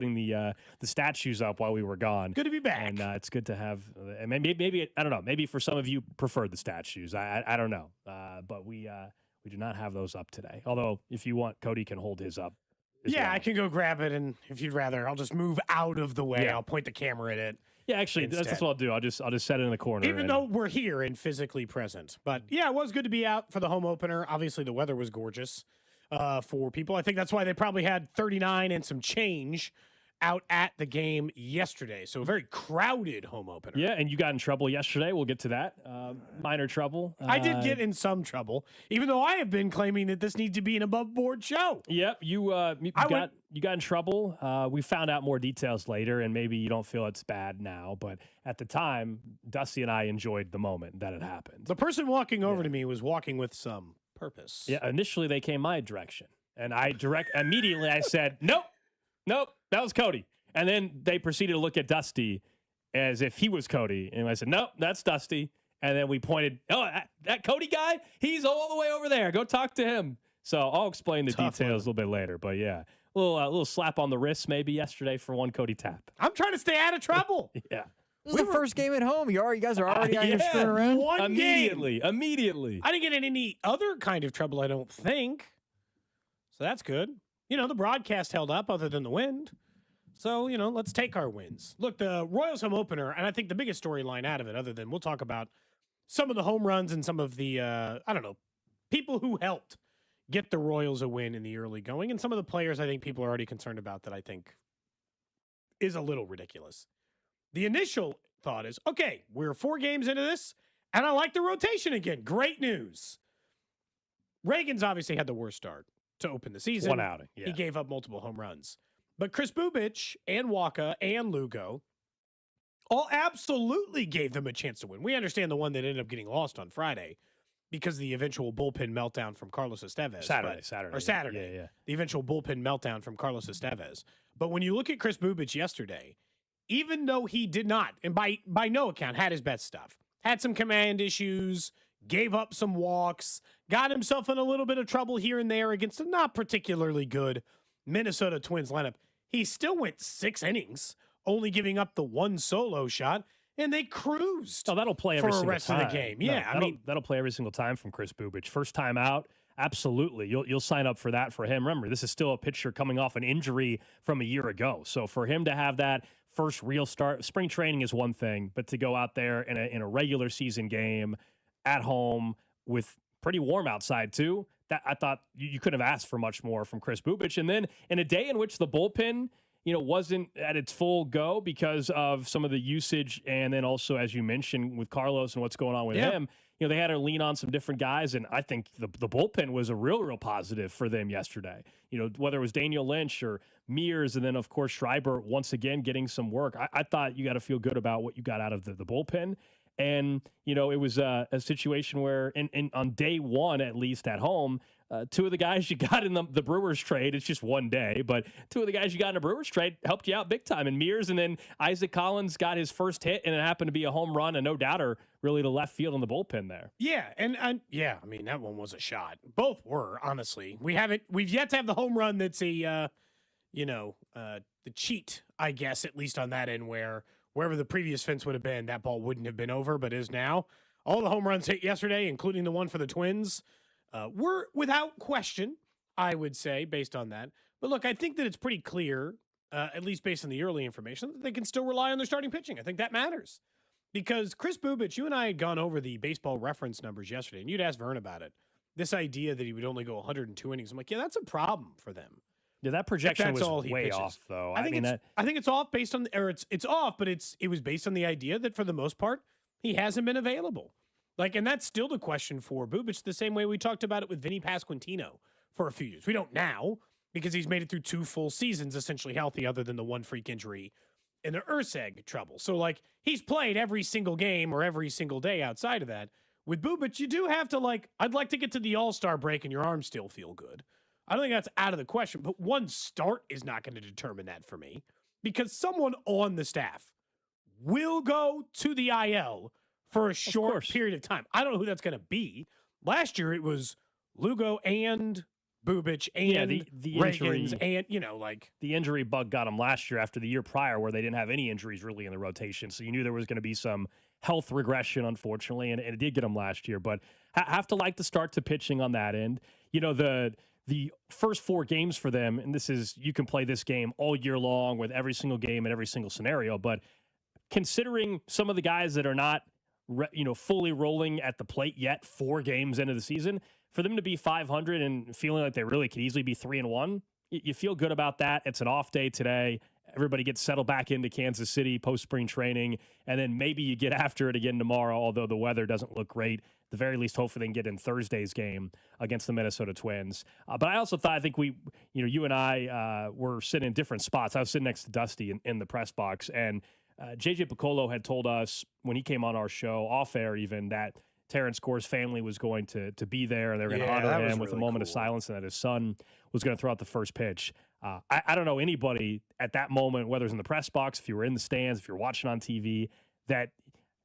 the statues up while we were gone. Good to be back. And it's good to have. And maybe I don't know. Maybe for some of you prefer the stats. I don't know. But we do not have those up today. Although if you want, Cody can hold his up. Yeah, well. I can go grab it, and if you'd rather, I'll just move out of the way. Yeah. I'll point the camera at it. Yeah, actually, that's what I'll do. I'll just set it in the corner. Even though we're here and physically present. But yeah, it was good to be out for the home opener. Obviously, the weather was gorgeous for people. I think that's why they probably had 39 and some change out at the game yesterday. So a very crowded home opener. Yeah, and you got in trouble yesterday. We'll get to that. Minor trouble. I did get in some trouble, even though I have been claiming that this needs to be an above-board show. Yep, you got in trouble. We found out more details later, and maybe you don't feel it's bad now, but at the time, Dusty and I enjoyed the moment that it happened. The person walking over to me was walking with some purpose. Yeah, initially they came my direction, and immediately I said, nope, that was Cody. And then they proceeded to look at Dusty as if he was Cody. And I said, nope, that's Dusty. And then we pointed, that Cody guy, he's all the way over there. Go talk to him. So I'll explain the details a little bit later. But yeah, a little slap on the wrist maybe yesterday for one Cody tap. I'm trying to stay out of trouble. Yeah. This is the first game at home. You guys are already out here screwing around? Immediately. I didn't get in any other kind of trouble, I don't think. So that's good. The broadcast held up other than the wind. So, let's take our wins. Look, the Royals home opener, and I think the biggest storyline out of it, other than we'll talk about some of the home runs and some of the, people who helped get the Royals a win in the early going, and some of the players I think people are already concerned about that I think is a little ridiculous. The initial thought is, okay, we're 4 games into this, and I like the rotation again. Great news. Reagan's obviously had the worst start to open the season. One outing. Yeah. He gave up multiple home runs. But Chris Bubich and Waka and Lugo all absolutely gave them a chance to win. We understand the one that ended up getting lost on Friday because of the eventual bullpen meltdown from Carlos Estevez. Saturday. Yeah. The eventual bullpen meltdown from Carlos Estevez. But when you look at Chris Bubich yesterday, even though he did not, and by no account, had his best stuff, had some command issues, gave up some walks, got himself in a little bit of trouble here and there against a not particularly good Minnesota Twins lineup, he still went 6 innings, only giving up the 1 solo shot, and they cruised. Oh, that'll play every for the single rest time. of the game. Yeah, that'll play every single time from Chris Bubich. First time out, absolutely. You'll sign up for that for him. Remember, this is still a pitcher coming off an injury from a year ago. So for him to have that first real start, spring training is one thing, but to go out there in a regular season game at home with pretty warm outside too, that I thought you couldn't have asked for much more from Chris Bubich. And then in a day in which the bullpen, wasn't at its full go because of some of the usage, and then also, as you mentioned, with Carlos and what's going on with him, they had to lean on some different guys, and I think the bullpen was a real positive for them yesterday. Whether it was Daniel Lynch or Mears, and then, of course, Schreiber once again getting some work. I thought you got to feel good about what you got out of the bullpen. And, it was a situation where on day one, at least at home, 2 of the guys you got in the Brewers trade, it's just one day, but 2 of the guys you got in the Brewers trade helped you out big time. And Mears, and then Isaac Collins got his first hit, and it happened to be a home run, and no doubter really to left field in the bullpen there. Yeah, and that one was a shot. Both were, honestly. We've yet to have the home run that's the cheat, I guess, at least on that end, where wherever the previous fence would have been, that ball wouldn't have been over, but is now. All the home runs hit yesterday, including the one for the Twins, were without question, I would say, based on that. But look, I think that it's pretty clear, at least based on the early information, that they can still rely on their starting pitching. I think that matters. Because Chris Bubich, you and I had gone over the baseball reference numbers yesterday, and you'd asked Vern about it. This idea that he would only go 102 innings. I'm like, yeah, that's a problem for them. Yeah, that projection was way off, though. I think it's off based on, it's off, but it was based on the idea that for the most part, he hasn't been available. And that's still the question for Bubich, the same way we talked about it with Vinny Pasquantino for a few years. We don't now, because he's made it through 2 full seasons essentially healthy, other than the 1 freak injury and the Urseg trouble. So, he's played every single game or every single day outside of that. With Bubich, you do have to, I'd like to get to the All-Star break and your arms still feel good. I don't think that's out of the question, but one start is not going to determine that for me, because someone on the staff will go to the IL for a short period of time. I don't know who that's going to be. Last year it was Lugo and Bubic Yeah, and the Reagan's injury, and the injury bug got him last year after the year prior where they didn't have any injuries really in the rotation. So you knew there was going to be some health regression, unfortunately, and it did get him last year. But have to like the start to pitching on that end. The first 4 games for them, and this is, you can play this game all year long with every single game and every single scenario, but considering some of the guys that are not fully rolling at the plate yet, 4 games into the season, for them to be 500 and feeling like they really could easily be 3-1, you feel good about that. It's an off day today. Everybody gets settled back into Kansas City post spring training, and then maybe you get after it again tomorrow, although the weather doesn't look great. At the very least, hopefully they can get in Thursday's game against the Minnesota Twins. But I also thought, I think you and I were sitting in different spots. I was sitting next to Dusty in the press box, and JJ Piccolo had told us when he came on our show, off air even, that Terrance Gore's family was going to be there, and they were going to honor him with a moment of silence, and that his son was going to throw out the first pitch. I don't know anybody at that moment, whether it's in the press box, if you were in the stands, if you're watching on TV, that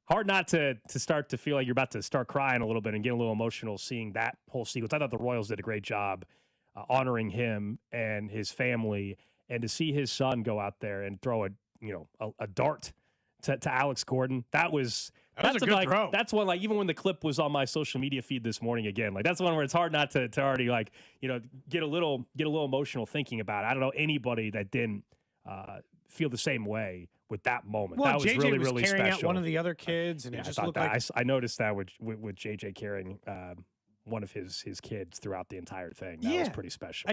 hard not to start to feel like you're about to start crying a little bit and get a little emotional seeing that whole sequence. I thought the Royals did a great job honoring him and his family, and to see his son go out there and throw a dart to Alex Gordon. That's a good throw. That's one, like, even when the clip was on my social media feed this morning again, like, that's one where it's hard not to already, like, get a little emotional thinking about it. I don't know anybody that didn't feel the same way with that moment. Well, that was JJ really, was really carrying special. out one of the other kids, and it just looked like I noticed that with JJ carrying one of his kids throughout the entire thing. That was pretty special.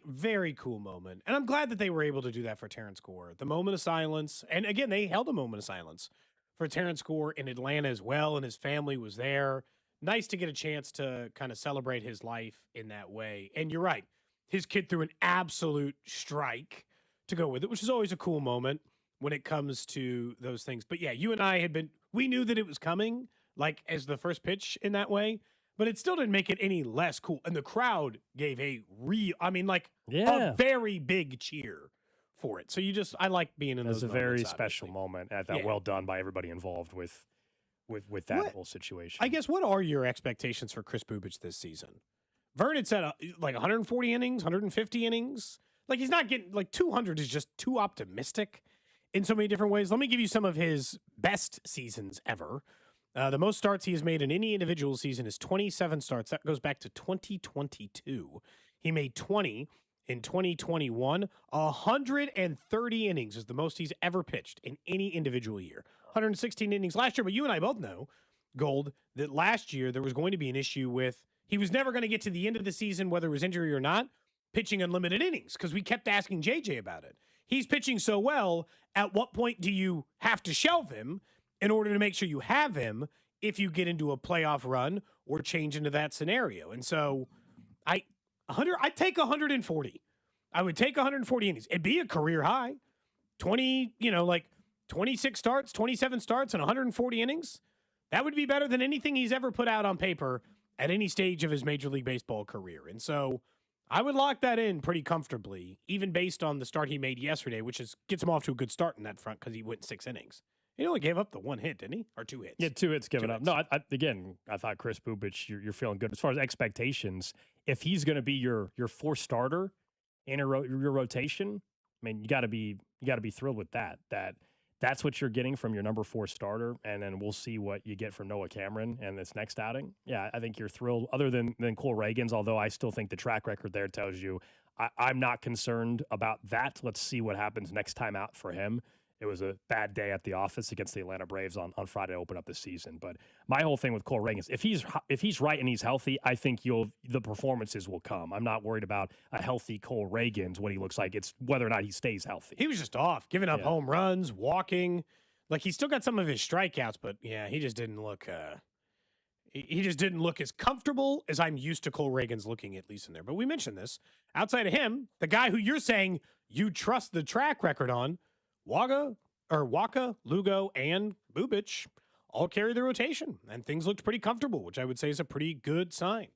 Very cool moment. And I'm glad that they were able to do that for Terrance Gore. The moment of silence. And again, they held a moment of silence for Terrance Gore in Atlanta as well, and his family was there. Nice to get a chance to kind of celebrate his life in that way. And you're right. His kid threw an absolute strike to go with it, which is always a cool moment when it comes to those things. But yeah, you and I we knew that it was coming, like, as the first pitch in that way, but it still didn't make it any less cool. And the crowd gave a very big cheer for it. So I like being in those moments. It was a very special moment. I thought well done by everybody involved with that whole situation. I guess, what are your expectations for Chris Bubic this season? Vernon said 140 innings, 150 innings. Like, he's not getting, 200 is just too optimistic in so many different ways. Let me give you some of his best seasons ever. The most starts he has made in any individual season is 27 starts. That goes back to 2022. He made 20 in 2021. 130 innings is the most he's ever pitched in any individual year. 116 innings last year. But you and I both know, Gold, that last year there was going to be an issue with he was never going to get to the end of the season, whether it was injury or not, pitching unlimited innings, because we kept asking JJ about it. He's pitching so well, at what point do you have to shelve him in order to make sure you have him if you get into a playoff run or change into that scenario? And so I'd take 140. I would take 140 innings. It'd be a career high. 26 starts, 27 starts, and 140 innings. That would be better than anything he's ever put out on paper at any stage of his Major League Baseball career. And so I would lock that in pretty comfortably, even based on the start he made yesterday, which gets him off to a good start in that front because he went 6 innings. He only gave up the 1 hit, didn't he? Or 2 hits? Yeah, 2 hits given up. No, I thought Chris Bubic, you're feeling good. As far as expectations, if he's going to be your 4th starter in your rotation, I mean, you got to be thrilled with that. That's what you're getting from your number 4 starter, and then we'll see what you get from Noah Cameron and this next outing. Yeah, I think you're thrilled, other than Cole Reagan's, although I still think the track record there tells you I'm not concerned about that. Let's see what happens next time out for him. It was a bad day at the office against the Atlanta Braves on Friday to open up the season. But my whole thing with Cole Reagan is if he's right and he's healthy, I think the performances will come. I'm not worried about a healthy Cole Reagan's what he looks like. It's whether or not he stays healthy. He was just off, giving up home runs, walking. Like, he still got some of his strikeouts, but yeah, he just didn't look. He just didn't look as comfortable as I'm used to Cole Reagan's looking, at least in there. But we mentioned this. Outside of him, the guy who you're saying you trust the track record on, Waka, Lugo, and Bubic all carry the rotation, and things looked pretty comfortable, which I would say is a pretty good sign.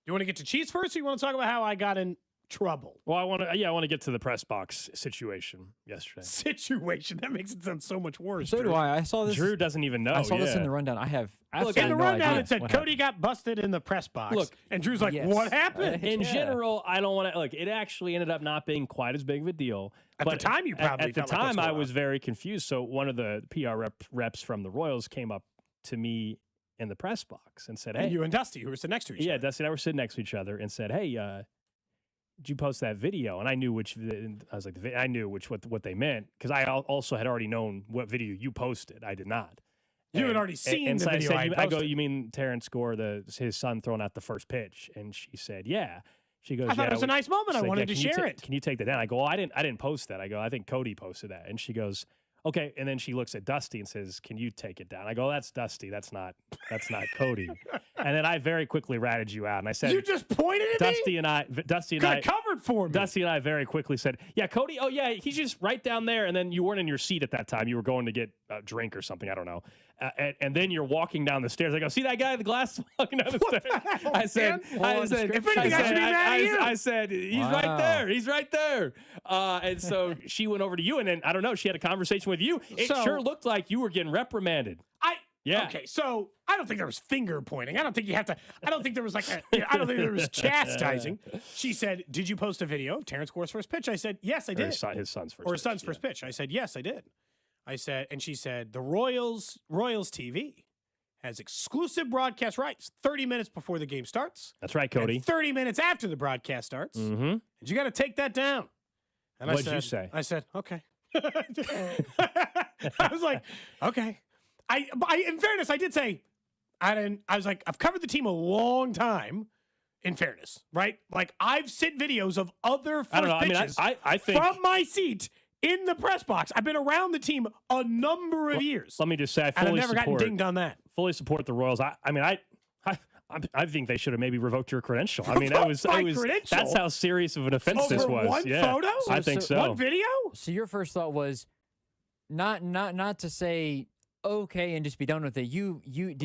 You want to get to Chiefs first, or you want to talk about how I got in trouble. Well, I want to get to the press box situation yesterday. Situation that makes it sound so much worse. So Drew. do I. I saw this. Drew doesn't even know. I saw this in the rundown. I have absolutely In the no rundown, idea it said what Cody happened. got busted in the press box. Look, and Drew's like, yes. what happened? In Yeah. general, I don't want to look. It actually ended up not being quite as big of a deal. At the but time, you probably at the felt like, time what's I going was on? very confused. So one of the PR reps from the Royals came up to me in the press box and said, "Hey, And you and Dusty, who were sitting next to each yeah, other. Dusty and I were sitting next to each other and said, "Hey, did you post that video?" And I knew I was like, I knew what they meant because I also had already known what video you posted. I did not. You had already seen the so video I I go, posted. "You mean Terrance Gore, his son throwing out the first pitch?" And she said, "Yeah." She goes, I thought "Yeah, it was a nice moment. she's I like, wanted "Yeah, to can you share it. Can you take that down?" I go, "Well, I didn't post that." I go, "I think Cody posted that." And she goes, "Okay." And then she looks at Dusty and says, "Can you take it down?" I go, "That's Dusty. That's not Cody." And then I very quickly ratted you out, and I said, You just pointed at me? Dusty and I Could have covered for me. Dusty and I very quickly said, "Yeah, Cody. Oh, yeah, he's just right down there." And then you weren't in your seat at that time. You were going to get a drink or something. I don't know. And then you're walking down the stairs. I go, "See that guy in the glass walking down the What stairs?" the hell, I said, man? Full-on "If description. anything, I should be mad at you. I said, he's right Wow. there. He's right there." And so she went over to you, and then I don't know. She had a conversation with you. It So- sure looked like you were getting reprimanded. Yeah. Okay, so I don't think there was finger pointing. I don't think you have to. I don't think there was like I don't think there was chastising. She said, "Did you post a video of Terrance Gore's first pitch?" I said, "Yes, I Or did." his son's first. Or his son's pitch, first pitch. I said, "Yes, I did." I said, and she said, "The Royals TV has exclusive broadcast rights 30 minutes before the game starts. That's right, and Cody. 30 minutes after the broadcast starts. Mm-hmm. And you got to take that down." And What'd you say? I said, "Okay." I was like, "Okay." In fairness, I did say, I was like, I've covered the team a long time. In fairness, right? Like I've sent videos of other first I don't know. pitches I think from my seat in the press box. I've been around the team a number of years, Let me just say, I and I've fully never gotten support. dinged on that. Fully support the Royals. I think they should have maybe revoked your credential. I mean, Revoked my credential? That's how serious of an offense this Over was. one Yeah, photo? I think so. One video? So your first thought was not to say okay and just be done with it.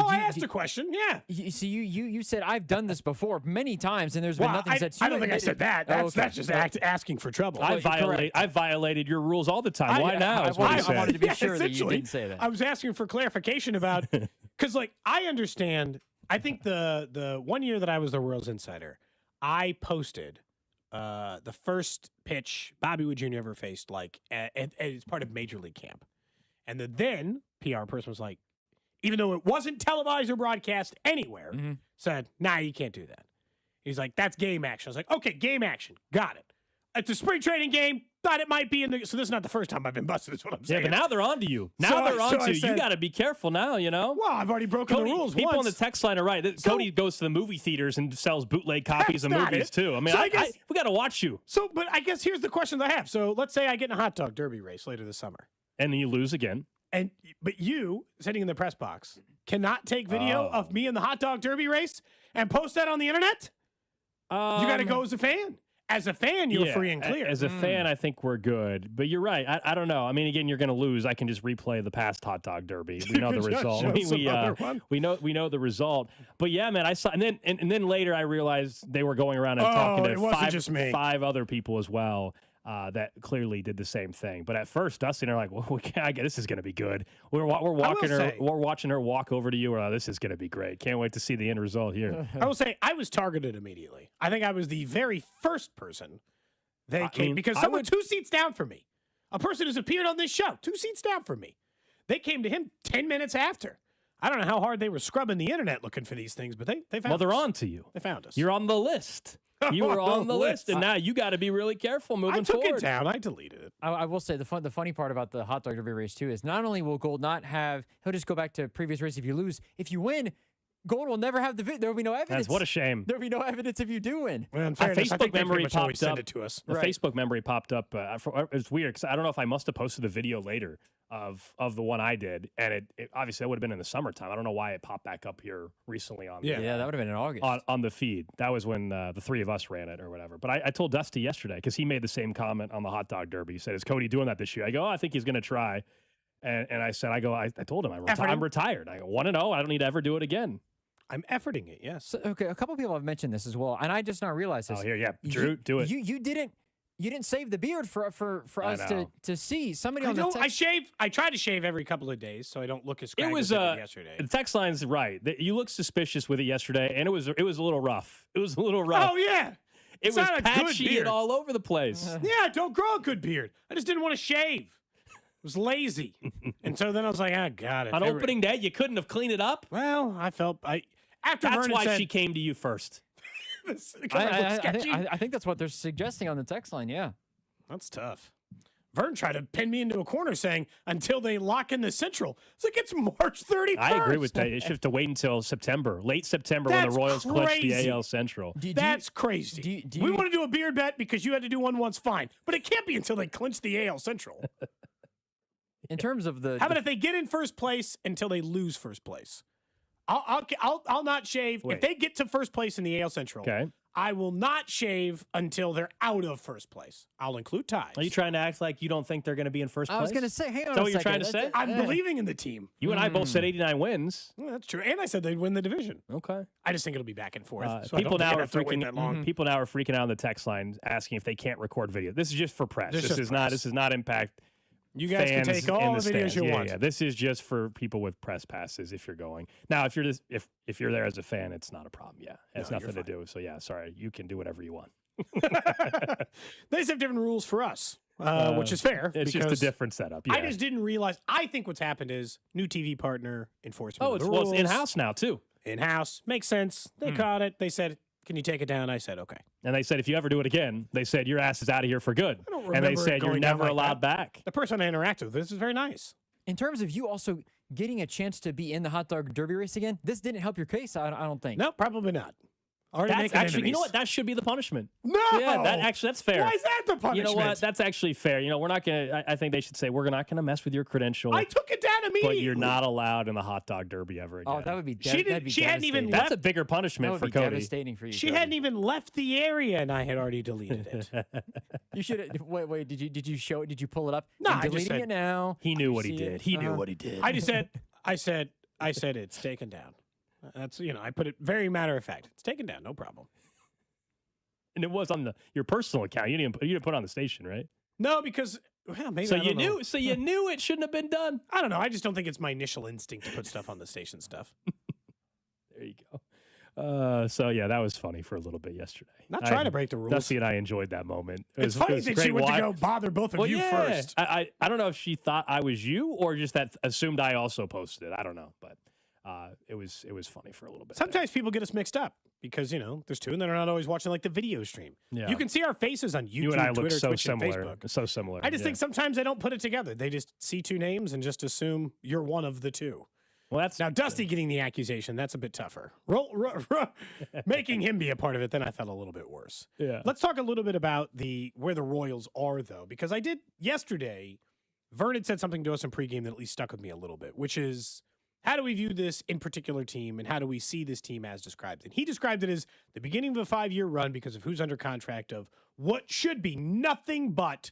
I asked a question. Yeah. You said I've done this before many times and there's been Well, nothing said to you. I don't think I said that. That's just asking for trouble. I violated your rules all the time. Why now? Is what he I said. wanted to be Yeah, sure that you essentially, didn't say that. I was asking for clarification about because, like, I understand. I think the 1 year that I was the Royals insider, I posted the first pitch Bobby Wood Jr. ever faced, like, as part of Major League Camp, and the then PR person was like, even though it wasn't televised or broadcast anywhere, said, "Nah, you can't do that." He's like, "That's game action." I was like, "Okay, game action, got it." It's a spring training game. Thought it might be in the. So this is not the first time I've been busted. Is what I'm Yeah, saying. but now they're on to you. Now So- they're on so to I you. said- You got to be careful now, you know? Well, I've already broken Cody, the rules people once. on the text line are right. Cody goes to the movie theaters and sells bootleg copies of That's not movies, it. too. I mean, So I guess- we got to watch you. So, but I guess here's the questions I have. So let's say I get in a hot dog derby race later this summer, And then you lose again. but you sitting in the press box cannot take video of me in the hot dog derby race and post that on the internet. You got to go as a fan. As a fan, you're Yeah, free and clear. As a fan, I think we're good. But you're right. I don't know. I mean, again, you're going to lose. I can just replay the past hot dog derby. We know the Just result. show some other one. We know the result. But yeah, man, I saw, and then later I realized they were going around and talking it wasn't to just me. five other people as well. That clearly did the same thing. But at first, Dusty and I are like, well, this is going to be good. We're watching her walk over to you. This is going to be great. Can't wait to see the end result here. I will say I was targeted immediately. I think I was the very first person they came because someone 2 seats down from me, a person who's appeared on this show, 2 seats down from me. They came to him 10 minutes after. I don't know how hard they were scrubbing the internet looking for these things, but they found Well, us. they're on to you. They found us. You're on the list. You were on the list, and now you got to be really careful moving I took forward. it down. I deleted it. I will say the funny part about the hot dog derby race too is not only will Gold not have, he'll just go back to previous race if you lose. If you win, Gold will never have the video. There will be no evidence. What a shame. There will be no evidence if you do win. Well, in fairness, I Facebook think they pretty memory much always popped send up. it to us. The Right. Facebook memory popped up. It's weird because I don't know if I must have posted the video later of the one I did, and it obviously that would have been in the summertime. I don't know why it popped back up here recently on Yeah. Yeah, that would have been in August. on the feed. That was when the three of us ran it or whatever. But I told Dusty yesterday because he made the same comment on the hot dog derby. He said, "Is Cody doing that this year?" I go, "Oh, I think he's going to try." And I said, I told him I'm retired. I go 1-0. I don't need to ever do it again. I'm efforting it. Yes. So, okay, a couple people have mentioned this as well, and I just now realized this. Oh, here, yeah. Drew, do it. You didn't save the beard for us to see. Somebody on the text. I shave. I try to shave every couple of days so I don't look as scraggly as I did yesterday. The text line's right. You looked suspicious with it yesterday, and it was a little rough. It was a little rough. Oh yeah. It was patchy and all over the place. Yeah, don't grow a good beard. I just didn't want to shave. I was lazy. And so then I was like, got it. On opening day, you couldn't have cleaned it up? Well, after That's Vernon why said, she came to you first. I think that's what they're suggesting on the text line. Yeah, that's tough. Vern tried to pin me into a corner saying until they lock in the Central. It's like it's March 31st. I agree with that. You should have to wait until September, late September, when the Royals clutch the AL Central. That's crazy. We want to do a beard bet because you had to do one once, fine, but it can't be until they clinch the AL Central. In terms of the, how about if they get in first place until they lose first place? I'll not shave if they get to first place in the AL Central. Okay. I will not shave until they're out of first place. I'll include ties. Are you trying to act like you don't think they're going to be in first place? I was going to say, hang on. Is that what you're trying to say? I'm believing in the team. You and I both said 89 wins. Well, that's true, and I said they'd win the division. Okay. I just think it'll be back and forth. So people now are freaking that long. People now are freaking out on the text line, asking if they can't record video. This is just for press. This is not impact. You guys can take all the videos you want. Yeah, this is just for people with press passes if you're going. Now, if you're there as a fan, it's not a problem. Yeah, it's nothing to do. So yeah, sorry, you can do whatever you want. They just have different rules for us, which is fair. It's just a different setup. Yeah. I just didn't realize. I think what's happened is new TV partner enforcement. It's in-house now too. In-house makes sense. They caught it. They said, "Can you take it down?" I said, "Okay." And they said, if you ever do it again, they said, your ass is out of here for good. I don't remember and they said, you're never allowed back. The person I interact with, this is very nice. In terms of you also getting a chance to be in the hot dog derby race again, this didn't help your case, I don't think. No, probably not. That's actually, you know what? That should be the punishment. No! Yeah, that's fair. Why is that the punishment? You know what? That's actually fair. We're not going to, I think they should say, we're not going to mess with your credential. I took it down immediately. But you're not allowed in the hot dog derby ever again. Oh, that would be She hadn't even left. That's a bigger punishment for Cody. Devastating for you. She hadn't even left the area, and I had already deleted it. You should wait. Did you show it? Did you pull it up? No, I'm deleting it now. He knew what he did. He knew what he did. I just said, I said it's taken down. That's I put it very matter of fact. It's taken down, no problem. And it was on your personal account. You didn't put it on the station, right? No, because maybe. So you knew. So you knew it shouldn't have been done. I don't know. I just don't think it's my initial instinct to put stuff on the station stuff. There you go. So yeah, that was funny for a little bit yesterday. Not trying to break the rules. Dusty and I enjoyed that moment. It's funny that she went to go bother both of you first. I don't know if she thought I was you or just that assumed I also posted it. I don't know, but it was funny for a little bit. Sometimes people get us mixed up because there's two and they're not always watching like the video stream. Yeah. You can see our faces on YouTube, you and I Twitter, look so Twitch, similar. and Facebook. So similar. I just think sometimes they don't put it together. They just see two names and just assume you're one of the two. Well, that's now Dusty getting the accusation. That's a bit tougher. Making him be a part of it, then I felt a little bit worse. Yeah. Let's talk a little bit about where the Royals are, though, because I did yesterday. Vernon said something to us in pregame that at least stuck with me a little bit, which is, how do we view this in particular team, and how do we see this team as described? And he described it as the beginning of a 5-year run because of who's under contract of what should be nothing but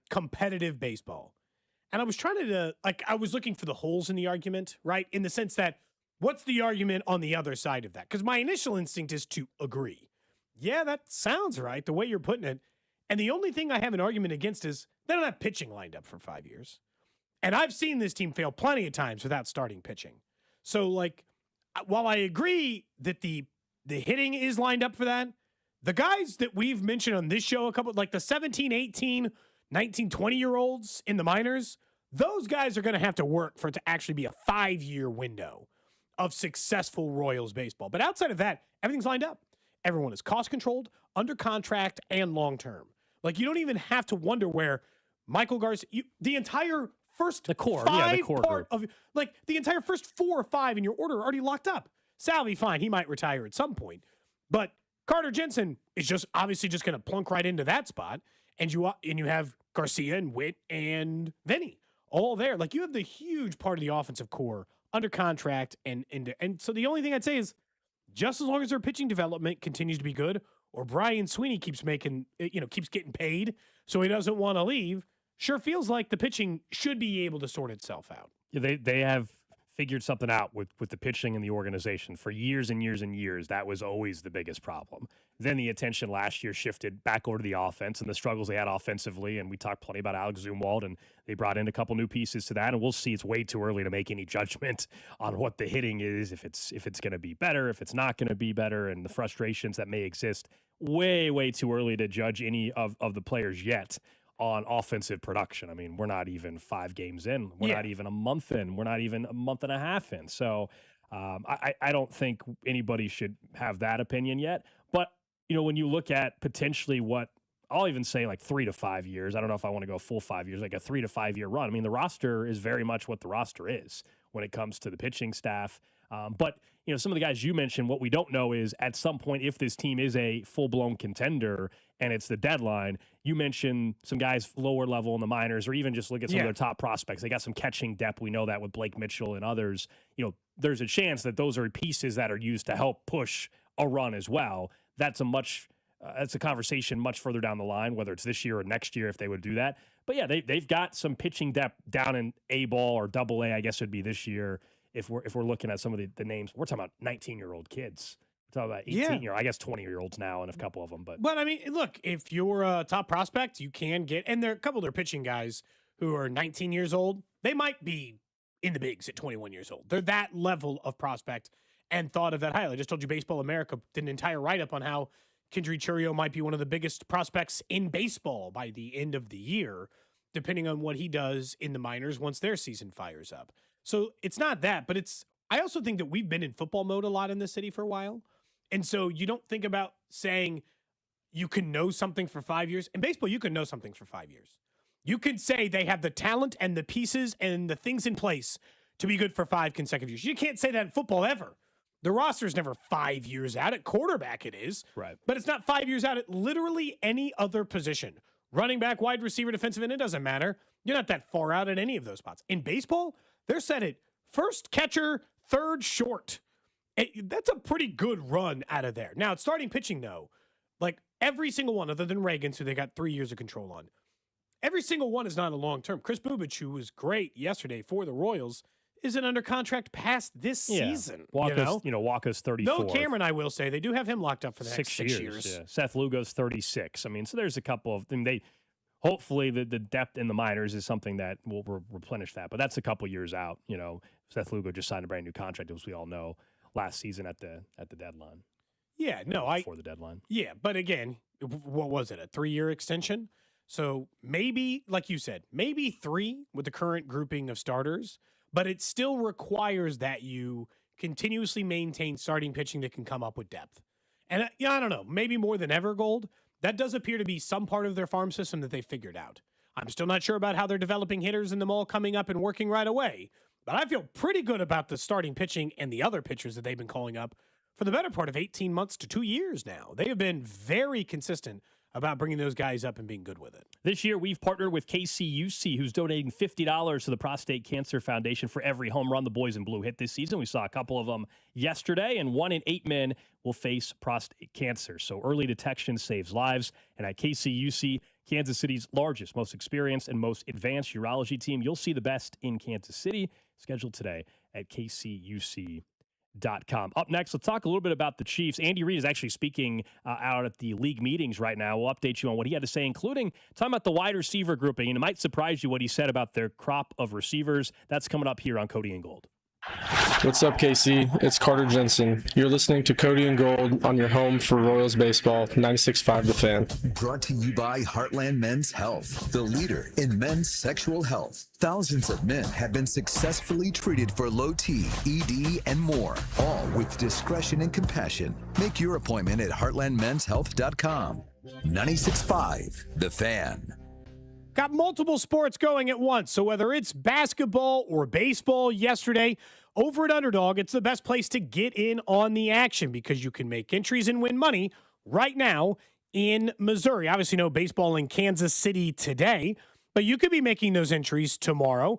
competitive baseball. And I was trying to, I was looking for the holes in the argument, right? In the sense that, what's the argument on the other side of that? Because my initial instinct is to agree. Yeah, that sounds right, the way you're putting it. And the only thing I have an argument against is they don't have pitching lined up for 5 years. And I've seen this team fail plenty of times without starting pitching. So, while I agree that the hitting is lined up for that, the guys that we've mentioned on this show, the 17, 18, 19, 20-year-olds in the minors, those guys are going to have to work for it to actually be a 5-year window of successful Royals baseball. But outside of that, everything's lined up. Everyone is cost-controlled, under contract, and long-term. You don't even have to wonder where Michael Garcia, the entire the core part of the entire first 4 or 5 in your order are already locked up. Salvi, fine, he might retire at some point, but Carter Jensen is just obviously just going to plunk right into that spot, and you have Garcia and Witt and Vinny all there. You have the huge part of the offensive core under contract, and so the only thing I'd say is, just as long as their pitching development continues to be good, or Brian Sweeney keeps getting paid, so he doesn't want to leave. Sure feels like the pitching should be able to sort itself out. Yeah, they have figured something out with the pitching and the organization for years and years and years. That was always the biggest problem. Then the attention last year shifted back over to the offense and the struggles they had offensively. And we talked plenty about Alex Zumwalt, and they brought in a couple new pieces to that. And we'll see. It's way too early to make any judgment on what the hitting is, if it's going to be better, if it's not going to be better, and the frustrations that may exist. Way too early to judge any of the players yet on offensive production. I mean, we're not even 5 games in. We're not even a month in. We're not even a month and a half in. So I don't think anybody should have that opinion yet. But, when you look at potentially what I'll even say like 3 to 5 years, I don't know if I want to go full 5 years, like a 3 to 5 year run. I mean, the roster is very much what the roster is when it comes to the pitching staff. But, some of the guys you mentioned, what we don't know is at some point, if this team is a full-blown contender and it's the deadline, you mentioned some guys lower level in the minors, or even just look at some of their top prospects. They got some catching depth. We know that with Blake Mitchell and others. There's a chance that those are pieces that are used to help push a run as well. That's a conversation much further down the line, whether it's this year or next year if they would do that. But yeah, they've got some pitching depth down in A ball or double A, I guess it would be this year. If we're looking at some of the names, we're talking about 19-year-old kids. We're talking about 18-year, I guess 20-year-olds now, and a couple of them. But I mean, look, if you're a top prospect, you can get, and there are a couple of their pitching guys who are 19 years old. They might be in the bigs at 21 years old. They're that level of prospect and thought of that highly. I just told you Baseball America did an entire write-up on how Kendry Churio might be one of the biggest prospects in baseball by the end of the year, depending on what he does in the minors once their season fires up. So it's not that, but I also think that we've been in football mode a lot in this city for a while. And so you don't think about saying you can know something for 5 years. In baseball, you can know something for 5 years. You could say they have the talent and the pieces and the things in place to be good for 5 consecutive years. You can't say that in football ever. The roster is never 5 years out. At quarterback it is. Right. But it's not 5 years out at literally any other position. Running back, wide receiver, defensive end, it doesn't matter. You're not that far out at any of those spots. In baseball, they're set at first catcher, third short. That's a pretty good run out of there. Now, it's starting pitching, though. Like, every single one, other than Reagan's, who they got 3 years of control on, every single one is not a long term. Chris Bubich, who was great yesterday for the Royals, isn't under contract past this season. Walker's 34. No, Cameron, I will say, they do have him locked up for the next 6 years. Yeah. Seth Lugo's 36. I mean, so there's a couple of them. Hopefully the depth in the minors is something that will replenish that. But that's a couple years out. Seth Lugo just signed a brand new contract, as we all know, last season at the deadline. Yeah, before the deadline. Yeah, but again, what was it? A 3-year extension? So maybe, like you said, maybe 3 with the current grouping of starters, but it still requires that you continuously maintain starting pitching that can come up with depth. And I don't know, maybe more than ever, Gold, that does appear to be some part of their farm system that they figured out. I'm still not sure about how they're developing hitters and them all coming up and working right away, but I feel pretty good about the starting pitching and the other pitchers that they've been calling up for the better part of 18 months to 2 years now. They have been very consistent about bringing those guys up and being good with it. This year, we've partnered with KCUC, who's donating $50 to the Prostate Cancer Foundation for every home run the boys in blue hit this season. We saw a couple of them yesterday, and 1 in 8 men will face prostate cancer. So early detection saves lives. And at KCUC, Kansas City's largest, most experienced, and most advanced urology team, you'll see the best in Kansas City. Scheduled today at KCUC.com. Up next, let's talk a little bit about the Chiefs. Andy Reid is actually speaking out at the league meetings right now. We'll update you on what he had to say, including talking about the wide receiver grouping. And it might surprise you what he said about their crop of receivers. That's coming up here on Cody and Gold. What's up, KC? It's Carter Jensen. You're listening to Cody and Gold on your home for Royals baseball, 96.5 The Fan. Brought to you by Heartland Men's Health, the leader in men's sexual health. Thousands of men have been successfully treated for low T, ED, and more, all with discretion and compassion. Make your appointment at heartlandmenshealth.com. 96.5 The Fan. Got multiple sports going at once, so whether it's basketball or baseball yesterday, over at Underdog, it's the best place to get in on the action because you can make entries and win money right now in Missouri. Obviously, no baseball in Kansas City today, but you could be making those entries tomorrow.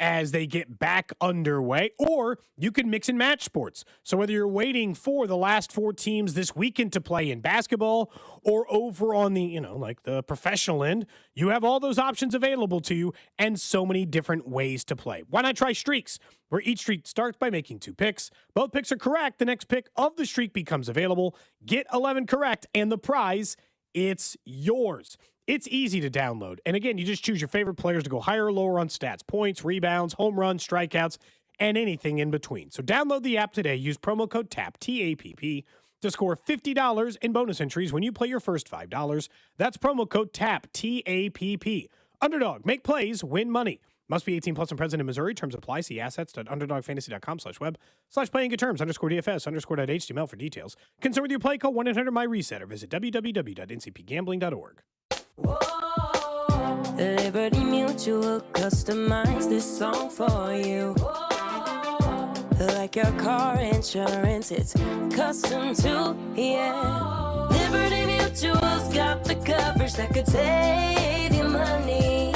as they get back underway, or you can mix and match sports. So whether you're waiting for the last 4 teams this weekend to play in basketball or over on the, like the professional end, you have all those options available to you and so many different ways to play. Why not try streaks, where each streak starts by making 2 picks. Both picks are correct. The next pick of the streak becomes available. Get 11 correct, and the prize, it's yours. It's easy to download. And again, you just choose your favorite players to go higher or lower on stats, points, rebounds, home runs, strikeouts, and anything in between. So download the app today. Use promo code TAPP, T-A-P-P, to score $50 in bonus entries when you play your first $5. That's promo code TAPP, T-A-P-P. Underdog, make plays, win money. Must be 18 plus and present in Missouri. Terms apply. See assets.underdogfantasy.com/web/playing good terms _DFS_.html for details. Concern with your play, call 1-800-MY-RESET or visit www.ncpgambling.org. Whoa, Liberty Mutual customized this song for you. Like your car insurance, it's custom too, yeah. Liberty Mutual's got the coverage that could save you money.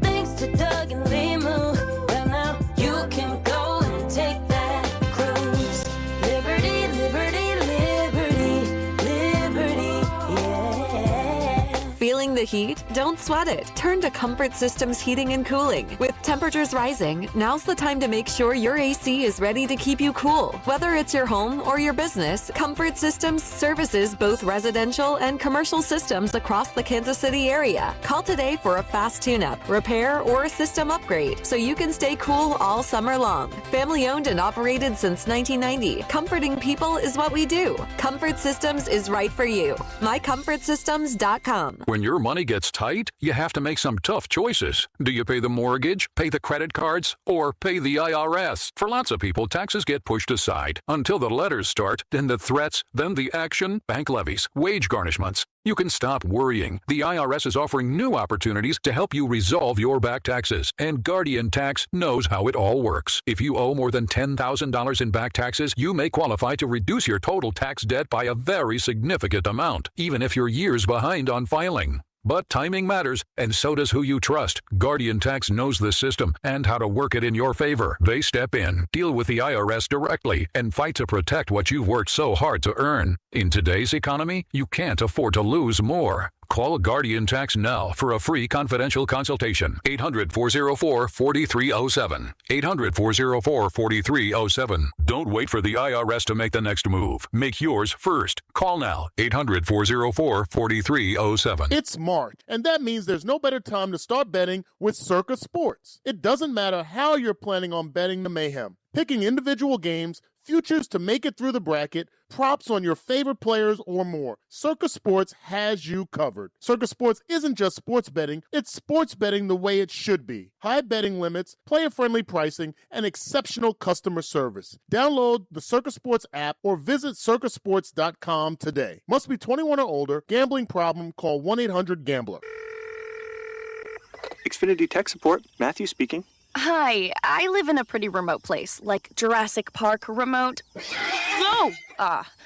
Thanks to Doug and Limu, well now you can go and take that cruise. Liberty, liberty, liberty, liberty, yeah. Feeling the heat? Don't sweat it. Turn to Comfort Systems Heating and Cooling. With temperatures rising, now's the time to make sure your AC is ready to keep you cool. Whether it's your home or your business, Comfort Systems services both residential and commercial systems across the Kansas City area. Call today for a fast tune-up, repair, or a system upgrade so you can stay cool all summer long. Family owned and operated since 1990, comforting people is what we do. Comfort Systems is right for you. MyComfortSystems.com. When your money gets tight, you have to make some tough choices. Do you pay the mortgage, pay the credit cards, or pay the IRS? For lots of people, taxes get pushed aside until the letters start, then the threats, then the action, bank levies, wage garnishments. You can stop worrying. The IRS is offering new opportunities to help you resolve your back taxes, and Guardian Tax knows how it all works. If you owe more than $10,000 in back taxes, you may qualify to reduce your total tax debt by a very significant amount, even if you're years behind on filing. But timing matters, and so does who you trust. Guardian Tax knows the system and how to work it in your favor. They step in, deal with the IRS directly, and fight to protect what you've worked so hard to earn. In today's economy, you can't afford to lose more. Call Guardian Tax now for a free confidential consultation. 800-404-4307. 800-404-4307. Don't wait for the IRS to make the next move. Make yours first. Call now. 800-404-4307. It's March, and that means there's no better time to start betting with Circa Sports. It doesn't matter how you're planning on betting the mayhem. Picking individual games, futures to make it through the bracket, props on your favorite players, or more. Circa Sports has you covered. Circa Sports isn't just sports betting, it's sports betting the way it should be. High betting limits, player-friendly pricing, and exceptional customer service. Download the Circa Sports app or visit circasports.com today. Must be 21 or older. Gambling problem? Call 1-800-GAMBLER. Xfinity Tech Support, Matthew speaking. Hi, I live in a pretty remote place, like Jurassic Park remote. No!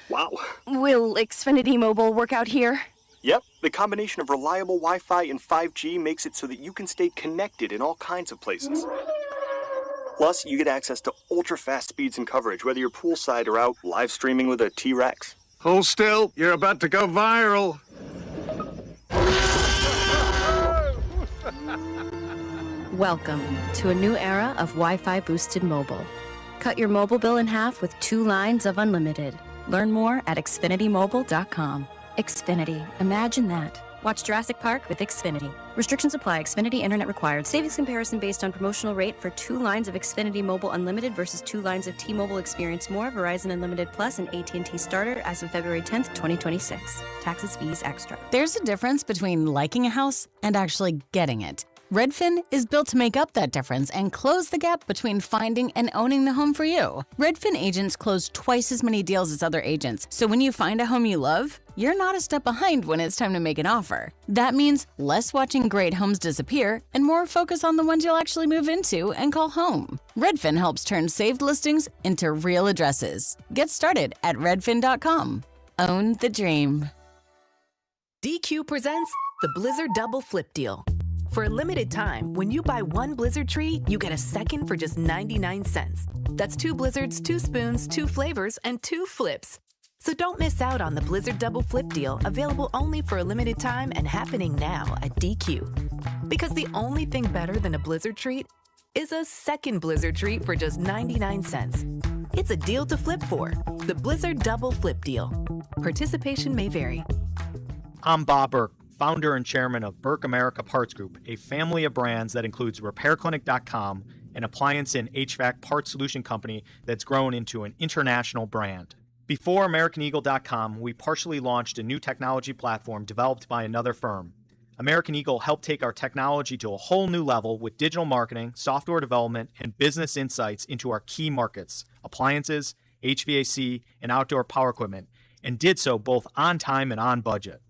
Wow. Will Xfinity Mobile work out here? Yep, the combination of reliable Wi-Fi and 5G makes it so that you can stay connected in all kinds of places. Plus, you get access to ultra-fast speeds and coverage, whether you're poolside or out live streaming with a T-Rex. Hold still, you're about to go viral. Welcome to a new era of Wi-Fi boosted mobile. Cut your mobile bill in half with 2 lines of unlimited. Learn more at xfinitymobile.com. Xfinity, imagine that. Watch Jurassic Park with Xfinity. Restrictions apply. Xfinity Internet required. Savings comparison based on promotional rate for 2 lines of Xfinity Mobile Unlimited versus 2 lines of T-Mobile Experience More, Verizon Unlimited Plus, and AT&T Starter as of February 10th, 2026. Taxes, fees, extra. There's a difference between liking a house and actually getting it. Redfin is built to make up that difference and close the gap between finding and owning the home for you. Redfin agents close twice as many deals as other agents, so when you find a home you love, you're not a step behind when it's time to make an offer. That means less watching great homes disappear and more focus on the ones you'll actually move into and call home. Redfin helps turn saved listings into real addresses. Get started at redfin.com. Own the dream. DQ presents the Blizzard Double Flip Deal. For a limited time, when you buy one Blizzard treat, you get a second for just 99 cents. That's 2 Blizzards, 2 spoons, 2 flavors, and 2 flips. So don't miss out on the Blizzard Double Flip deal, available only for a limited time and happening now at DQ. Because the only thing better than a Blizzard treat is a second Blizzard treat for just 99 cents. It's a deal to flip for. The Blizzard Double Flip deal. Participation may vary. I'm Bob Burke, founder and chairman of Burke America Parts Group, a family of brands that includes RepairClinic.com, an appliance and HVAC parts solution company that's grown into an international brand. Before AmericanEagle.com, we partially launched a new technology platform developed by another firm. American Eagle helped take our technology to a whole new level with digital marketing, software development, and business insights into our key markets, appliances, HVAC, and outdoor power equipment, and did so both on time and on budget.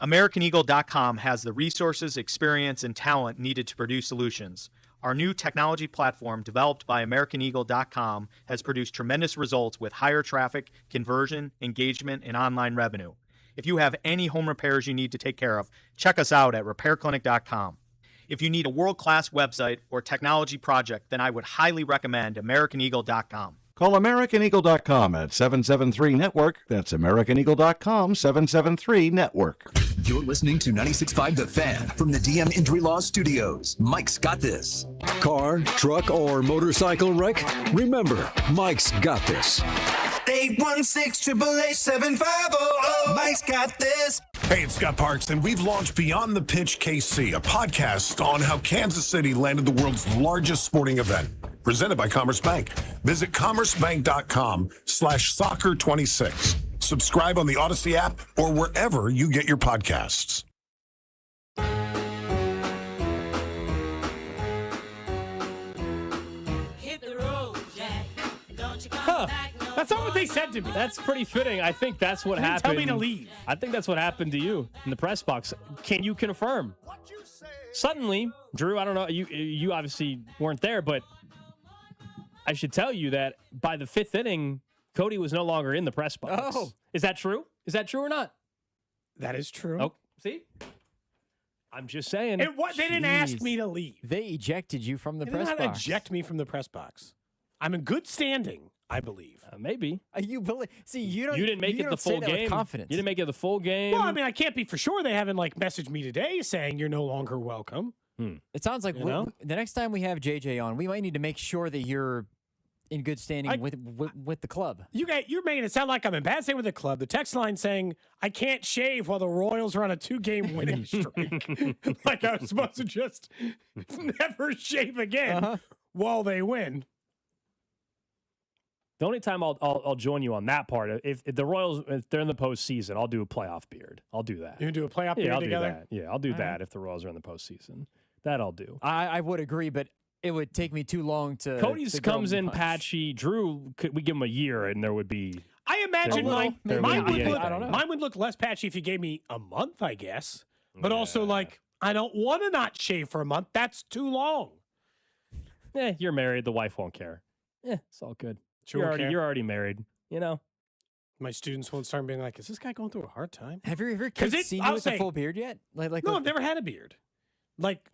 AmericanEagle.com has the resources, experience, and talent needed to produce solutions. Our new technology platform, developed by AmericanEagle.com, has produced tremendous results with higher traffic, conversion, engagement, and online revenue. If you have any home repairs you need to take care of, check us out at RepairClinic.com. If you need a world-class website or technology project, then I would highly recommend AmericanEagle.com. Call AmericanEagle.com at 773-NETWORK. That's AmericanEagle.com, 773-NETWORK. You're listening to 96.5 The Fan from the DM Injury Law Studios. Mike's got this. Car, truck, or motorcycle wreck? Remember, Mike's got this. 816-888-7500. Mike's got this. Hey, it's Scott Parks, and we've launched Beyond the Pitch KC, a podcast on how Kansas City landed the world's largest sporting event, presented by Commerce Bank. Visit commercebank.com/soccer26. Subscribe on the Odyssey app or wherever you get your podcasts. That's not what they said to me. That's pretty fitting. I think that's what happened. Tell me to leave. I think that's what happened to you in the press box. Can you confirm? Suddenly, Drew, I don't know, you obviously weren't there, but I should tell you that by the 5th inning, Cody was no longer in the press box. Oh. Is that true? Is that true or not? That is true. Oh, see? I'm just saying. They didn't ask me to leave. They ejected you from the They press did not box. eject me from the press box. I'm in good standing, I believe. Maybe. You believe? See, you don't. You didn't make it the full game. With confidence. You didn't make it the full game. Well, I mean, I can't be for sure. They haven't messaged me today saying you're no longer welcome. It sounds like the next time we have JJ on, we might need to make sure that you're in good standing with the club. You're making it sound like I'm in bad standing with the club. The text line saying I can't shave while the Royals are on a 2-game winning streak. Like I was supposed to just never shave again while they win. The only time I'll join you on that part, if the Royals, if they're in the postseason, I'll do a playoff beard. I'll do that. You do a playoff beard together? Do that. Yeah, I'll do that if the Royals are in the postseason. That I'll do. I would agree, but it would take me too long to. Cody's comes in patchy. Drew, could we give him a year and there would be. I imagine mine mine would look less patchy if you gave me a month, I guess. But also, I don't want to not shave for a month. That's too long. You're married. The wife won't care. It's all good. You're already married. You know. My students won't start being like, "Is this guy going through a hard time?" Have your kids seen you with a full beard yet? No, I've never had a beard.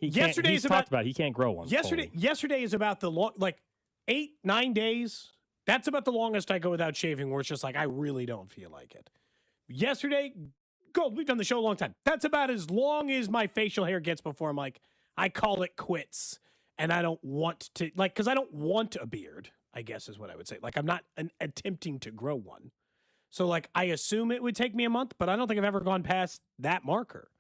Yesterday is about he can't grow one. Yesterday is about the long 8-9 days. That's about the longest I go without shaving, where it's just like I really don't feel like it. Yesterday, Gold, we've done the show a long time. That's about as long as my facial hair gets before I'm like, I call it quits, and I don't want to because I don't want a beard, I guess is what I would say. I'm not attempting to grow one. So I assume it would take me a month, but I don't think I've ever gone past that marker.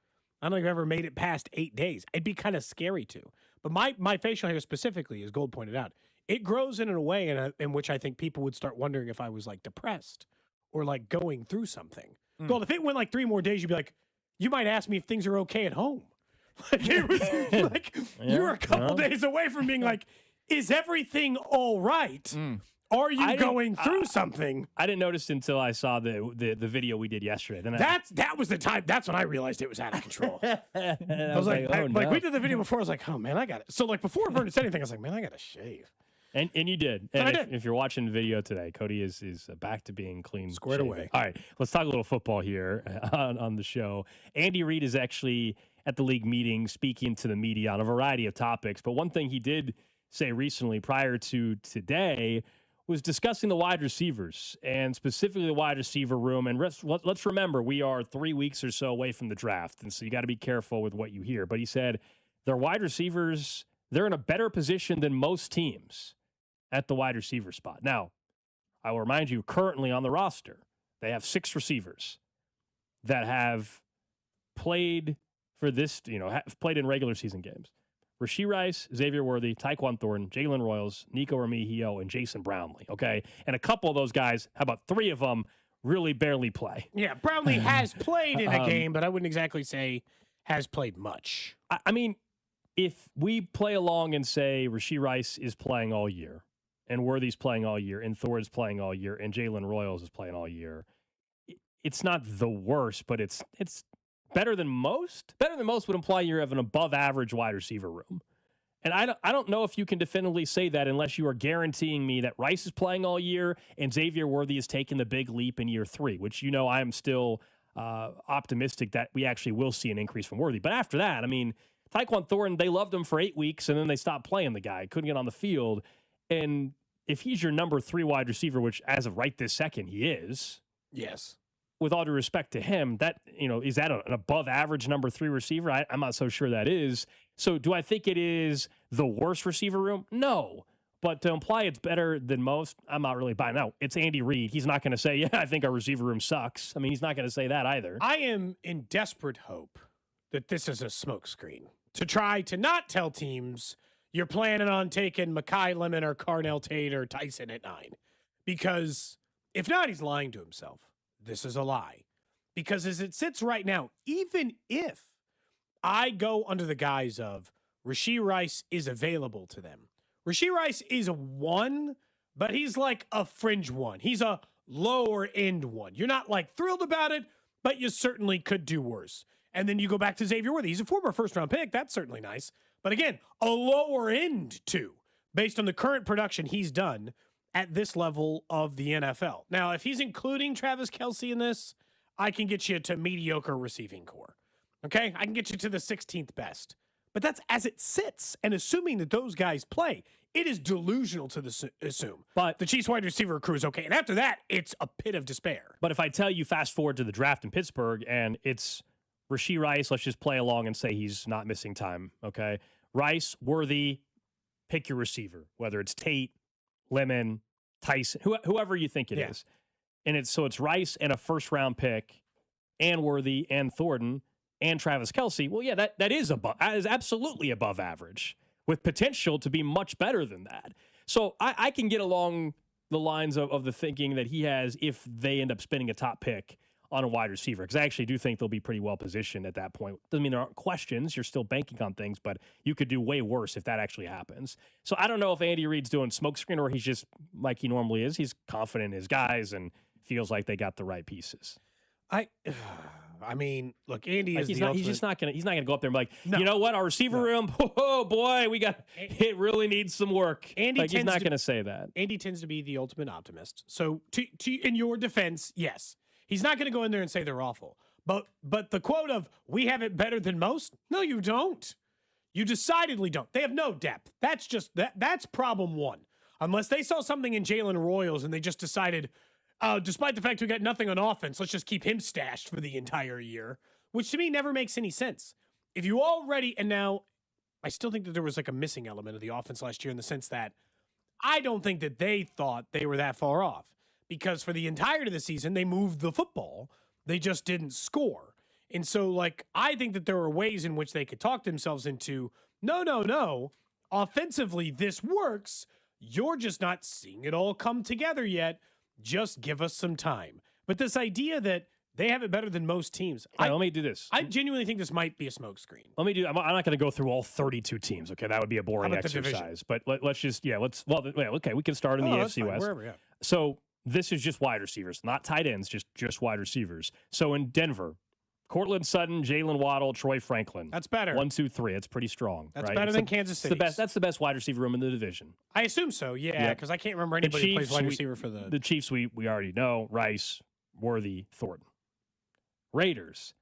I don't think I've ever made it past 8 days. It'd be kind of scary to. But my facial hair specifically, as Gold pointed out, it grows in a way in which I think people would start wondering if I was depressed or going through something. Gold, if it went 3 more days, you'd be like, you might ask me if things are okay at home. It was you're a couple days away from being is everything all right? Are you going through something? I didn't notice until I saw the video we did yesterday. Then that was the time. That's when I realized it was out of control. I was no. we did the video before. I was like, oh man, I got it. So before Vernon said anything, I was like, man, I got to shave. And you did. And if you're watching the video today, Cody is back to being clean, squared away. All right, let's talk a little football here on the show. Andy Reid is actually at the league meeting speaking to the media on a variety of topics. But one thing he did say recently prior to today was discussing the wide receivers and specifically the wide receiver room. And let's remember, we are 3 weeks or so away from the draft. And so you got to be careful with what you hear. But he said their wide receivers, they're in a better position than most teams at the wide receiver spot. Now, I will remind you, currently on the roster, they have 6 receivers that have played for this, have played in regular season games. Rashee Rice, Xavier Worthy, Tyquan Thornton, Jalen Royals, Nico Remigio, and Jason Brownlee, okay? And a couple of those guys, how about 3 of them, really barely play. Yeah, Brownlee has played in a game, but I wouldn't exactly say has played much. I mean, if we play along and say Rashee Rice is playing all year, and Worthy's playing all year, and Thor's playing all year, and Jalen Royals is playing all year, it's not the worst, but it's better than most. Better than most would imply you have an above-average wide receiver room. And I don't know if you can definitively say that unless you are guaranteeing me that Rice is playing all year and Xavier Worthy is taking the big leap in year 3, which, I am still optimistic that we actually will see an increase from Worthy. But after that, I mean, Tyquan Thornton, they loved him for 8 weeks, and then they stopped playing the guy. Couldn't get on the field. And if he's your number 3 wide receiver, which as of right this second he is. Yes. With all due respect to him, that, is that an above average number 3 receiver? I'm not so sure that is. So do I think it is the worst receiver room? No. But to imply it's better than most, I'm not really buying. Now, it's Andy Reid. He's not going to say, yeah, I think our receiver room sucks. I mean, he's not going to say that either. I am in desperate hope that this is a smokescreen to try to not tell teams you're planning on taking Mekhi Lemon or Carnell Tate or Tyson at 9. Because if not, he's lying to himself. This is a lie. Because as it sits right now, even if I go under the guise of Rashee Rice is available to them, Rashee Rice is a 1, but he's like a fringe 1. He's a lower end 1. You're not like thrilled about it, but you certainly could do worse. And then you go back to Xavier Worthy. He's a former first-round pick. That's certainly nice. But again, a lower end 2, based on the current production he's done at this level of the NFL. Now, if he's including Travis Kelce in this, I can get you to mediocre receiving core. Okay? I can get you to the 16th best. But that's as it sits. And assuming that those guys play, it is delusional to assume. But the Chiefs wide receiver crew is okay. And after that, it's a pit of despair. But if I tell you fast forward to the draft in Pittsburgh and it's Rashee Rice, let's just play along and say he's not missing time, okay? Rice, Worthy, pick your receiver, whether it's Tate, Lemon, Tyson, whoever you think it is. And it's Rice and a first-round pick and Worthy and Thornton and Travis Kelce. Well, yeah, that is absolutely above average with potential to be much better than that. So I can get along the lines of the thinking that he has if they end up spending a top pick on a wide receiver, because I actually do think they'll be pretty well positioned at that point. Doesn't mean there aren't questions. You're still banking on things, but you could do way worse if that actually happens. So I don't know if Andy Reid's doing smokescreen or he's just like he normally is. He's confident in his guys and feels like they got the right pieces. I mean, look, Andy is he's the just not gonna go up there and be like, you know what, our receiver room, oh boy, it really needs some work. He's not gonna say that. Andy tends to be the ultimate optimist. So to in your defense, yes. He's not going to go in there and say they're awful. But the quote of, we have it better than most? No, you don't. You decidedly don't. They have no depth. That's just, that's problem 1. Unless they saw something in Jalen Royals and they just decided, despite the fact we got nothing on offense, let's just keep him stashed for the entire year, which to me never makes any sense. If you already, and now I still think that there was like a missing element of the offense last year in the sense that I don't think that they thought they were that far off. Because for the entirety of the season, they moved the football. They just didn't score. And so, I think that there are ways in which they could talk themselves into, no. Offensively, this works. You're just not seeing it all come together yet. Just give us some time. But this idea that they have it better than most teams. Let me do this. I genuinely think this might be a smokescreen. I'm not going to go through all 32 teams. Okay, that would be a boring exercise. But let's just, okay, we can start in the AFC West. Wherever, yeah. So this is just wide receivers, not tight ends, just wide receivers. So in Denver, Cortland Sutton, Jalen Waddle, Troy Franklin. That's better. 1, 2, 3. It's pretty strong. That's better than Kansas City. That's the best wide receiver room in the division. I assume so, yeah, because I can't remember anybody who plays wide receiver for the Chiefs. We already know Rice, Worthy, Thornton. Raiders,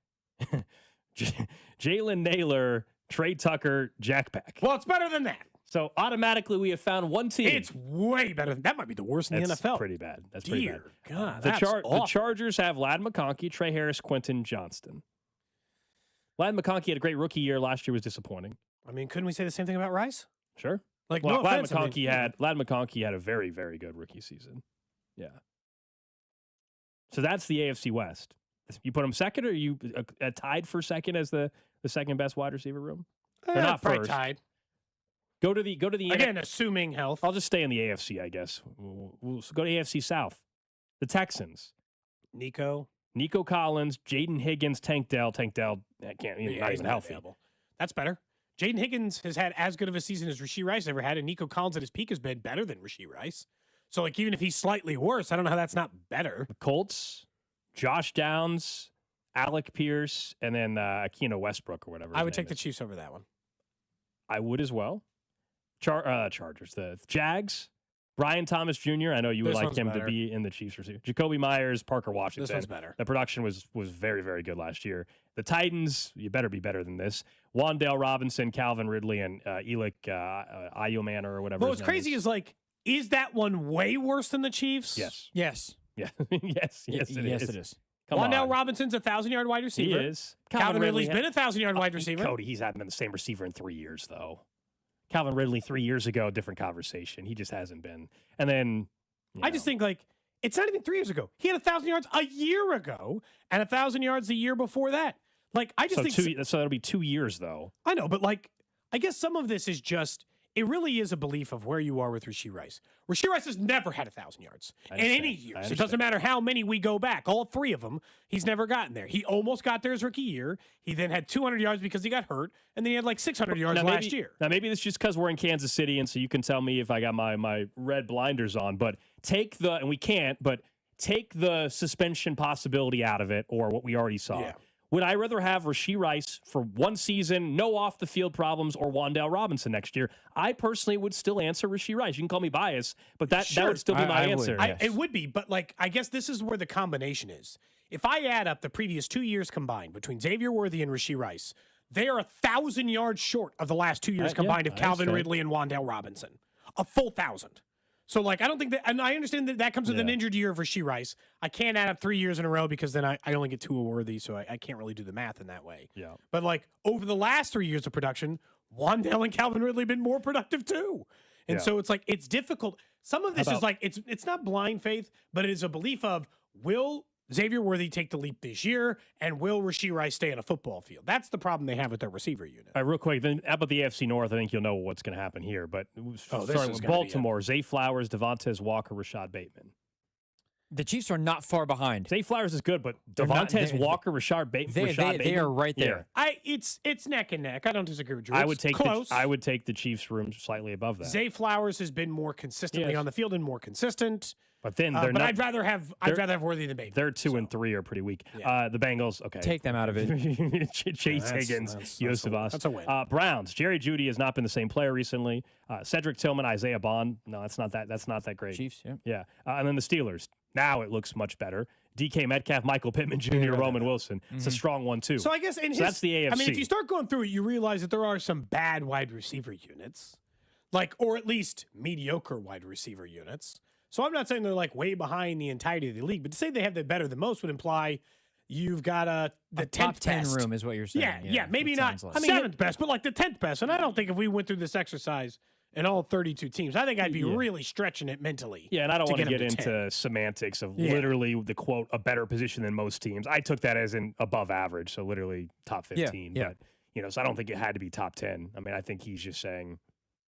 Jalen Naylor, Trey Tucker, Jack Beck. Well, it's better than that. So automatically we have found one team. It's way better. That might be the worst in the That's NFL. pretty bad. That's pretty bad. God, The Chargers have Ladd McConkey, Trey Harris, Quentin Johnston. Ladd McConkey had a great rookie year. Last year was disappointing. I mean, couldn't we say the same thing about Rice? Sure. Like, well, no Ladd offense, I mean, McConkey had a very, very good rookie season. Yeah. So that's the AFC West. You put him second, or you tied for second as the second best wide receiver room? They're not probably first. tied. Go to the Again, assuming health. I'll just stay in the AFC, I guess. We'll go to AFC South. The Texans. Nico Collins, Jaden Higgins, Tank Dell. Tank Dell can't. He's not even healthy. Available. That's better. Jaden Higgins has had as good of a season as Rashee Rice ever had, and Nico Collins at his peak has been better than Rashee Rice. So, like, even if he's slightly worse, I don't know how that's not better. The Colts, Josh Downs, Alec Pierce, and then Akino Westbrook or whatever. I would take the Chiefs over that one. I would as well. Chargers, the Jags, Brian Thomas Jr. I know you would like him to be in the Chiefs receiver. Jacoby Myers, Parker Washington. This one's better. The production was very, very good last year. The Titans, you better be better than this. Wandale Robinson, Calvin Ridley, and Elick Ioman or whatever. But what's crazy is, like, is that one way worse than the Chiefs? Yes. Yes. Yeah. yes, it is. Come Wandale on. Robinson's a 1,000-yard wide receiver. He is. Calvin Ridley's been a 1,000-yard wide receiver. Cody, he's not been the same receiver in 3 years, though. Calvin Ridley 3 years ago, different conversation. He just hasn't been. And then I just think, like, it's not even 3 years ago. He had 1,000 yards a year ago and 1,000 yards the year before that. Like, I just think so that'll be 2 years, though. I know, but, like, I guess some of this is just it really is a belief of where you are with Rashee Rice. Rashee Rice has never had 1,000 yards in any years. It doesn't matter how many we go back. All three of them, he's never gotten there. He almost got there his rookie year. He then had 200 yards because he got hurt, and then he had like 600 yards last year. Now, maybe it's just because we're in Kansas City, and so you can tell me if I got my red blinders on, but and we can't, but take the suspension possibility out of it or what we already saw. Yeah. Would I rather have Rashee Rice for one season, no off-the-field problems, or Wandale Robinson next year? I personally would still answer Rashee Rice. You can call me biased, but that would still be my answer. It would be, but like I guess this is where the combination is. If I add up the previous 2 years combined between Xavier Worthy and Rashee Rice, they are 1,000 yards short of the last 2 years combined of Calvin Ridley and Wandale Robinson. A full 1,000. So, like, I don't think that, and I understand that comes with an injured year of Rashee Rice. I can't add up 3 years in a row because then I only get 2 Worthy, so I can't really do the math in that way. Yeah. But, like, over the last 3 years of production, Wandale and Calvin Ridley have been more productive too. And so it's like, it's difficult. Some of this is like, it's not blind faith, but it is a belief of, will Xavier Worthy take the leap this year, and will Rashee Rice stay on a football field? That's the problem they have with their receiver unit. All right, real quick, then how about the AFC North? I think you'll know what's going to happen here. But starting with Baltimore, Zay Flowers, Devontae Walker, Rashad Bateman. The Chiefs are not far behind. Zay Flowers is good, but Devontae Walker, Rashad Bateman. They are right there. It's neck and neck. I don't disagree with Drew. I would take close. I would take the Chiefs' room slightly above that. Zay Flowers has been more consistently on the field and more consistent. But then but I'd rather have Worthy than Bateman. They're 2 and 3 are pretty weak. The Bengals, okay, take them out of it. Chase Higgins, Yosef that's a win. Browns. Jerry Jeudy has not been the same player recently. Cedric Tillman, Isaiah Bond. No, that's not that great. Chiefs, yeah. And then the Steelers. Now it looks much better. DK Metcalf, Michael Pittman Jr., Roman Wilson. It's a strong one too. So I guess that's the AFC. I mean, if you start going through it, you realize that there are some bad wide receiver units, or at least mediocre wide receiver units. So I'm not saying they're like way behind the entirety of the league, but to say they have the better than most would imply you've got the 10th top 10 best room is what you're saying. Yeah, maybe not like. 7th best, but like the 10th best. And I don't think if we went through this exercise and all 32 teams, I think I'd be really stretching it mentally. Yeah, and I don't want to get into 10. semantics of literally the quote, a better position than most teams. I took that as in above average, so literally top 15. Yeah. But, so I don't think it had to be top 10. I mean, I think he's just saying,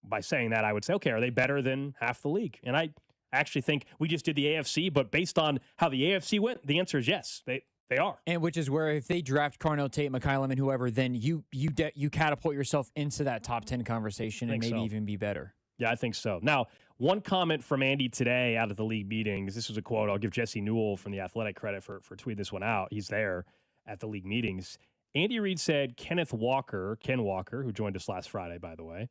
by saying that, I would say, okay, are they better than half the league? And I actually think we just did the AFC, but based on how the AFC went, the answer is yes, they are. And which is where if they draft Carnell Tate, McKylum, and whoever, then you catapult yourself into that top 10 conversation and maybe even be better. Yeah, I think so. Now, one comment from Andy today out of the league meetings. This was a quote. I'll give Jesse Newell from The Athletic credit for tweeting this one out. He's there at the league meetings. Andy Reid said Ken Walker, who joined us last Friday, by the way,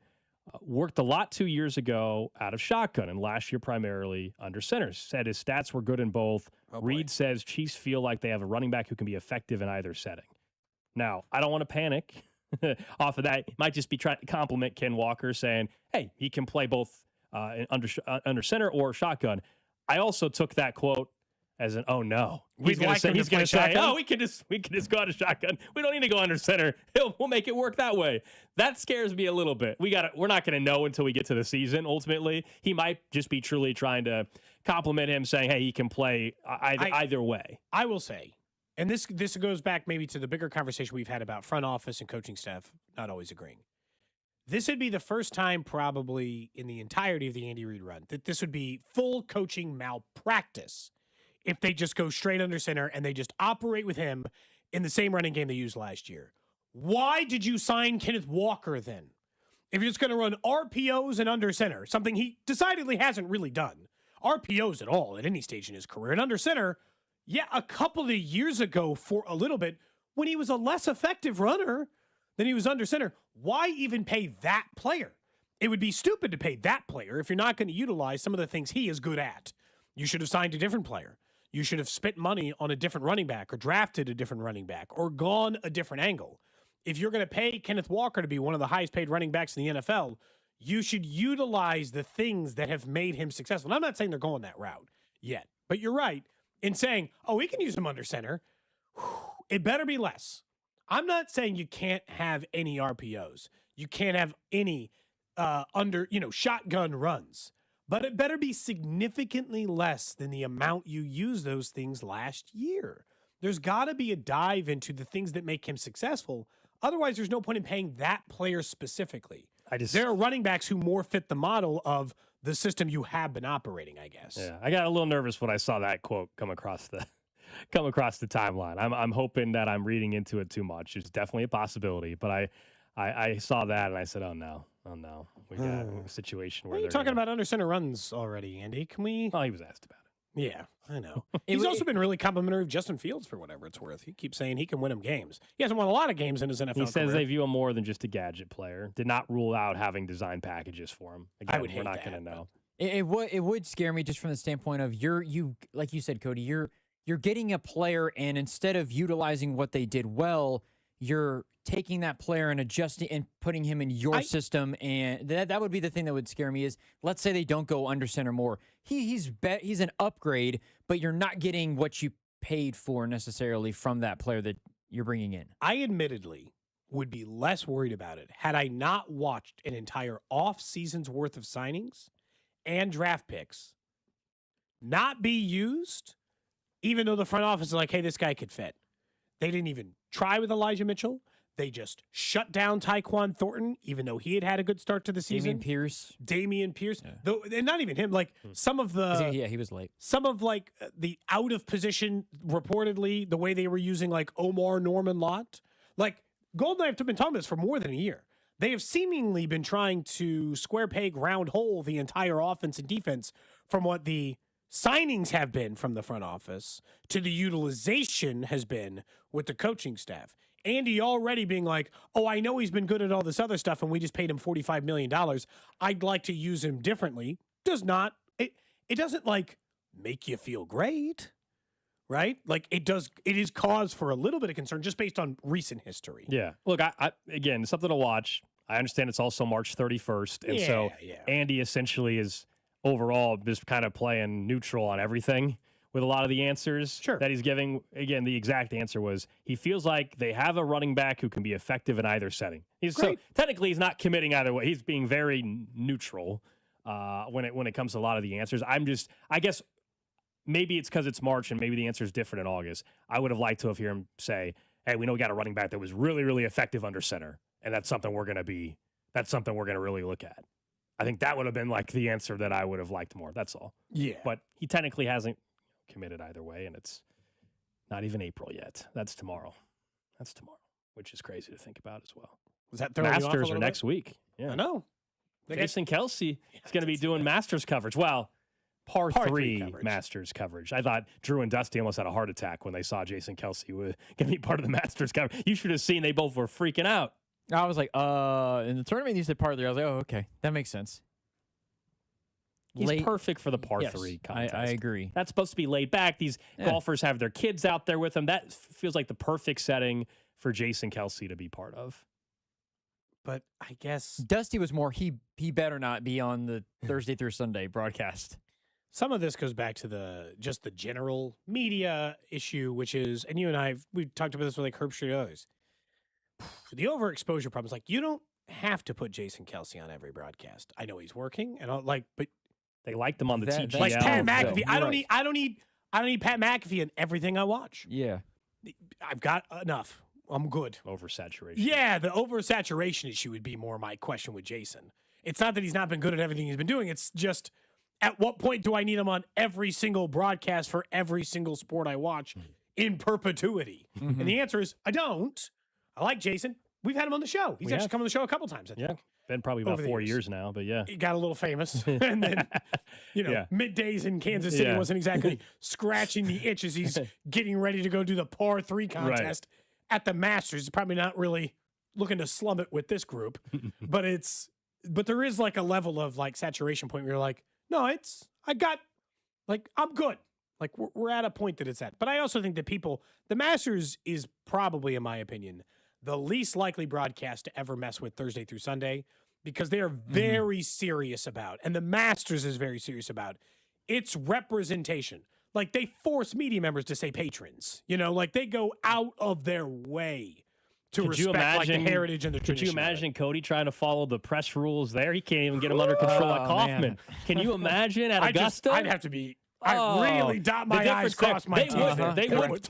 worked a lot 2 years ago out of shotgun and last year primarily under center. Said his stats were good in both. Reid says Chiefs feel like they have a running back who can be effective in either setting. Now, I don't want to panic off of that. Might just be trying to compliment Ken Walker, saying, hey, he can play both under center or shotgun. I also took that quote as an, oh no, he's going to say, oh, we can just go out of shotgun. We don't need to go under center. We'll make it work that way. That scares me a little bit. We're not going to know until we get to the season. Ultimately, he might just be truly trying to compliment him, saying, hey, he can play either way. I will say, and this goes back maybe to the bigger conversation we've had about front office and coaching staff not always agreeing. This would be the first time probably in the entirety of the Andy Reid run that this would be full coaching malpractice if they just go straight under center and they just operate with him in the same running game they used last year. Why did you sign Kenneth Walker then? If you're just going to run RPOs and under center, something he decidedly hasn't really done. RPOs at all at any stage in his career. And under center, yeah, a couple of years ago for a little bit, when he was a less effective runner than he was under center, why even pay that player? It would be stupid to pay that player if you're not going to utilize some of the things he is good at. You should have signed a different player. You should have spent money on a different running back or drafted a different running back or gone a different angle. If you're going to pay Kenneth Walker to be one of the highest paid running backs in the NFL, you should utilize the things that have made him successful. And I'm not saying they're going that route yet, but you're right in saying, oh, we can use him under center. It better be less. I'm not saying you can't have any RPOs. You can't have any shotgun runs. But it better be significantly less than the amount you used those things last year. There's got to be a dive into the things that make him successful. Otherwise, there's no point in paying that player specifically. There are running backs who more fit the model of the system you have been operating, I guess. Yeah, I got a little nervous when I saw that quote come across the timeline. I'm hoping that I'm reading into it too much. It's definitely a possibility, but I saw that and I said, oh no. We got a situation where you're talking about under center runs already, Andy. Can we? Oh, he was asked about it. Yeah, I know. He's also been really complimentary of Justin Fields for whatever it's worth. He keeps saying he can win him games. He hasn't won a lot of games in his NFL career. He says they view him more than just a gadget player. Did not rule out having design packages for him. Again, we're not going to know. It would scare me just from the standpoint of you like you said, Cody, you're getting a player, and instead of utilizing what they did well, you're taking that player and adjusting and putting him in your system. And that would be the thing that would scare me is, let's say they don't go under center more. He's an upgrade, but you're not getting what you paid for necessarily from that player that you're bringing in. I admittedly would be less worried about it had I not watched an entire off season's worth of signings and draft picks not be used, even though the front office is like, hey, this guy could fit. They didn't even try with Elijah Mitchell. They just shut down Tyquan Thornton, even though he had a good start to the season. Damian Pierce. Yeah. Though, and not even him. Like some of the... Yeah, he was late. Some of like the out of position, reportedly, the way they were using like Omar Norman Lott. Like Gold and I have been talking about this for more than a year. They have seemingly been trying to square peg, round hole the entire offense and defense from what the signings have been from the front office to the utilization has been with the coaching staff. Andy already being like, oh, I know he's been good at all this other stuff and we just paid him $45 million. I'd like to use him differently. It doesn't like make you feel great, right? Like it is cause for a little bit of concern just based on recent history. Yeah. Look, I again, something to watch. I understand it's also March 31st. And so Andy essentially is overall just kind of playing neutral on everything with a lot of the answers that he's giving. Again, the exact answer was he feels like they have a running back who can be effective in either setting. So technically he's not committing either way. He's being very neutral when it comes to a lot of the answers. I guess maybe it's because it's March and maybe the answer is different in August. I would have liked to have heard him say, hey, we know we got a running back that was really, really effective under center. And that's something we're going to really look at. I think that would have been like the answer that I would have liked more. That's all. Yeah. But he technically hasn't committed either way, and it's not even April yet. That's tomorrow, which is crazy to think about as well. Was that throwing you off a Masters little are next week? Yeah, I know. Jason Kelsey is going to be doing Masters coverage. Well, par three Masters coverage. I thought Drew and Dusty almost had a heart attack when they saw Jason Kelsey was going to be part of the Masters coverage. You should have seen they both were freaking out. I was like, in the tournament you said par three. I was like, oh, okay, that makes sense. He's perfect for the par three contest. I agree. That's supposed to be laid back. These golfers have their kids out there with them. That feels like the perfect setting for Jason Kelce to be part of. But I guess Dusty was more, he better not be on the Thursday through Sunday broadcast. some of this goes back to the general media issue, which is, and you and we talked about this with like Herbstreit and others. The overexposure problem is like, you don't have to put Jason Kelce on every broadcast. I know he's working, and but they liked him on the TGL. Like Pat McAfee. I don't right. need Pat McAfee in everything I watch. Yeah. I've got enough. I'm good. Oversaturation. Yeah, the oversaturation issue would be more my question with Jason. It's not that he's not been good at everything he's been doing. It's just, at what point do I need him on every single broadcast for every single sport I watch in perpetuity? Mm-hmm. And the answer is, I don't. I like Jason. We've had him on the show. He's actually come on the show a couple times, I think. Been probably about 4 years now, but yeah. He got a little famous. And then, middays in Kansas City wasn't exactly scratching the itch as he's getting ready to go do the par 3 contest at the Masters. He's probably not really looking to slum it with this group. but there is like a level of like saturation point where you're like, no, I'm good. Like we're at a point that it's at. But I also think that the Masters is probably, in my opinion, the least likely broadcast to ever mess with Thursday through Sunday, because they are very serious about, and the Masters is very serious about, its representation. Like they force media members to say patrons, like they go out of their way to respect like the heritage and the tradition. Could you imagine Cody trying to follow the press rules there? He can't even get them under control at Kaufman. Man. Can you imagine at Augusta? I'd have to be... I really dot my I's, cross my T's.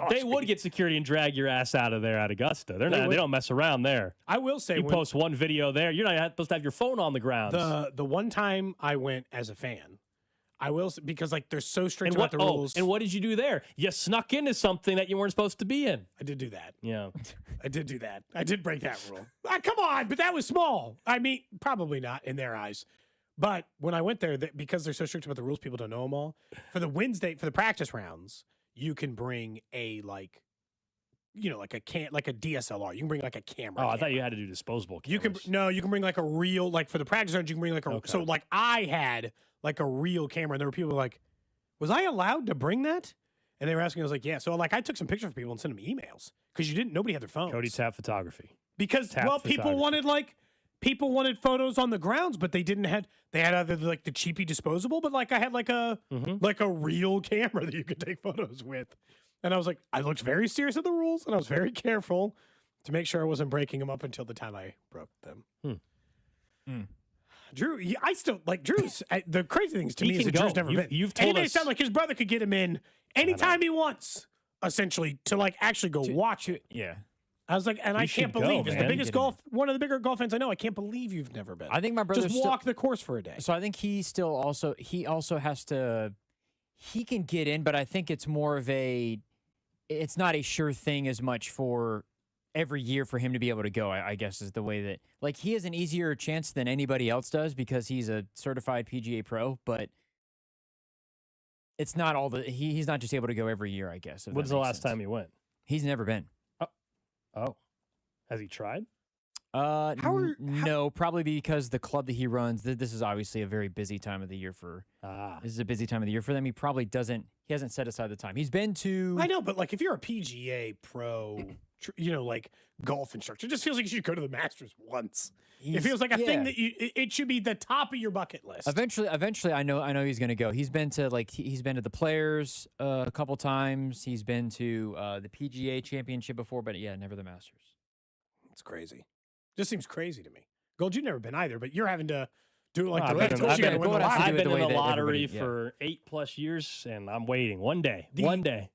They would get security and drag your ass out of there at Augusta. They don't mess around there. I will say, you post one video there, you're not supposed to have your phone on the ground. The one time I went as a fan, I will say, because like they're so strict about the rules. And what did you do there? You snuck into something that you weren't supposed to be in. I did do that. Yeah, I did do that. I did break that rule. Come on, but that was small. I mean, probably not in their eyes. But when I went there, because they're so strict about the rules, people don't know them all. For the practice rounds, you can bring a like a DSLR. You can bring like a camera. Oh, I thought you had to do disposable cameras. You can bring like a real, like for the practice rounds, you can bring like a, so like I had like a real camera, and there were people like, was I allowed to bring that? And they were asking, I was like, yeah. So like I took some pictures for people and sent them emails because nobody had their phones. Cody Tap Photography. Because people wanted photos on the grounds, but they had either like the cheapy disposable, but like I had like a real camera that you could take photos with. And I was like, I looked very serious at the rules, and I was very careful to make sure I wasn't breaking them up until the time I broke them. Drew, I still like Drew's. The crazy things to me is that Drew's never been. You've told us. It sound like his brother could get him in anytime he wants, essentially, to like actually go watch it. Yeah. I was like, and I can't believe, as the biggest one of the bigger golf fans I know, I can't believe you've never been. I think my brother just walk the course for a day. So I think he also has to, he can get in, but I think it's more of it's not a sure thing as much for every year for him to be able to go, I guess is the way that, like, he has an easier chance than anybody else does because he's a certified PGA pro, but it's not he's not just able to go every year, I guess. When's the last time he went? He's never been. Oh, has he tried? No, probably because the club that he runs, this is obviously a very busy time of the year this is a busy time of the year for them. He probably hasn't set aside the time. He's been to... I know, but like if you're a PGA pro, like golf instructor, it just feels like you should go to the Masters once. It feels like a thing that it should be the top of your bucket list. Eventually, I know he's going to go. He's been to the Players a couple times. He's been to the PGA Championship before, but yeah, never the Masters. It's crazy. Just seems crazy to me. Gold, you've never been either, but you're having to do it like I've been in the lottery for 8+ years, and I'm waiting one day.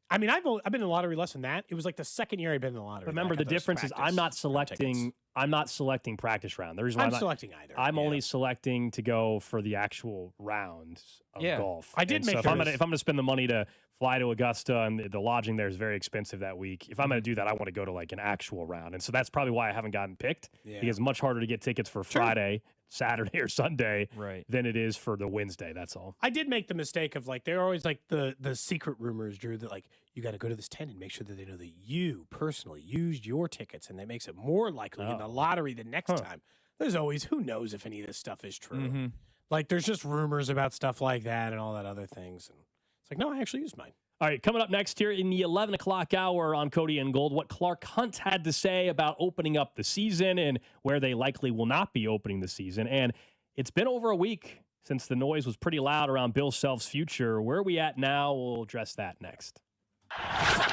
I mean, I've been in the lottery less than that. It was like the second year I've been in the lottery. Remember, the difference is I'm not selecting practice round. The reason why I'm selecting either. I'm only selecting to go for the actual rounds of golf. I did make. So if I'm gonna spend the money to fly to Augusta, and the lodging there is very expensive that week, if I'm gonna do that, I want to go to like an actual round, and so that's probably why I haven't gotten picked. Because it's much harder to get tickets for Friday, Saturday, or Sunday than it is for the Wednesday. That's all. I did make the mistake of like they're always like the secret rumors, Drew, that like you got to go to this tent and make sure that they know that you personally used your tickets, and that makes it more likely in the lottery the next time. There's always, who knows if any of this stuff is true. Like there's just rumors about stuff like that and all that other things, and it's like, no, I actually used mine. All right, coming up next here in the 11 o'clock hour on Cody and Gold, what Clark Hunt had to say about opening up the season and where they likely will not be opening the season. And it's been over a week since the noise was pretty loud around Bill Self's future. Where are we at now? We'll address that next.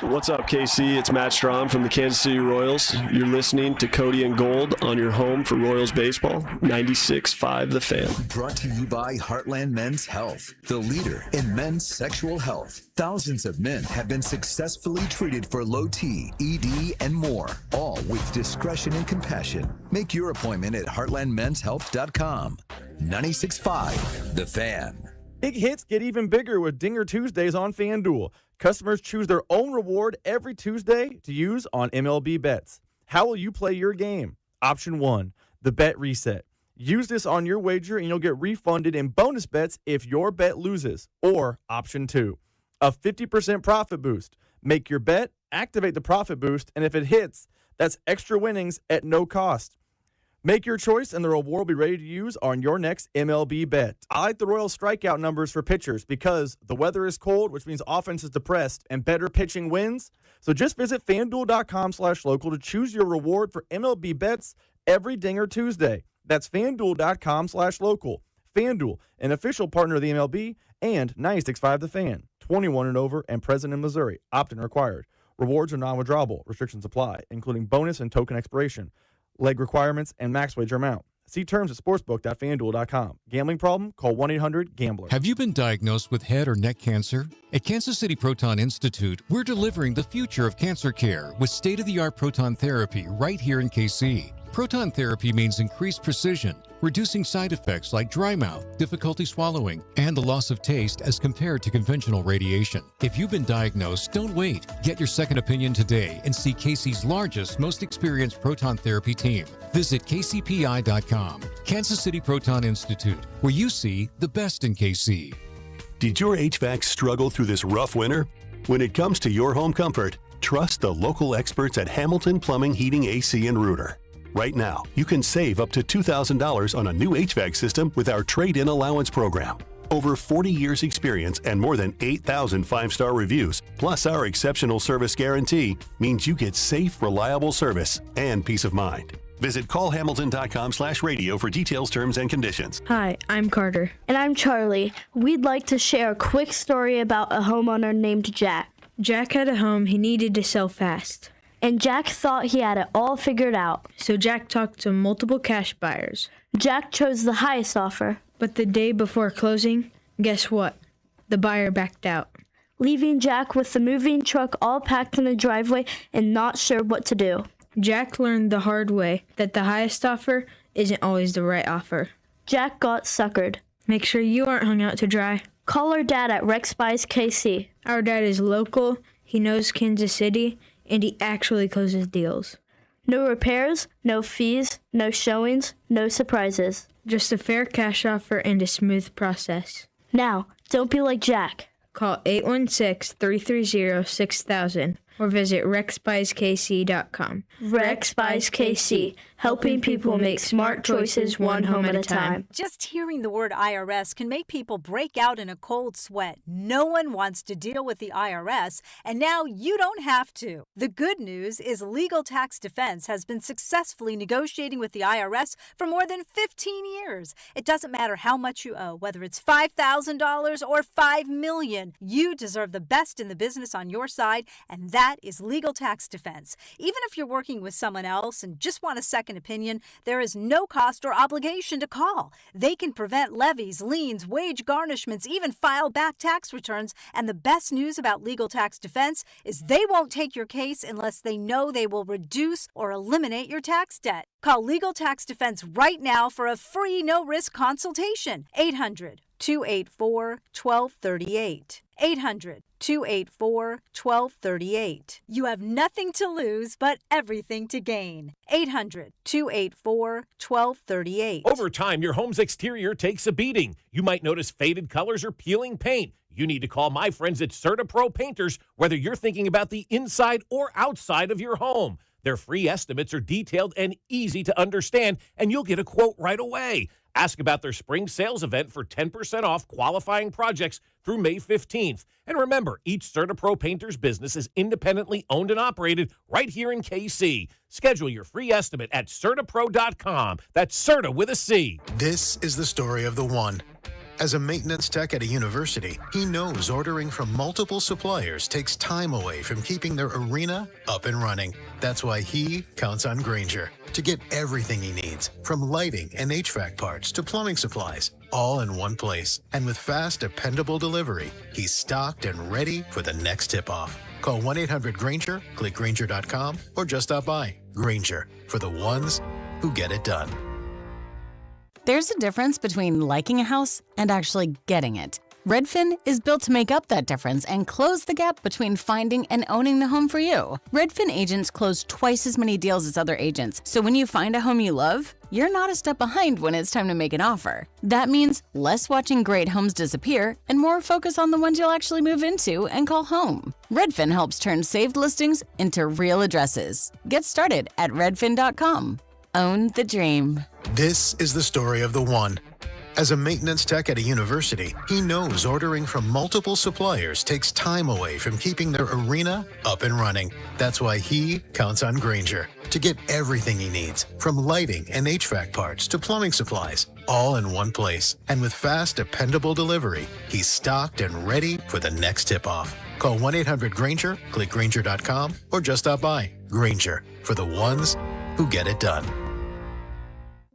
What's up, KC? It's Matt Strahm from the Kansas City Royals. You're listening to Cody and Gold on your home for Royals baseball, 96.5 The Fan. Brought to you by Heartland Men's Health, the leader in men's sexual health. Thousands of men have been successfully treated for low T, ED, and more, all with discretion and compassion. Make your appointment at heartlandmenshealth.com. 96.5 The Fan. Big hits get even bigger with Dinger Tuesdays on FanDuel. Customers choose their own reward every Tuesday to use on MLB bets. How will you play your game? Option 1, the bet reset. Use this on your wager and you'll get refunded in bonus bets if your bet loses. Or Option 2, a 50% profit boost. Make your bet, activate the profit boost, and if it hits, that's extra winnings at no cost. Make your choice, and the reward will be ready to use on your next MLB bet. I like the Royals strikeout numbers for pitchers because the weather is cold, which means offense is depressed, and better pitching wins. So just visit FanDuel.com/local to choose your reward for MLB bets every Dinger Tuesday. That's FanDuel.com/local. FanDuel, an official partner of the MLB, and 96.5 The Fan. 21 and over and present in Missouri. Opt-in required. Rewards are non-withdrawable. Restrictions apply, including bonus and token expiration. Leg requirements, and max wager amount. See terms at sportsbook.fanduel.com. Gambling problem? Call 1-800-GAMBLER. Have you been diagnosed with head or neck cancer? At Kansas City Proton Institute, we're delivering the future of cancer care with state-of-the-art proton therapy right here in KC. Proton therapy means increased precision, reducing side effects like dry mouth, difficulty swallowing, and the loss of taste as compared to conventional radiation. If you've been diagnosed, don't wait. Get your second opinion today and see KC's largest, most experienced proton therapy team. Visit kcpi.com. Kansas City Proton Institute, where you see the best in KC. Did your HVAC struggle through this rough winter? When it comes to your home comfort, trust the local experts at Hamilton Plumbing, Heating, AC, and Rooter. Right now, you can save up to $2,000 on a new HVAC system with our trade-in allowance program. Over 40 years experience and more than 8,000 five-star reviews, plus our exceptional service guarantee, means you get safe, reliable service and peace of mind. Visit callhamilton.com/radio for details, terms, and conditions. Hi, I'm Carter. And I'm Charlie. We'd like to share a quick story about a homeowner named Jack. Jack had a home he needed to sell fast. And Jack thought he had it all figured out. So Jack talked to multiple cash buyers. Jack chose the highest offer. But the day before closing, guess what? The buyer backed out, leaving Jack with the moving truck all packed in the driveway and not sure what to do. Jack learned the hard way that the highest offer isn't always the right offer. Jack got suckered. Make sure you aren't hung out to dry. Call our dad at Rex Buys KC. Our dad is local, he knows Kansas City, and he actually closes deals. No repairs, no fees, no showings, no surprises. Just a fair cash offer and a smooth process. Now, don't be like Jack. Call 816-330-6000 or visit rexbuyskc.com. Rex Buys KC, helping people make smart choices one home at a time. Just hearing the word IRS can make people break out in a cold sweat. No one wants to deal with the IRS, and now you don't have to. The good news is Legal Tax Defense has been successfully negotiating with the IRS for more than 15 years. It doesn't matter how much you owe, whether it's $5,000 or $5 million. You deserve the best in the business on your side, and that is Legal Tax Defense. Even if you're working with someone else and just want a second opinion, there is no cost or obligation to call. They can prevent levies, liens, wage garnishments, even file back tax returns. And the best news about Legal Tax Defense is they won't take your case unless they know they will reduce or eliminate your tax debt. Call Legal Tax Defense right now for a free no-risk consultation. 800-284-1238. 800-284-1238. You have nothing to lose but everything to gain. 800-284-1238. Over time, your home's exterior takes a beating. You might notice faded colors or peeling paint. You need to call my friends at CertaPro Painters, whether you're thinking about the inside or outside of your home. Their free estimates are detailed and easy to understand, and you'll get a quote right away. Ask about their spring sales event for 10% off qualifying projects through May 15th. And remember, each CertaPro Painters business is independently owned and operated right here in KC. Schedule your free estimate at CertaPro.com. That's Certa with a C. This is the story of the one. As a maintenance tech at a university, he knows ordering from multiple suppliers takes time away from keeping their arena up and running. That's why he counts on Grainger to get everything he needs, from lighting and HVAC parts to plumbing supplies, all in one place. And with fast, dependable delivery, he's stocked and ready for the next tip-off. Call 1-800-GRAINGER, click Grainger.com, or just stop by. Grainger, for the ones who get it done. There's a difference between liking a house and actually getting it. Redfin is built to make up that difference and close the gap between finding and owning the home for you. Redfin agents close twice as many deals as other agents, so when you find a home you love, you're not a step behind when it's time to make an offer. That means less watching great homes disappear and more focus on the ones you'll actually move into and call home. Redfin helps turn saved listings into real addresses. Get started at redfin.com. Own the dream. This is the story of the one. As a maintenance tech at a university, he knows ordering from multiple suppliers takes time away from keeping their arena up and running. That's why he counts on Grainger to get everything he needs, from lighting and HVAC parts to plumbing supplies, all in one place. And with fast, dependable delivery, he's stocked and ready for the next tip-off. Call 1-800-GRAINGER, click Grainger.com, or just stop by. Grainger, for the ones who get it done.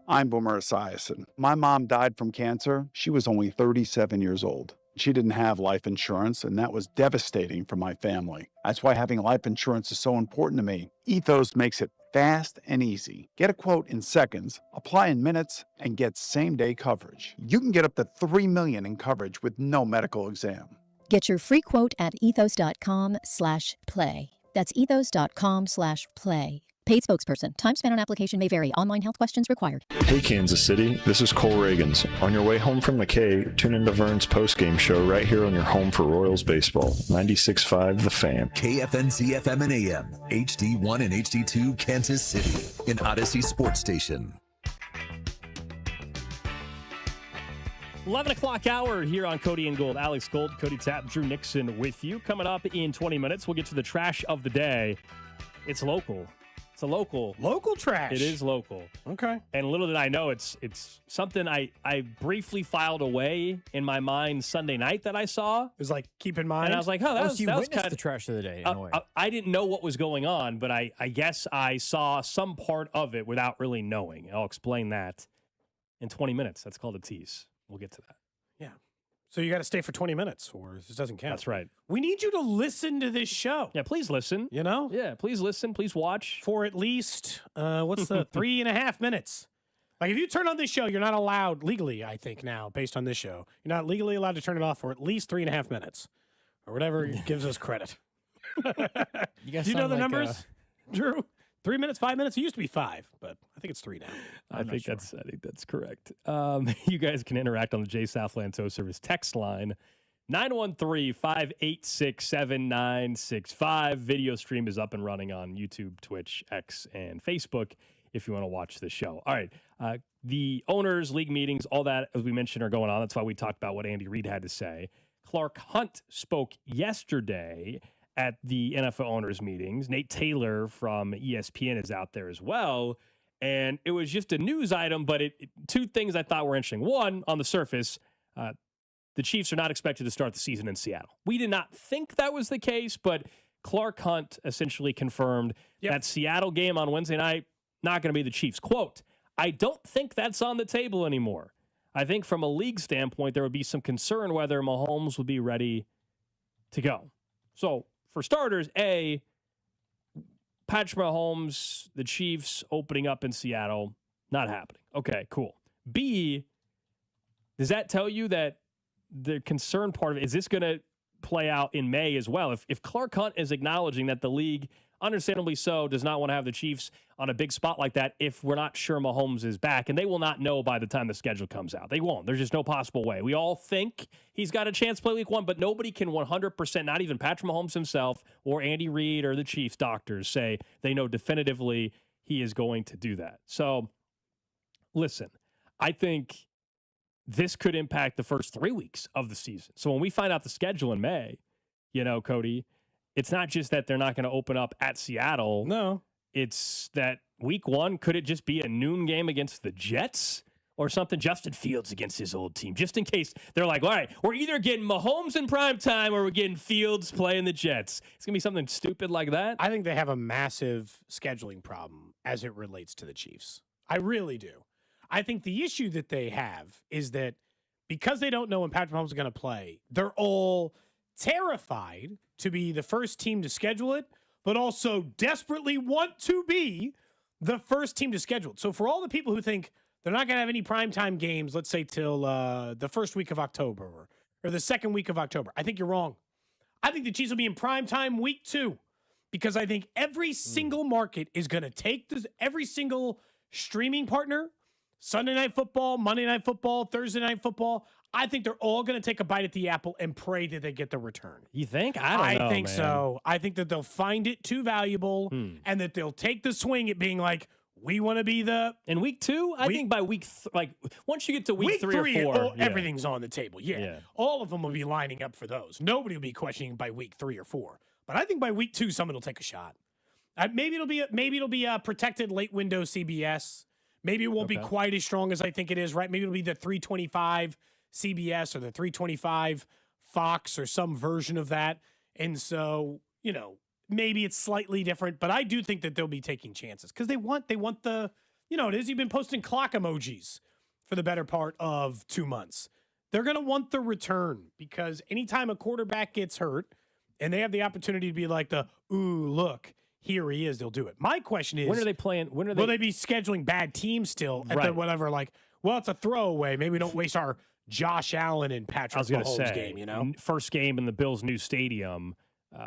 I'm Boomer Esiason. My mom died from cancer. She was only 37 years old. She didn't have life insurance, and that was devastating for my family. That's why having life insurance is so important to me. Ethos makes it fast and easy. Get a quote in seconds, apply in minutes, and get same-day coverage. You can get up to $3 million in coverage with no medical exam. Get your free quote at ethos.com/play. That's ethos.com/play. Paid spokesperson. Time spent on application may vary. Online health questions required. Hey, Kansas City. This is Cole Reagans. On your way home from the K, tune into Vern's postgame show right here on your home for Royals baseball. 96.5 The Fan. KFNC FM and AM. HD1 and HD2 Kansas City. An Odyssey Sports Station. 11 o'clock hour here on Cody and Gold. Alex Gold, Cody Tapp, Drew Nixon with you. Coming up in 20 minutes, we'll get to the trash of the day. It's local. It's a local trash. It is local. Okay. And little did I know, it's something I briefly filed away in my mind Sunday night that I saw. It was like, keep in mind. And I was like, oh, that was kind of the trash of the day in a way. I didn't know what was going on, but I guess I saw some part of it without really knowing. I'll explain that in 20 minutes. That's called a tease. We'll get to that. Yeah. So you got to stay for 20 minutes or this doesn't count. That's right. We need you to listen to this show. Yeah, please listen. You know? Yeah, please listen. Please watch. For at least, what's the 3.5 minutes? Like if you turn on this show, you're not allowed legally, I think now, based on this show, you're not legally allowed to turn it off for at least 3.5 minutes or whatever gives us credit. Do you know the numbers, Drew? 3 minutes, 5 minutes? It used to be 5, but I think it's 3 now. I think that's correct. You guys can interact on the J Southland Tow Service text line 913-586-7965. Video stream is up and running on YouTube, Twitch, X, and Facebook if you want to watch the show. All right. The owners, league meetings, all that, as we mentioned, are going on. That's why we talked about what Andy Reid had to say. Clark Hunt spoke yesterday at the NFL owners meetings. Nate Taylor from ESPN is out there as well. And it was just a news item, but two things I thought were interesting. One, on the surface, the Chiefs are not expected to start the season in Seattle. We did not think that was the case, but Clark Hunt essentially confirmed that Seattle game on Wednesday night, not going to be the Chiefs. Quote, I don't think that's on the table anymore. I think from a league standpoint, there would be some concern whether Mahomes would be ready to go. So, for starters, A, Patrick Mahomes, the Chiefs opening up in Seattle, not happening. Okay, cool. B, does that tell you that the concern part of it, is this going to play out in May as well? If Clark Hunt is acknowledging that the league, understandably so, does not want to have the Chiefs on a big spot like that if we're not sure Mahomes is back, and they will not know by the time the schedule comes out. They won't. There's just no possible way. We all think he's got a chance to play week 1, but nobody can 100%, not even Patrick Mahomes himself or Andy Reid or the Chiefs doctors say they know definitively he is going to do that. So, listen, I think this could impact the first 3 weeks of the season. So when we find out the schedule in May, Cody, it's not just that they're not going to open up at Seattle. No. It's that week 1, could it just be a noon game against the Jets or something? Justin Fields against his old team, just in case they're like, all right, we're either getting Mahomes in prime time or we're getting Fields playing the Jets. It's going to be something stupid like that. I think they have a massive scheduling problem as it relates to the Chiefs. I really do. I think the issue that they have is that because they don't know when Patrick Mahomes is going to play, they're all terrified to be the first team to schedule it, but also desperately want to be the first team to schedule it. So for all the people who think they're not going to have any primetime games, let's say till the first week of October or the second week of October, I think you're wrong. I think the Chiefs will be in primetime week 2 because I think every single market is going to take every single streaming partner, Sunday Night Football, Monday Night Football, Thursday Night Football. I think they're all going to take a bite at the apple and pray that they get the return. You think? I don't know, think man. so. I think that they'll find it too valuable and that they'll take the swing at being like, we want to be the... In week 2? I think by week... once you get to week 3 or 4... everything's on the table. Yeah. All of them will be lining up for those. Nobody will be questioning by week 3 or 4. But I think by week 2, someone will take a shot. Maybe it'll be a protected late window CBS. Maybe it won't be quite as strong as I think it is, right? Maybe it'll be the 325 CBS or the 325 Fox or some version of that. And so, maybe it's slightly different, but I do think that they'll be taking chances because they want the, it is, you've been posting clock emojis for the better part of 2 months. They're going to want the return because anytime a quarterback gets hurt and they have the opportunity to be like ooh, look, here he is, they'll do it. My question is, when are they playing? Will they be scheduling bad teams still at the whatever? Like, well, it's a throwaway. Maybe we don't waste our Josh Allen and Patrick Mahomes game. First game in the Bills' new stadium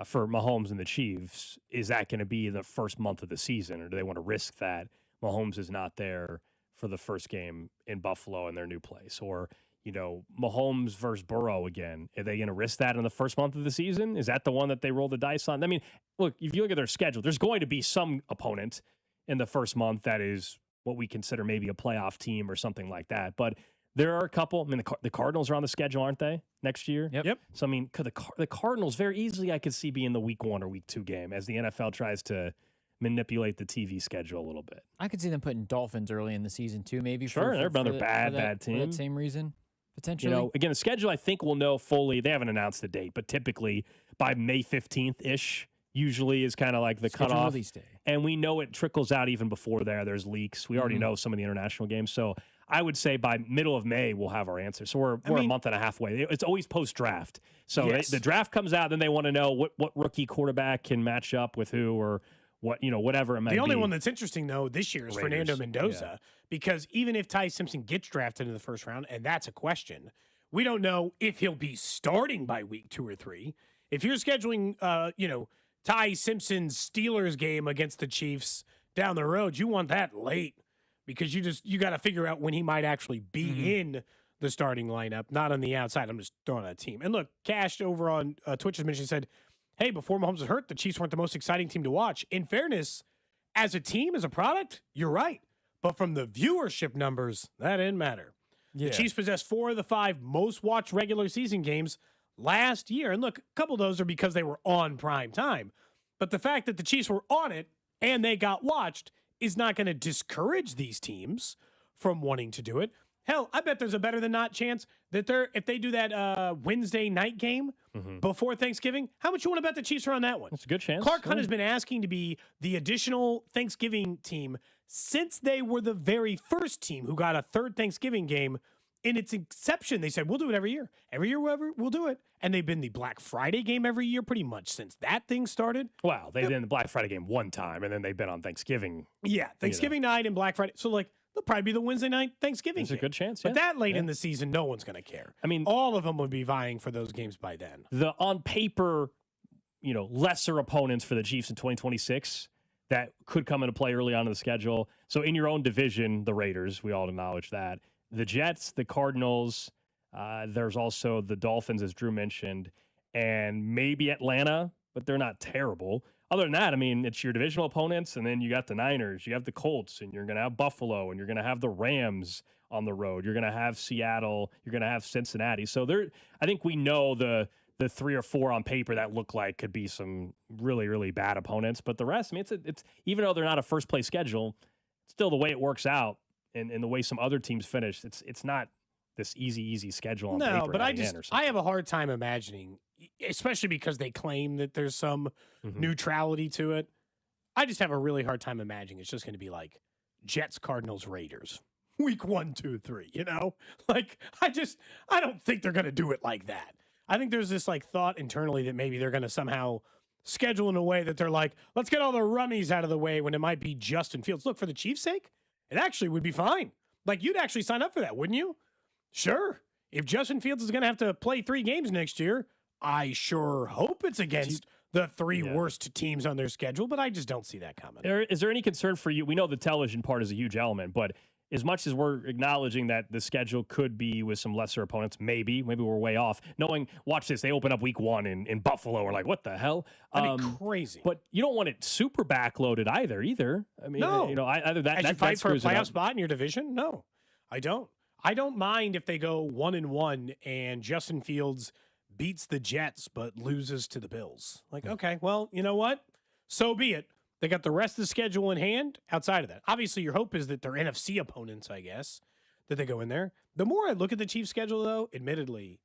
for Mahomes and the Chiefs. Is that going to be the first month of the season, or do they want to risk that Mahomes is not there for the first game in Buffalo in their new place, or Mahomes versus Burrow again? Are they going to risk that in the first month of the season? Is that the one that they roll the dice on? I mean, look, if you look at their schedule, there's going to be some opponent in the first month that is what we consider maybe a playoff team or something like that. But there are a couple. I mean, the Cardinals are on the schedule, aren't they, next year? Yep. So, I mean, could the Cardinals very easily, I could see being the week 1 or week 2 game as the NFL tries to manipulate the TV schedule a little bit. I could see them putting Dolphins early in the season, too, maybe. Sure, they're another bad team. For that same reason. Potentially. Again, the schedule, I think we'll know fully. They haven't announced the date, but typically by May 15th-ish usually is kind of like the Schedule cutoff. release day. And we know it trickles out even before there. There's leaks. We already know some of the international games. So I would say by middle of May, we'll have our answer. So we're a month and a half away. It's always post-draft. So the draft comes out, then they want to know what rookie quarterback can match up with who or whatever it might be. The only one that's interesting, though, this year is Fernando Mendoza, because even if Ty Simpson gets drafted in the first round, and that's a question, we don't know if he'll be starting by week 2 or 3. If you're scheduling, Ty Simpson's Steelers game against the Chiefs down the road, you want that late because you got to figure out when he might actually be in the starting lineup, not on the outside. I'm just throwing out a team. And look, Cash over on Twitch has mentioned, said, hey, before Mahomes was hurt, the Chiefs weren't the most exciting team to watch. In fairness, as a team, as a product, you're right. But from the viewership numbers, that didn't matter. Yeah. The Chiefs possessed 4 of the 5 most watched regular season games last year. And look, a couple of those are because they were on prime time. But the fact that the Chiefs were on it and they got watched is not going to discourage these teams from wanting to do it. Hell, I bet there's a better than not chance that if they do that Wednesday night game before Thanksgiving, how much you want to bet the Chiefs are on that one? That's a good chance. Clark Hunt has been asking to be the additional Thanksgiving team since they were the very first team who got a third Thanksgiving game. In its inception, they said, we'll do it every year. Every year, we'll do it. And they've been the Black Friday game every year pretty much since that thing started. Wow, they've been the Black Friday game one time, and then they've been on Thanksgiving. Yeah, Thanksgiving night and Black Friday. So, they'll probably be the Wednesday night Thanksgiving game. There's a good chance, But that late in the season, no one's going to care. I mean, all of them would be vying for those games by then. The on paper, lesser opponents for the Chiefs in 2026 that could come into play early on in the schedule. So in your own division, the Raiders, we all acknowledge that. The Jets, the Cardinals, there's also the Dolphins, as Drew mentioned, and maybe Atlanta, but they're not terrible. Other than that, I mean, it's your divisional opponents, and then you got the Niners, you have the Colts, and you're going to have Buffalo, and you're going to have the Rams on the road. You're going to have Seattle. You're going to have Cincinnati. So I think we know the 3 or 4 on paper that look like could be some really, really bad opponents. But the rest, I mean, it's even though they're not a first place schedule, still the way it works out and the way some other teams finish, it's not this easy schedule on paper. No, but I have a hard time imagining, especially because they claim that there's some neutrality to it. I just have a really hard time imagining it's just going to be like Jets, Cardinals, Raiders, week 1, 2, 3, you know? Like, I don't think they're going to do it like that. I think there's this like thought internally that maybe they're going to somehow schedule in a way that they're like, let's get all the rummies out of the way when it might be Justin Fields. Look, for the Chiefs' sake, it actually would be fine. Like, you'd actually sign up for that, wouldn't you? Sure. If Justin Fields is going to have to play 3 games next year, I sure hope it's against the 3 worst teams on their schedule, but I just don't see that coming. Is there any concern for you? We know the television part is a huge element, but as much as we're acknowledging that the schedule could be with some lesser opponents, maybe we're way off. Knowing, watch this, they open up week 1 in Buffalo. We're like, what the hell? That'd be crazy. But you don't want it super backloaded either. I mean, no. Either that. As that you fight for a screws it playoff up. spot in your division? No, I don't. I don't mind if they go 1-1 and Justin Fields beats the Jets but loses to the Bills. Like, okay, well, you know what? So be it. They got the rest of the schedule in hand outside of that. Obviously, your hope is that they're NFC opponents, I guess, that they go in there. The more I look at the Chiefs' schedule, though, admittedly,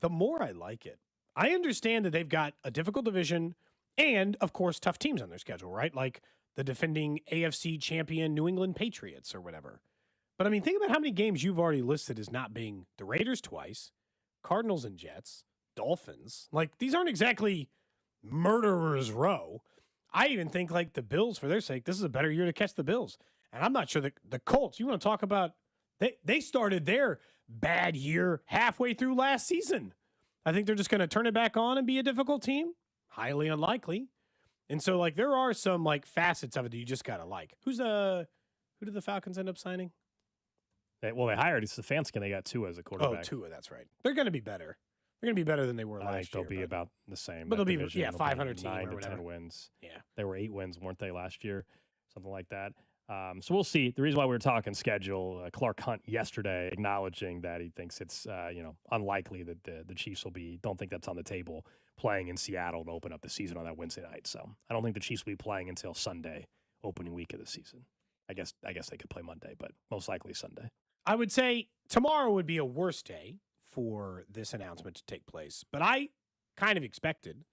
the more I like it. I understand that they've got a difficult division and, of course, tough teams on their schedule, right? Like the defending AFC champion New England Patriots or whatever. But, I mean, think about how many games you've already listed as not being the Raiders twice, Cardinals and Jets, Dolphins. Like, these aren't exactly murderers row. I even think, like, the Bills, for their sake, this is a better year to catch the Bills. And I'm not sure that the Colts, you want to talk about, they started their bad year halfway through last season. I think they're just going to turn it back on and be a difficult team. Highly unlikely. And so, like, there are some, like, facets of it that you just got to like. Who did the Falcons end up signing? They hired Stefanski. They got Tua as a quarterback. Oh, Tua, that's right. They're going to be better. They're going to be better than they were last year. I think they'll be about the same. But they'll be, division. They'll 500 team 9 or to whatever. 10 wins. Yeah. They were 8 wins, weren't they, last year? Something like that. So we'll see. The reason why we were talking schedule, Clark Hunt yesterday acknowledging that he thinks it's unlikely that the Chiefs don't think that's on the table, playing in Seattle to open up the season on that Wednesday night. So I don't think the Chiefs will be playing until Sunday, opening week of the season. I guess they could play Monday, but most likely Sunday. I would say tomorrow would be a worse day for this announcement to take place, but I kind of expected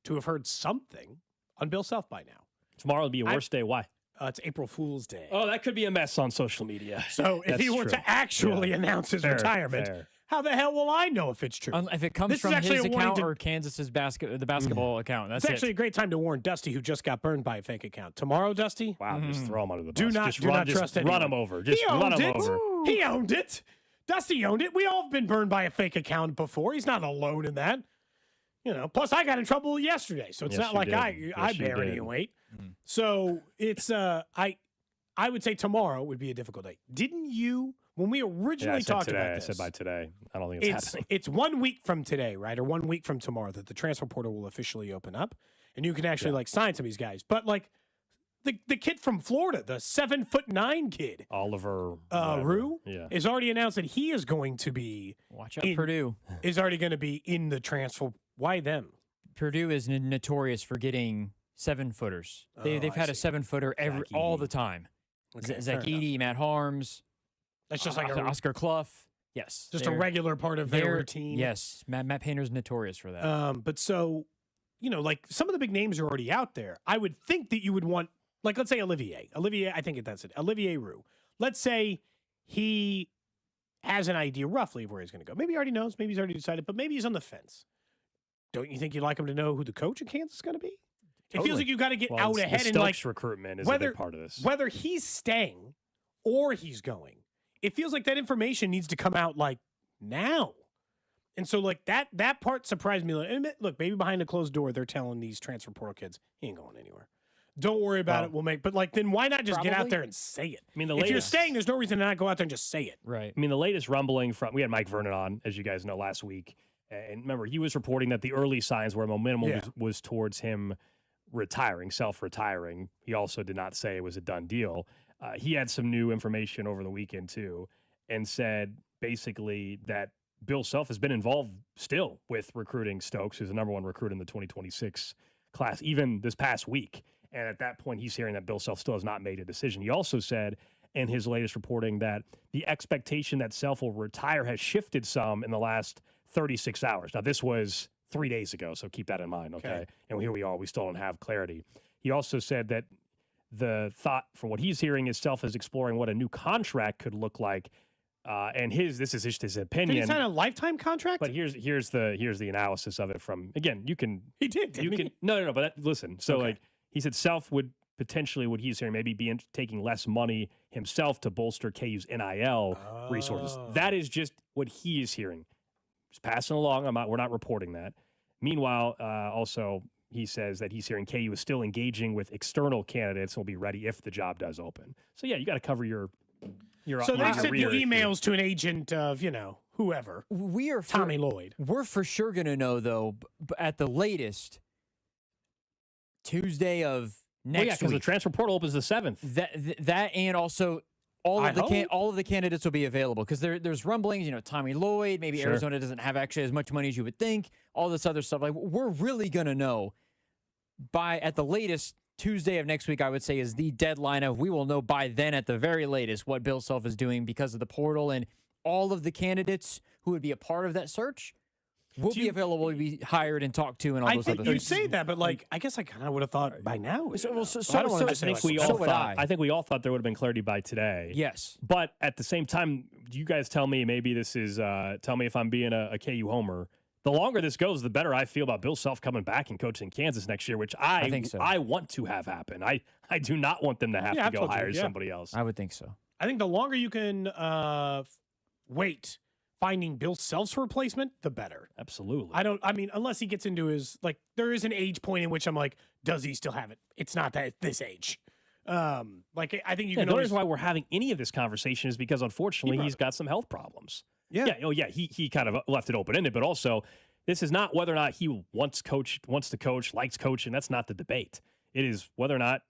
to have heard something on Bill Self by now. Tomorrow would be a worse day. Why? It's April Fool's Day. Oh, that could be a mess on social media. So if he were to actually announce his retirement, how the hell will I know if it's true? If it comes from his account or Kansas's the basketball account, that's it's actually a great time to warn Dusty, who just got burned by a fake account. Tomorrow, Dusty. Wow, just throw him under the bus. Do not trust anyone. Run him over. Just run him over. He owned it. Dusty owned it. We all have been burned by a fake account before. He's not alone in that. Plus I got in trouble yesterday, so it's not like I bear any weight. So it's I would say tomorrow would be a difficult day. Didn't you, when we originally talked about this? I said by today. I don't think it's happening. It's 1 week from today, right? Or 1 week from tomorrow that the transfer portal will officially open up. And you can actually sign some of these guys. But the kid from Florida, the 7'9" kid, Oliver Rue, is already announced that he is going to be Purdue is already going to be in the transfer. Why them? Purdue is notorious for getting 7-footers. They've had a 7-footer all the time. Okay, Zach Edey, Matt Harms. That's just like Oscar Clough. Yes, just a regular part of their routine. Yes, Matt Painter's notorious for that. But so, like some of the big names are already out there. I would think that you would want, like, let's say Olivier. I think that's it. Olivier Roux. Let's say he has an idea roughly of where he's going to go. Maybe he already knows. Maybe he's already decided. But maybe he's on the fence. Don't you think you'd like him to know who the coach of Kansas is going to be? It feels like you got to get out ahead the and like recruitment is a big part of this. Whether he's staying or he's going, it feels like that information needs to come out like now. And so like that part surprised me. Look, maybe behind a closed door, they're telling these transfer portal kids he ain't going anywhere. Don't worry about it. We'll make. But like, then why not just get out there and say it? I mean, if you're staying, there's no reason to not go out there and just say it. Right. I mean, the latest rumbling we had Mike Vernon on, as you guys know, last week. And remember, he was reporting that the early signs where momentum was towards him self-retiring. He also did not say it was a done deal. he had some new information over the weekend too, and said basically that Bill Self has been involved still with recruiting Stokes, who's the number one recruit in the 2026 class, even this past week. And at that point, he's hearing that Bill Self still has not made a decision. He also said in his latest reporting that the expectation that Self will retire has shifted some in the last 36 hours. Now, this was 3 days ago, so keep that in mind, okay? And here we are. We still don't have clarity. He also said that the thought, from what he's hearing, is Self is exploring what a new contract could look like. And this is just his opinion. Did he sign a lifetime contract? But here's the analysis of it from, again, you can. He did. No. But listen. So like he said, Self would potentially, what he's hearing, maybe be taking less money himself to bolster KU's NIL resources. That is just what he is hearing. Just passing along. We're not reporting that. Meanwhile, also he says that he's hearing KU is still engaging with external candidates and will be ready if the job does open. So yeah, you got to cover your. So they sent you emails to an agent of, whoever. We are Tommy Lloyd. We're for sure going to know, though, at the latest, Tuesday of next week. Because the transfer portal opens the 7th. That and also all of the candidates will be available because there's rumblings. Tommy Lloyd, maybe Arizona doesn't have actually as much money as you would think. All this other stuff. Like we're really going to know at the latest. Tuesday of next week, I would say, is the deadline of we will know by then at the very latest what Bill Self is doing because of the portal, and all of the candidates who would be a part of that search will be available to be hired and talked to and all those other things. You say that, but I guess I kind of would have thought by now. I think we all thought there would have been clarity by today. Yes. But at the same time, you guys tell me, maybe this is, tell me if I'm being a KU homer. The longer this goes, the better I feel about Bill Self coming back and coaching Kansas next year, which I think so. I want to have happen. I do not want them to have to go hire somebody else. I would think so. I think the longer you can wait finding Bill Self's replacement, the better. Absolutely. Unless he gets into his, there is an age point in which I'm like, does he still have it? It's not that this age. I think you can. The reason why we're having any of this conversation is because, unfortunately, he's got some health problems. Yeah. He kind of left it open-ended, but also this is not whether or not he wants to coach, likes coaching. That's not the debate. It is whether or not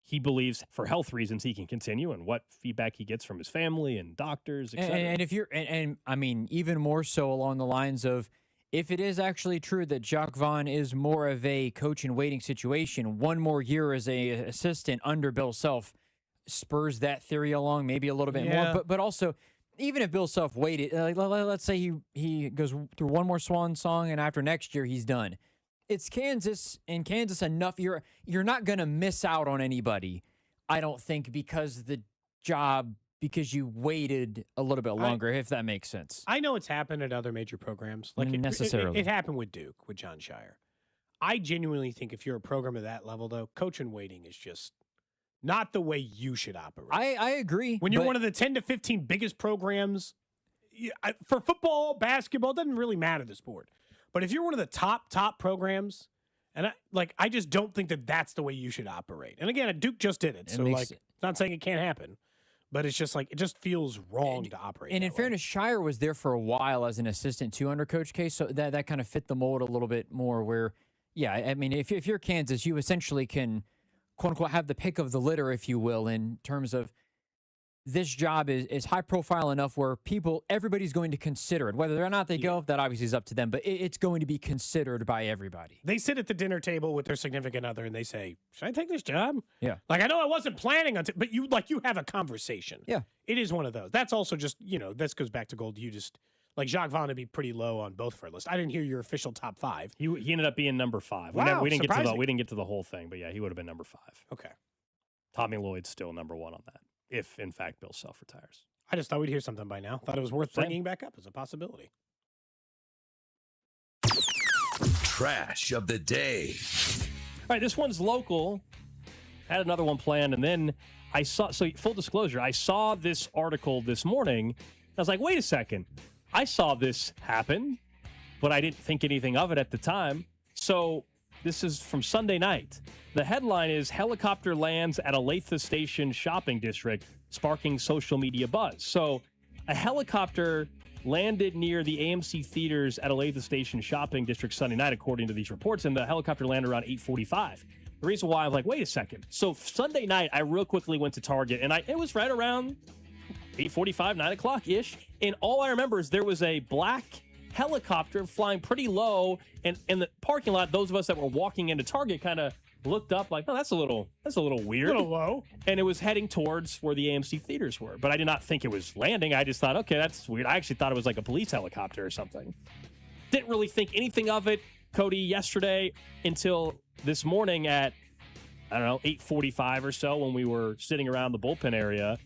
he believes for health reasons he can continue and what feedback he gets from his family and doctors, etc. And if you're, and I mean, even more so along the lines of if it is actually true that Jacques Vaughn is more of a coach in waiting situation, one more year as a assistant under Bill Self spurs that theory along maybe a little bit more. But also, even if Bill Self waited, let's say he goes through one more swan song and after next year he's done. It's Kansas, and Kansas enough. You're not going to miss out on anybody, I don't think, because you waited a little bit longer, if that makes sense. I know it's happened at other major programs. Necessarily. It happened with Duke, with John Shire. I genuinely think if you're a program at that level, though, coach and waiting is just not the way you should operate. I agree. When you're one of the 10 to 15 biggest programs for football, basketball, it doesn't really matter the sport. But if you're one of the top programs, and I just don't think that that's the way you should operate. And again, Duke just did it. So not saying it can't happen, but it's just it just feels wrong to operate. And in fairness, Shire was there for a while as an assistant too under Coach K, so that kind of fit the mold a little bit more where, I mean, if you're Kansas, you essentially can quote unquote have the pick of the litter, if you will, in terms of this job is high profile enough where everybody's going to consider it. Whether or not they go, that obviously is up to them, but it's going to be considered by everybody. They sit at the dinner table with their significant other and they say, should I take this job? Yeah. I know I wasn't planning on it, but you have a conversation. Yeah. It is one of those. That's also just, this goes back to Gold. You just, Jacques Vaughn would be pretty low on both of our lists. I didn't hear your official top 5. He ended up being number 5. Wow, we didn't get to the whole thing, but yeah, he would have been number 5. Okay. Tommy Lloyd's still number 1 on that, if in fact Bill Self retires. I just thought we'd hear something by now. Thought it was worth bringing back up as a possibility. Trash of the day. All right, this one's local. Had another one planned, and then I saw, so full disclosure, I saw this article this morning. I was like, wait a second. I saw this happen, but I didn't think anything of it at the time. So this is from Sunday night. The headline is Helicopter Lands at Olathe Station Shopping District, sparking social media buzz. So a helicopter landed near the AMC theaters at Olathe Station Shopping District Sunday night, according to these reports, and the helicopter landed around 8:45. The reason why I'm like, wait a second. So Sunday night, I real quickly went to Target, and it was right around 8:45, 9 o'clock-ish. And all I remember is there was a black helicopter flying pretty low. And in the parking lot, those of us that were walking into Target kind of looked up like, oh, that's a little weird. A little low. And it was heading towards where the AMC theaters were. But I did not think it was landing. I just thought, okay, that's weird. I actually thought it was like a police helicopter or something. Didn't really think anything of it, Cody, yesterday until this morning at, 8:45 or so when we were sitting around the bullpen area.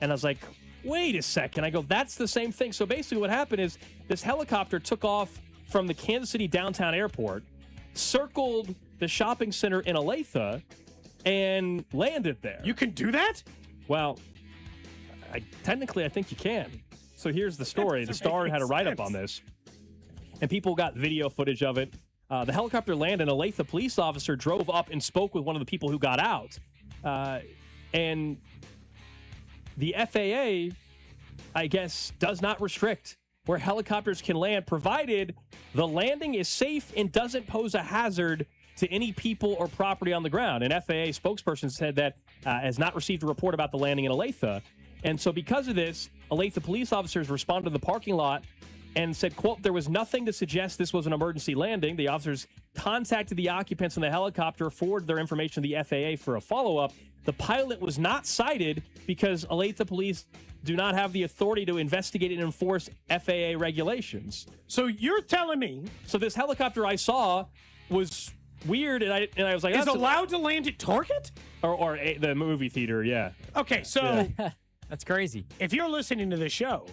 And I was like, wait a second. I go, that's the same thing. So basically what happened is this helicopter took off from the Kansas City downtown airport, circled the shopping center in Olathe, and landed there. You can do that? Well, technically, I think you can. So here's the story. The Star had a write-up on this, and people got video footage of it. The helicopter landed, and a Olathe police officer drove up and spoke with one of the people who got out. And the FAA, I guess, does not restrict where helicopters can land, provided the landing is safe and doesn't pose a hazard to any people or property on the ground. An FAA spokesperson said that has not received a report about the landing in Olathe. And so because of this, Olathe police officers responded to the parking lot and said, quote, there was nothing to suggest this was an emergency landing. The officers contacted the occupants in the helicopter, forwarded their information to the FAA for a follow-up. The pilot was not cited because Olathe police do not have the authority to investigate and enforce FAA regulations. So you're telling me... So this helicopter I saw was weird, and I was like... Is allowed to land at Target? Or the movie theater, yeah. Okay, so... Yeah. That's crazy. If you're listening to this show,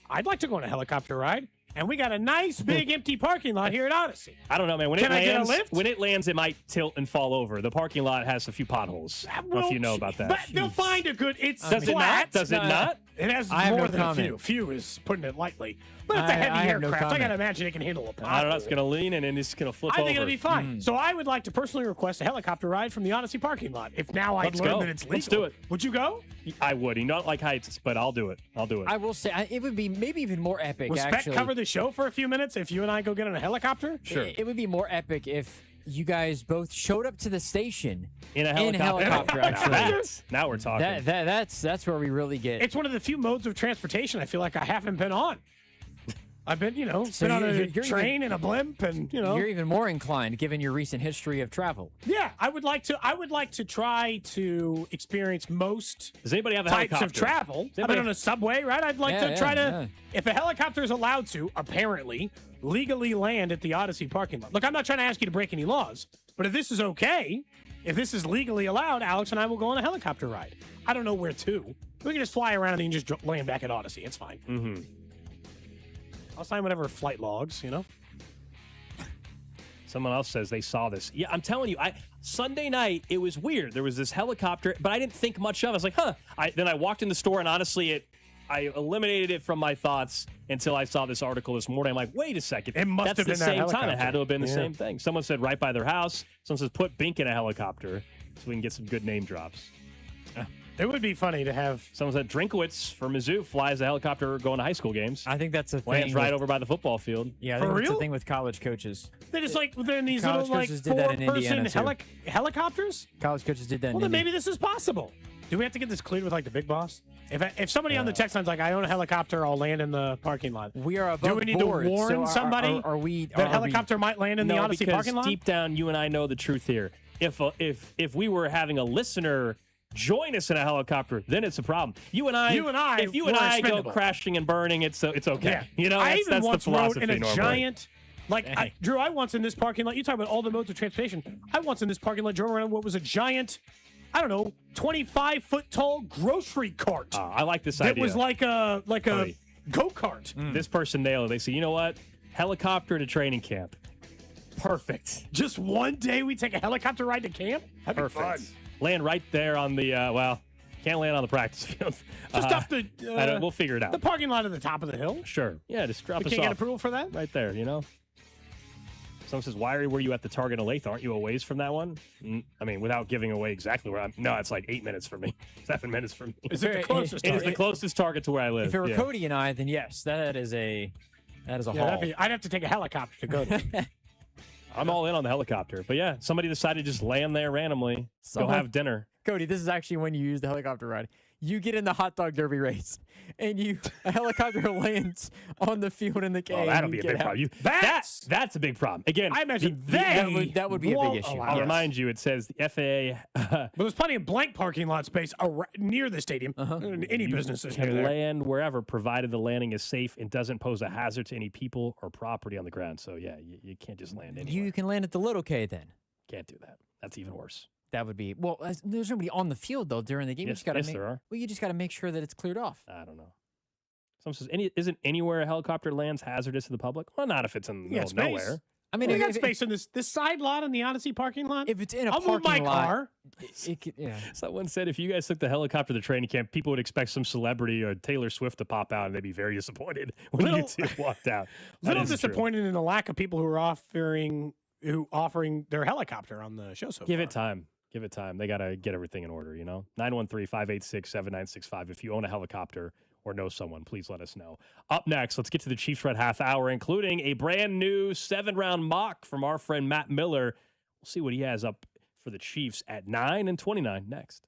I'd like to go on a helicopter ride. And we got a nice big empty parking lot here at Odyssey. I don't know, man. Can I get a lift? When it lands, it might tilt and fall over. The parking lot has a few potholes. I don't know if you know about that. But they'll find a good. It's Does it flat. not? Does it not? It has more than a few. Few is putting it lightly. But it's a heavy aircraft. I gotta imagine it can handle a pothole. I don't know. It's gonna lean and then it's gonna flip over. I think it'll be fine. So I would like to personally request a helicopter ride from the Odyssey parking lot. If now I learn that it's legal. Let's do it. Would you go? I would. You don't like heights, but I'll do it. I will say it would be maybe even more epic. Will actually. Spec cover the show for a few minutes if you and I go get on a helicopter? Sure. It would be more epic if you guys both showed up to the station in a helicopter. Actually, now we're talking. That's where we really get. It's one of the few modes of transportation I feel like I haven't been on. I've been, so been on a you're train and a blimp, and you're even more inclined given your recent history of travel. Yeah, I would like to try to experience most Does anybody have a types helicopter? of travel. I've been on a subway, right? I'd like to try to. If a helicopter is allowed to, apparently, legally land at the Odyssey parking lot. Look, I'm not trying to ask you to break any laws, but if this is okay, if this is legally allowed, Alex and I will go on a helicopter ride. I don't know where to. We can just fly around and just land back at Odyssey. It's fine. Mm-hmm. I'll sign whatever flight logs, Someone else says they saw this. Yeah, I'm telling you, Sunday night, it was weird. There was this helicopter, but I didn't think much of it. I was like, huh. Then I walked in the store, and honestly, I eliminated it from my thoughts until I saw this article this morning. I'm like, wait a second. It must have been the same time. It had to have been the Yeah. same thing. Someone said right by their house. Someone says put Bink in a helicopter so we can get some good name drops. It would be funny to have. Someone said Drinkowitz from Mizzou flies a helicopter going to high school games. I think that's a thing. Lands right over by the football field. Yeah, I For think that's real? a thing with college coaches. They just they're in these College little coaches did that in four-person Indiana, too. helicopters. College coaches did that. Well, then maybe this is possible. Do we have to get this cleared with the big boss? If somebody on the text line's like, I own a helicopter, I'll land in the parking lot. We are above Do we need board, to warn so somebody that helicopter might land in the Odyssey because parking lot? deep down, you and I know the truth here. If we were having a listener join us in a helicopter, then it's a problem. If you and I go expendable. crashing and burning, it's okay. Yeah. I even that's once the rode philosophy in a normally. giant. Drew, I once in this parking lot. You talk about all the modes of transportation. I once in this parking lot drove around what was a giant, 25-foot tall grocery cart. I like this That idea. was like a go-kart. This person nailed it. They say, you know what? Helicopter to training camp. Perfect. Just one day we take a helicopter ride to camp? That'd Perfect. be fun. Land right there on the, can't land on the practice field. Just up the... we'll figure it out. The parking lot at the top of the hill. Sure. Yeah, just drop We us can't off. get approval for that? Right there, Someone says, why were you at the Target in Olathe? Aren't you a ways from that one? Without giving away exactly where I'm. No, it's like 8 minutes from me. 7 minutes from me. Is it the closest It is the closest Target to where I live. If it were Cody and I, then yes, that is a haul. I'd have to take a helicopter to go there. I'm all in on the helicopter. But yeah, somebody decided to just land there randomly, go have dinner. Cody, this is actually when you use the helicopter ride. You get in the hot dog derby race, and a helicopter lands on the field in the K. Oh, that'll be a big problem. That's a big problem. Again, I imagine that would be a big issue. I'll remind you, it says the FAA. But there's plenty of blank parking lot space near the stadium. Any businesses near can there. land wherever, provided the landing is safe and doesn't pose a hazard to any people or property on the ground. So yeah, you can't just land anywhere. You can land at the little K then. Can't do that. That's even worse. That would be there's nobody on the field though during the game. Yes, there are. Well, you just got to make sure that it's cleared off. I don't know. Someone says, isn't anywhere a helicopter lands hazardous to the public? Well, not if it's in the middle of nowhere. I mean, we got space in this side lot in the Odyssey parking lot. If it's in a I'll move parking my lot, car. Someone said if you guys took the helicopter to training camp, people would expect some celebrity or Taylor Swift to pop out, and they'd be very disappointed when you two walked out. Little disappointed in the lack of people who are offering their helicopter on the show so Give far. it time. Give it time. They got to get everything in order, 913-586-7965. If you own a helicopter or know someone, please let us know. Up next, let's get to the Chiefs Red Half Hour, including a brand new 7-round mock from our friend Matt Miller. We'll see what he has up for the Chiefs at 9 and 29 next.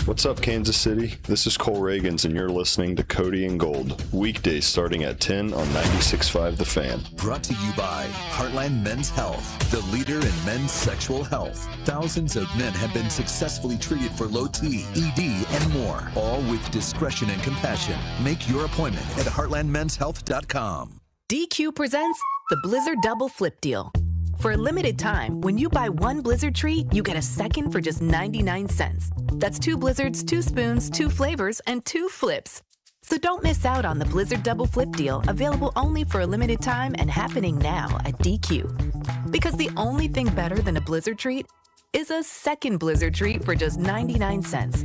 What's up, Kansas City? This is Cole Reagans, and you're listening to Cody and Gold. Weekdays starting at 10 on 96.5 The Fan. Brought to you by Heartland Men's Health, the leader in men's sexual health. Thousands of men have been successfully treated for low T, ED, and more, all with discretion and compassion. Make your appointment at heartlandmenshealth.com. DQ presents the Blizzard Double Flip Deal. For a limited time, when you buy one Blizzard treat, you get a second for just 99 cents. That's 2 Blizzards, 2 spoons, 2 flavors, and 2 flips. So don't miss out on the Blizzard Double Flip Deal, available only for a limited time and happening now at DQ. Because the only thing better than a Blizzard treat is a second Blizzard treat for just 99 cents.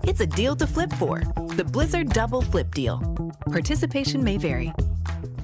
It's a deal to flip for. The Blizzard Double Flip Deal. Participation may vary.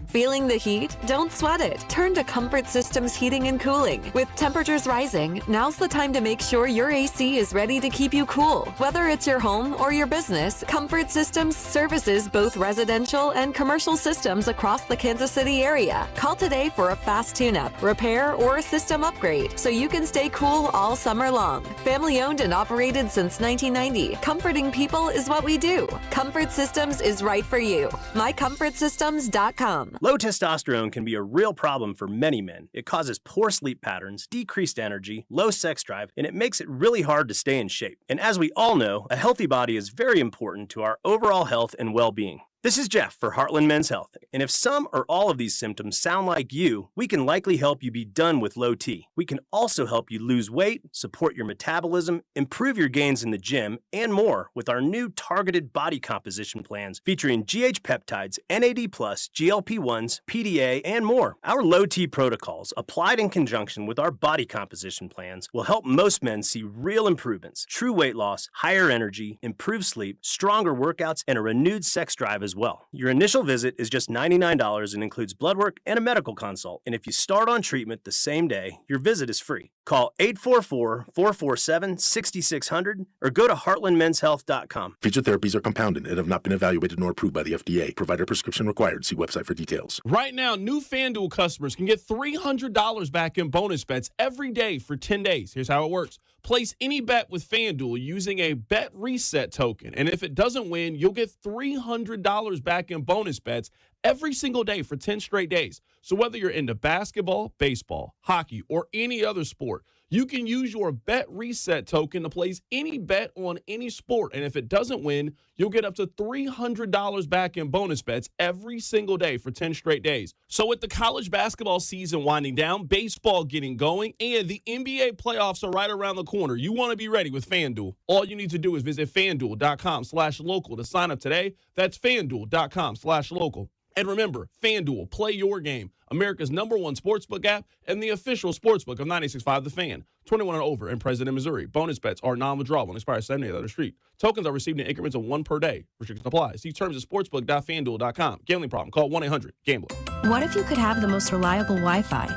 Feeling the heat? Don't sweat it. Turn to Comfort Systems Heating and Cooling. With temperatures rising, now's the time to make sure your AC is ready to keep you cool. Whether it's your home or your business, Comfort Systems services both residential and commercial systems across the Kansas City area. Call today for a fast tune-up, repair, or a system upgrade so you can stay cool all summer long. Family owned and operated since 1990, comforting people is what we do. Comfort Systems is right for you. MyComfortSystems.com. Low testosterone can be a real problem for many men. It causes poor sleep patterns, decreased energy, low sex drive, and it makes it really hard to stay in shape. And as we all know, a healthy body is very important to our overall health and well-being. This is Jeff for Heartland Men's Health, and if some or all of these symptoms sound like you, we can likely help you be done with low T. We can also help you lose weight, support your metabolism, improve your gains in the gym, and more with our new targeted body composition plans featuring GH peptides, NAD+, GLP-1s, PDA, and more. Our low T protocols, applied in conjunction with our body composition plans, will help most men see real improvements, true weight loss, higher energy, improved sleep, stronger workouts, and a renewed sex drive as well. Your initial visit is just $99 and includes blood work and a medical consult. And if you start on treatment the same day, your visit is free. Call 844-447-6600 or go to heartlandmenshealth.com. Featured therapies are compounded and have not been evaluated nor approved by the FDA. Provider prescription required. See website for details. Right now, new FanDuel customers can get $300 back in bonus bets every day for 10 days. Here's how it works. Place any bet with FanDuel using a bet reset token. And if it doesn't win, you'll get $300 back in bonus bets every single day for 10 straight days. So whether you're into basketball, baseball, hockey, or any other sport, you can use your bet reset token to place any bet on any sport. And if it doesn't win, you'll get up to $300 back in bonus bets every single day for 10 straight days. So with the college basketball season winding down, baseball getting going, and the NBA playoffs are right around the corner, you want to be ready with FanDuel. All you need to do is visit FanDuel.com/local to sign up today. That's FanDuel.com/local. And remember, FanDuel, play your game. America's #1 sportsbook app and the official sportsbook of 96.5 The Fan. 21 and over in President, Missouri. Bonus bets are non-withdrawable and expire 7 days on the street. Tokens are received in increments of 1 per day. Restrictions apply. See terms at sportsbook.fanduel.com. Gambling problem? Call 1-800-GAMBLER. What if you could have the most reliable Wi-Fi?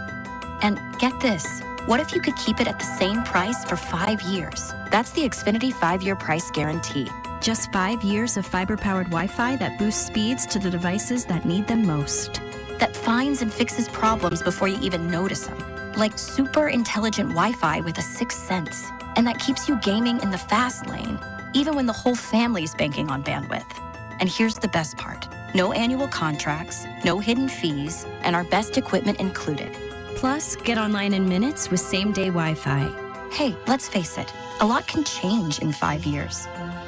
And get this. What if you could keep it at the same price for 5 years? That's the Xfinity 5-year price guarantee. Just 5 years of fiber-powered Wi-Fi that boosts speeds to the devices that need them most. That finds and fixes problems before you even notice them. Like super intelligent Wi-Fi with a sixth sense. And that keeps you gaming in the fast lane, even when the whole family's banking on bandwidth. And here's the best part. No annual contracts, no hidden fees, and our best equipment included. Plus, get online in minutes with same-day Wi-Fi. Hey, let's face it, a lot can change in 5 years.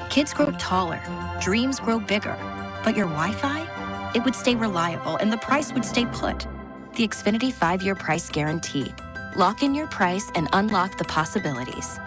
Kids grow taller, dreams grow bigger, but your Wi-Fi? It would stay reliable and the price would stay put. The Xfinity 5-year price guarantee. Lock in your price and unlock the possibilities.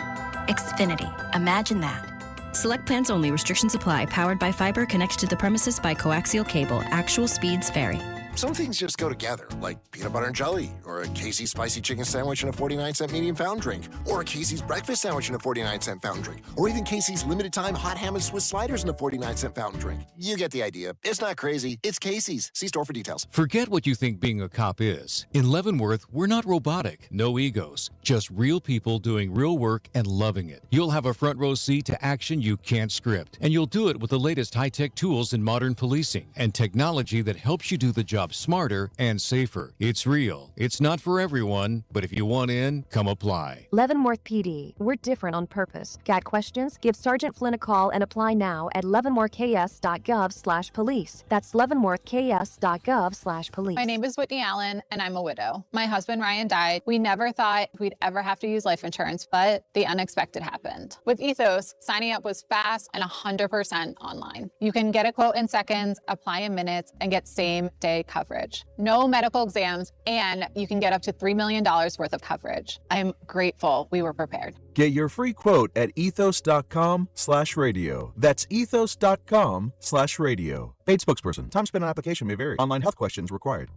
Xfinity, imagine that. Select plans only. Restrictions apply. Powered by fiber. Connected to the premises by coaxial cable. Actual speeds vary. Some things just go together, like peanut butter and jelly, or a Casey's spicy chicken sandwich and a 49-cent medium fountain drink, or a Casey's breakfast sandwich and a 49-cent fountain drink, or even Casey's limited time hot ham and Swiss sliders and a 49-cent fountain drink. You get the idea. It's not crazy. It's Casey's. See store for details. Forget what you think being a cop is. In Leavenworth, we're not robotic, no egos, just real people doing real work and loving it. You'll have a front row seat to action you can't script, and you'll do it with the latest high-tech tools in modern policing and technology that helps you do the job smarter and safer. It's real. It's not for everyone, but if you want in, come apply. Leavenworth PD. We're different on purpose. Got questions? Give Sergeant Flynn a call and apply now at leavenworthks.gov/police. That's leavenworthks.gov/police. My name is Whitney Allen, and I'm a widow. My husband, Ryan, died. We never thought we'd ever have to use life insurance, but the unexpected happened. With Ethos, signing up was fast and 100% online. You can get a quote in seconds, apply in minutes, and get same-day coverage. No medical exams, and you can get up to $3 million worth of coverage. I'm grateful we were prepared. Get your free quote at ethos.com/radio. That's ethos.com/radio. Paid spokesperson. Time spent on application may vary. Online health questions required.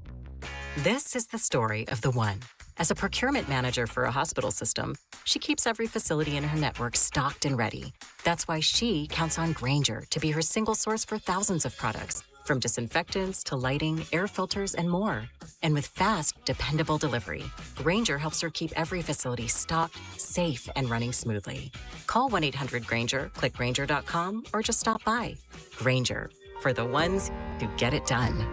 This is the story of the one. As a procurement manager for a hospital system, she keeps every facility in her network stocked and ready. That's why she counts on Grainger to be her single source for thousands of products, from disinfectants to lighting, air filters, and more. And with fast, dependable delivery, Grainger helps her keep every facility stocked, safe, and running smoothly. Call 1-800-GRAINGER, click Grainger.com, or just stop by. Grainger, for the ones who get it done.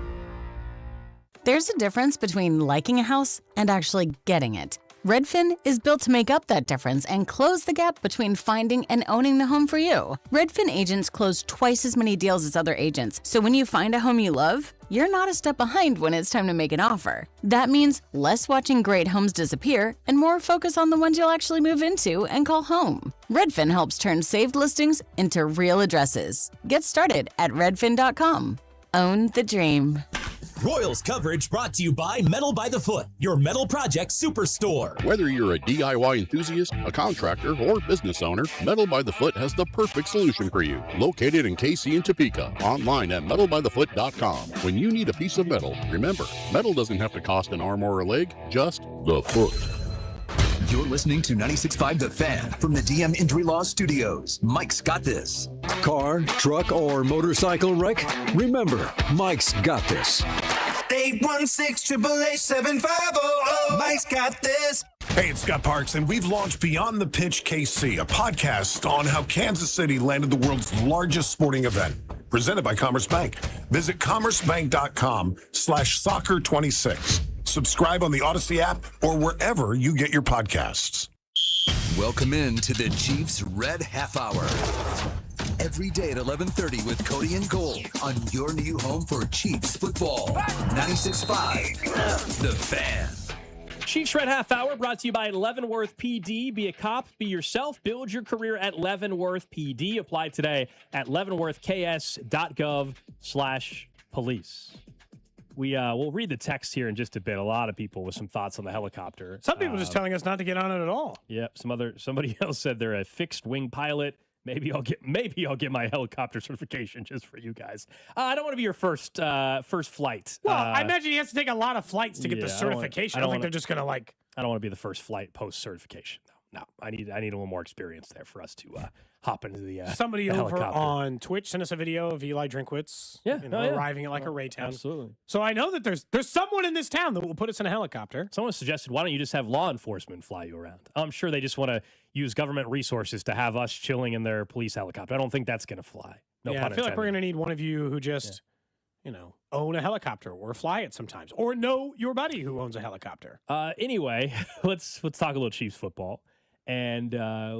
There's a difference between liking a house and actually getting it. Redfin is built to make up that difference and close the gap between finding and owning the home for you. Redfin agents close twice as many deals as other agents, so when you find a home you love, you're not a step behind when it's time to make an offer. That means less watching great homes disappear and more focus on the ones you'll actually move into and call home. Redfin helps turn saved listings into real addresses. Get started at redfin.com. Own the dream. Royals coverage brought to you by Metal by the Foot, your metal project superstore. Whether you're a DIY enthusiast, a contractor, or business owner, Metal by the Foot has the perfect solution for you. Located in KC and Topeka, online at metalbythefoot.com. When you need a piece of metal, remember, metal doesn't have to cost an arm or a leg, just the foot. You're listening to 96.5 The Fan from the DM Injury Law Studios. Mike's got this. Car, truck, or motorcycle wreck? Remember, Mike's got this. 816-888-7500. Mike's got this. Hey, it's Scott Parks, and we've launched Beyond the Pitch KC, a podcast on how Kansas City landed the world's largest sporting event, presented by Commerce Bank. Visit commercebank.com/soccer26. Subscribe on the Odyssey app or wherever you get your podcasts. Welcome in to the Chiefs Red Half Hour. Every day at 11:30 with Cody and Gold on your new home for Chiefs football. 96.5 The Fan. Chiefs Red Half Hour brought to you by Leavenworth PD. Be a cop, be yourself, build your career at Leavenworth PD. Apply today at leavenworthks.gov/police. We'll read the text here in just a bit. A lot of people with some thoughts on the helicopter. Some people just telling us not to get on it at all. Yep. Somebody else said they're a fixed wing pilot. Maybe I'll get my helicopter certification just for you guys. I don't want to be your first flight. Well, I imagine he has to take a lot of flights to get the certification. I don't think they're just going to like. I don't want to be the first flight post certification though. No, I need a little more experience there for us to hop into the somebody the over helicopter. On Twitch sent us a video of Eli Drinkwitz arriving at like a Raytown. Absolutely. So I know that there's someone in this town that will put us in a helicopter. Someone suggested, why don't you just have law enforcement fly you around? I'm sure they just want to use government resources to have us chilling in their police helicopter. I don't think that's going to fly. No pun I feel like intended. we're going to need one of you who just, own a helicopter or fly it sometimes, or know your buddy who owns a helicopter. Anyway, let's talk a little Chiefs football, and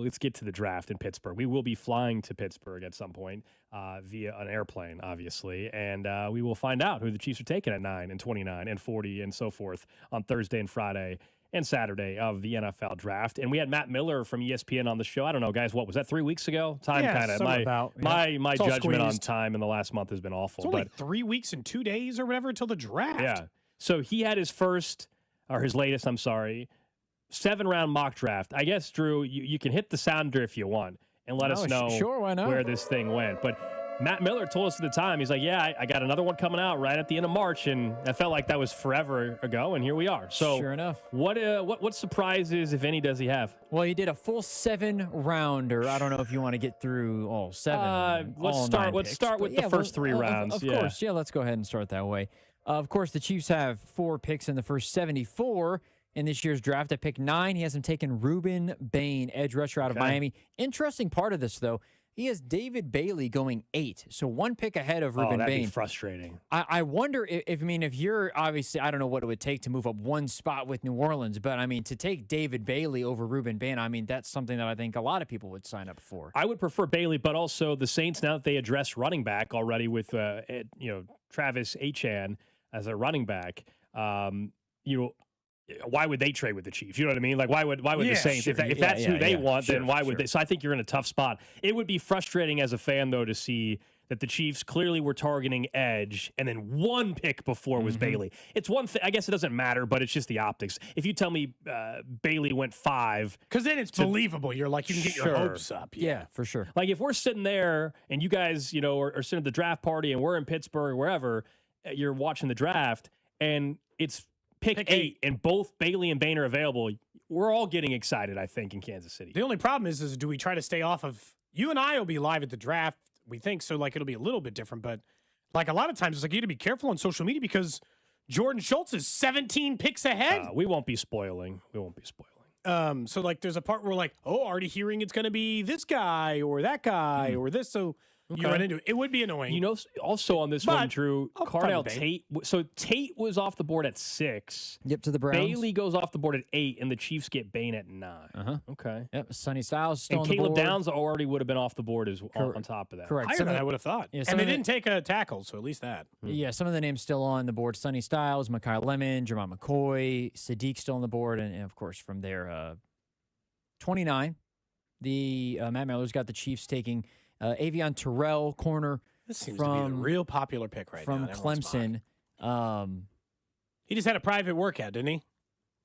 let's get to the draft in Pittsburgh. We will be flying to Pittsburgh at some point via an airplane, obviously, and we will find out who the Chiefs are taking at 9 and 29 and 40 and so forth on Thursday and Friday and Saturday of the NFL draft. And we had Matt Miller from ESPN on the show. I don't know, guys, what was that, 3 weeks ago? Time kind of my judgment on time in the last month has been awful. It's only 3 weeks and 2 days or whatever until the draft. Yeah. So he had his latest, 7-round mock draft. I guess, Drew, you can hit the sounder if you want and let us know why not? where this thing went. But Matt Miller told us at the time, he's like, yeah, I got another one coming out right at the end of March, and I felt like that was forever ago, and here we are. So sure enough. What surprises, if any, does he have? Well, he did a full 7-rounder. I don't know if you want to get through all 7. Let's start with the first 3 rounds. Of course, let's go ahead and start that way. Of course, the Chiefs have 4 picks in the first 74 in this year's draft. At pick 9, he has him taking Ruben Bain, edge rusher out of Miami. Interesting part of this, though, he has David Bailey going 8, so 1 pick ahead of Ruben Bain. That'd be frustrating. I wonder if you're obviously, I don't know what it would take to move up 1 spot with New Orleans, but I mean, to take David Bailey over Ruben Bain, I mean, that's something that I think a lot of people would sign up for. I would prefer Bailey, but also the Saints, now that they address running back already with Travis Etienne as a running back, why would they trade with the Chiefs? You know what I mean? Like, why would the Saints, if that's who they want, then why would they? So I think you're in a tough spot. It would be frustrating as a fan, though, to see that the Chiefs clearly were targeting edge, and then 1 pick before was Bailey. It's one thing. I guess it doesn't matter, but it's just the optics. If you tell me Bailey went 5, because then it's believable. You're like, you can get your hopes up. Yeah, for sure. Like if we're sitting there and you guys, are sitting at the draft party and we're in Pittsburgh, wherever you're watching the draft, and it's pick 8 and both Bailey and Bain are available, we're all getting excited, I think, in Kansas City. The only problem is do we try to stay off of, you and I will be live at the draft, we think, so like it'll be a little bit different, but like a lot of times it's like you got to be careful on social media because Jordan Schultz is 17 picks ahead. We won't be spoiling. So like there's a part where like, already hearing it's going to be this guy or that guy or this, so you run into it. It would be annoying. Also on this one, Drew, Cardell Tate. So Tate was off the board at 6. Yep, to the Browns. Bailey goes off the board at 8, and the Chiefs get Bain at 9. Okay. Yep, Sonny Styles still and on the Caleb board. Downs already would have been off the board on top of that. Correct. Higher than I would have thought. Yeah, and they didn't take a tackle, so at least that. Yeah, some of the names still on the board. Sonny Styles, Mekhi Lemon, Jermon McCoy, Sadiq still on the board, and of course from there, 29, the Matt Miller's got the Chiefs taking Avion Terrell, corner. This seems to be a real popular pick right from now. Clemson. He just had a private workout, didn't he?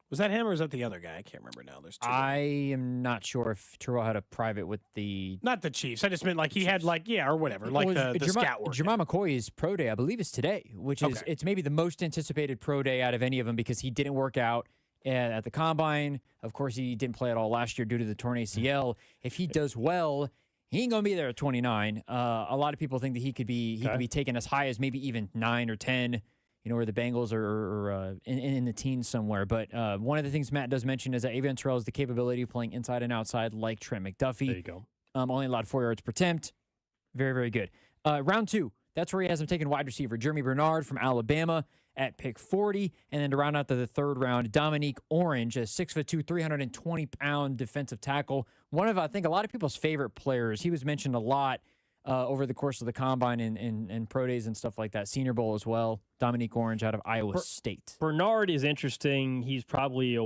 Was that him or was that the other guy? I can't remember now. There's 2. I am not sure if Terrell had a private with the... Not the Chiefs. I just meant like he had or whatever, like the scout workout. Jermon McCoy's pro day, I believe, is today, which is it's maybe the most anticipated pro day out of any of them because he didn't work out at the Combine. Of course, he didn't play at all last year due to the torn ACL. If he does well, he ain't going to be there at 29. A lot of people think that he could be taken as high as maybe even 9 or 10, where the Bengals are in the teens somewhere. But one of the things Matt does mention is that Avion Terrell has the capability of playing inside and outside like Trent McDuffie. There you go. Only allowed 4 yards per attempt. Very, very good. Round 2, that's where he has him taking wide receiver Jeremy Bernard from Alabama at pick 40. And then to round out the 3rd round, Dominique Orange, a 6'2", 320-pound defensive tackle. One of, I think, a lot of people's favorite players. He was mentioned a lot over the course of the Combine and pro days and stuff like that. Senior Bowl as well. Dominique Orange out of Iowa State. Bernard is interesting. He's probably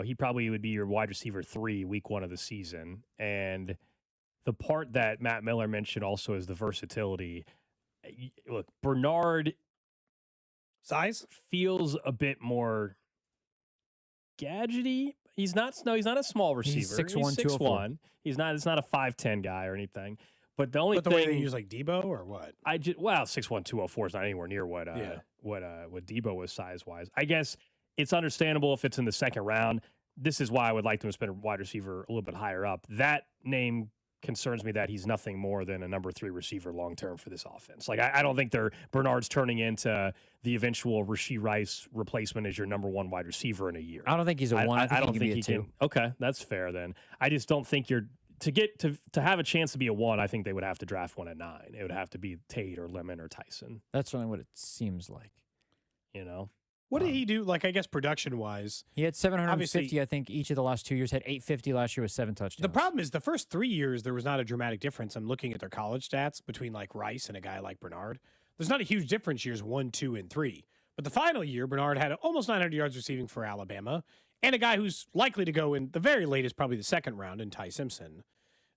he probably would be your wide receiver 3 week 1 of the season. And the part that Matt Miller mentioned also is the versatility. Look, Bernard... Size feels a bit more gadgety. He's not a small receiver. He's 6'1", 204. It's not a 5'10" guy or anything. But the only thing way they use like Debo or what? 6'1", 204 is not anywhere near what Debo was size wise. I guess it's understandable if it's in the 2nd round. This is why I would like to spend a wide receiver a little bit higher up. That name concerns me that he's nothing more than a number 3 receiver long term for this offense. Like I don't think Bernard's turning into the eventual Rashee Rice replacement as your number 1 wide receiver in a year. I don't think he's a 1. I don't think he can be a 2. Okay, that's fair then. I just don't think to have a chance to be a 1, I think they would have to draft one at 9. It would have to be Tate or Lemon or Tyson. That's certainly what it seems like. What did he do? Like, I guess production-wise, he had 750. I think each of the last 2 years had 850. Last year was 7 touchdowns. The problem is the first 3 years there was not a dramatic difference. I'm looking at their college stats between like Rice and a guy like Bernard. There's not a huge difference years 1, 2, and 3. But the final year, Bernard had almost 900 yards receiving for Alabama, and a guy who's likely to go in the very latest, probably the second round, in Ty Simpson.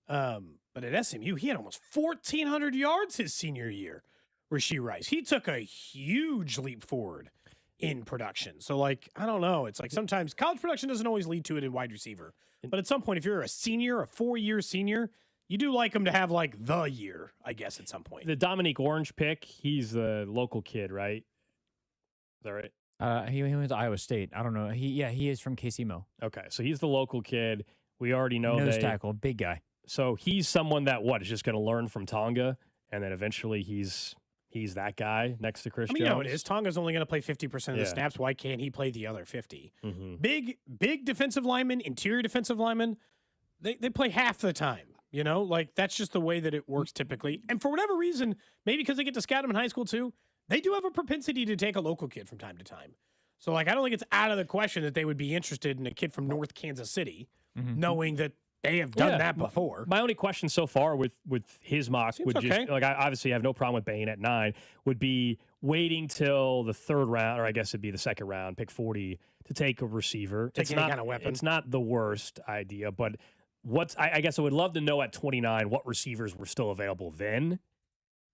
But at SMU, he had almost 1,400 yards his senior year. Rashee Rice, he took a huge leap forward in production. So, like, I don't know. It's like sometimes college production doesn't always lead to it in wide receiver. But at some point, if you're a senior, a 4-year senior, you do like him to have, like, the year, I guess, at some point. The Dominique Orange pick, he's the local kid, right? Is that right? He went to Iowa State. I don't know. He is from KC-Mo. Okay, so he's the local kid. We already know Nose tackle, big guy. So he's someone that, is just going to learn from Tonga, and then eventually he's that guy next to Chris Jones. You know it is. Tonga's only going to play 50% of the snaps. Why can't he play the other 50? Mm-hmm. Big defensive linemen, interior defensive linemen, they play half the time. Like that's just the way that it works typically. And for whatever reason, maybe because they get to scout them in high school too, they do have a propensity to take a local kid from time to time. So like I don't think it's out of the question that they would be interested in a kid from North Kansas City, knowing that they have done that before. My only question so far with his mock Seems would okay. just I obviously have no problem with Bain at 9, would be waiting till the 3rd round, or I guess it'd be the 2nd round, pick 40 to take a receiver. Take any kind of weapon. It's not the worst idea, but I guess I would love to know at 29 what receivers were still available then,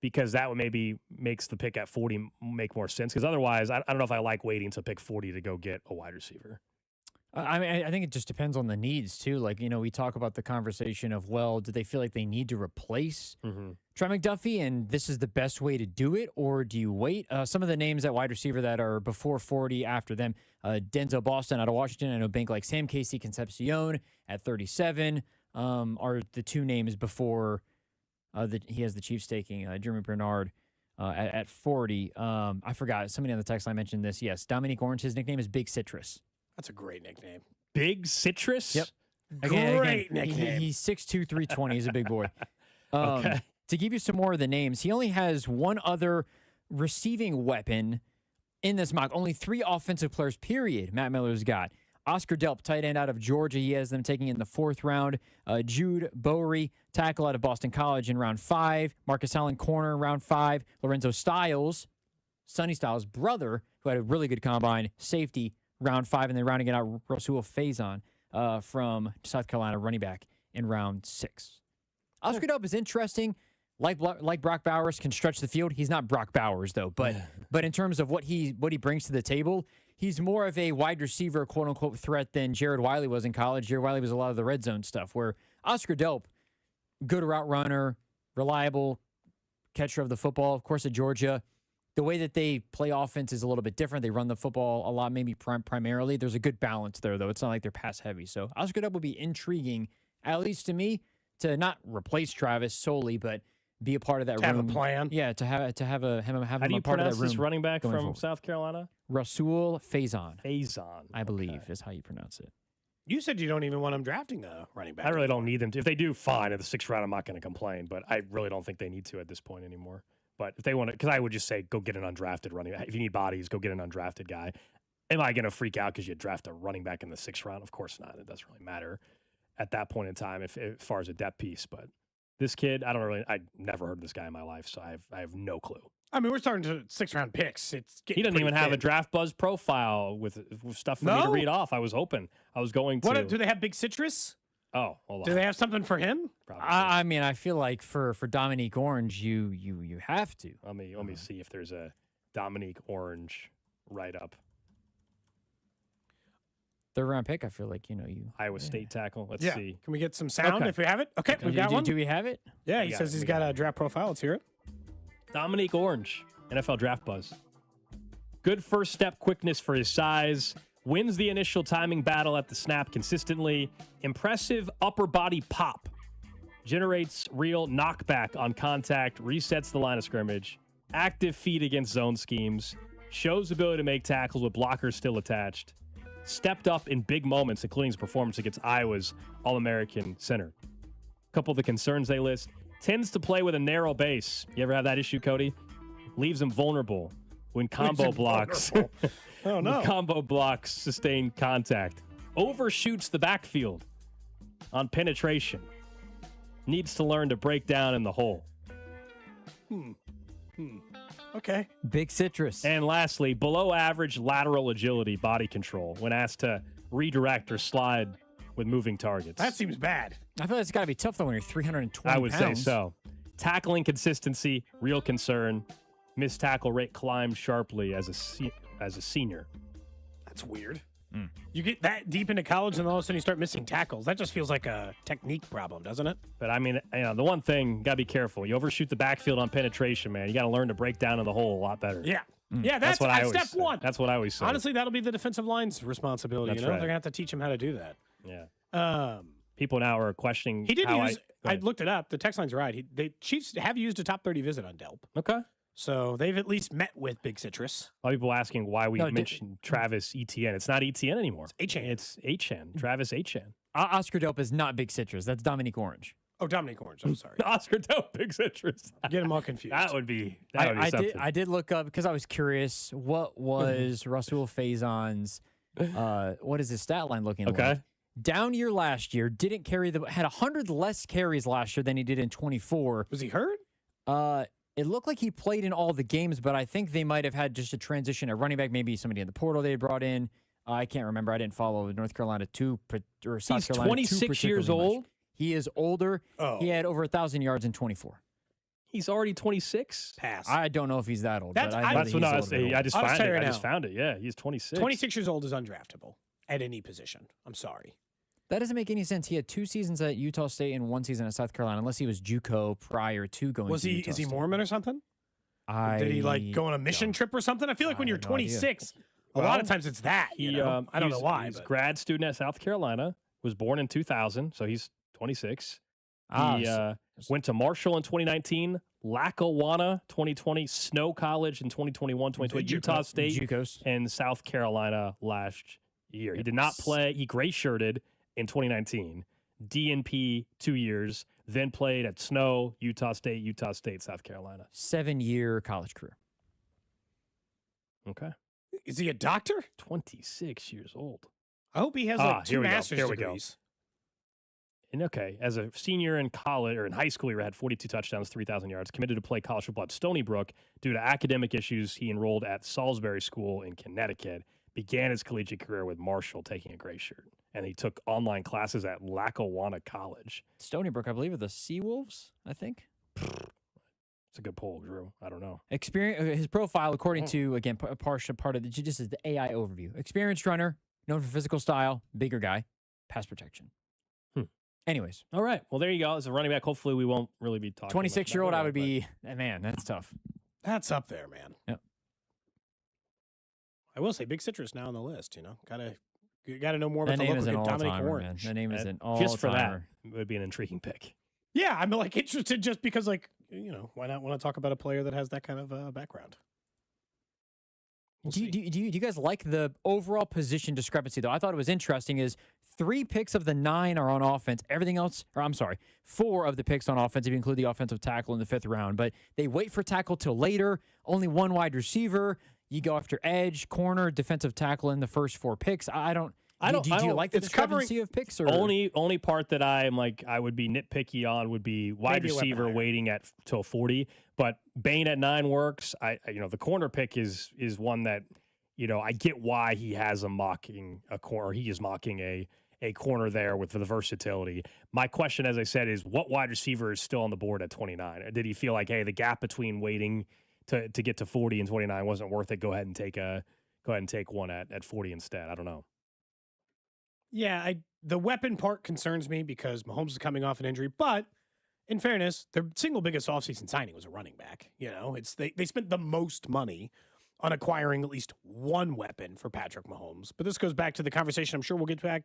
because that would maybe makes the pick at 40 make more sense. Because otherwise, I don't know if I like waiting to pick 40 to go get a wide receiver. I mean, I think it just depends on the needs, too. Like, we talk about the conversation of, do they feel like they need to replace Trey McDuffie, and this is the best way to do it, or do you wait? Some of the names at wide receiver that are before 40 after them, Denzel Boston out of Washington, I know bank like Sam Casey Concepcion at 37 are the 2 names before he has the Chiefs taking Jeremy Bernard at 40. I forgot. Somebody on the text line mentioned this. Yes, Dominique Orange, his nickname is Big Citrus. That's a great nickname. Big Citrus? Yep. Great nickname. He's 6'2", 320. He's a big boy. Okay. To give you some more of the names, he only has one other receiving weapon in this mock. Only 3 offensive players, period, Matt Miller's got. Oscar Delp, tight end out of Georgia. He has them taking in the 4th round. Jude Bowery, tackle out of Boston College in round 5. Marcus Allen, corner in round 5. Lorenzo Styles, Sonny Styles' brother, who had a really good combine, safety, round 5, and then rounding it out, Rasul Faison from South Carolina, running back in round 6. Oscar Delp is interesting. Like Brock Bowers, can stretch the field. He's not Brock Bowers, though. But in terms of what he brings to the table, he's more of a wide receiver, quote-unquote, threat than Jared Wiley was in college. Jared Wiley was a lot of the red zone stuff, where Oscar Delp, good route runner, reliable catcher of the football. Of course, at Georgia, the way that they play offense is a little bit different. They run the football a lot, maybe primarily. There's a good balance there, though. It's not like they're pass heavy. So Oscar Delp will be intriguing, at least to me, to not replace Travis solely, but be a part of that room. Have a plan. Yeah, to have him How do you a part of that pronounce room. this running back from forward. South Carolina? Rasul Faison. Faison. I believe is how you pronounce it. You said you don't even want him drafting the running back. I really don't need them to. If they do, fine. At the 6th round, I'm not going to complain, but I really don't think they need to at this point anymore. But if they want to, because I would just say, go get an undrafted running back. If you need bodies, go get an undrafted guy. Am I going to freak out because you draft a running back in the 6th round? Of course not. It doesn't really matter at that point in time as far as a depth piece. But this kid, I never heard of this guy in my life, so I have no clue. I mean, we're starting to 6th-round picks. He doesn't even have a Draft Buzz profile with stuff for me to read off. I was hoping. I was going to. Do they have Big Citrus? Oh, hold on. Do they have something for him? I mean, I feel like for Dominique Orange, you have to. Let me see if there's a Dominique Orange write-up. 3rd round pick, I feel like, you Iowa State tackle. Let's see. Can we get some sound if we have it? Okay, we've got one. Do we have it? Yeah, he says he's got a draft profile. Let's hear it. Dominique Orange, NFL Draft Buzz. Good first step quickness for his size. Wins the initial timing battle at the snap consistently. Impressive upper body pop. Generates real knockback on contact. Resets the line of scrimmage. Active feet against zone schemes. Shows ability to make tackles with blockers still attached. Stepped up in big moments, including his performance against Iowa's All-American center. couple of the concerns they list. Tends to play with a narrow base. You ever have that issue, Cody? Leaves him vulnerable when combo blocks. Oh, no. When combo blocks sustain contact. Overshoots the backfield on penetration. Needs to learn to break down in the hole. Okay. Big citrus. And lastly, below average lateral agility, body control when asked to redirect or slide with moving targets. That seems bad. I feel like it's got to be tough, though, when you're 320 I would pounds. say so. Tackling consistency, real concern. Missed tackle rate climbed sharply as a senior. That's weird. You get that deep into college and all of a sudden you start missing tackles. That just feels like a technique problem, doesn't it? But, I mean, the one thing, got to be careful. You overshoot the backfield on penetration, man. You got to learn to break down in the hole a lot better. Yeah. Yeah, that's what I always step say. one. That's what I always say. Honestly, that'll be the defensive line's responsibility. That's They're right. going to have to teach him how to do that. Yeah. People now are questioning He did how use, I looked it up. The text line's right. The Chiefs have used a top 30 visit on Delp. Okay. So they've at least met with Big Citrus. A lot of people asking why we mentioned Travis Etienne. It's not Etienne anymore. It's Achane. It's Achane. Travis Achane. Oscar Delp is not Big Citrus. That's Dominique Orange. Oh, Dominique Orange. I'm sorry. Oscar Delp, Big Citrus. Get them all confused. That would be I did look up because I was curious. What was Rasul Faison's? What is his stat line looking like? Okay. Down year last year, didn't carry had 100 less carries last year than he did in 24. Was he hurt? It looked like he played in all the games, but I think they might have had just a transition at running back, maybe somebody in the portal they brought in. I can't remember. I didn't follow North Carolina or South Carolina. He's 26 years old. He is older. Oh. He had over 1,000 yards in 24. He's already 26. Pass. I don't know if he's that old. That's but I know That's what I was saying. I just found it. right I just now. found it. Yeah, he's 26. 26 years old is undraftable at any position. I'm sorry. That doesn't make any sense. He had 2 seasons at Utah State and 1 season at South Carolina, unless he was JUCO prior to going to Utah Is he State. Mormon or something? Did he go on a mission trip or something? I feel like when you're 26, a lot of times it's that. I don't know why. He's a grad student at South Carolina, was born in 2000, so he's 26. He went to Marshall in 2019, Lackawanna 2020, Snow College in 2021, 2020, Utah State, JUCOs. and South Carolina last year. He did not play. He gray-shirted in 2019, DNP 2 years, then played at Snow, Utah State, South Carolina. 7-year college career. Okay. Is he a doctor? 26 years old. I hope he has like 2 master's Here we go. degrees. And okay, as a senior in college or in high school, he had 42 touchdowns, 3,000 yards, committed to play college football at Stony Brook. Due to academic issues, he enrolled at Salisbury School in Connecticut, began his collegiate career with Marshall, taking a gray shirt. And he took online classes at Lackawanna College. Stony Brook, I believe, are the Seawolves, I think. It's a good poll, Drew. I don't know. His profile, according to, again, part of the, just is the AI overview. Experienced runner, known for physical style, bigger guy, pass protection. Anyways. All right. Well, there you go. As a running back, hopefully we won't really be talking 26-year-old, I would be, man, that's tough. That's up there, man. Yep. I will say Big Citrus now on the list, Gotta know more about That the name is local an kid, Dominic all-timer, man. Orange. That name is an all-timer. Just for that, it would be an intriguing pick. Yeah, I'm like interested just because, why not want to talk about a player that has that kind of background? Do you guys like the overall position discrepancy, though? I thought it was interesting is 3 picks of the 9 are on offense. Everything else, 4 of the picks on offense, if you include the offensive tackle in the 5th round. But they wait for tackle till later. Only 1 wide receiver. You go after edge, corner, defensive tackle in the first 4 picks. Do you like the discrepancy of picks? Or? Only part that I would be nitpicky on would be wide receiver waiting till 40. But Bain at 9 works. The corner pick is one that I get why he has a mocking a corner. He is mocking a corner there with the versatility. My question, as I said, is what wide receiver is still on the board at 29? Did he feel like, hey, the gap between waiting to get to 40 and 29 wasn't worth it? Go ahead and take one at 40 instead. I don't know. Yeah, the weapon part concerns me because Mahomes is coming off an injury, but in fairness, their single biggest offseason signing was a running back. They spent the most money on acquiring at least one weapon for Patrick Mahomes. But this goes back to the conversation I'm sure we'll get back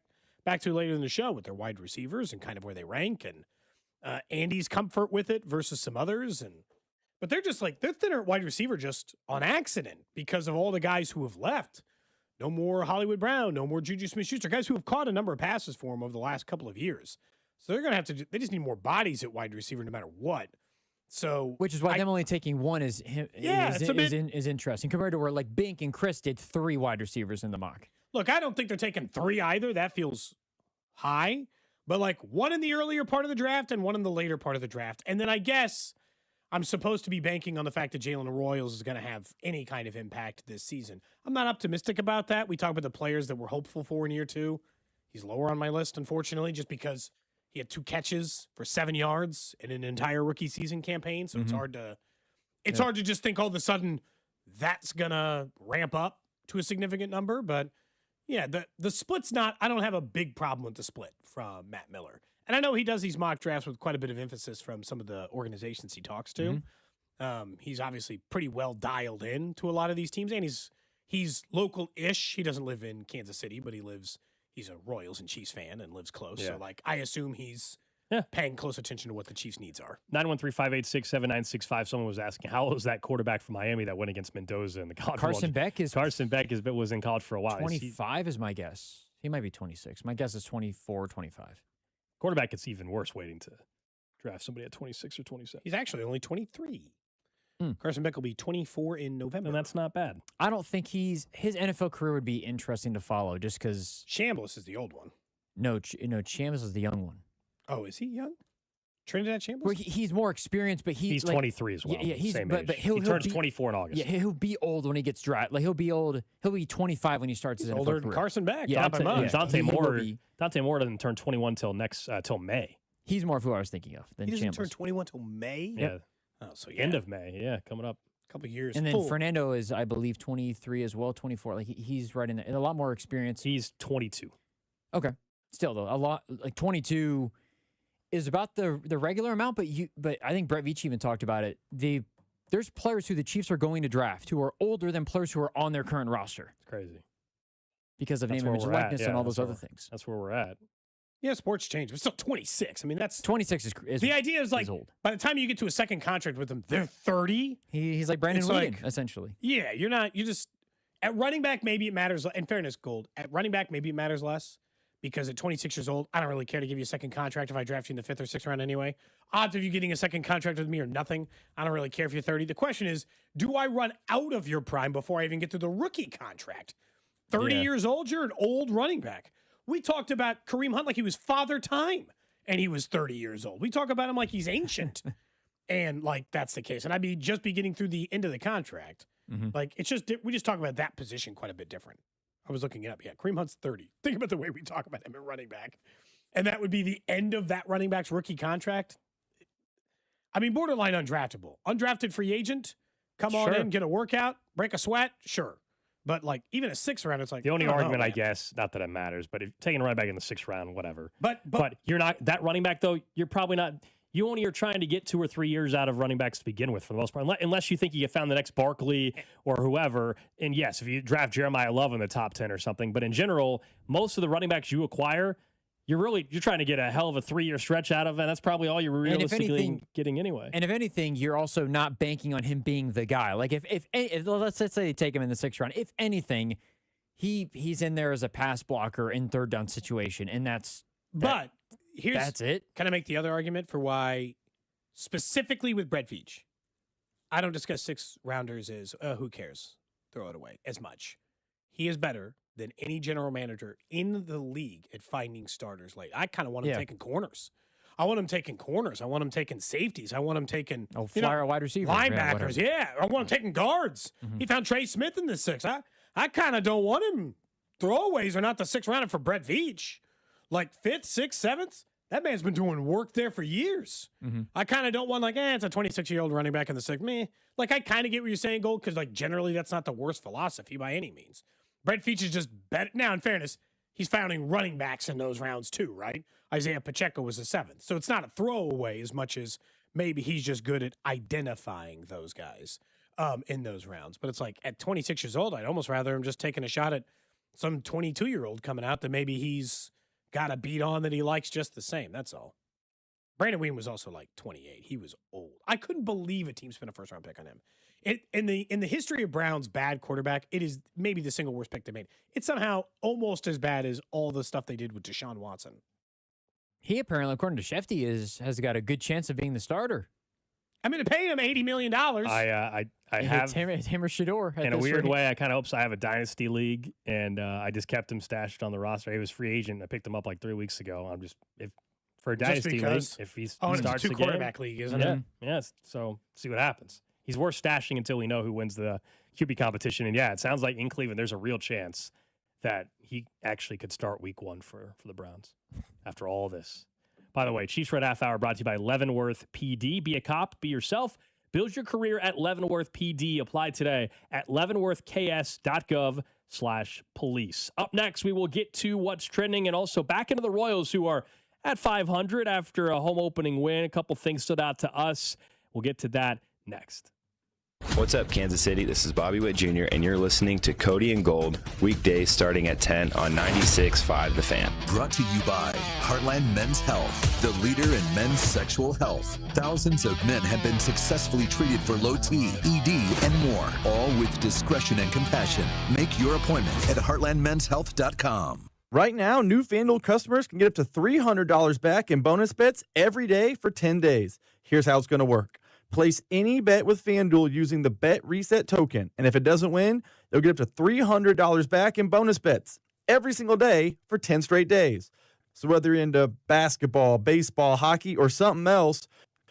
to later in the show with their wide receivers and kind of where they rank and Andy's comfort with it versus some others. But they're just they're thinner at wide receiver just on accident because of all the guys who have left. No more Hollywood Brown, no more Juju Smith-Schuster, guys who have caught a number of passes for him over the last couple of years. So they're going to have to, they just need more bodies at wide receiver no matter what. So, which is why them only taking one is interesting compared to where like Bink and Chris did 3 wide receivers in the mock. Look, I don't think they're taking 3 either. That feels high, but like one in the earlier part of the draft and one in the later part of the draft. And then I guess I'm supposed to be banking on the fact that Jalen Royals is going to have any kind of impact this season. I'm not optimistic about that. We talk about the players that we're hopeful for in year 2. He's lower on my list, unfortunately, just because he had 2 catches for 7 yards in an entire rookie season campaign. So it's hard to just think all of a sudden that's going to ramp up to a significant number. But yeah, the split's not, I don't have a big problem with the split from Matt Miller. And I know he does these mock drafts with quite a bit of emphasis from some of the organizations he talks to. He's obviously pretty well dialed in to a lot of these teams, and he's local-ish. He doesn't live in Kansas City, but he's a Royals and Chiefs fan and lives close. So like I assume he's paying close attention to what the Chiefs' needs are. 913-586-7965. Someone was asking, how old is that quarterback from Miami that went against Mendoza in the college? Carson Beck was in college for a while. 25 is my guess. He might be 26. My guess is 24, 25. Quarterback, it's even worse waiting to draft somebody at 26 or 27. He's actually only 23. Carson Beck will be 24 in November. And that's not bad. I don't think his NFL career would be interesting to follow just because. Chambliss is the old one. No, Chambliss is the young one. Oh, is he young? Trinidad Chambliss? Well, he's more experienced, but he's 23 as well. Yeah, he's same but age. He turns be, 24 in August. Yeah, he'll be old when he gets drafted. Like he'll be old. He'll be 25 when he starts his NFL older career. than Carson Beck. Yeah, Dante Moore doesn't turn 21 till May. He's more of who I was thinking of than He doesn't Chambliss. turn 21 till May? Yeah. Oh, so End of May. Yeah, coming up. A couple years. And then Fernando is, I believe, 23 as well, 24. Like he's right in there. And a lot more experience. He's 22. Okay. Still though, a lot like 22 is about the regular amount, but I think Brett Veach even talked about it. There's players who the Chiefs are going to draft who are older than players who are on their current roster. It's crazy. Because of name, image, and likeness and all those other things. That's where we're at. Yeah, sports change, but still 26. I mean, that's 26 is the idea is like old. By the time you get to a second contract with them, they're 30. He's like Brandon Whedon, essentially. Yeah, you just at running back maybe it matters. In fairness, Gold at running back maybe it matters less because at 26 years old, I don't really care to give you a second contract if I draft you in the 5th or 6th round anyway. Odds of you getting a second contract with me are nothing. I don't really care if you're 30. The question is, do I run out of your prime before I even get to the rookie contract? 30 years old, you're an old running back. We talked about Kareem Hunt like he was father time and he was 30 years old. We talk about him like he's ancient and like that's the case. And I'd be getting through the end of the contract. Like it's just, we just talk about that position quite a bit different. I was looking it up. Yeah, Kareem Hunt's 30. Think about the way we talk about him at running back. And that would be the end of that running back's rookie contract. I mean, borderline undraftable. Undrafted free agent, come on in, get a workout, break a sweat, sure. But like even a 6th round, it's like the only argument, I guess, not that it matters, but if taking a running back in the 6th round, whatever. But you're not that running back though. You're probably not. You only are trying to get 2 or 3 years out of running backs to begin with, for the most part, unless you think you found the next Barkley or whoever. And yes, if you draft Jeremiah Love in the top 10 or something, but in general, most of the running backs you acquire, you're trying to get a hell of a 3-year stretch out of, and that's probably all you're realistically getting anyway. And if anything, you're also not banking on him being the guy. Like if let's say they take him in the 6th round, if anything, he's in there as a pass blocker in 3rd down situation, and that's it. Can I make the other argument for why, specifically with Brett Veach, I don't discuss 6th rounders as who cares, throw it away as much. He is better than any general manager in the league at finding starters late. I kind of want him taking corners. I want him taking corners. I want him taking safeties. I want him taking flyer wide receivers, linebackers. I want him taking guards. He found Trey Smith in the 6th. I kind of don't want him. Throwaways are not the 6th rounder for Brett Veach. Like 5th, 6th, 7th. That man's been doing work there for years. I kind of don't want it's a 26-year-old running back in the 6th. Meh. Like I kind of get what you're saying, Gold, because like generally that's not the worst philosophy by any means. Brett Veach is just better. Now, in fairness, he's finding running backs in those rounds too, right? Isaiah Pacheco was the 7th. So it's not a throwaway as much as maybe he's just good at identifying those guys in those rounds. But it's like at 26 years old, I'd almost rather him just taking a shot at some 22-year-old coming out that maybe he's got a beat on that he likes just the same. That's all. Brandon Whedon was also like 28. He was old. I couldn't believe a team spent a 1st round pick on him. In the history of Brown's bad quarterback, it is maybe the single worst pick they made. It's somehow almost as bad as all the stuff they did with Deshaun Watson. He apparently, according to Shefty, has got a good chance of being the starter. I'm going to pay him $80 million. I have it's him or Shador. In a weird way, I kind of hope so. I have a dynasty league, and I just kept him stashed on the roster. He was free agent. I picked him up like 3 weeks ago. I'm just for a dynasty league, if he starts it's a the quarterback game, league, isn't it? Yes. So see what happens. He's worth stashing until we know who wins the QB competition. And yeah, it sounds like in Cleveland, there's a real chance that he actually could start week 1 for the Browns after all this. By the way, Chiefs Red Half Hour brought to you by Leavenworth PD. Be a cop, be yourself. Build your career at Leavenworth PD. Apply today at leavenworthks.gov/police. Up next, we will get to what's trending and also back into the Royals, who are at 500 after a home opening win. A couple things stood out to us. We'll get to that next. What's up, Kansas City? This is Bobby Witt Jr., and you're listening to Cody and Gold, weekdays starting at 10 on 96.5 The Fan. Brought to you by Heartland Men's Health, the leader in men's sexual health. Thousands of men have been successfully treated for low T, ED, and more, all with discretion and compassion. Make your appointment at heartlandmenshealth.com. Right now, new FanDuel customers can get up to $300 back in bonus bets every day for 10 days. Here's how it's going to work. Place any bet with FanDuel using the Bet Reset token, and if it doesn't win, they'll get up to $300 back in bonus bets every single day for 10 straight days. So whether you're into basketball, baseball, hockey, or something else,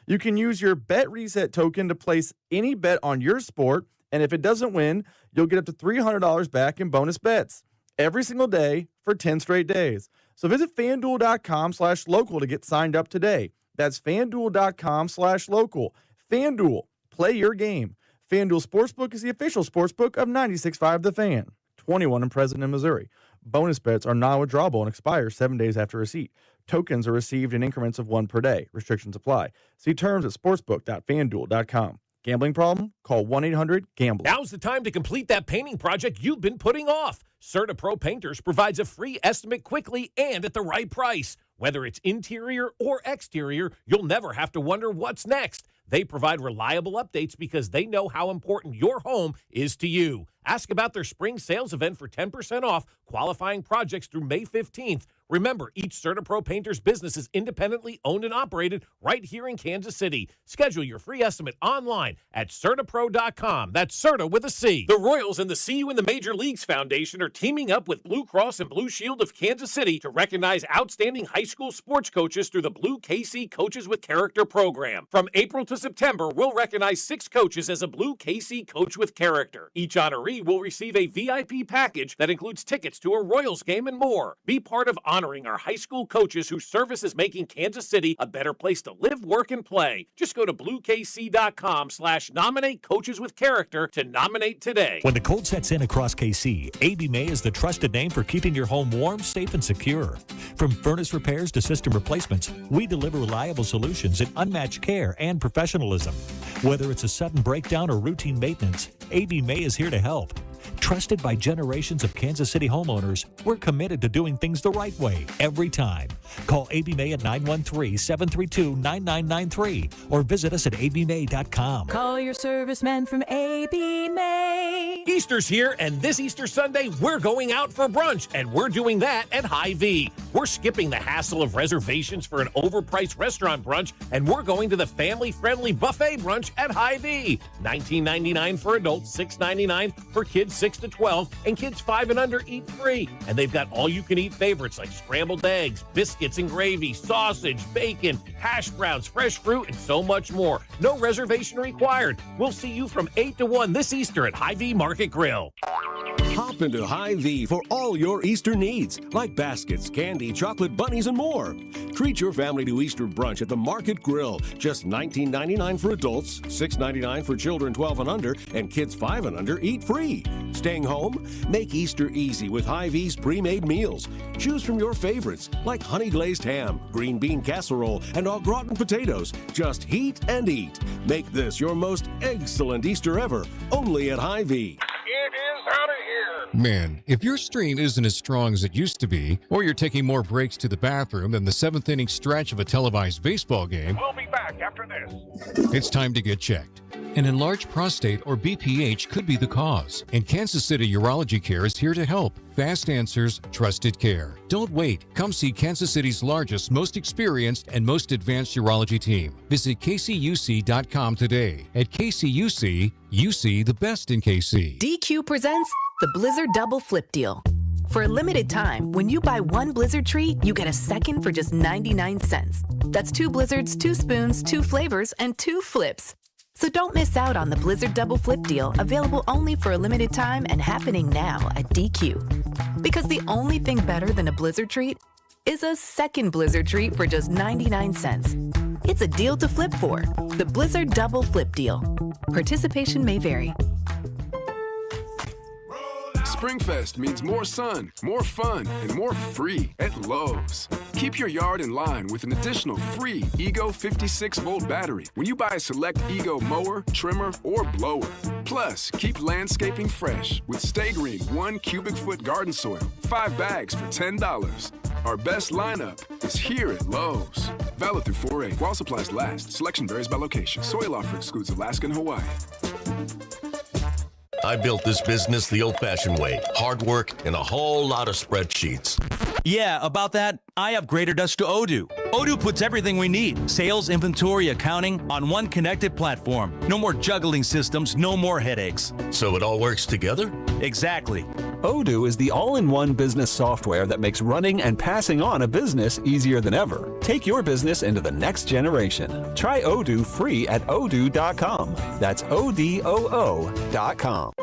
you can use your Bet Reset token to place any bet on your sport, and if it doesn't win, you'll get up to $300 back in bonus bets every single day for 10 straight days. So visit FanDuel.com/local to get signed up today. That's FanDuel.com/local. FanDuel, play your game. FanDuel Sportsbook is the official sportsbook of 96.5 The Fan. 21 and present in Missouri. Bonus bets are non-withdrawable and expire 7 days after receipt. Tokens are received in increments of 1 per day. Restrictions apply. See terms at sportsbook.fanduel.com. Gambling problem? Call 1-800-GAMBLER. Now's the time to complete that painting project you've been putting off. CertaPro Painters provides a free estimate quickly and at the right price. Whether it's interior or exterior, you'll never have to wonder what's next. They provide reliable updates because they know how important your home is to you. Ask about their spring sales event for 10% off qualifying projects through May 15th. Remember, each CertaPro Painters business is independently owned and operated right here in Kansas City. Schedule your free estimate online at CertaPro.com. That's Certa with a C. The Royals and the See You in the Major Leagues Foundation are teaming up with Blue Cross and Blue Shield of Kansas City to recognize outstanding high school sports coaches through the Blue KC Coaches with Character program. From April to September, we'll recognize 6 coaches as a Blue KC Coach with Character. Each honoree will receive a VIP package that includes tickets to a Royals game and more. Be part of honoring our high school coaches whose service is making Kansas City a better place to live, work, and play. Just go to bluekc.com/nominate coaches with character to nominate today. When the cold sets in across KC, AB May is the trusted name for keeping your home warm, safe, and secure. From furnace repairs to system replacements, we deliver reliable solutions and unmatched care and professionalism. Whether it's a sudden breakdown or routine maintenance, AB May is here to help. Trusted by generations of Kansas City homeowners, we're committed to doing things the right way every time. Call AB May at 913-732-9993 or visit us at abmay.com. Call your serviceman from AB May. Easter's here, and this Easter Sunday, we're going out for brunch, and we're doing that at Hy-Vee. We're skipping the hassle of reservations for an overpriced restaurant brunch, and we're going to the family-friendly buffet brunch at Hy-Vee. $19.99 for adults, $6.99 for kids 6 to 12, and kids 5 and under eat free. And they've got all-you-can-eat favorites like scrambled eggs, biscuits and gravy, sausage, bacon, hash browns, fresh fruit, and so much more. No reservation required. We'll see you from 8 to 1 this Easter at Hy-Vee Market Grill. Hop into Hy-Vee for all your Easter needs, like baskets, candy, chocolate bunnies, and more. Treat your family to Easter brunch at the Market Grill. Just $19.99 for adults, $6.99 for children 12 and under, and kids 5 and under eat free. Staying home? Make Easter easy with Hy-Vee's pre-made meals. Choose from your favorites, like honey glazed ham, green bean casserole, and au gratin potatoes. Just heat and eat. Make this your most excellent Easter ever, only at Hy-Vee. It is out of here. Man, if your stream isn't as strong as it used to be, or you're taking more breaks to the bathroom than the 7th-inning stretch of a televised baseball game, We'll be back after this. it's time to get checked. An enlarged prostate or BPH could be the cause, and Kansas City Urology Care is here to help. Fast answers, trusted care. Don't wait. Come see Kansas City's largest, most experienced, and most advanced urology team. Visit kcuc.com today. At KCUC, you see the best in KC. DQ presents the Blizzard Double Flip Deal. For a limited time, when you buy one Blizzard treat, you get a second for just 99 cents. That's 2 Blizzards, 2 spoons, 2 flavors, and 2 flips. So don't miss out on the Blizzard Double Flip Deal, available only for a limited time and happening now at DQ. Because the only thing better than a Blizzard treat is a second Blizzard treat for just 99 cents. It's a deal to flip for. The Blizzard Double Flip Deal. Participation may vary. Springfest means more sun, more fun, and more free at Lowe's. Keep your yard in line with an additional free Ego 56-volt battery when you buy a select Ego mower, trimmer, or blower. Plus, keep landscaping fresh with Stay Green 1 cubic foot garden soil, 5 bags for $10. Our best lineup is here at Lowe's. Valid through 4/8 while supplies last. Selection varies by location. Soil offer excludes Alaska and Hawaii. I built this business the old-fashioned way. Hard work and a whole lot of spreadsheets. Yeah, about that, I upgraded us to Odoo. Odoo puts everything we need, sales, inventory, accounting, on one connected platform. No more juggling systems, no more headaches. So it all works together? Exactly. Odoo is the all-in-one business software that makes running and passing on a business easier than ever. Take your business into the next generation. Try Odoo free at odoo.com. That's ODOO.com.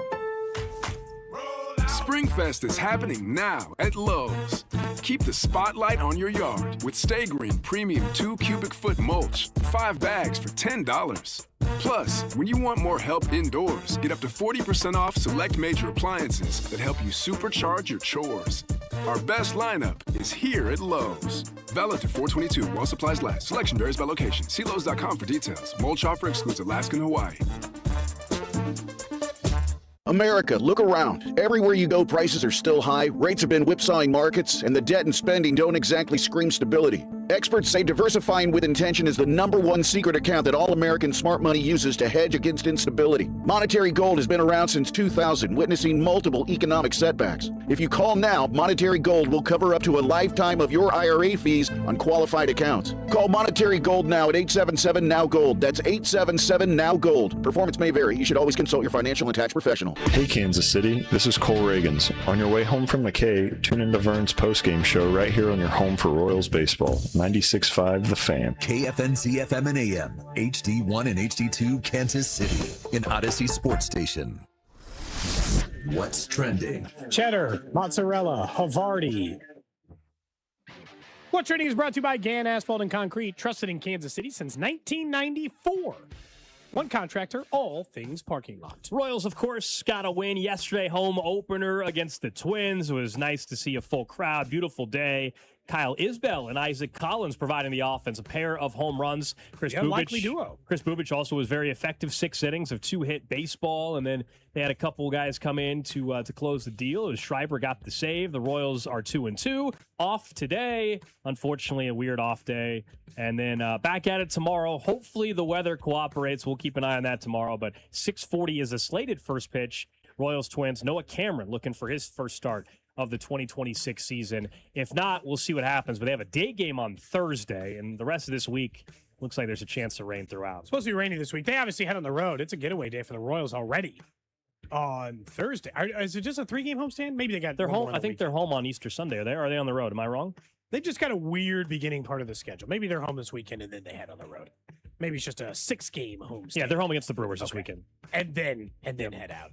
Springfest is happening now at Lowe's. Keep the spotlight on your yard with Stay Green Premium 2 cubic foot mulch, 5 bags for $10. Plus, when you want more help indoors, get up to 40% off select major appliances that help you supercharge your chores. Our best lineup is here at Lowe's. Valid through 4/22 while supplies last. Selection varies by location. See Lowe's.com for details. Mulch offer excludes Alaska and Hawaii. America, look around. Everywhere you go, prices are still high, rates have been whipsawing markets, and the debt and spending don't exactly scream stability. Experts say diversifying with intention is the #1 secret account that all American smart money uses to hedge against instability. Monetary Gold has been around since 2000, witnessing multiple economic setbacks. If you call now, Monetary Gold will cover up to a lifetime of your IRA fees on qualified accounts. Call Monetary Gold now at 877-NOW-GOLD. That's 877-NOW-GOLD. Performance may vary. You should always consult your financial and tax professional. Hey, Kansas City, this is Cole Reagans. On your way home from the K, tune into Vern's postgame show right here on your home for Royals baseball. 96.5 The Fan. KFNC FM and AM, HD1 and HD2 Kansas City, an Odyssey sports station. What's trending? Cheddar, mozzarella, Havarti. What's trending is brought to you by Gann Asphalt and Concrete, trusted in Kansas City since 1994. One contractor, all things parking lot. Royals, of course, got a win yesterday, home opener against the Twins. It was nice to see a full crowd, beautiful day. Kyle Isbell and Isaac Collins providing the offense, a pair of home runs. Chris Likely duo. Chris Bubich also was very effective, 6 innings of 2-hit baseball, and then they had a couple guys come in to close the deal. As Schreiber got the save, the Royals are 2-2. Off today, unfortunately, a weird off day, and then back at it tomorrow. Hopefully, the weather cooperates. We'll keep an eye on that tomorrow. But 6:40 is a slated first pitch. Royals Twins. Noah Cameron looking for his first start of the 2026 season. If not, we'll see what happens. But they have a day game on Thursday, and the rest of this week looks like there's a chance to rain throughout. It's supposed to be rainy this week. They obviously head on the road. It's a getaway day for the Royals already on Thursday. Is it just a 3-game homestand? Maybe they got they're home. I think they're home on Easter Sunday. Are they on the road? Am I wrong? They just got a weird beginning part of the schedule. Maybe they're home this weekend and then they head on the road. Maybe it's just a 6-game homestand. Yeah, they're home against the Brewers this weekend. And then head out.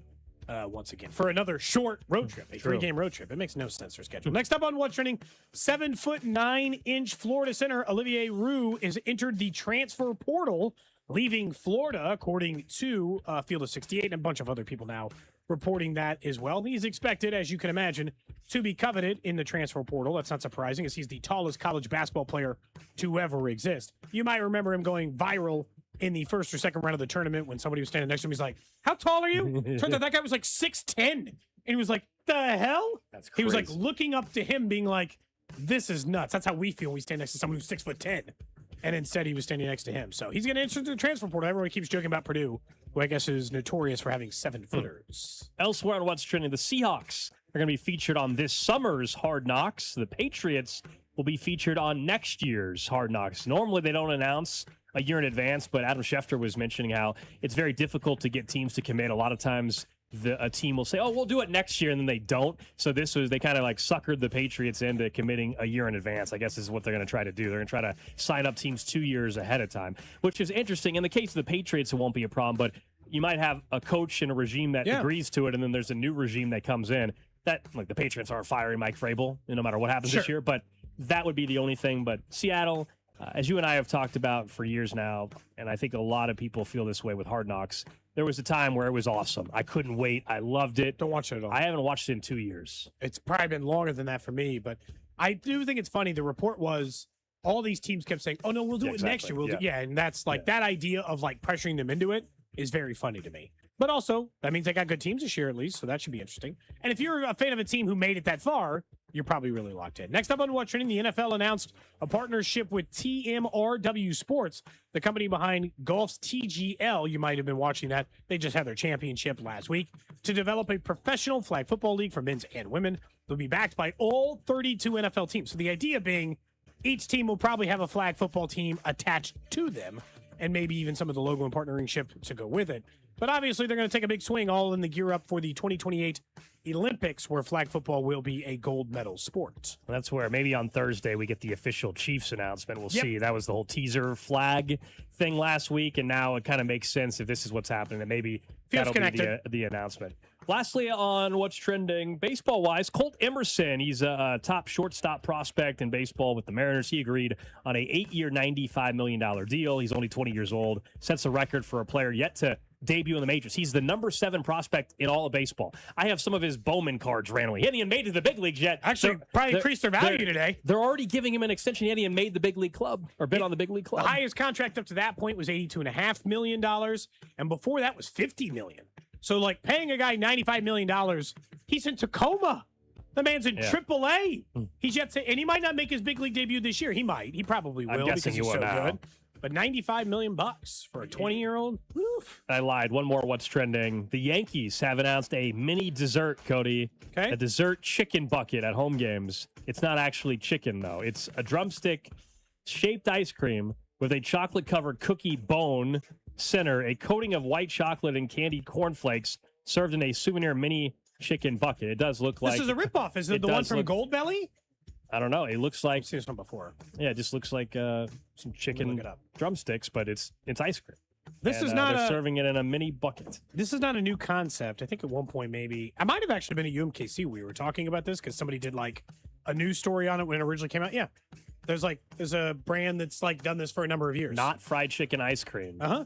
Once again, for another short road trip, a 3-game road trip. It makes no sense their schedule. Next up on What's Trending, 7'9" Florida center Olivier Roux is entered the transfer portal, leaving Florida, according to Field of 68 and a bunch of other people now reporting that as well. He's expected, as you can imagine, to be coveted in the transfer portal. That's not surprising, as he's the tallest college basketball player to ever exist. You might remember him going viral in the first or second round of the tournament when somebody was standing next to him. He's like, "How tall are you?" Turns out that guy was like 6'10", and he was like, "The hell?" That's crazy. He was like looking up to him, being like, "This is nuts." That's how we feel when we stand next to someone who's 6'10", and instead he was standing next to him. So he's going to enter the transfer portal. Everyone keeps joking about Purdue who I guess is notorious for having 7-footers. Elsewhere on What's Trending, the Seahawks are going to be featured on this summer's Hard Knocks. The Patriots will be featured on next year's Hard Knocks. Normally, they don't announce a year in advance, but Adam Schefter was mentioning how it's very difficult to get teams to commit. A lot of times, a team will say, oh, we'll do it next year, and then they don't. So they kind of like suckered the Patriots into committing a year in advance, I guess is what they're going to try to do. They're going to try to sign up teams 2 years ahead of time, which is interesting. In the case of the Patriots, it won't be a problem, but you might have a coach and a regime that agrees to it, and then there's a new regime that comes in. That, like, the Patriots aren't firing Mike Vrabel, no matter what happens this year, but that would be the only thing. But Seattle, as you and I have talked about for years now, and I think a lot of people feel this way with Hard Knocks, there was a time where it was awesome. I couldn't wait. I loved it. Don't watch it at all. I haven't watched it in 2 years. It's probably been longer than that for me, but I do think it's funny. The report was all these teams kept saying, oh, no, we'll do it next year. We'll do and that's like that idea of like pressuring them into it is very funny to me. But also, that means they got good teams this year at least, so that should be interesting. And if you're a fan of a team who made it that far, you're probably really locked in. Next up on What's Trending, the NFL announced a partnership with TMRW Sports, the company behind golf's TGL. You might have been watching that. They just had their championship last week to develop a professional flag football league for men's and women. They'll be backed by all 32 NFL teams. So the idea being each team will probably have a flag football team attached to them, and maybe even some of the logo and partnering ship to go with it. But obviously, they're going to take a big swing all in the gear up for the 2028 Olympics, where flag football will be a gold medal sport. That's where maybe on Thursday we get the official Chiefs announcement. We'll see. That was the whole teaser flag thing last week, and now it kind of makes sense if this is what's happening, that maybe that'll be the announcement. Lastly, on What's Trending, baseball-wise, Colt Emerson. He's a top shortstop prospect in baseball with the Mariners. He agreed on a 8-year, $95 million deal. He's only 20 years old. Sets a record for a player yet to debut in the majors. He's the number 7 prospect in all of baseball. I have some of his Bowman cards randomly. He hadn't even made it to the big leagues yet. Actually, probably increased their value today. They're already giving him an extension. He hadn't even made the big league club or been on the big league club. The highest contract up to that point was $82.5 million, and before that was $50 million. So, like, paying a guy $95 million, he's in Tacoma. The man's in AAA. He's yet to, and he might not make his big league debut this year. He might. He probably will because he's so good. But $95 million for a 20-year-old? I lied. One more What's Trending. The Yankees have announced a mini dessert, Cody. Okay. A dessert chicken bucket at home games. It's not actually chicken, though. It's a drumstick-shaped ice cream with a chocolate-covered cookie bone center, a coating of white chocolate and candied cornflakes served in a souvenir mini chicken bucket. It does look like... This is a ripoff. Is it the one from Gold Belly? I don't know. It looks like... I've seen this one before. Yeah, it just looks like some chicken drumsticks, but it's ice cream. This is not they're serving it in a mini bucket. This is not a new concept. I think at one point maybe... I might have actually been at UMKC. We were talking about this because somebody did like a news story on it when it originally came out. Yeah. There's a brand that's like done this for a number of years. Not fried chicken ice cream. Uh-huh.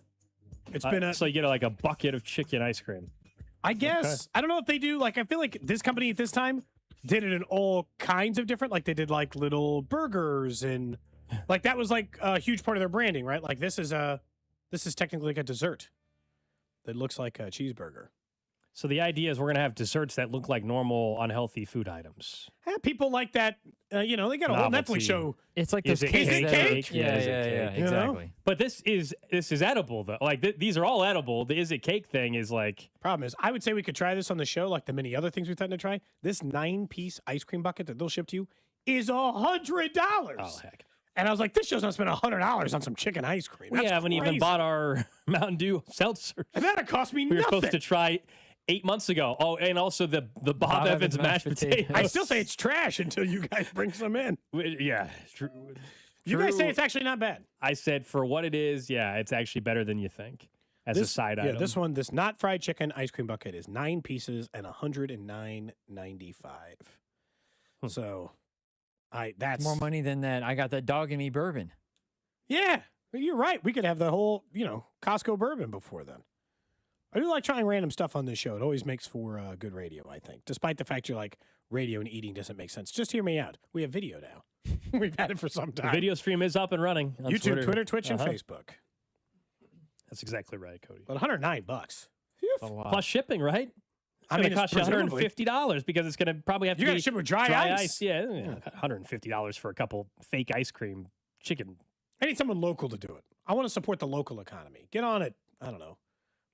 It's been so you get like a bucket of chicken ice cream. I guess. Okay. I don't know if they do. Like, I feel like this company at this time did it in all kinds of different, like they did like little burgers and like that was like a huge part of their branding, right? Like this is technically like a dessert that looks like a cheeseburger. So the idea is we're going to have desserts that look like normal unhealthy food items. People like that, they got a whole Netflix show. It's like Is those it cakes. cake? Yeah, exactly. But this is edible though. Like these are all edible. The is it cake thing is like. Problem is, I would say we could try this on the show, like the many other things we've had to try. This 9-piece ice cream bucket that they'll ship to you is $100. Oh heck! And I was like, this show's not spending $100 on some chicken ice cream. We haven't even bought our Mountain Dew seltzer. And that'd cost me nothing. We were supposed to try 8 months ago. Oh, and also the Bob Evans mashed potatoes. I still say it's trash until you guys bring some in. Yeah. You guys say it's actually not bad. I said for what it is, yeah, it's actually better than you think as a side item. Yeah, this not fried chicken ice cream bucket is 9 pieces and $109.95. So, that's more money than that. I got that dog in me bourbon. Yeah, you're right. We could have the whole, Costco bourbon before then. I do like trying random stuff on this show. It always makes for good radio, I think. Despite the fact you're like, radio and eating doesn't make sense. Just hear me out. We have video now. We've had it for some time. The video stream is up and running on YouTube, Twitter, Twitch, and Facebook. That's exactly right, Cody. But $109. Plus shipping, right? It's going to cost you $150 because it's going to probably have to be ship with dry ice. Yeah, $150 for a couple fake ice cream chicken. I need someone local to do it. I want to support the local economy. Get on it. I don't know.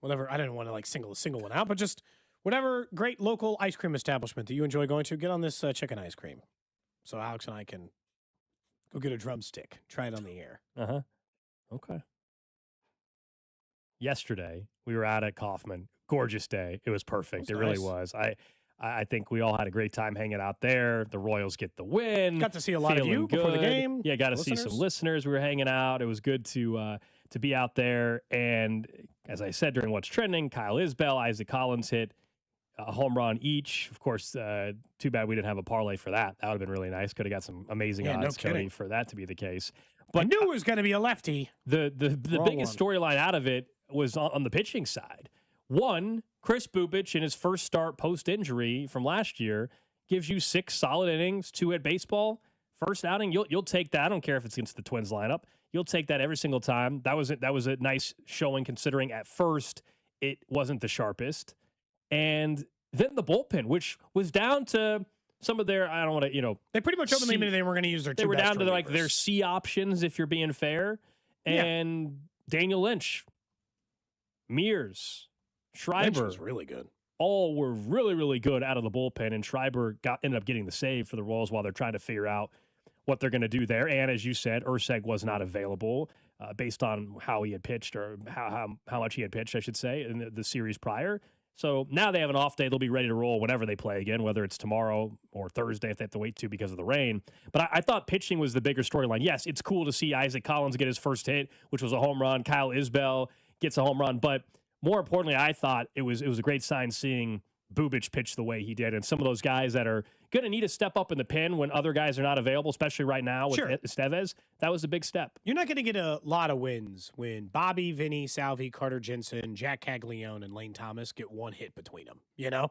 whatever. I didn't want to single a single one out, but just whatever great local ice cream establishment that you enjoy going to, get on this chicken ice cream. So Alex and I can go get a drumstick, try it on the air. Uh-huh. Okay. Yesterday, we were out at Kaufman. Gorgeous day. It was perfect. It really was. I think we all had a great time hanging out there. The Royals get the win. Got to see a lot of you before the game. Yeah, got to see some listeners. We were hanging out. It was good to be out there. And as I said during What's Trending, Kyle Isbell, Isaac Collins hit a home run each. Of course, too bad we didn't have a parlay for that. That would have been really nice. Could have got some amazing odds, Cody, for that to be the case. But I knew it was going to be a lefty. The biggest storyline out of it was on the pitching side. One, Chris Bubic in his first start post-injury from last year gives you 6 solid innings, 2 hit baseball. First outing, you'll take that. I don't care if it's against the Twins lineup. You'll take that every single time. That was a nice showing considering at first it wasn't the sharpest. And then the bullpen, which was down to some of their, I don't want to, they pretty much openly admitted they weren't going to use their two They were best down to relievers. their C options, if you're being fair. And Daniel Lynch, Mears, Schreiber. Lynch was really good. All were really, really good out of the bullpen, and Schreiber ended up getting the save for the Royals while they're trying to figure out what they're going to do there. And as you said, Urseg was not available based on how he had pitched, or how much he had pitched, I should say, in the series prior. So now they have an off day. They'll be ready to roll whenever they play again, whether it's tomorrow or Thursday if they have to wait because of the rain. But I thought pitching was the bigger storyline. Yes, it's cool to see Isaac Collins get his first hit, which was a home run. Kyle Isbell gets a home run. But more importantly, I thought it was a great sign seeing Bubic pitch the way he did. And some of those guys that are going to need to step up in the pen when other guys are not available, especially right now with Estevez, that was a big step. You're not going to get a lot of wins when Bobby, Vinny, Salvi, Carter Jensen, Jack Caglione, and Lane Thomas get one hit between them. You're not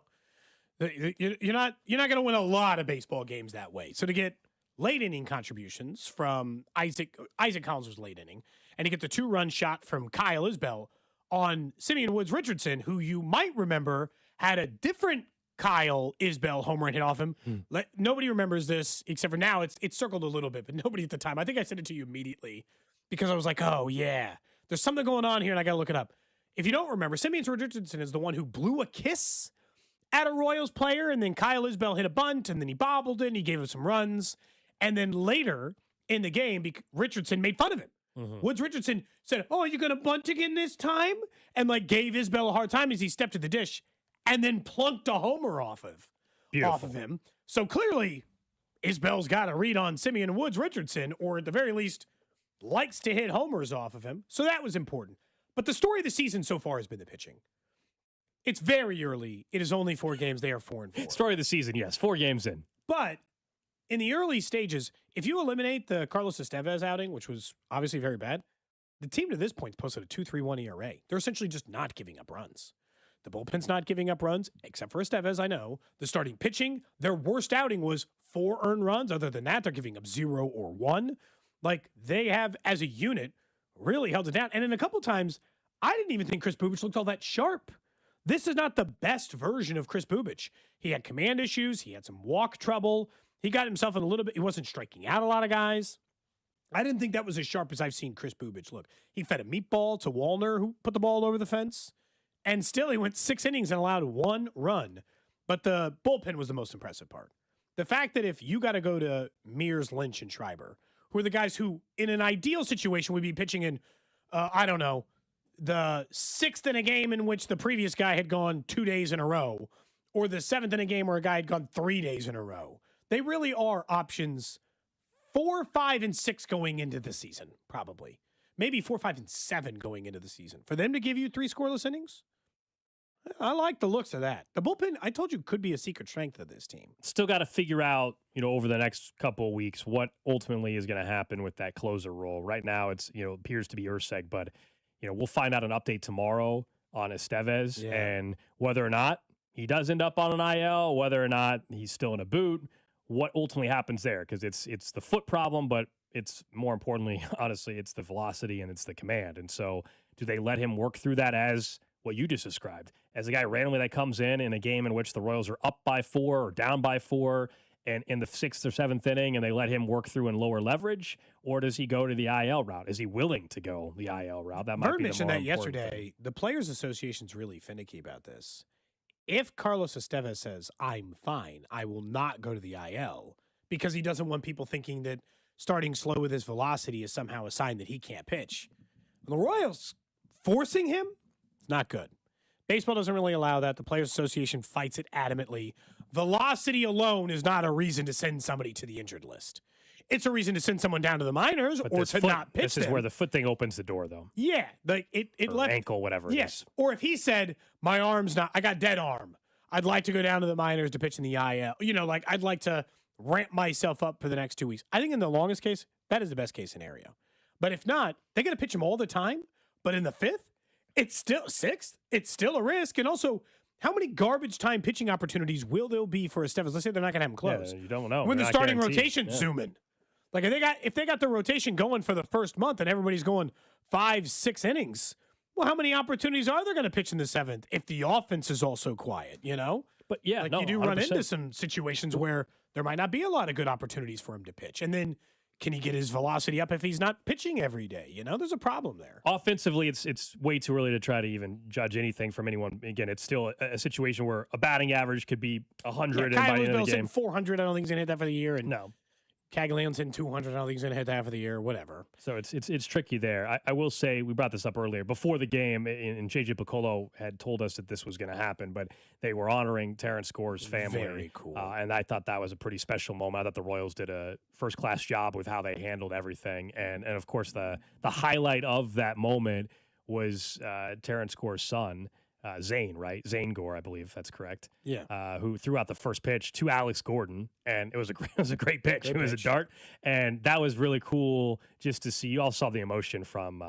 going to win a lot of baseball games that way. So to get late inning contributions from Isaac Collins was late inning, and to get the 2-run shot from Kyle Isbell on Simeon Woods Richardson, who you might remember had a different Kyle Isbell home run hit off him. Nobody remembers this except for now. It's circled a little bit, but nobody at the time. I think I sent it to you immediately because I was like, oh, yeah, there's something going on here, and I got to look it up. If you don't remember, Simeon Woods Richardson is the one who blew a kiss at a Royals player, and then Kyle Isbell hit a bunt, and then he bobbled it, and he gave him some runs. And then later in the game, Richardson made fun of him. Woods Richardson said, oh, are you going to bunt again this time? And gave Isbell a hard time as he stepped to the dish and then plunked a homer off of him. So clearly, Isbell's got a read on Simeon Woods Richardson, or at the very least, likes to hit homers off of him. So that was important. But the story of the season so far has been the pitching. It's very early. It is only 4 games. They are 4-4. Story of the season, yes. 4 games in. But in the early stages, if you eliminate the Carlos Estevez outing, which was obviously very bad, the team to this point posted a 2.31 ERA. They're essentially just not giving up runs. The bullpen's not giving up runs, except for Estevez, I know. The starting pitching, their worst outing was 4 earned runs. Other than that, they're giving up 0 or 1. They have, as a unit, really held it down. And in a couple times, I didn't even think Chris Bubic looked all that sharp. This is not the best version of Chris Bubic. He had command issues. He had some walk trouble. He got himself in a little bit. He wasn't striking out a lot of guys. I didn't think that was as sharp as I've seen Chris Bubic look. He fed a meatball to Wallner, who put the ball over the fence. And still, he went 6 innings and allowed 1 run. But the bullpen was the most impressive part. The fact that if you got to go to Mears, Lynch, and Schreiber, who are the guys who, in an ideal situation, would be pitching in, the 6th in a game in which the previous guy had gone 2 days in a row, or the 7th in a game where a guy had gone 3 days in a row. They really are options 4, 5, and 6 going into the season, probably. Maybe 4, 5, and 7 going into the season. For them to give you 3 scoreless innings, I like the looks of that. The bullpen, I told you, could be a secret strength of this team. Still got to figure out, over the next couple of weeks what ultimately is going to happen with that closer role. Right now, it's appears to be Urseg, but we'll find out an update tomorrow on Estevez and whether or not he does end up on an IL, whether or not he's still in a boot. What ultimately happens there, because it's the foot problem, but it's more importantly, honestly, it's the velocity and it's the command. And so do they let him work through that as what you just described, as a guy randomly that comes in a game in which the Royals are up by 4 or down by 4 and in the 6th or 7th inning and they let him work through in lower leverage, or does he go to the IL route? Is he willing to go the IL route? That might Vern be the mentioned more that important yesterday. thing. The Players Association's really finicky about this. If Carlos Estevez says, I'm fine, I will not go to the IL, because he doesn't want people thinking that starting slow with his velocity is somehow a sign that he can't pitch. The Royals forcing him, not good. Baseball doesn't really allow that. The Players Association fights it adamantly. Velocity alone is not a reason to send somebody to the injured list. It's a reason to send someone down to the minors But or this to foot- not pitch This is them. where the foot thing opens the door, though. Yeah, like it Or left ankle, whatever it yes. is. Or if he said, my arm's not, I got dead arm. I'd like to go down to the minors to pitch in the IL. Like I'd like to ramp myself up for the next 2 weeks. I think in the longest case, that is the best case scenario. But if not, they're going to pitch him all the time. But in the 5th, it's still 6th. It's still a risk. And also, how many garbage time pitching opportunities will there be for Estevez? Let's say they're not going to have him close. Yeah, you don't know. When They're the not starting guaranteed. rotation Yeah. zooming. Like if they got the rotation going for the first month and everybody's going 5-6 innings, well, how many opportunities are there going to pitch in the 7th if the offense is also quiet, But yeah, like no, you do run 100%. into some situations where there might not be a lot of good opportunities for him to pitch. And then can he get his velocity up if he's not pitching every day? There's a problem there. Offensively, it's way too early to try to even judge anything from anyone. Again, it's still a situation where a batting average could be 100 and by Kyle the end of Bell's the game. hitting 400. I don't think he's going to hit that for the year. And No. Cagliano's hitting 200. I don't think he's going to hit that for the year. Whatever. So it's tricky there. I will say, we brought this up earlier before the game, and JJ Piccolo had told us that this was going to happen, but they were honoring Terrance Gore's family. Very cool. And I thought that was a pretty special moment. I thought the Royals did a first-class job with how they handled everything. And of course, the highlight of that moment was Terrance Gore's son, Zane, right? Zane Gore, I believe that's correct. Yeah. Who threw out the first pitch to Alex Gordon, and it was a great pitch. It was a dart, and that was really cool just to see. You all saw the emotion from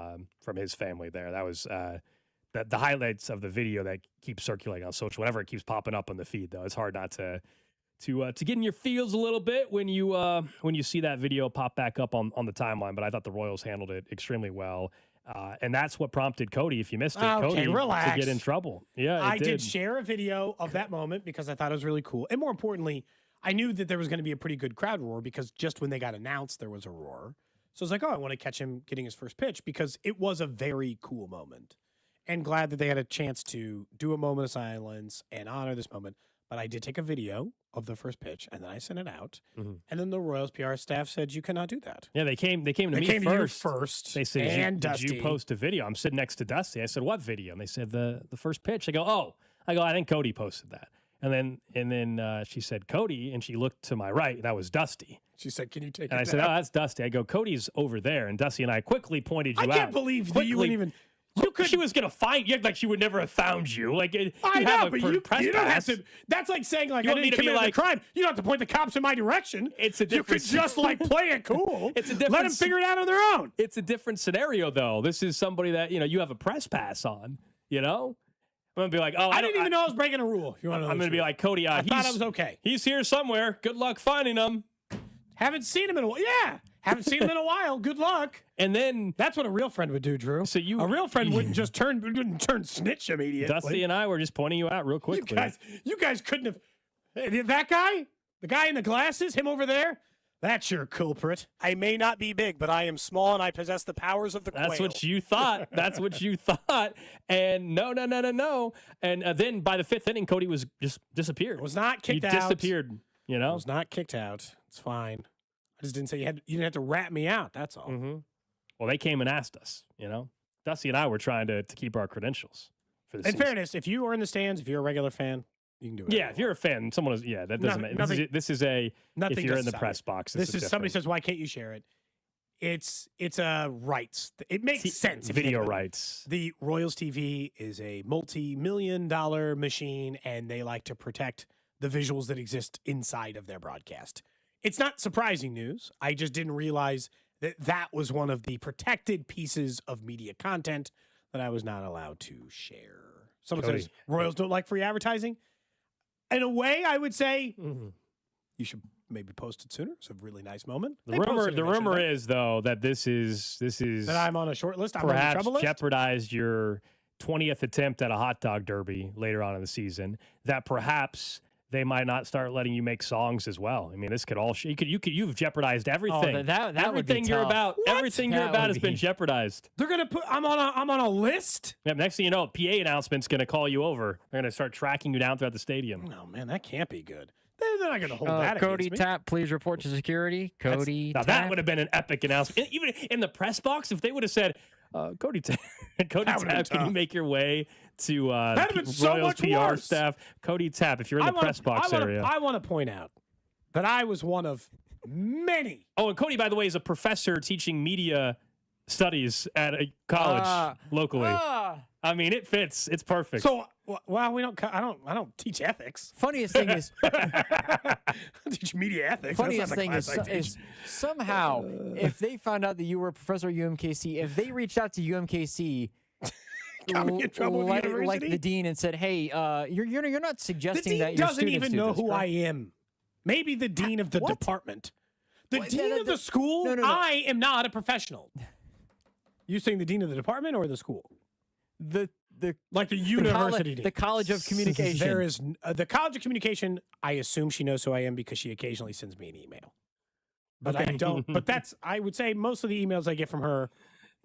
his family there. That was the highlights of the video that keeps circulating on social. Whenever it keeps popping up on the feed, though, it's hard not to get in your feels a little bit when you see that video pop back up on the timeline. But I thought the Royals handled it extremely well. And that's what prompted Cody, if you missed it, Okay, Cody relax. to get in trouble. Yeah, I did share a video of that moment because I thought it was really cool. And more importantly, I knew that there was going to be a pretty good crowd roar because just when they got announced, there was a roar. So I was like, I want to catch him getting his first pitch because it was a very cool moment. And glad that they had a chance to do a moment of silence and honor this moment. But I did take a video of the first pitch, and then I sent it out. Mm-hmm. And then the Royals PR staff said, you cannot do that. Yeah, they came to They me came to you first. first, They said, and did you Dusty. post a video? I'm sitting next to Dusty. I said, what video? And they said the first pitch. I go, I think Cody posted that. And then she said, Cody, and she looked to my right. That was Dusty. She said, can you take And it I said, down? that's Dusty. I go, Cody's over there. And Dusty and I quickly pointed you out. I can't believe that you wouldn't even... She was going to find you. Like she would never have found you. Like I you know, have a but press you don't have pass. to. That's like saying, like, You I want me didn't to be commit like- the crime. You don't have to point the cops in my direction. It's a You could different... just, like, play it cool. It's a different... Let them figure it out on their own. It's a different scenario, though. This is somebody that, you have a press pass on, I'm going to be like, I didn't even know I was breaking a rule. You want to know I'm going to the be truth. like, Cody, I thought I was okay. He's here somewhere. Good luck finding him. Haven't seen him in a while. Yeah. Haven't seen him in a while. Good luck. And then that's what a real friend would do, Drew. So a real friend wouldn't just turn snitch immediately. Dusty and I were just pointing you out real quickly. You guys couldn't have. That guy, the guy in the glasses, him over there. That's your culprit. I may not be big, but I am small and I possess the powers of the quail. That's what you thought. That's what you thought. And no. And then by the 5th inning, Cody was just disappeared. Was not kicked out. Disappeared. Was not kicked out. It's fine. I just didn't say you didn't have to rat me out. That's all. Mm-hmm. Well, they came and asked us. Dusty and I were trying to keep our credentials for the In season. fairness, if you are in the stands, if you're a regular fan, you can do it. Yeah, if you're a fan, someone is. Yeah, that doesn't matter. This is a. Nothing If you're in the justifies press it. box, This is somebody different. says, "Why can't you share it?" It's a rights. It makes sense. if you think Video about it. rights. The Royals TV is a multi-million-dollar machine, and they like to protect the visuals that exist inside of their broadcast. It's not surprising news. I just didn't realize that was one of the protected pieces of media content that I was not allowed to share. Someone Cody. says Royals don't like free advertising. In a way, I would say you should maybe post it sooner. It's a really nice moment. The They posted it rumor yesterday. is though that this is that I'm on a short list. I'm on the perhaps trouble list. jeopardized your 20th attempt at a hot dog derby later on in the season. That perhaps they might not start letting you make songs as well. I mean, this could all you've jeopardized everything. Oh, that everything you're about. What? Everything you're about has been jeopardized. They're gonna put. I'm on a list. Yeah. Next thing you know, PA announcement's gonna call you over. They're gonna start tracking you down throughout the stadium. Oh man, that can't be good. They're not gonna hold that. Cody against me. Tapp, please report to security. Cody. Now that would have been an epic announcement. Even in the press box, if they would have said, "Cody Tapp, can you make your way to Royals PR staff?" Cody Tapp, if you're in the press box area. I want to point out that I was one of many. Oh, and Cody, by the way, is a professor teaching media studies at a college locally. I mean, it fits. It's perfect. So, well, I don't teach ethics. Funniest thing is, I teach media ethics. Funniest thing is somehow, if they found out that you were a professor at UMKC, if they reached out to UMKC, in trouble with the like the dean, and said, "Hey, you're not suggesting the that dean your doesn't students even do know this, who right?" I am. Maybe the dean of the department. The dean of the school. No. I am not a professional. You saying the dean of the department or the school? The university dean. The College of Communication. There is the College of Communication. I assume she knows who I am because she occasionally sends me an email. But I don't. But I would say most of the emails I get from her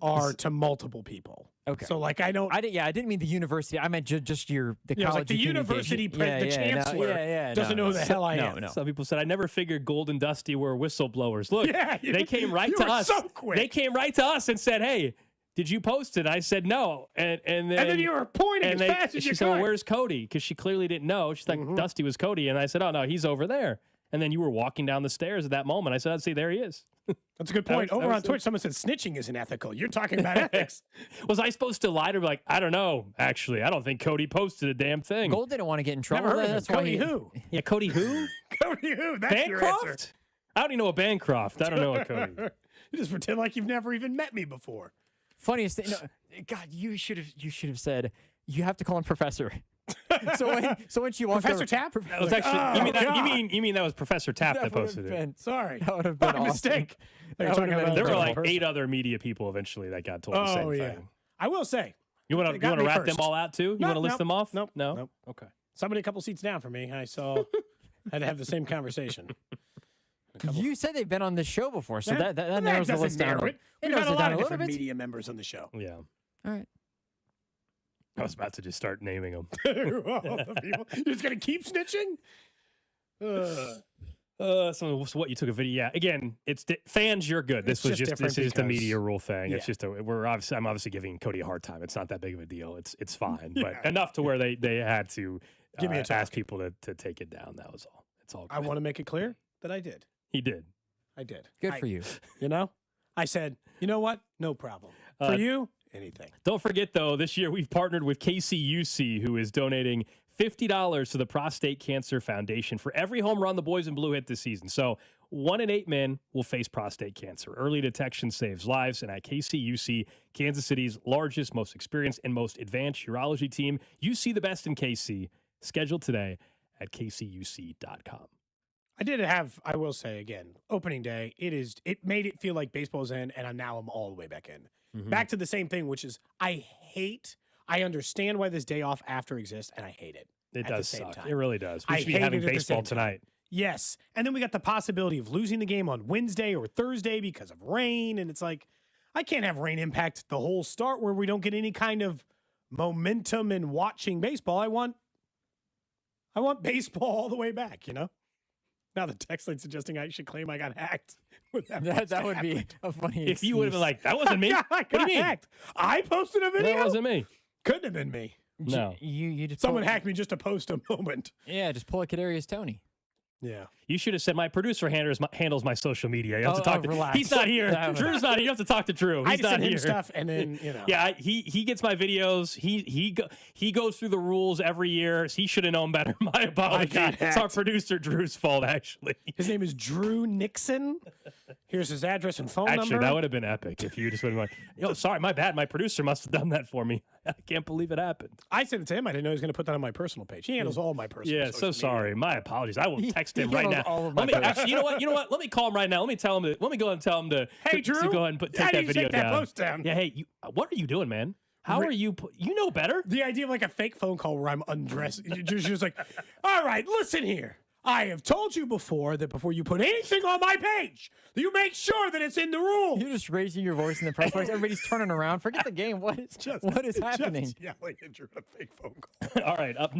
are to multiple people. Okay. So I didn't mean the university. I meant just the college. Like the university, the chancellor doesn't know who the hell I am. No. Some people said, "I never figured Gold and Dusty were whistleblowers." Look, they came right to us. So quick. They came right to us and said, "Hey, did you post it?" I said no, and then you were pointing as fast as you She said, "Well, could." where's Cody?" Because she clearly didn't know. She's like, Dusty was Cody, and I said, "Oh no, he's over there." And then you were walking down the stairs at that moment. I said, "I'd see, there he is." That's a good point. Over on Twitch, someone said snitching isn't ethical. You're talking about ethics. Was I supposed to lie to be like, I don't know, actually. I don't think Cody posted a damn thing. Gold didn't want to get in trouble. Never heard of him. That's Cody who? Yeah, Cody who? Cody who? That's your answer. Bancroft? I don't even know a Bancroft. I don't know a Cody. You just pretend like you've never even met me before. Funniest thing. No, God, you should have said, you have to call him Professor. so when she walked Professor over, Tapp? That was actually, you mean that was Professor Tapp that posted it? Sorry. That would have been My mistake. There were like 8 other media people eventually that got told the same thing. I will say. You want to rat them all out too? You want to list them off? Nope. No? Okay. Somebody a couple seats down from me, I saw, had to have the same conversation. You said they've been on this show before, so that narrows the list down. We've had a lot of different media members on the show. Yeah. All right. I was about to just start naming them. You're just going to keep snitching? So what, you took a video? Yeah. Again, it's fans. You're good. This is just a media rule thing. It's just I'm obviously giving Cody a hard time. It's not that big of a deal. It's fine, but enough to where they had to ask people to take it down. That was all. It's all good. I want to make it clear that I did. He did. I did. Good for you. You know, I said, you know what? No problem. For you, anything. Don't forget, though, this year we've partnered with KCUC, who is donating $50 to the Prostate Cancer Foundation for every home run the boys in blue hit this season. So 1 in 8 men will face prostate cancer. Early detection saves lives. And at KCUC, Kansas City's largest, most experienced, and most advanced urology team, you see the best in KC. Schedule today at kcuc.com. I did have, I will say again, opening day, it made it feel like baseball's in, and now I'm all the way back in. Mm-hmm. Back to the same thing, which is I understand why this day off after exists, and I hate it. It at does the same suck. time. It really does. We I should be hate having it at the baseball same time. tonight. Yes. And then we got the possibility of losing the game on Wednesday or Thursday because of rain. And it's like, I can't have rain impact the whole start where we don't get any kind of momentum in watching baseball. I want baseball all the way back, you know? Now the text line suggesting I should claim I got hacked. That would be a funny If you would have been like, that wasn't me. I What do you mean? hacked. I posted a video. That wasn't me. Couldn't have been me. No. You just Someone hacked me just to post a moment. Yeah, just pull a Kadarius Toney. Yeah. You should have said, my producer handles my social media. You have to talk to relax. He's not here. Drew's not here. You have to talk to Drew. He's I just not send here. him stuff and then, you know. Yeah, he gets my videos. He goes through the rules every year. He should have known better. My apologies. It's our producer Drew's fault, actually. His name is Drew Nixon. Here's his address and phone number. Actually, that would have been epic if you just would have been like, yo, sorry, my bad. My producer must have done that for me. I can't believe it happened. I sent it to him. I didn't know he was going to put that on my personal page. He handles all my personal Yeah, so social sorry. My apologies. I will text him he right handles now. all of my Actually, you know what? Let me call him right now. Let me go ahead and tell him to Hey, to Drew, go ahead and take how do that you video take that down. post down? Yeah, hey, what are you doing, man? How are you? You know better. The idea of like a fake phone call where I'm undressed. Just like, all right, listen here. I have told you before that before you put anything on my page, you make sure that it's in the rules. You're just raising your voice in the press box. Everybody's turning around. Forget the game. What is happening? Just yelling at Drew on a fake phone call. All right, up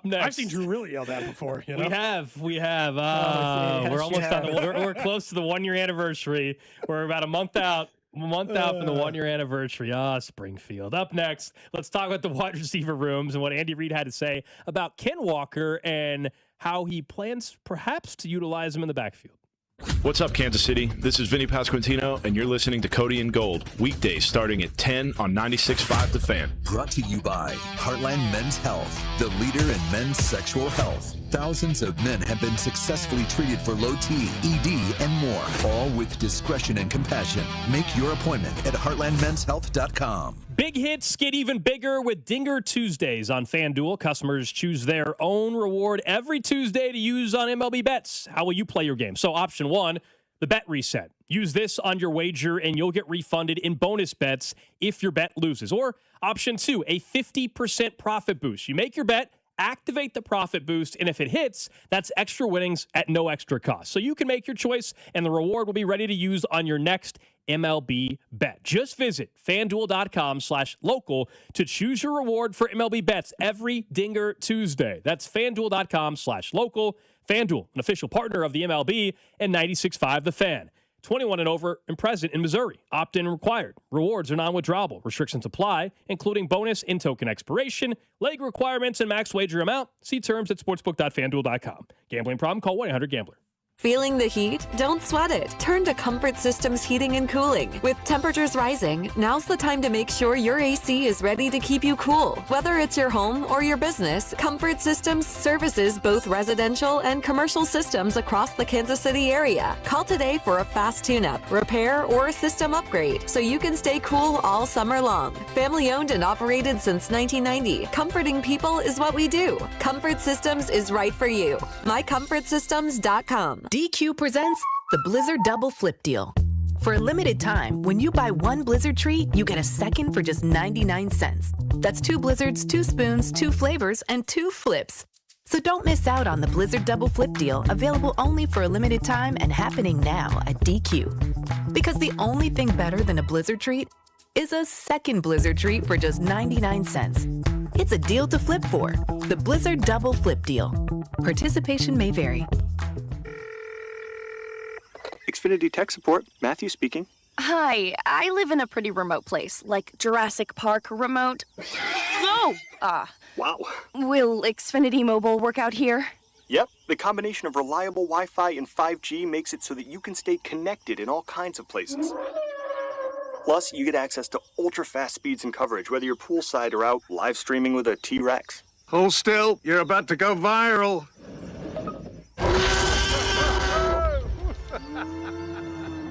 next. I've seen Drew really yell that before. You know? We have. We're almost on. We're close to the 1 year anniversary. We're about a month out. From the 1 year anniversary. Springfield. Up next, let's talk about the wide receiver rooms and what Andy Reid had to say about Ken Walker and how he plans perhaps to utilize him in the backfield. What's up, Kansas City? This is Vinny Pasquantino, and you're listening to Cody and Gold, weekdays starting at 10 on 96.5 The Fan. Brought to you by Heartland Men's Health, the leader in men's sexual health. Thousands of men have been successfully treated for low T, ED, and more, all with discretion and compassion. Make your appointment at heartlandmenshealth.com. Big hits get even bigger with Dinger Tuesdays on FanDuel. Customers choose their own reward every Tuesday to use on MLB bets. How will you play your game? So option 1, the bet reset. Use this on your wager and you'll get refunded in bonus bets if your bet loses. Or option 2, a 50% profit boost. You make your bet, activate the profit boost, and if it hits, that's extra winnings at no extra cost. So you can make your choice, and the reward will be ready to use on your next MLB bet. Just visit FanDuel.com/local to choose your reward for MLB bets every Dinger Tuesday. That's FanDuel.com/local. FanDuel, an official partner of the MLB and 96.5 The Fan. 21 and over and present in Missouri. Opt-in required. Rewards are non-withdrawable. Restrictions apply, including bonus and token expiration, leg requirements, and max wager amount. See terms at sportsbook.fanduel.com. Gambling problem? Call 1-800-GAMBLER. Feeling the heat? Don't sweat it. Turn to Comfort Systems Heating and Cooling. With temperatures rising, now's the time to make sure your AC is ready to keep you cool. Whether it's your home or your business, Comfort Systems services both residential and commercial systems across the Kansas City area. Call today for a fast tune-up, repair, or a system upgrade so you can stay cool all summer long. Family owned and operated since 1990, comforting people is what we do. Comfort Systems is right for you. MyComfortSystems.com. DQ presents the Blizzard Double Flip Deal. For a limited time, when you buy one Blizzard treat, you get a second for just 99 cents. That's 2 Blizzards, 2 spoons, 2 flavors, and 2 flips. So don't miss out on the Blizzard Double Flip Deal, available only for a limited time and happening now at DQ. Because the only thing better than a Blizzard treat is a second Blizzard treat for just 99 cents. It's a deal to flip for. The Blizzard Double Flip Deal. Participation may vary. Xfinity Tech Support, Matthew speaking. Hi, I live in a pretty remote place, like Jurassic Park remote. No! Wow. Will Xfinity Mobile work out here? Yep, the combination of reliable Wi-Fi and 5G makes it so that you can stay connected in all kinds of places. Plus, you get access to ultra-fast speeds and coverage, whether you're poolside or out live streaming with a T-Rex. Hold still, you're about to go viral.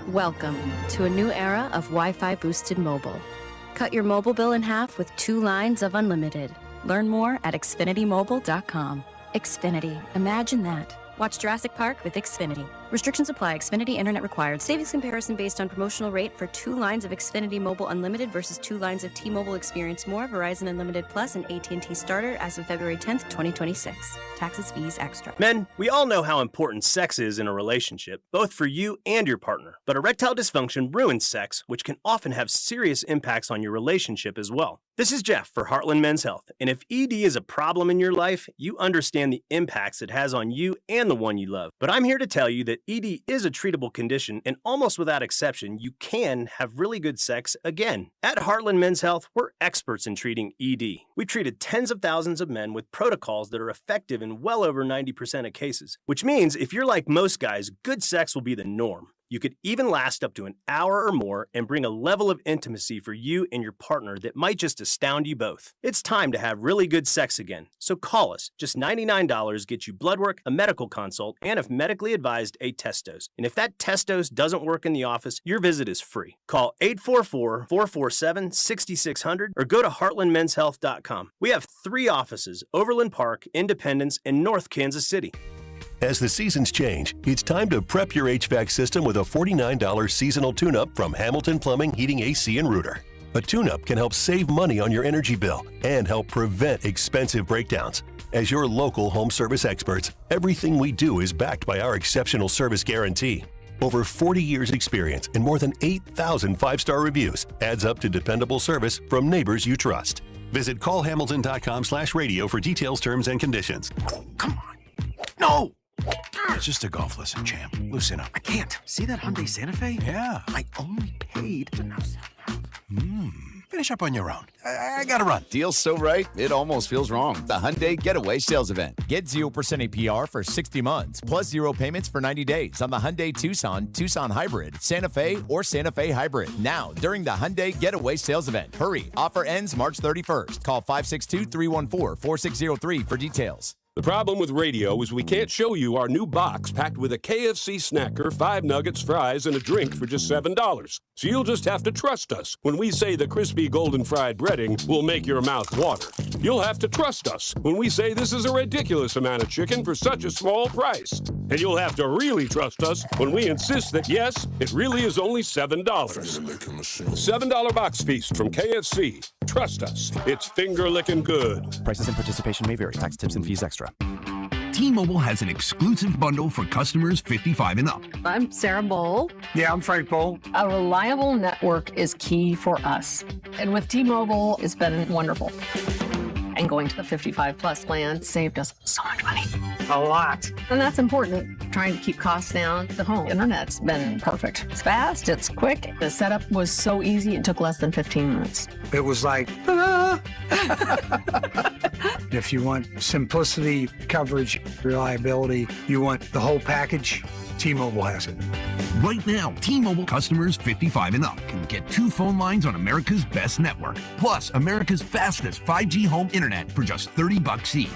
Welcome to a new era of Wi-Fi boosted mobile. Cut your mobile bill in half with 2 lines of unlimited. Learn more at xfinitymobile.com. Xfinity, imagine that. Watch Jurassic Park with Xfinity. Restrictions apply. Xfinity Internet required. Savings comparison based on promotional rate for 2 lines of Xfinity Mobile Unlimited versus 2 lines of T-Mobile Experience More, Verizon Unlimited Plus, and AT&T Starter as of February 10th, 2026. Taxes, fees, extra. Men, we all know how important sex is in a relationship, both for you and your partner. But erectile dysfunction ruins sex, which can often have serious impacts on your relationship as well. This is Jeff for Heartland Men's Health, and if ED is a problem in your life, you understand the impacts it has on you and the one you love. But I'm here to tell you that ED is a treatable condition, and almost without exception, you can have really good sex again. At Heartland Men's Health, we're experts in treating ED. We've treated tens of thousands of men with protocols that are effective in well over 90% of cases, which means if you're like most guys, good sex will be the norm. You could even last up to an hour or more and bring a level of intimacy for you and your partner that might just astound you both. It's time to have really good sex again. So call us. Just $99 gets you blood work, a medical consult, and if medically advised, a test dose. And if that test dose doesn't work in the office, your visit is free. Call 844-447-6600 or go to heartlandmenshealth.com. We have 3 offices: Overland Park, Independence, and North Kansas City. As the seasons change, it's time to prep your HVAC system with a $49 seasonal tune-up from Hamilton Plumbing, Heating, AC, and Rooter. A tune-up can help save money on your energy bill and help prevent expensive breakdowns. As your local home service experts, everything we do is backed by our exceptional service guarantee. Over 40 years experience and more than 8,000 five-star reviews adds up to dependable service from neighbors you trust. Visit callhamilton.com/radio for details, terms, and conditions. Come on. No! It's just a golf lesson, champ. Loosen up. I can't. See that Hyundai Santa Fe? Yeah. I only paid. Finish up on your own. I gotta run. Deal's so right, it almost feels wrong. The Hyundai Getaway Sales Event. Get 0% APR for 60 months, plus 0 payments for 90 days on the Hyundai Tucson, Tucson Hybrid, Santa Fe, or Santa Fe Hybrid. Now, during the Hyundai Getaway Sales Event. Hurry, offer ends March 31st. Call 562-314-4603 for details. The problem with radio is we can't show you our new box packed with a KFC snacker, 5 nuggets, fries, and a drink for just $7. So you'll just have to trust us when we say the crispy golden fried breading will make your mouth water. You'll have to trust us when we say this is a ridiculous amount of chicken for such a small price. And you'll have to really trust us when we insist that, yes, it really is only $7. $7 box feast from KFC. Trust us, it's finger-licking good. Prices and participation may vary. Tax, tips, and fees extra. T-Mobile has an exclusive bundle for customers 55 and up. I'm Sarah Bowl. Yeah, I'm Frank Bowl. A reliable network is key for us. And with T-Mobile, it's been wonderful. And going to the 55 plus plan saved us so much money. A lot. And that's important. Trying to keep costs down. The home internet's been perfect. It's fast, it's quick. The setup was so easy, it took less than 15 minutes. It was like, ah! If you want simplicity, coverage, reliability, you want the whole package, T-Mobile has it. Right now, T-Mobile customers 55 and up can get 2 phone lines on America's best network, plus America's fastest 5G home internet for just $30 each.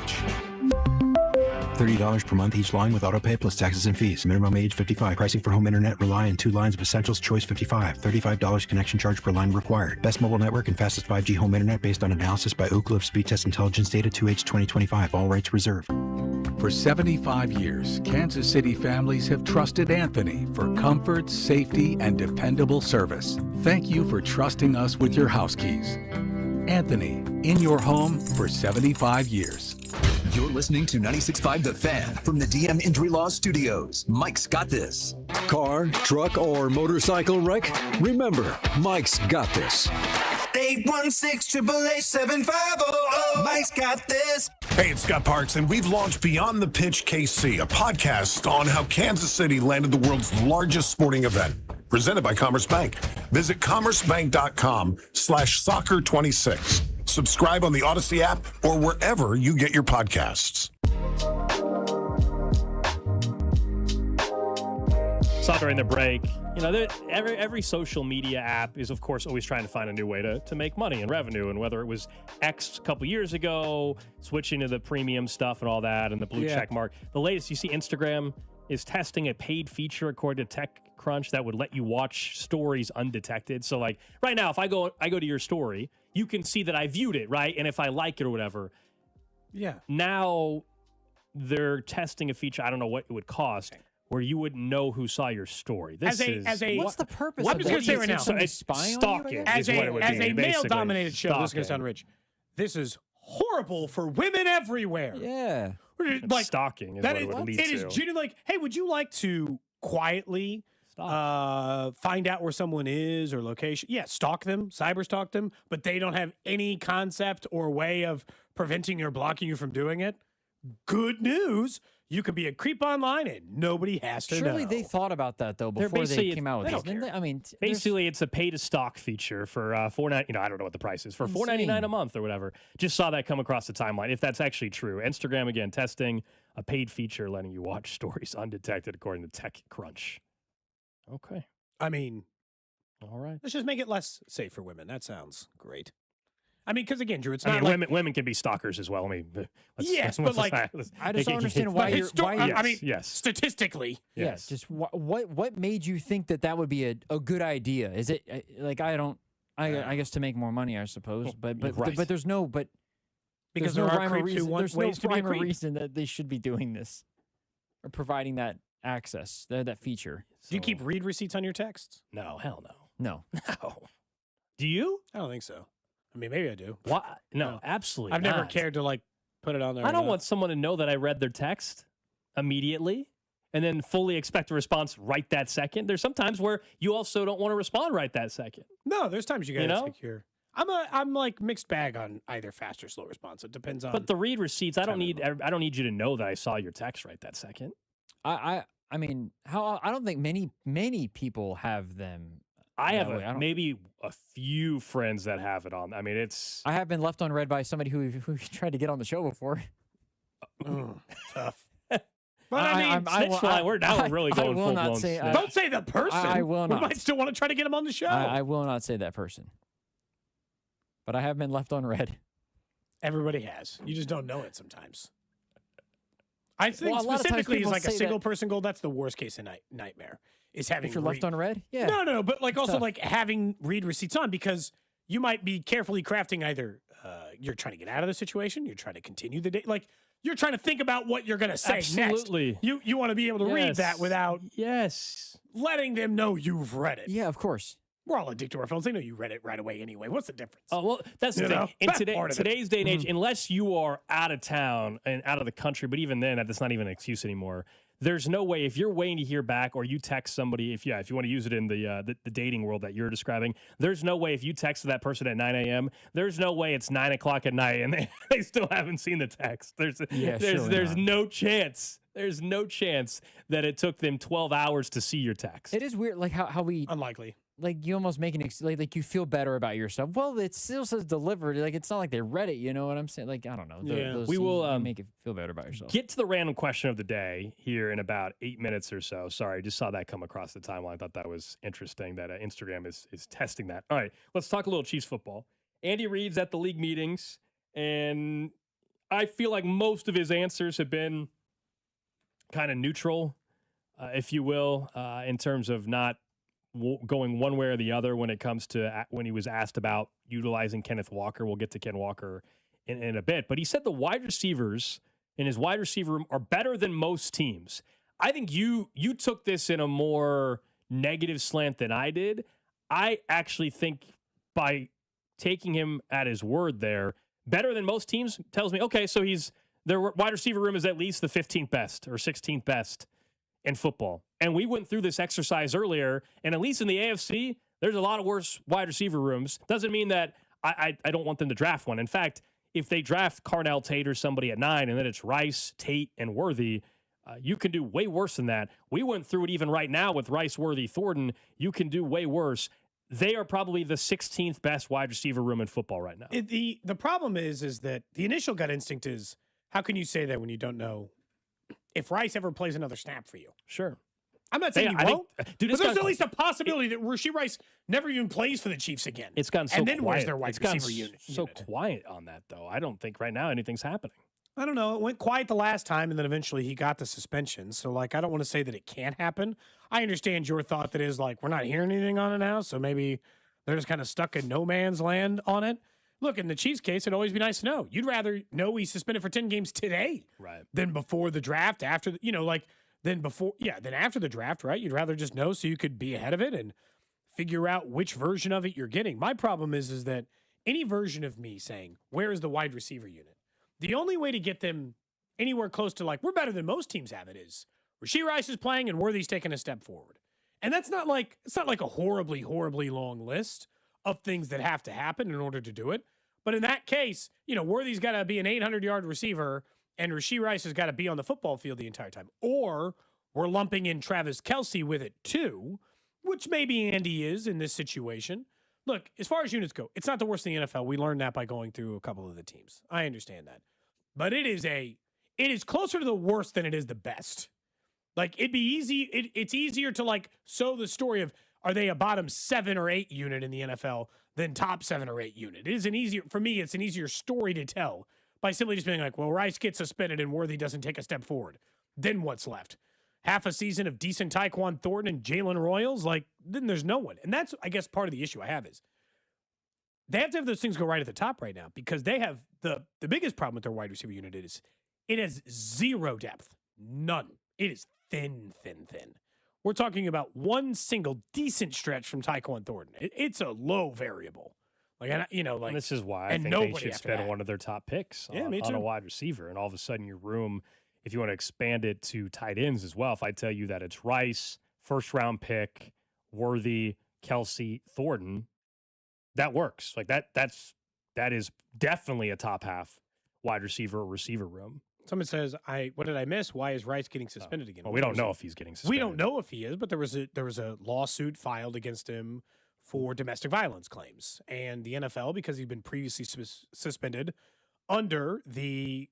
$30 per month each line with autopay plus taxes and fees. Minimum age 55. Pricing for home internet rely on 2 lines of Essentials Choice 55. $35 connection charge per line required. Best mobile network and fastest 5G home internet based on analysis by Oak Cliff Speed Test Intelligence Data 2H 2025. All rights reserved. For 75 years, Kansas City families have trusted Anthony for comfort, safety, and dependable service. Thank you for trusting us with your house keys. Anthony, in your home for 75 years. You're listening to 96.5 The Fan from the DM Injury Law Studios. Mike's got this. Car, truck, or motorcycle wreck? Remember, Mike's got this. 816-888-7500. Mike's got this. Hey, it's Scott Parks, and we've launched Beyond the Pitch KC, a podcast on how Kansas City landed the world's largest sporting event. Presented by Commerce Bank. Visit commercebank.com/soccer26. Subscribe on the Odyssey app or wherever you get your podcasts. Saw during the break, every social media app is, of course, always trying to find a new way to make money and revenue. And whether it was X a couple years ago, switching to the premium stuff and all that, and the blue check mark. The latest, you see Instagram is testing a paid feature, according to TechCrunch, that would let you watch stories undetected. So, like, right now, if I go to your story, you can see that I viewed it, right? And if I like it or whatever. Yeah. Now they're testing a feature, I don't know what it would cost, where you wouldn't know who saw your story. What's the purpose I'm of just going to say right now. Stalking is what it would as be. a male-dominated show, this is going to sound rich. This is horrible for women everywhere. Yeah. Like, stalking is what it would lead to. It is genuinely like, hey, would you like to quietly find out where someone is or location? Yeah, stalk them, cyber stalk them, but they don't have any concept or way of preventing or blocking you from doing it. Good news. You can be a creep online and nobody has to know. Surely they thought about that, though, before they came out with this. Didn't they? I mean, basically, it's a pay-to-stock feature for $4.99. I don't know what the price is. For $4.99 a month or whatever. Just saw that come across the timeline, if that's actually true. Instagram, again, testing a paid feature letting you watch stories undetected, according to TechCrunch. Okay. I mean, all right. Let's just make it less safe for women. That sounds great. I mean, because again, Drew, it's I not mean, like women can be stalkers as well. I mean, yes, but like, I just don't understand why you're. I mean, statistically, yes. Just what made you think that would be a good idea? Is it like I guess to make more money, I suppose. But there's no because there's no there are rhyme or creeps who reason. want There's ways to no be a rhyme or creep. reason that they should be doing this or providing that access, that feature. Do you keep read receipts on your texts? No, hell no. No. No. Do you? I don't think so. I mean, maybe I do. Why? No, absolutely I've never not. cared to like put it on there. I don't want someone to know that I read their text immediately and then fully expect a response right that second. There's sometimes where you also don't want to respond right that second. No, there's times you got to know? take your. I'm like mixed bag on either fast or slow response. It depends on. But the read receipts, I don't need you to know that I saw your text right that second. I mean, I don't think many people have them. I have maybe a few friends that have it on. I mean, I have been left unread by somebody who tried to get on the show before. Tough. But we're really going full blown. Don't say the person. I will not. We might still want to try to get him on the show. I will not say that person. But I have been left unread. Everybody has. You just don't know it sometimes. I think specifically is like a single person goal. That's the worst case nightmare. Is having if you're left unread? Yeah. No, but like also like having read receipts on because you might be carefully crafting either you're trying to get out of the situation, you're trying to continue the day, like you're trying to think about what you're going to say Absolutely. next. You want to be able to read that without letting them know you've read it. Yeah, of course. We're all addicted to our phones. They know you read it right away anyway. What's the difference? Oh, well, that's the thing. In today's day and age, unless you are out of town and out of the country, but even then, that's not even an excuse anymore. There's no way, if you're waiting to hear back or you text somebody, if you want to use it in the dating world that you're describing, there's no way if you texted that person at 9 a.m., there's no way it's 9 o'clock at night and they still haven't seen the text. There's no chance. There's no chance that it took them 12 hours to see your text. It is weird, like how we... Unlikely. Like you almost make like you feel better about yourself. Well, it still says delivered. Like it's not like they read it. You know what I'm saying? Like I don't know. We will make it feel better about yourself. Get to the random question of the day here in about 8 minutes or so. Sorry, I just saw that come across the timeline. I thought that was interesting that Instagram is testing that. All right, let's talk a little Chiefs football. Andy Reid's at the league meetings, and I feel like most of his answers have been kind of neutral, if you will, in terms of not going one way or the other when it comes to when he was asked about utilizing Kenneth Walker. We'll get to Ken Walker in a bit. But he said the wide receivers in his wide receiver room are better than most teams. I think you took this in a more negative slant than I did. I actually think by taking him at his word there, better than most teams tells me, okay, so their wide receiver room is at least the 15th best or 16th best in football. And we went through this exercise earlier, and at least in the AFC, there's a lot of worse wide receiver rooms. Doesn't mean that I don't want them to draft one. In fact, if they draft Carnell Tate or somebody at 9, and then it's Rice, Tate, and Worthy, you can do way worse than that. We went through it even right now with Rice, Worthy, Thornton. You can do way worse. They are probably the 16th best wide receiver room in football right now. The problem is that the initial gut instinct is, how can you say that when you don't know if Rice ever plays another snap for you? Sure. I'm not saying he won't, but there's at least a possibility that Rashee Rice never even plays for the Chiefs again. It's gotten so and then quiet. Where's their wide receiver unit? So quiet on that, though. I don't think right now anything's happening. I don't know. It went quiet the last time, and then eventually he got the suspension. So, like, I don't want to say that it can't happen. I understand your thought that is, like, we're not hearing anything on it now, so maybe they're just kind of stuck in no man's land on it. Look, in the Chiefs case, it'd always be nice to know. You'd rather know he's suspended for 10 games today than before the draft, after, than after the draft, right? You'd rather just know so you could be ahead of it and figure out which version of it you're getting. My problem is that any version of me saying, where is the wide receiver unit? The only way to get them anywhere close to like, we're better than most teams have it is Rashee Rice is playing and Worthy's taking a step forward. And it's not like a horribly, horribly long list of things that have to happen in order to do it. But in that case, Worthy's got to be an 800-yard receiver and Rashee Rice has got to be on the football field the entire time. Or we're lumping in Travis Kelce with it too, which maybe Andy is in this situation. Look, as far as units go, it's not the worst in the NFL. We learned that by going through a couple of the teams. I understand that. But it is closer to the worst than it is the best. Like, it'd be easy. It's easier to, like, sow the story of, are they a bottom 7 or 8 unit in the NFL than top 7 or 8 unit? It is for me, it's an easier story to tell by simply just being like, well, Rice gets suspended and Worthy doesn't take a step forward. Then what's left? Half a season of decent Tyquan Thornton and Jalen Royals? Like, then there's no one. And that's, I guess, part of the issue I have is they have to have those things go right at the top right now because they have the biggest problem with their wide receiver unit is it has zero depth. None. It is thin. We're talking about one single decent stretch from Tyquan Thornton. It's a low variable. And this is why I think they should spend one of their top picks on a wide receiver. And all of a sudden, your room, if you want to expand it to tight ends as well, if I tell you that it's Rice, first-round pick, Worthy, Kelsey, Thornton, that works. That is definitely a top half wide receiver or receiver room. Someone says, what did I miss? Why is Rice getting suspended again? Well, we don't know if he's getting suspended. We don't know if he is, but there was a lawsuit filed against him for domestic violence claims. And the NFL, because he'd been previously suspended under the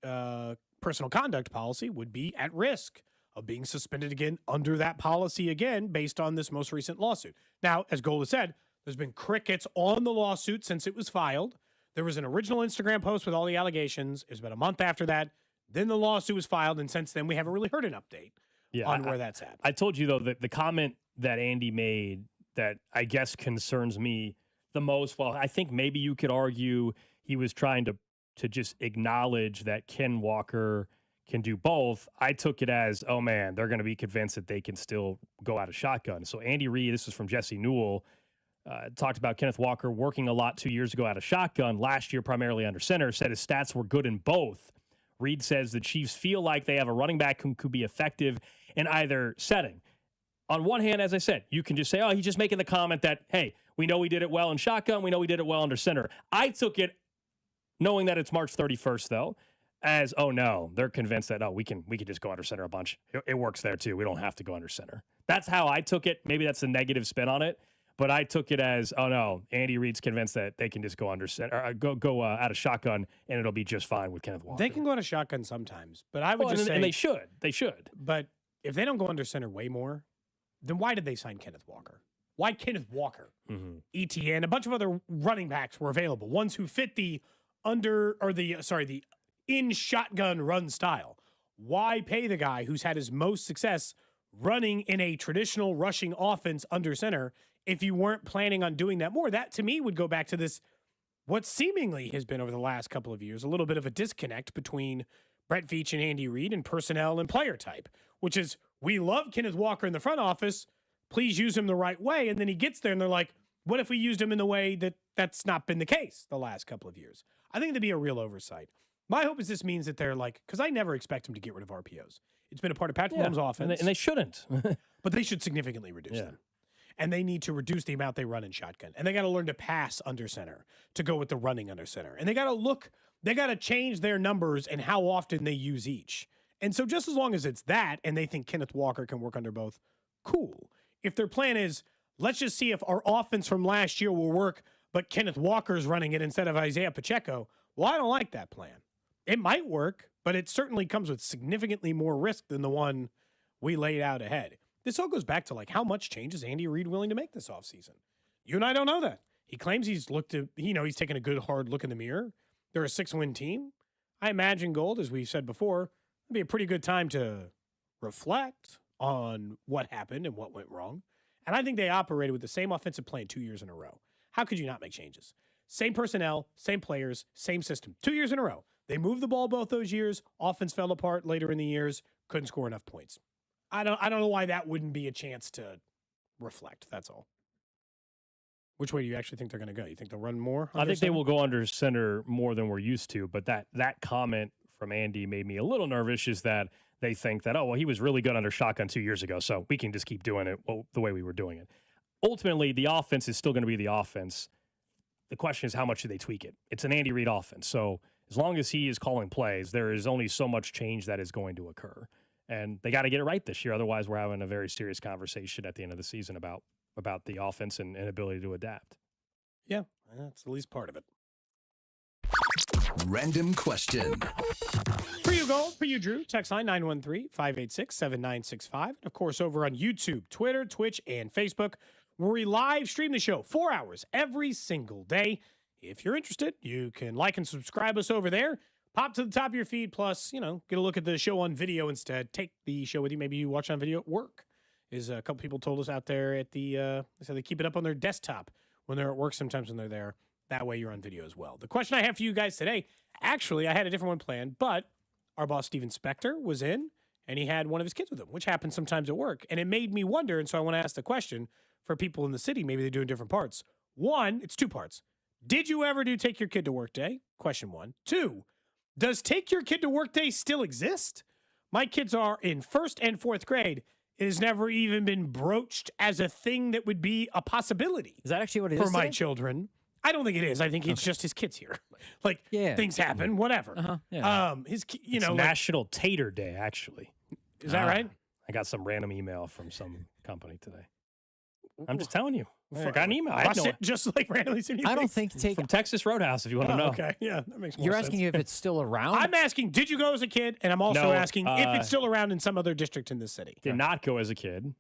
personal conduct policy, would be at risk of being suspended again under that policy again based on this most recent lawsuit. Now, as Gold has said, there's been crickets on the lawsuit since it was filed. There was an original Instagram post with all the allegations. It was about a month after that. Then the lawsuit was filed, and since then we haven't really heard an update on where that's at. I told you, though, that the comment that Andy made that I guess concerns me the most, well, I think maybe you could argue he was trying to just acknowledge that Ken Walker can do both. I took it as, oh, man, they're going to be convinced that they can still go out of shotgun. So Andy Reid, this is from Jesse Newell, talked about Kenneth Walker working a lot 2 years ago out of shotgun, last year primarily under center, said his stats were good in both. Reid says the Chiefs feel like they have a running back who could be effective in either setting. On one hand, as I said, you can just say, oh, he's just making the comment that, hey, we know we did it well in shotgun. We know we did it well under center. I took it, knowing that it's March 31st, though, as, oh, no, they're convinced that, oh, we can just go under center a bunch. It works there, too. We don't have to go under center. That's how I took it. Maybe that's a negative spin on it. But I took it as, oh, no, Andy Reid's convinced that they can just go under center, or go out of shotgun, and it'll be just fine with Kenneth Walker. They can go out of shotgun sometimes, but I would just say... And they should. They should. But if they don't go under center way more, then why did they sign Kenneth Walker? Why Kenneth Walker? Mm-hmm. ETN, a bunch of other running backs were available, ones who fit the in shotgun run style. Why pay the guy who's had his most success running in a traditional rushing offense under center if you weren't planning on doing that more? That, to me, would go back to this, what seemingly has been over the last couple of years, a little bit of a disconnect between Brett Veach and Andy Reid and personnel and player type, which is, we love Kenneth Walker in the front office, please use him the right way. And then he gets there and they're like, what if we used him in the way that's not been the case the last couple of years? I think that'd be a real oversight. My hope is this means that they're like, because I never expect them to get rid of RPOs. It's been a part of Patrick Mahomes' offense. And they shouldn't. But they should significantly reduce them. And they need to reduce the amount they run in shotgun. And they got to learn to pass under center to go with the running under center. And they got to change their numbers and how often they use each. And so just as long as it's that, and they think Kenneth Walker can work under both, cool. If their plan is, let's just see if our offense from last year will work, but Kenneth Walker's running it instead of Isaiah Pacheco, well, I don't like that plan. It might work, but it certainly comes with significantly more risk than the one we laid out ahead. This all goes back to, like, how much change is Andy Reid willing to make this offseason? You and I don't know that. He claims he's taken a good, hard look in the mirror. They're a 6-win team. I imagine, Gold, as we've said before, it'd be a pretty good time to reflect on what happened and what went wrong. And I think they operated with the same offensive plan 2 years in a row. How could you not make changes? Same personnel, same players, same system. 2 years in a row. They moved the ball both those years. Offense fell apart later in the years. Couldn't score enough points. I don't know why that wouldn't be a chance to reflect. That's all. Which way do you actually think they're going to go? You think they'll run more? I think they will go under center more than we're used to. But that comment from Andy made me a little nervous, is that they think that, oh, well, he was really good under shotgun 2 years ago, so we can just keep doing it the way we were doing it. Ultimately, the offense is still going to be the offense. The question is, how much do they tweak it? It's an Andy Reid offense. So as long as he is calling plays, there is only so much change that is going to occur. And they got to get it right this year. Otherwise, we're having a very serious conversation at the end of the season about the offense and ability to adapt. Yeah, that's at least part of it. Random question. For you, Gold. For you, Drew. Text line 913-586-7965. And, of course, over on YouTube, Twitter, Twitch, and Facebook, where we live stream the show 4 hours every single day. If you're interested, you can like and subscribe us over there. Pop to the top of your feed, plus, get a look at the show on video instead. Take the show with you. Maybe you watch on video at work. A couple people told us out there at they said they keep it up on their desktop when they're at work sometimes when they're there. That way you're on video as well. The question I have for you guys today, actually, I had a different one planned, but our boss, Steven Spector, was in, and he had one of his kids with him, which happens sometimes at work. And it made me wonder, and so I want to ask the question for people in the city, maybe they do in different parts. One, it's 2 parts. Did you ever do Take Your Kid to Work Day? Question 1. 2, does Take Your Kid to Work Day still exist? My kids are in 1st and 4th grade. It has never even been broached as a thing that would be a possibility. Is that actually what it is for my today? children? I don't think it is. I think it's just his kids here. Like, things happen, whatever. His, It's National Tater Day, actually. Is that right? I got some random email from some company today. I'm just telling you. I got an email. I know just like randomly send you I don't think from Texas Roadhouse, if you want to know. Okay, yeah, that makes more You're sense. asking if it's still around? I'm asking, did you go as a kid? And I'm also No, asking if it's still around in some other district in the city. Did not go as a kid.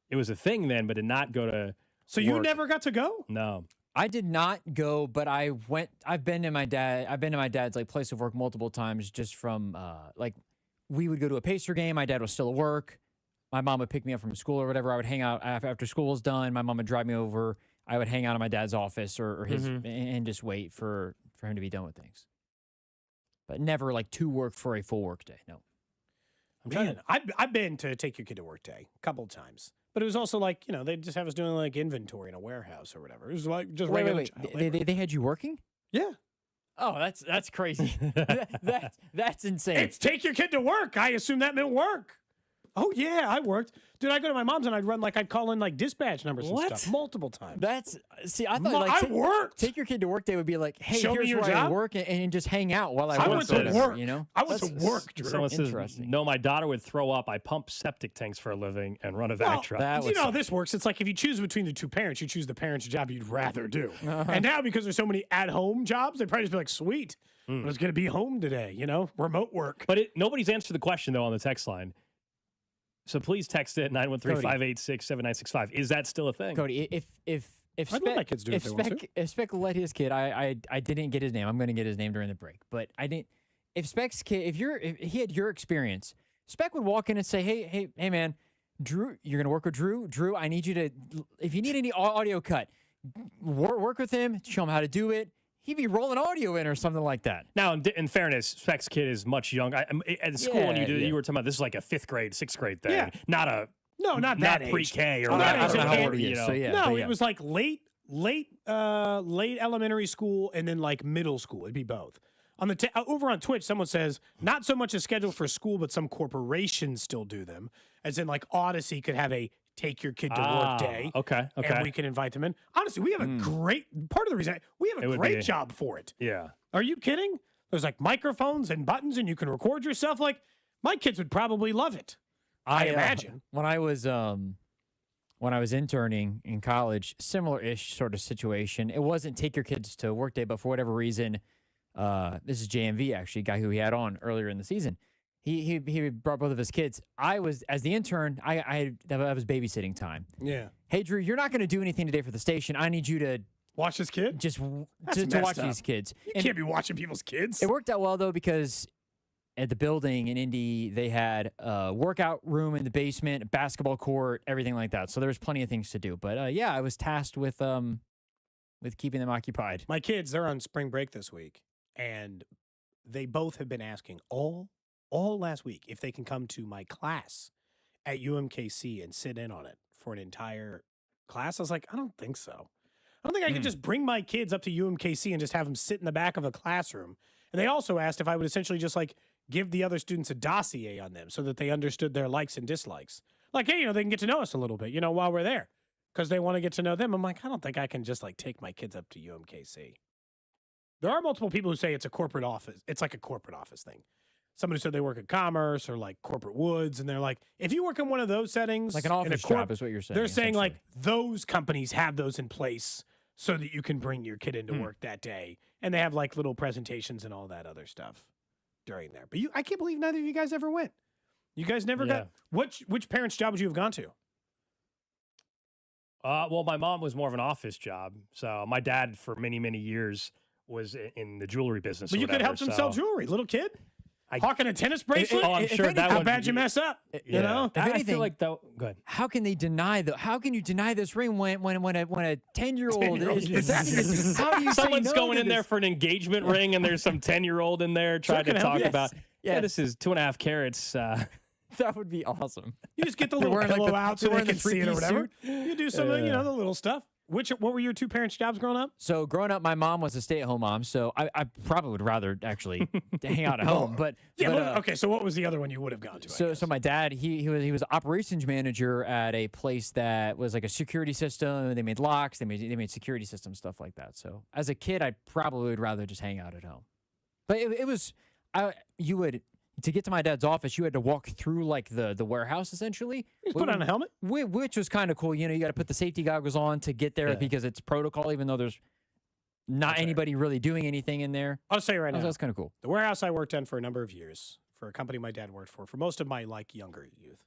It was a thing then, but did not go to So you work. never got to go? No. I did not go, but I went. I've been to my dad's like place of work multiple times, just from like we would go to a Pacer game. My dad was still at work. My mom would pick me up from school or whatever. I would hang out after school was done. My mom would drive me over. I would hang out in my dad's office or his and just wait for him to be done with things. But never like to work for a full work day. No. I've been to Take Your Kid to Work Day a couple of times. But it was also like, they just have us doing like inventory in a warehouse or whatever. It was like just regular child labor. They had you working? Yeah. Oh, that's crazy. that's insane. It's Take Your Kid to Work. I assume that meant work. Oh, yeah, I worked. Dude, I'd go to my mom's and I'd call in like dispatch numbers and stuff multiple times. I thought I worked. Take Your Kid to Work Day would be like, hey, Show me here's your where I job? work and just hang out while I I work. went to work. I went That's to work, Drew. Someone says, Interesting. no, my daughter would throw up. I pump septic tanks for a living and run a vac truck. You know how this works. It's like if you choose between the 2 parents, you choose the parent's job you'd rather do. And now because there's so many at-home jobs, they'd probably just be like, sweet, I was going to be home today, remote work. But nobody's answered the question, though, on the text line. So please text it 913-586-7965. Is that still a thing? Cody, if I'd let my kids do it if they want to. If Speck let his kid, I didn't get his name. I'm going to get his name during the break. But I didn't. If Speck's kid, if he had your experience, Speck would walk in and say, hey, man, Drew, you're going to work with Drew. Drew, I need you to, if you need any audio cut, work with him, show him how to do it. He'd be rolling audio in or something like that. Now, in fairness, Speck's kid is much younger. At school, when you were talking about, this is like a 5th grade, 6th grade thing. Yeah. Not that pre-K or not whatever. how old he is. So, yeah. No, it was like late elementary school and then like middle school. It'd be both. On the over on Twitch, someone says not so much a schedule for school, but some corporations still do them. As in, like Odyssey could have a Take Your Kid to Work Day. Okay. And we can invite them in. Honestly, we have a great part of the reason we have a great job for it. Yeah. Are you kidding? There's like microphones and buttons, and you can record yourself. Like my kids would probably love it. I imagine. When I was interning in college, similar-ish sort of situation. It wasn't Take Your Kids to Work Day, but for whatever reason, this is JMV actually, a guy who he had on earlier in the season. He brought both of his kids. I was, as the intern, I was babysitting time. Yeah. Hey, Drew, you're not going to do anything today for the station. I need you to watch this kid. Just to watch these kids. You can't be watching people's kids. It worked out well though because at the building in Indy they had a workout room in the basement, a basketball court, everything like that. So there was plenty of things to do. But I was tasked with keeping them occupied. My kids, they're on spring break this week, and they both have been asking all last week if they can come to my class at UMKC and sit in on it for an entire class. I was like, I don't think so. I don't think I can just bring my kids up to UMKC and just have them sit in the back of a classroom. And they also asked if I would essentially just like give the other students a dossier on them so that they understood their likes and dislikes. Like, hey, they can get to know us a little bit, while we're there because they want to get to know them. I'm like, I don't think I can just like take my kids up to UMKC. There are multiple people who say it's a corporate office. It's like a corporate office thing. Somebody said they work at Commerce or like Corporate Woods, and they're like, if you work in one of those settings, like an office job is what you're saying. They're saying like those companies have those in place so that you can bring your kid into work that day, and they have like little presentations and all that other stuff during there. But I can't believe neither of you guys ever went. You guys never got which parent's job would you have gone to? Well, my mom was more of an office job, so my dad for many, many years was in the jewelry business. But you could help them sell jewelry, little kid. Hawking a tennis bracelet? I'm sure that how bad you mess up? You know? If anything, I feel like though. Good. How can they deny How can you deny this ring when a 10-year-old is? How do you Someone's say no going to in this? there for an engagement ring, and there's some 10-year-old in there trying to talk about. Yeah, this is 2.5 carats. That would be awesome. You just get the little pillow out so they can see it or whatever. Suit. You do some, the little stuff. What were your two parents' jobs growing up? So growing up, my mom was a stay-at-home mom, so I probably would rather actually hang out at home. But okay. So what was the other one you would have gone to? So my dad, he was operations manager at a place that was like a security system. They made locks, they made security system stuff like that. So as a kid, I probably would rather just hang out at home. But it was you would. To get to my dad's office, you had to walk through like the warehouse essentially. You put on a helmet, which was kind of cool. You got to put the safety goggles on to get there because it's protocol, even though there's not anybody really doing anything in there. I'll say right now, that's kind of cool. The warehouse I worked in for a number of years for a company my dad worked for most of my younger youth.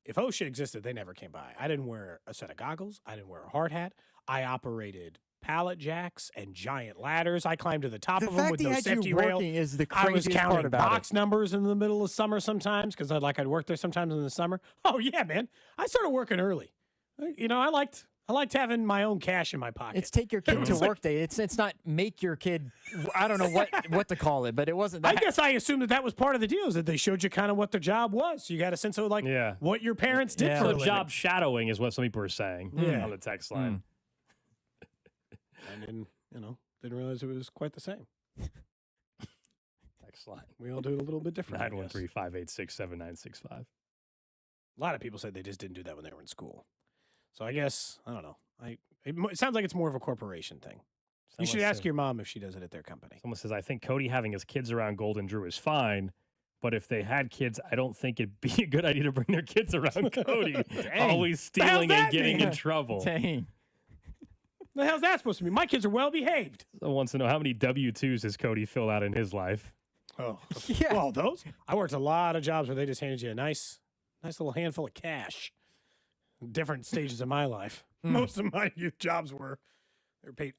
If OSHA existed, they never came by. I didn't wear a set of goggles. I didn't wear a hard hat. I operated pallet jacks and giant ladders. I climbed to the top of them with no safety rail. Is the I was craziest part counting about box numbers in the middle of summer sometimes because I'd work there sometimes in the summer. Oh yeah, man! I started working early. I liked having my own cash in my pocket. It's take your kid to work day. It's not make your kid. I don't know what to call it, but it wasn't. I guess I assumed that was part of the deal, is that they showed you kind of what their job was. So you got a sense of what your parents did for a living. Job shadowing is what some people are saying on the text line. I didn't realize it was quite the same. Text line. We all do it a little bit different. 913-586-7965. A lot of people said they just didn't do that when they were in school. So I guess, I don't know. It sounds like it's more of a corporation thing. You should ask your mom if she does it at their company. Someone says, I think Cody having his kids around Golden Drew is fine, but if they had kids, I don't think it'd be a good idea to bring their kids around Cody. Always stealing and getting in trouble. Dang. The hell's that supposed to mean? My kids are well behaved. Someone wants to know, how many W-2s has Cody filled out in his life? Oh, yeah. Well, those. I worked a lot of jobs where they just handed you a nice little handful of cash. Different stages of my life. Most of my youth jobs they're paid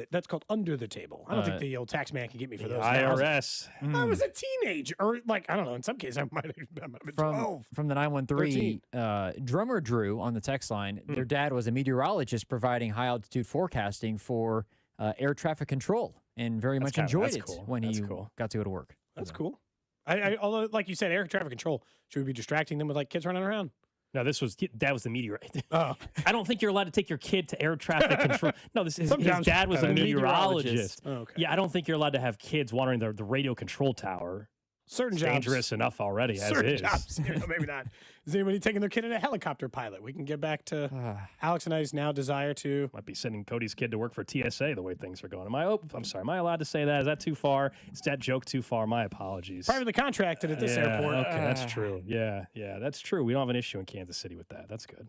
that's called under the table. I don't think the old tax man can get me for those. IRS. I was a teenager, or I don't know. In some cases, I might have been 12. From the 913, drummer Drew on the text line. Their dad was a meteorologist providing high altitude forecasting for air traffic control, and very much enjoyed it when he got to go to work. That's cool. Although, like you said, air traffic control, should we be distracting them with kids running around? No, that was the meteorologist. Oh. I don't think you're allowed to take your kid to air traffic control. No, his dad was a meteorologist. Oh, okay. Yeah, I don't think you're allowed to have kids wandering the radio control tower. Certain it's jobs. Dangerous enough already as Certain it is. Jobs, maybe not. Is anybody taking their kid in a helicopter pilot? We can get back to Alex and I's now desire to. Might be sending Cody's kid to work for TSA the way things are going. I'm sorry. Am I allowed to say that? Is that too far? Is that joke too far? My apologies. Privately contracted at this airport. Okay, that's true. Yeah, that's true. We don't have an issue in Kansas City with that. That's good.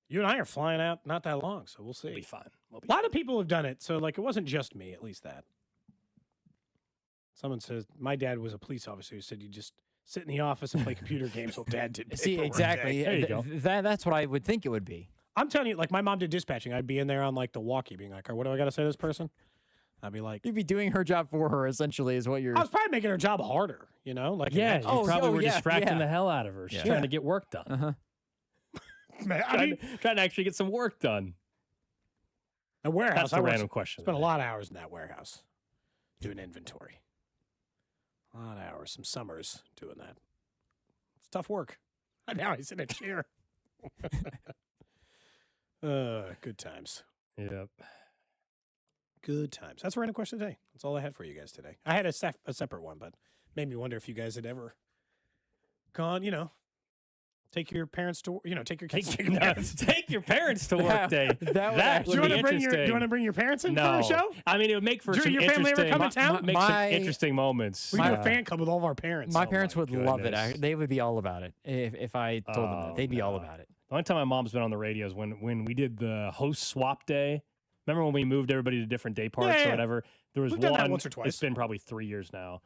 You and I are flying out not that long, so we'll see. We'll be fine. A lot of people have done it, so it wasn't just me, at least that. Someone says, my dad was a police officer who said you just sit in the office and play computer games while dad did paperwork. See, exactly. There you go. That's what I would think it would be. I'm telling you, my mom did dispatching. I'd be in there on the walkie being like, what do I got to say to this person? I'd be like. You'd be doing her job for her, essentially, is what you're. I was probably making her job harder, you probably were distracting the hell out of her. She's trying to get work done. Uh-huh. Man, trying to actually get some work done. A warehouse. That's a random question. Spent a lot of hours in that warehouse doing inventory. A lot of hours, some summers doing that. It's tough work. Now he's in a chair. Good times. Yep. Good times. That's a random question today. That's all I had for you guys today. I had a separate one, but made me wonder if you guys had ever gone, take your parents to, take your kids to your parents. Take your parents to work day. That would be interesting. Do you want to bring your parents in for a show? I mean, it would make for Drew, some your family interesting. ever come in town? Make some interesting moments. We do a fan club with all of our parents. My parents would love it. They would be all about it if I told them that. They'd be all about it. The only time my mom's been on the radio is when we did the host swap day. Remember when we moved everybody to different day parts or whatever? There was We've one. done that once or twice. It's been probably 3 years now.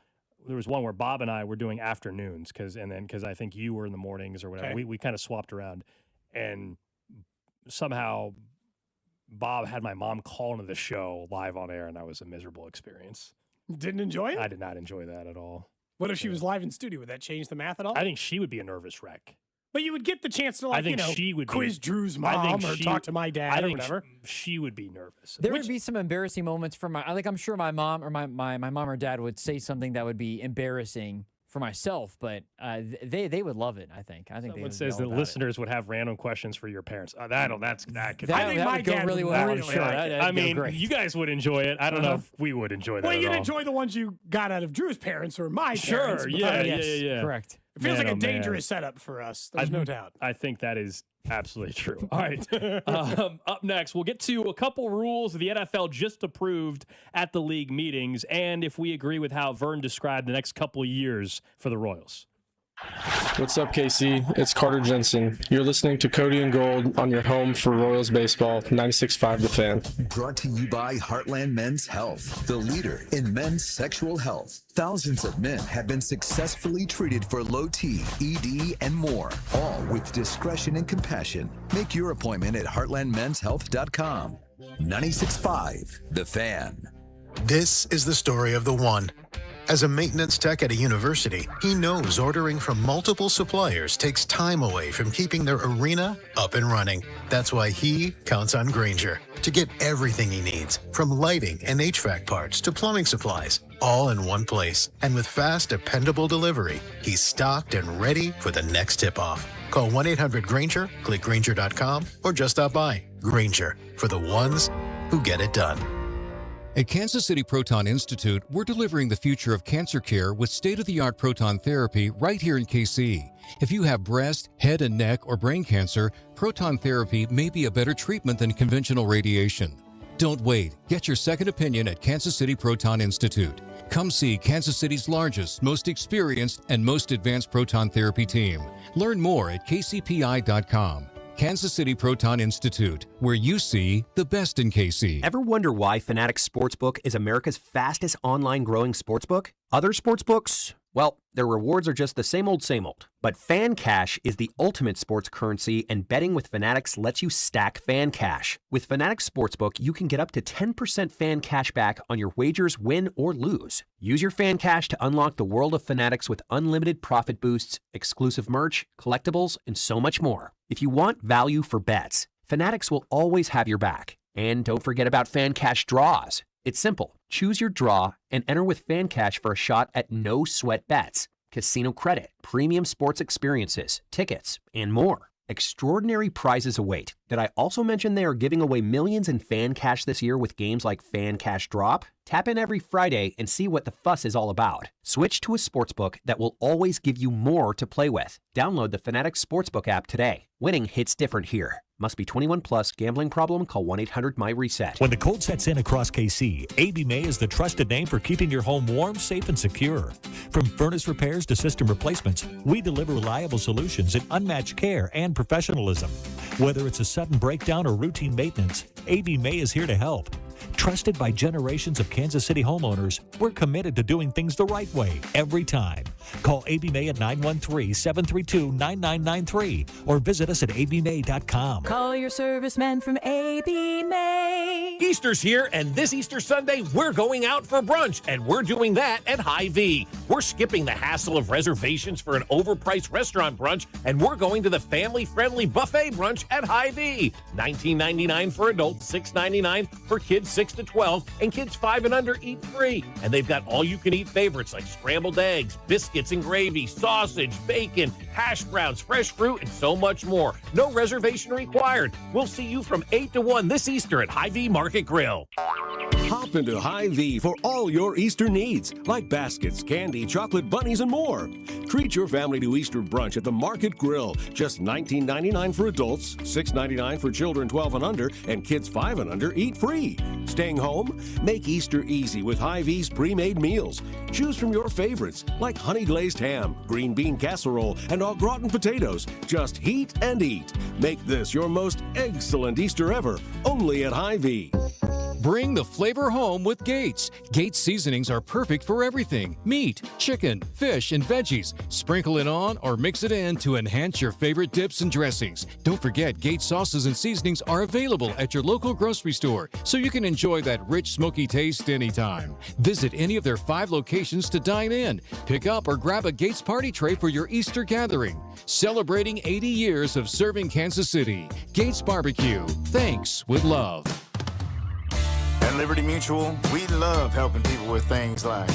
There was one where Bob and I were doing afternoons because I think you were in the mornings or whatever. Okay. We kind of swapped around, and somehow Bob had my mom call into the show live on air, and that was a miserable experience. Didn't enjoy it? I did not enjoy that at all. What if she was live in studio? Would that change the math at all? I think she would be a nervous wreck. But you would get the chance to, she would quiz Drew's mom or talk to my dad or whatever. She would be nervous. There would be some embarrassing moments for I'm sure my mom or my mom or dad would say something that would be embarrassing for myself, but they would love it. I think. Someone says that listeners would have random questions for your parents. That could. I think my dad really would well. really Sure. like it. I mean, you guys would enjoy it. I don't know if we would enjoy that. Well, at you'd all. enjoy the ones you got out of Drew's parents or my parents. Sure. but- Yeah. Correct. It feels Man, like a oh, dangerous setup for us. There's no doubt. I think that is absolutely true. All right. Up next, we'll get to a couple rules the NFL just approved at the league meetings, and if we agree with how Vern described the next couple of years for the Royals. What's up, KC? It's Carter Jensen. You're listening to Cody and Gold on your home for Royals baseball, 96.5 The Fan. Brought to you by Heartland Men's Health, the leader in men's sexual health. Thousands of men have been successfully treated for low T, ED, and more, all with discretion and compassion. Make your appointment at heartlandmenshealth.com. 96.5 The Fan. This is the story of the one. As a maintenance tech at a university, he knows ordering from multiple suppliers takes time away from keeping their arena up and running. That's why he counts on Grainger to get everything he needs, from lighting and HVAC parts to plumbing supplies, all in one place. And with fast, dependable delivery, he's stocked and ready for the next tip-off. Call 1-800-GRAINGER, click Grainger.com, or just stop by. Grainger, for the ones who get it done. At Kansas City Proton Institute, we're delivering the future of cancer care with state-of-the-art proton therapy right here in KC. If you have breast, head and neck, or brain cancer, proton therapy may be a better treatment than conventional radiation. Don't wait. Get your second opinion at Kansas City Proton Institute. Come see Kansas City's largest, most experienced, and most advanced proton therapy team. Learn more at kcpi.com. Kansas City Proton Institute, where you see the best in KC. Ever wonder why Fanatics Sportsbook is America's fastest online growing sportsbook? Other sportsbooks? Well, their rewards are just the same old, same old. But Fan Cash is the ultimate sports currency, and betting with Fanatics lets you stack Fan Cash. With Fanatics Sportsbook, you can get up to 10% Fan Cash back on your wagers, win or lose. Use your Fan Cash to unlock the world of Fanatics with unlimited profit boosts, exclusive merch, collectibles, and so much more. If you want value for bets, Fanatics will always have your back. And don't forget about Fan Cash draws. It's simple. Choose your draw and enter with Fan Cash for a shot at no sweat bets, casino credit, premium sports experiences, tickets, and more. Extraordinary prizes await. Did I also mention they are giving away millions in Fan Cash this year with games like Fan Cash Drop? Tap in every Friday and see what the fuss is all about. Switch to a sportsbook that will always give you more to play with. Download the Fanatics Sportsbook app today. Winning hits different here. Must be 21 plus. Gambling problem? Call 1-800-MY-RESET. When the cold sets in across KC, AB May is the trusted name for keeping your home warm, safe, and secure. From furnace repairs to system replacements, we deliver reliable solutions and unmatched care and professionalism. Whether it's a sudden breakdown or routine maintenance, AB May is here to help. Trusted by generations of Kansas City homeowners, we're committed to doing things the right way every time. Call AB May at 913-732-9993 or visit us at abmay.com. Call your serviceman from AB May. Easter's here, and this Easter Sunday, we're going out for brunch, and we're doing that at Hy-Vee. We're skipping the hassle of reservations for an overpriced restaurant brunch, and we're going to the family-friendly buffet brunch at Hy-Vee. $19.99 for adults, $6.99 for kids 6 to 12, and kids 5 and under eat free. And they've got all-you-can-eat favorites like scrambled eggs, biscuits and gravy, sausage, bacon, hash browns, fresh fruit, and so much more. No reservation required. We'll see you from 8 to 1 this Easter at Hy-Vee Market Grill. Hop into Hy-Vee for all your Easter needs, like baskets, candy, chocolate bunnies, and more. Treat your family to Easter brunch at the Market Grill. Just $19.99 for adults, $6.99 for children 12 and under, and kids 5 and under eat free. Staying home? Make Easter easy with Hy-Vee's pre-made meals. Choose from your favorites, like honey glazed ham, green bean casserole, and au gratin potatoes. Just heat and eat. Make this your most excellent Easter ever, only at Hy-Vee. Bring the flavor home with Gates. Gates seasonings are perfect for everything: meat, chicken, fish, and veggies. Sprinkle it on or mix it in to enhance your favorite dips and dressings. Don't forget, Gates sauces and seasonings are available at your local grocery store, so you can enjoy that rich, smoky taste anytime. Visit any of their 5 locations to dine in. Pick up or grab a Gates party tray for your Easter gathering. Celebrating 80 years of serving Kansas City. Gates Barbecue. Thanks with love. At Liberty Mutual, we love helping people with things like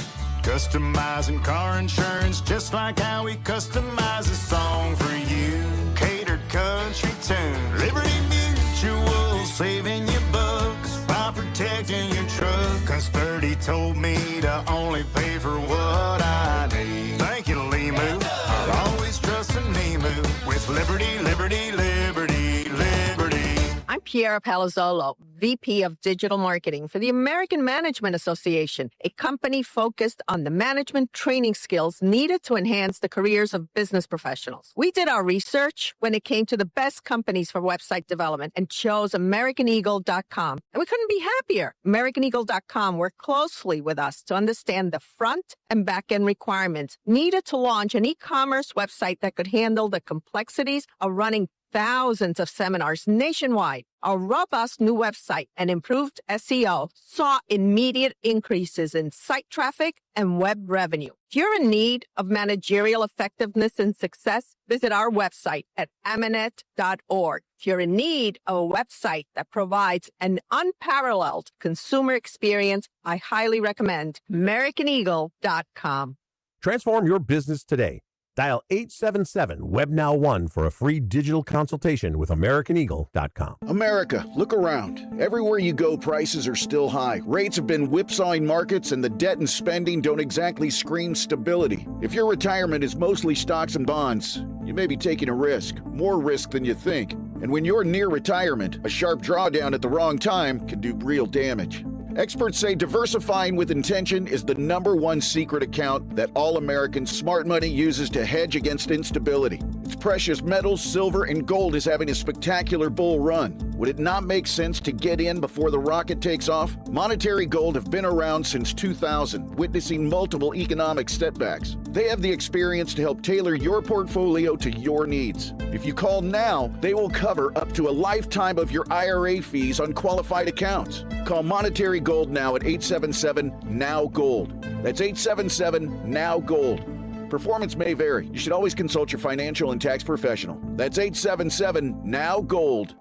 Customizing car insurance just like how we customize a song for you. Catered country tune. Liberty Mutual, saving you bucks by protecting your truck. 'Cause 30 told me to only pay for what I need. Thank you, Limu. I'll always trust in Limu with Liberty, Liberty, Liberty, Liberty. I'm Piera Palazzolo, VP of Digital Marketing for the American Management Association, a company focused on the management training skills needed to enhance the careers of business professionals. We did our research when it came to the best companies for website development and chose AmericanEagle.com. And we couldn't be happier. AmericanEagle.com worked closely with us to understand the front and back end requirements needed to launch an e-commerce website that could handle the complexities of running thousands of seminars nationwide. Our robust new website and improved SEO saw immediate increases in site traffic and web revenue. If you're in need of managerial effectiveness and success, visit our website at amanet.org. If you're in need of a website that provides an unparalleled consumer experience, I highly recommend AmericanEagle.com. Transform your business today. Dial 877-WebNow1 for a free digital consultation with AmericanEagle.com. America, look around. Everywhere you go, prices are still high. Rates have been whipsawing markets, and the debt and spending don't exactly scream stability. If your retirement is mostly stocks and bonds, you may be taking a risk, more risk than you think. And when you're near retirement, a sharp drawdown at the wrong time can do real damage. Experts say diversifying with intention is the #1 secret account that all Americans' smart money uses to hedge against instability. Its precious metals, silver, and gold is having a spectacular bull run. Would it not make sense to get in before the rocket takes off? Monetary Gold have been around since 2000, witnessing multiple economic setbacks. They have the experience to help tailor your portfolio to your needs. If you call now, they will cover up to a lifetime of your IRA fees on qualified accounts. Call Monetary Gold now at 877-NOW-GOLD. That's 877-NOW-GOLD. Performance may vary. You should always consult your financial and tax professional. That's 877-NOW-GOLD.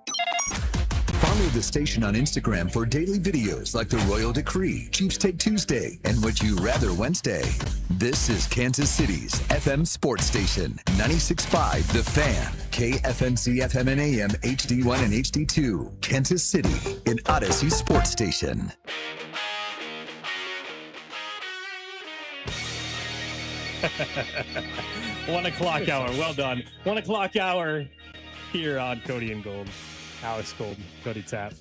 Follow the station on Instagram for daily videos like the Royal Decree, Chiefs Take Tuesday, and Would You Rather Wednesday. This is Kansas City's FM sports station, 96.5 The Fan, KFNC FM and AM, HD1 and HD2, Kansas City, an Odyssey sports station. One o'clock hour. Well done. 1 o'clock hour here on Cody and Gold. Alex Golden, Cody Tapp,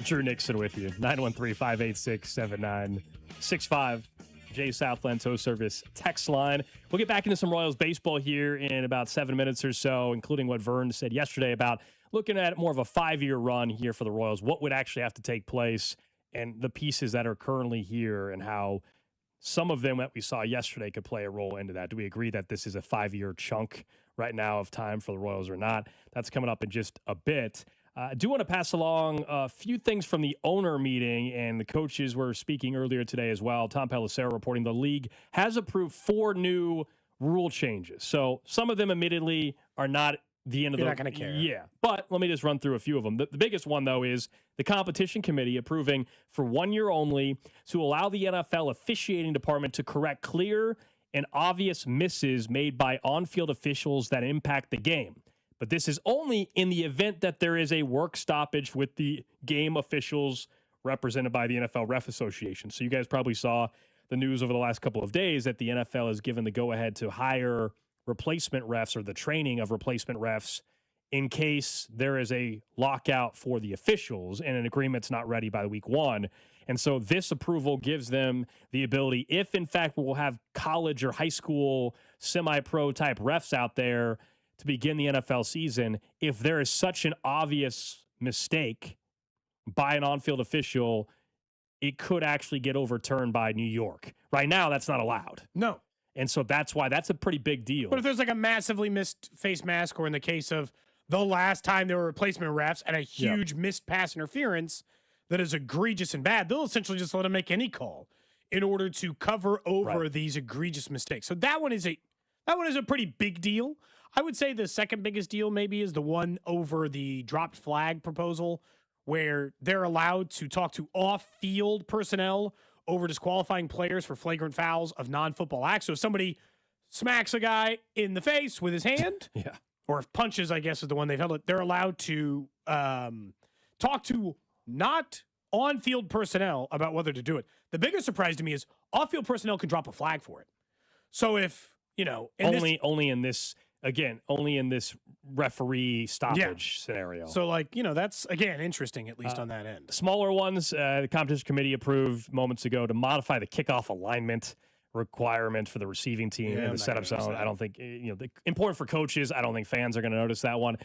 Drew Nixon with you. 913-586-7965. Jay Southland Tow Service text line. We'll get back into some Royals baseball here in about 7 minutes or so, including what Vern said yesterday about looking at more of a 5-year run here for the Royals. What would actually have to take place and the pieces that are currently here and how some of them that we saw yesterday could play a role into that. Do we agree that this is a 5-year chunk right now of time for the Royals or not? That's coming up in just a bit. I do want to pass along a few things from the owner meeting, and the coaches were speaking earlier today as well. Tom Pelissero reporting the league has approved 4 new rule changes. So some of them admittedly are not the end of You're the... not going to care. Yeah, but let me just run through a few of them. The biggest one, though, is the competition committee approving for 1 year only to allow the NFL officiating department to correct clear and obvious misses made by on-field officials that impact the game. But this is only in the event that there is a work stoppage with the game officials represented by the NFL Ref Association. So you guys probably saw the news over the last couple of days that the NFL has given the go-ahead to hire replacement refs or the training of replacement refs in case there is a lockout for the officials and an agreement's not ready by week 1. And so this approval gives them the ability, if in fact we'll have college or high school semi-pro type refs out there to begin the NFL season, if there is such an obvious mistake by an on-field official, it could actually get overturned by New York. Right now, that's not allowed. No. And so that's why that's a pretty big deal. But if there's like a massively missed face mask, or in the case of the last time there were replacement refs and a huge missed pass interference that is egregious and bad, they'll essentially just let them make any call in order to cover over these egregious mistakes. So that one is a pretty big deal. I would say the second biggest deal maybe is the one over the dropped flag proposal, where they're allowed to talk to off-field personnel over disqualifying players for flagrant fouls of non-football acts. So if somebody smacks a guy in the face with his hand, Yeah. or if punches, I guess is the one they've held it, they're allowed to talk to not on-field personnel about whether to do it. The biggest surprise to me is off-field personnel can drop a flag for it. So if, only in this referee stoppage scenario. So that's, again, interesting, at least on that end. Smaller ones, the competition committee approved moments ago to modify the kickoff alignment requirement for the receiving team in the setup zone. I don't think, important for coaches. I don't think fans are going to notice that one.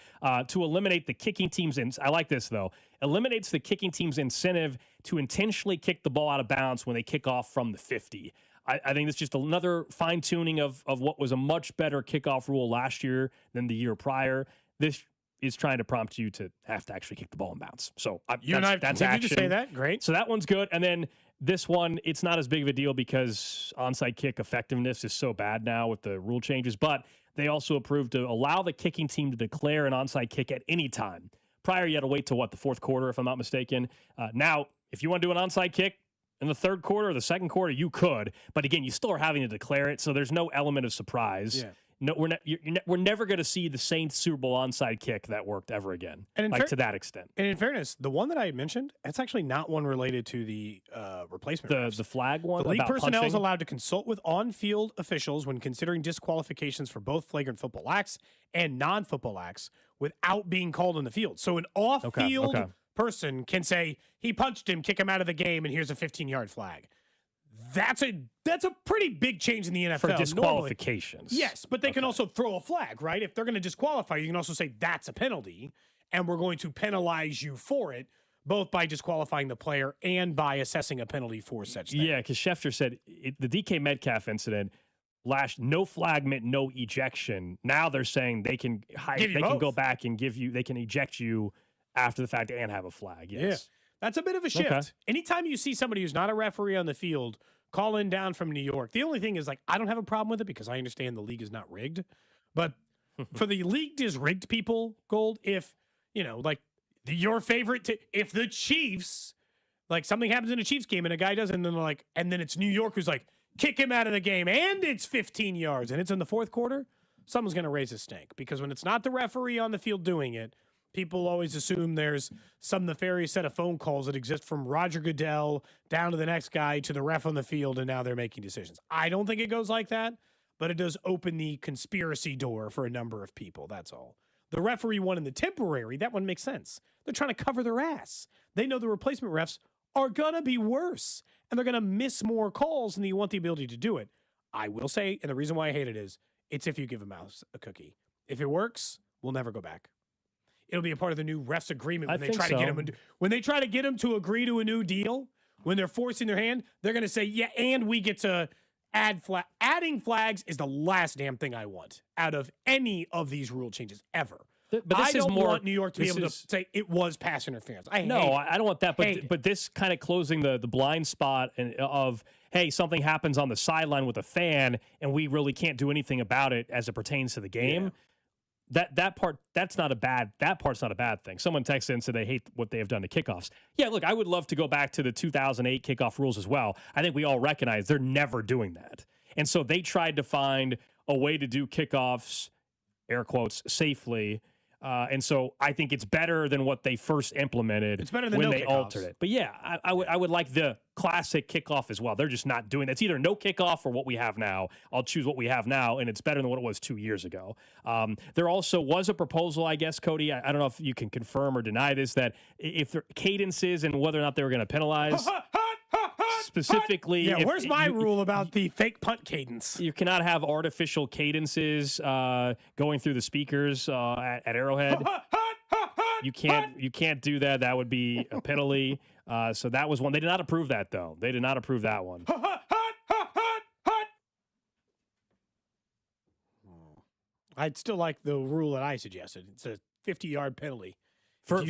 To eliminate the kicking team's, I like this though, eliminates the kicking team's incentive to intentionally kick the ball out of bounds when they kick off from the 50. I think it's just another fine tuning of what was a much better kickoff rule last year than the year prior. This is trying to prompt you to have to actually kick the ball in bounds. So that's action. You just say that? Great. So that one's good. And then this one, it's not as big of a deal because onside kick effectiveness is so bad now with the rule changes. But they also approved to allow the kicking team to declare an onside kick at any time. Prior, you had to wait till the fourth quarter, if I'm not mistaken. Now, if you want to do an onside kick in the third quarter or the second quarter, you could. But again, you still are having to declare it, so there's no element of surprise. Yeah. No, we're never going to see the Saints Super Bowl onside kick that worked ever again, and to that extent. And in fairness, the one that I had mentioned, that's actually not one related to the replacement refs. The flag one? The league about personnel is punching? allowed to consult with on-field officials when considering disqualifications for both flagrant football acts and non-football acts without being called on the field. So an off-field person can say, he punched him, kick him out of the game, and here's a 15-yard flag. That's a pretty big change in the NFL. For disqualifications. Normally. Yes, but they can also throw a flag, right? If they're going to disqualify you, can also say that's a penalty, and we're going to penalize you for it, both by disqualifying the player and by assessing a penalty for such thing. Yeah, because Schefter said the DK Metcalf incident, no flag meant no ejection. Now they're saying they can go back and they can eject you after the fact and have a flag. Yes. Yeah. That's a bit of a shift. Okay. Anytime you see somebody who's not a referee on the field call in down from New York, the only thing is I don't have a problem with it because I understand the league is not rigged. But for the league is rigged people, Gold, if, your favorite, if the Chiefs, something happens in a Chiefs game and a guy does, and then and then it's New York who's kick him out of the game and it's 15 yards and it's in the fourth quarter, someone's going to raise a stink because when it's not the referee on the field doing it, people always assume there's some nefarious set of phone calls that exist from Roger Goodell down to the next guy to the ref on the field, and now they're making decisions. I don't think it goes like that, but it does open the conspiracy door for a number of people. That's all. The referee one in the temporary, that one makes sense. They're trying to cover their ass. They know the replacement refs are going to be worse, and they're going to miss more calls, and you want the ability to do it. I will say, and the reason why I hate it is, it's if you give a mouse a cookie. If it works, we'll never go back. It'll be a part of the new refs agreement when they try to get them to agree to a new deal. When they're forcing their hand, they're going to say, "Yeah, and we get to add flag." Adding flags is the last damn thing I want out of any of these rule changes ever. But this I is don't more, want New York to be able to say it was pass interference. I don't want that. But this kind of closing the blind spot of, hey, something happens on the sideline with a fan, and we really can't do anything about it as it pertains to the game. Yeah. That part's not a bad thing. Someone texted and said they hate what they have done to kickoffs. Yeah, look, I would love to go back to the 2008 kickoff rules as well. I think we all recognize they're never doing that. And so they tried to find a way to do kickoffs, air quotes, safely. And so I think it's better than what they first implemented. It's better than when no they kickoffs. altered it. But yeah, I would like the classic kickoff as well. They're just not doing that. It's either no kickoff or what we have now. I'll choose what we have now, and it's better than what it was 2 years ago. There also was a proposal, I guess, Cody. I don't know if you can confirm or deny this, that if there cadences and whether or not they were going to penalize. Specifically, yeah, where's my rule about the fake punt cadence? You cannot have artificial cadences going through the speakers at Arrowhead. You can't do that. That would be a penalty. So that was one. They did not approve that, though. They did not approve that one. I'd still like the rule that I suggested. It's a 50-yard penalty. For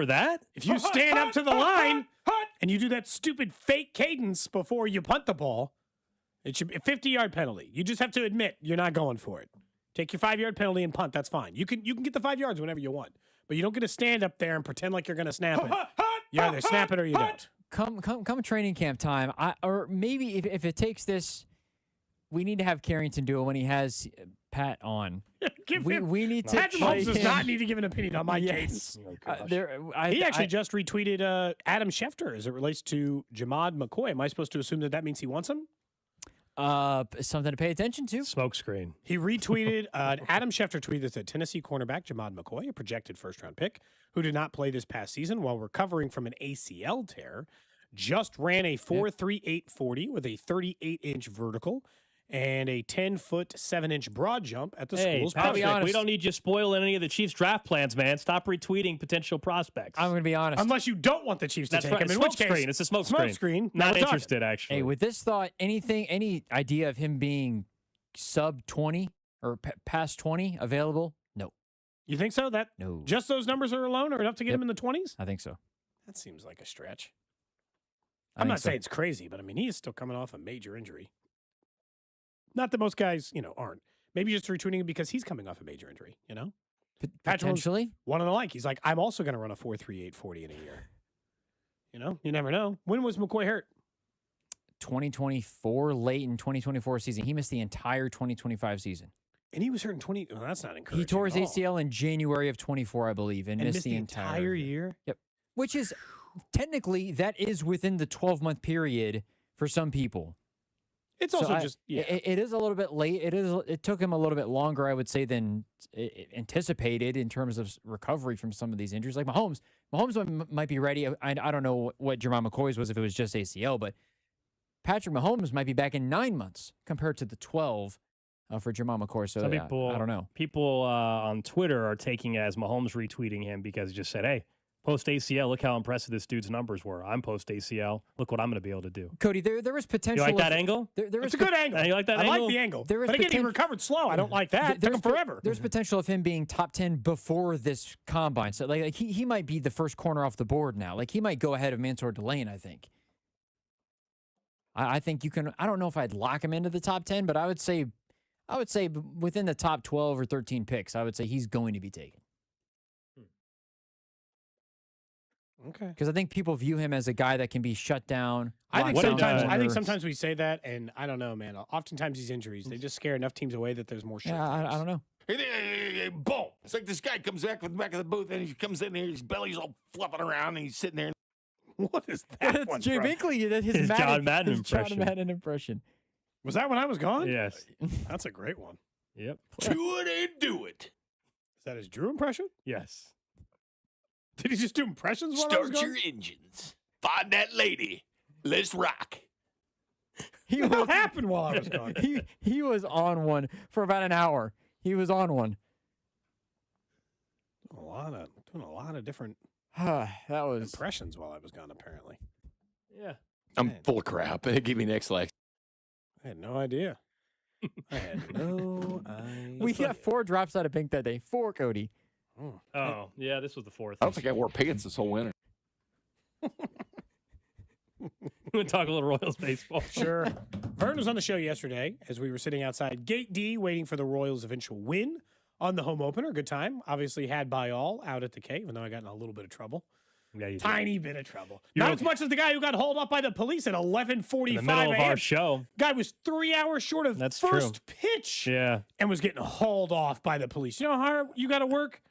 that? If you stand up to the line and you do that stupid fake cadence before you punt the ball, it should be a 50-yard penalty. You just have to admit you're not going for it. Take your 5-yard penalty and punt. That's fine. You can get the 5 yards whenever you want, but you don't get to stand up there and pretend like you're going to snap it. You either snap it or you don't. come training camp time, or maybe if it takes this, we need to have Carrington do it when he has Pat on. We need to. Patrick Mahomes does not need to give an opinion on my cadence. He actually just retweeted Adam Schefter as it relates to Jamad McCoy. Am I supposed to assume that means he wants him? Something to pay attention to. Smokescreen. He retweeted an Adam Schefter tweet that said Tennessee cornerback Jamad McCoy, a projected first-round pick, who did not play this past season while recovering from an ACL tear, just ran a 4.38 40 with a 38-inch vertical and a 10-foot 7-inch broad jump at the school's Patrick, we don't need you spoiling any of the Chiefs' draft plans, man. Stop retweeting potential prospects. I'm going to be honest. Unless you don't want the Chiefs to take him, in which case, it's a smoke screen. Not interested, actually. Hey, with this thought, any idea of him being sub 20 or past 20 available? No. You think so? No. Just those numbers are alone are enough to get him in the 20s? I think so. That seems like a stretch. I'm not saying it's crazy, but I mean, he is still coming off a major injury. Not that most guys, aren't. Maybe just retweeting it because he's coming off a major injury, Potentially. One of the like. He's like, I'm also going to run a 4.38 40 in a year. You never know. When was McCoy hurt? 2024, late in 2024 season. He missed the entire 2025 season. And he was hurt in 20. Well, that's not encouraging. He tore his ACL in January of 24, I believe, and missed the entire year? Yep. Which is, technically, that is within the 12-month period for some people. It's also it is a little bit late. It took him a little bit longer, I would say, than anticipated in terms of recovery from some of these injuries. Like Mahomes might be ready. I don't know what Jamad McCoy's was if it was just ACL, but Patrick Mahomes might be back in 9 months compared to the 12 for Jamad McCoy. So I don't know. People on Twitter are taking it as Mahomes retweeting him because he just said, "Hey, post ACL, look how impressive this dude's numbers were. I'm post ACL. Look what I'm going to be able to do." There is potential. You like that angle? It's a good angle. You like that I angle? like the angle. But again, he recovered slow. I don't like that. It took him forever. There's potential of him being top 10 before this combine. So like he might be the first corner off the board now. Like he might go ahead of Mansour Delane, I think. I think you can. I don't know if I'd lock him into the top 10, but I would say within the top 12 or 13 picks, I would say he's going to be taken. Okay. Because I think people view him as a guy that can be shut down. I think sometimes we say that, and I don't know, man. Oftentimes these injuries, they just scare enough teams away that there's more shit. Yeah, I don't know. Boom. It's like this guy comes back from the back of the booth, and he comes in there, his belly's all flopping around, and he's sitting there. What is that? That's Jay Binkley. His John Madden impression. John Madden impression. Was that when I was gone? Yes. That's a great one. Yep. Do it and do it. Is that his Drew impression? Yes. Did he just do impressions while I was Start gone? your engines. Find that lady. Let's rock. What happened while I was gone? He was on one for about an hour. He was on one. Doing a lot of different that was impressions while I was gone, apparently. Yeah. I'm full of crap. Give me next leg. I had no idea. We got 4 drops out of pink that day. 4, Cody. Oh, yeah, this was the 4th. I don't think I wore pants this whole winter. We're going to talk a little Royals baseball. Sure. Vern was on the show yesterday as we were sitting outside Gate D waiting for the Royals' eventual win on the home opener. Good time. Obviously had by all out at the K, even though I got in a little bit of trouble. Yeah, you Tiny bit of trouble. Not as much as the guy who got hauled up by the police at 11:45 in the middle of our show. Guy was 3 hours short of first pitch. Yeah. And was getting hauled off by the police. You know how hard you got to work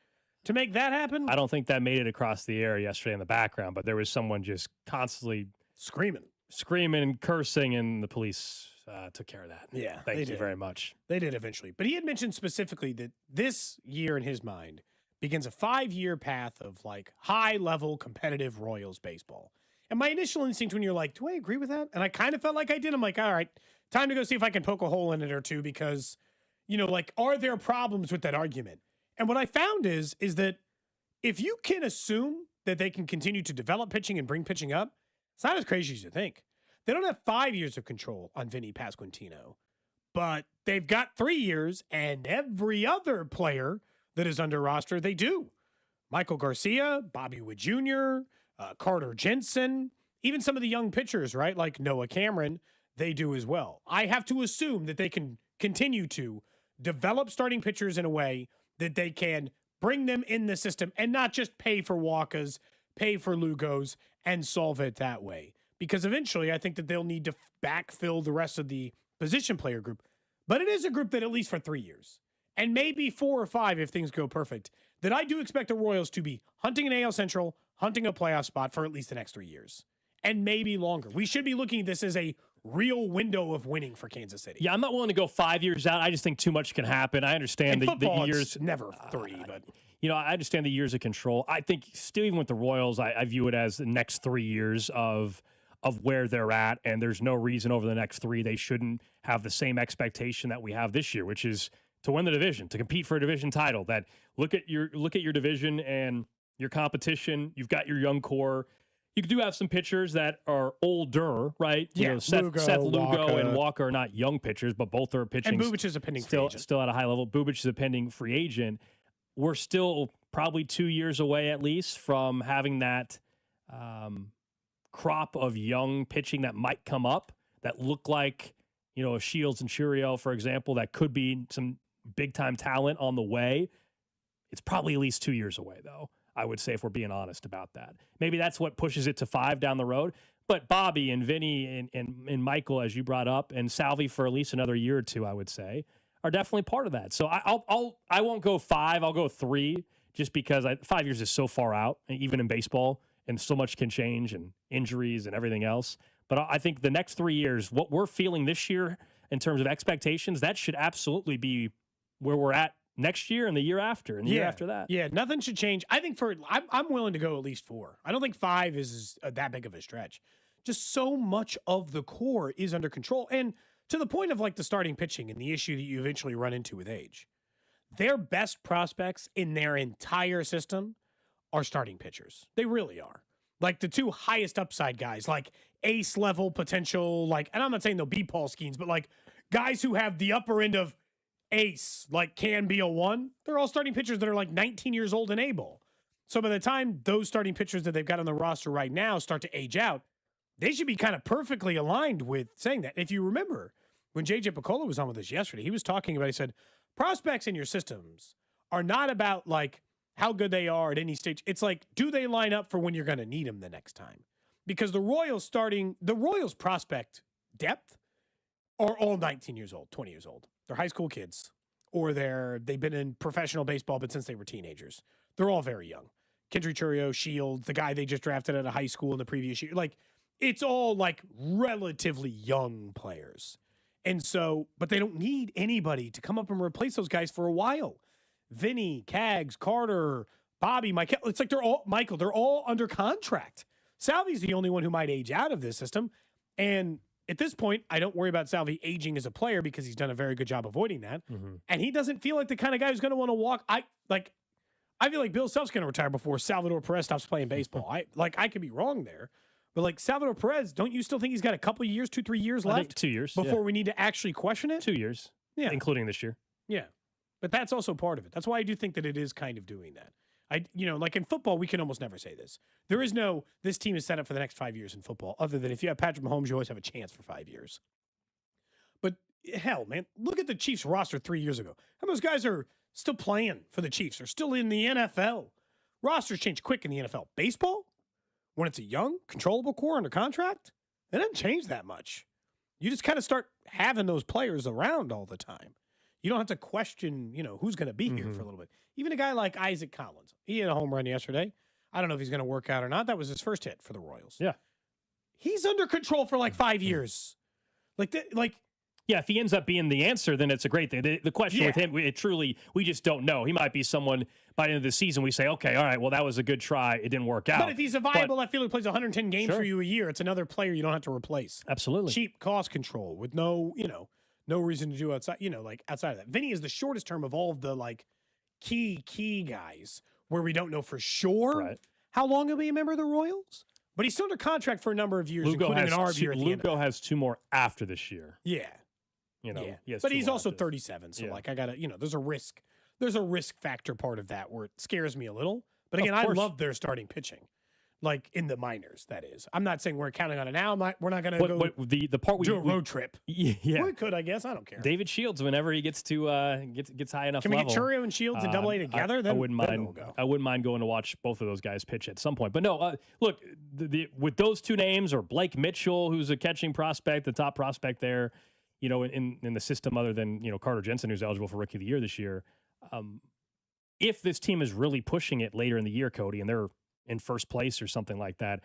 to make that happen? I don't think that made it across the air yesterday in the background, but there was someone just constantly screaming and cursing, and the police took care of that. Yeah. Thank you very much. They did eventually. But he had mentioned specifically that this year in his mind begins a 5-year path of like high-level competitive Royals baseball. And my initial instinct when you're like, do I agree with that? And I kind of felt like I did. I'm like, all right, time to go see if I can poke a hole in it or two because, are there problems with that argument? And what I found is that if you can assume that they can continue to develop pitching and bring pitching up, it's not as crazy as you think. They don't have 5 years of control on Vinny Pasquantino, but they've got 3 years, and every other player that is under roster, they do. Michael Garcia, Bobby Wood Jr., Carter Jensen, even some of the young pitchers, right? Like Noah Cameron, they do as well. I have to assume that they can continue to develop starting pitchers in a way that they can bring them in the system and not just pay for Walkas, pay for Lugos, and solve it that way. Because eventually I think that they'll need to backfill the rest of the position player group. But it is a group that at least for 3 years, and maybe 4 or 5 if things go perfect, that I do expect the Royals to be hunting an AL Central, hunting a playoff spot for at least the next 3 years. And maybe longer. We should be looking at this as a real window of winning for Kansas City. Yeah, I'm not willing to go 5 years out. I just think too much can happen. I understand the years. Never 3, but I understand the years of control. I think still, even with the Royals, I view it as the next 3 years of where they're at, and there's no reason over the next 3 they shouldn't have the same expectation that we have this year, which is to win the division, to compete for a division title. That look at your division and your competition. You've got your young core. You do have some pitchers that are older, right? Yeah, Seth Lugo and Walker are not young pitchers, but both are pitching. And Bubic is a pending free agent. Still at a high level. Bubic is a pending free agent. We're still probably 2 years away at least from having that crop of young pitching that might come up that look like, a Shields and Churio, for example, that could be some big-time talent on the way. It's probably at least 2 years away, though, I would say, if we're being honest about that. Maybe that's what pushes it to 5 down the road. But Bobby and Vinny and Michael, as you brought up, and Salvi for at least another year or 2, I would say, are definitely part of that. So I won't go 5. I'll go 3, just because 5 years is so far out, even in baseball, and so much can change, and injuries and everything else. But I think the next 3 years, what we're feeling this year in terms of expectations, that should absolutely be where we're at next year and the year after and the year after that. Yeah, nothing should change. I think I'm willing to go at least 4. I don't think 5 is that big of a stretch. Just so much of the core is under control. And to the point of like the starting pitching and the issue that you eventually run into with age, their best prospects in their entire system are starting pitchers. They really are. Like the 2 highest upside guys, like ace level potential, and I'm not saying they'll be Paul Skeens, but like guys who have the upper end of ace, like can be a 1. They're all starting pitchers that are like 19 years old and able. So by the time those starting pitchers that they've got on the roster right now start to age out, they should be kind of perfectly aligned with saying that. If you remember, when J.J. Picola was on with us yesterday, he was talking about, he said, prospects in your systems are not about like how good they are at any stage. It's like, do they line up for when you're going to need them the next time? Because the Royals prospect depth are all 19 years old, 20 years old. They're high school kids, or they've been in professional baseball, but since they were teenagers. They're all very young. Kendry Churio, Shields, the guy they just drafted out of high school in the previous year. Like, it's all like relatively young players. And so, but they don't need anybody to come up and replace those guys for a while. Vinny, Cags, Carter, Bobby, Michael. It's like they're all under contract. Salvi's the only one who might age out of this system. And at this point, I don't worry about Salvi aging as a player because he's done a very good job avoiding that. Mm-hmm. And he doesn't feel like the kind of guy who's going to want to walk. I feel like Bill Self's going to retire before Salvador Perez stops playing baseball. I could be wrong there. But like Salvador Perez, don't you still think he's got a couple years, 2-3 years left? I think 2 years. Before we need to actually question it? 2 years. Yeah. Including this year. Yeah. But that's also part of it. That's why I do think that it is kind of doing that. Like in football, we can almost never say this. There is no, this team is set up for the next 5 years in football, other than if you have Patrick Mahomes, you always have a chance for 5 years. But hell, man, look at the Chiefs roster 3 years ago. How those guys are still playing for the Chiefs? They're still in the NFL. Rosters change quick in the NFL. Baseball, when it's a young, controllable core under contract, it doesn't change that much. You just kind of start having those players around all the time. You don't have to question, who's going to be here for a little bit. Even a guy like Isaac Collins, he had a home run yesterday. I don't know if he's going to work out or not. That was his first hit for the Royals. Yeah. He's under control for like 5 years. Yeah, if he ends up being the answer, then it's a great thing. The question with him, we just don't know. He might be someone by the end of the season we say, okay, all right, well, that was a good try. It didn't work out. But if he's a viable left fielder who plays 110 games for you a year, it's another player you don't have to replace. Absolutely. Cheap cost control with no reason to do outside, outside of that. Vinny is the shortest term of all of the key guys where we don't know for sure how long he'll be a member of the Royals. But he's still under contract for a number of years, including an ARB year at the end. Lugo has 2 more after this year. Yeah. He but he's also 37, so I gotta, there's a risk. There's a risk factor part of that where it scares me a little. But again, I love their starting pitching. Like in the minors, that is. I'm not saying we're counting on it now. We're not going to go the part do a road trip. Yeah. We could, I guess. I don't care. David Shields, whenever he gets to gets high enough Can we level. get Churio and Shields and Double A together? I wouldn't mind. We'll go. I wouldn't mind going to watch both of those guys pitch at some point. But no, look, with those two names, or Blake Mitchell, who's a catching prospect, the top prospect there, in the system, other than Carter Jensen, who's eligible for Rookie of the Year this year. If this team is really pushing it later in the year, Cody, and they're in first place or something like that,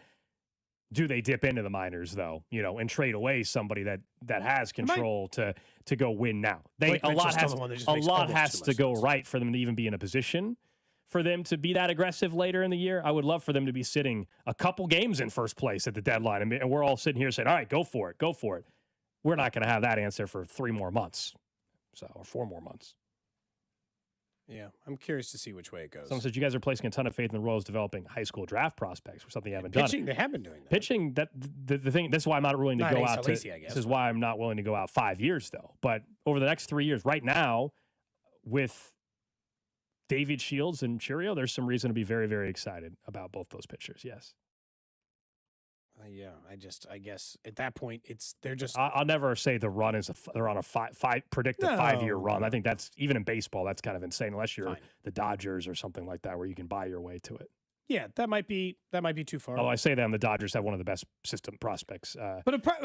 do they dip into the minors though, and trade away somebody that has control to go win now? A lot has to go right for them to even be in a position for them to be that aggressive later in the year. I would love for them to be sitting a couple games in first place at the deadline, and we're all sitting here saying, all right, go for it. We're not going to have that answer for 3 more months, or 4 more months. Yeah, I'm curious to see which way it goes. Someone said you guys are placing a ton of faith in the Royals developing high school draft prospects, or something you haven't Pitching, done. they have been doing that. Pitching, the thing. This is why I'm not willing to go out. Lacy, I guess, this is why I'm not willing to go out 5 years though. But over the next 3 years, right now, with David Shields and Churio, there's some reason to be very, very excited about both those pitchers. Yes. Yeah, I guess at that point they're just. I'll never say the run is they're on a predict a 5-year run. I think that's, even in baseball, that's kind of insane unless you're the Dodgers or something like that where you can buy your way to it. Yeah, that might be too far. Although I say that, the Dodgers have one of the best system prospects,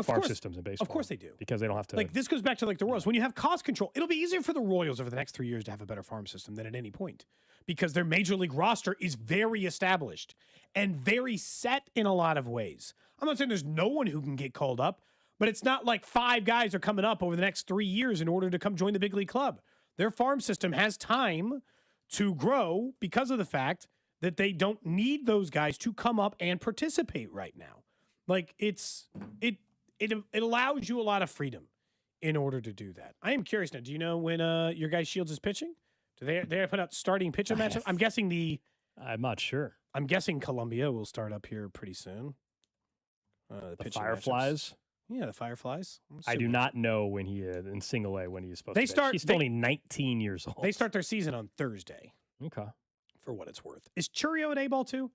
farm systems in baseball. Of course they do, because they don't have to. Like this goes back to the Royals. When you have cost control, it'll be easier for the Royals over the next 3 years to have a better farm system than at any point, because their major league roster is very established and very set in a lot of ways. I'm not saying there's no one who can get called up, but it's not like 5 guys are coming up over the next 3 years in order to come join the big league club. Their farm system has time to grow because of the fact that they don't need those guys to come up and participate right now. Like it allows you a lot of freedom in order to do that. I am curious now. Do you know when your guy Shields is pitching? Do they put out starting pitching matchup? I'm guessing I'm not sure. I'm guessing Columbia will start up here pretty soon. The Fireflies. Matchups. Yeah, the Fireflies. I do not know when he in single A when he's supposed they to start. He's only 19 years old. They start their season on Thursday. Okay. For what it's worth, is Churio at A-ball too?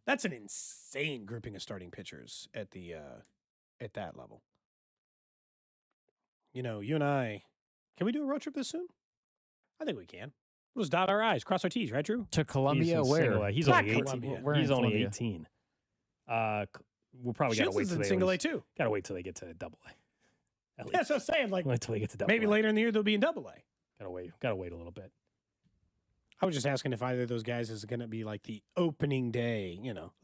That's an insane grouping of starting pitchers at that level. You and I, can we do a road trip this soon? I think we can. We'll just dot our I's, cross our T's, right, Drew? To Columbia, where? He's only 18. He's only 18. We'll probably gotta wait till single A too. Gotta wait till they get to Double A. That's what I'm saying. Like, wait till they get to Double maybe A. later in the year they'll be in Double A. Gotta wait a little bit. I was just asking if either of those guys is going to be like the opening day,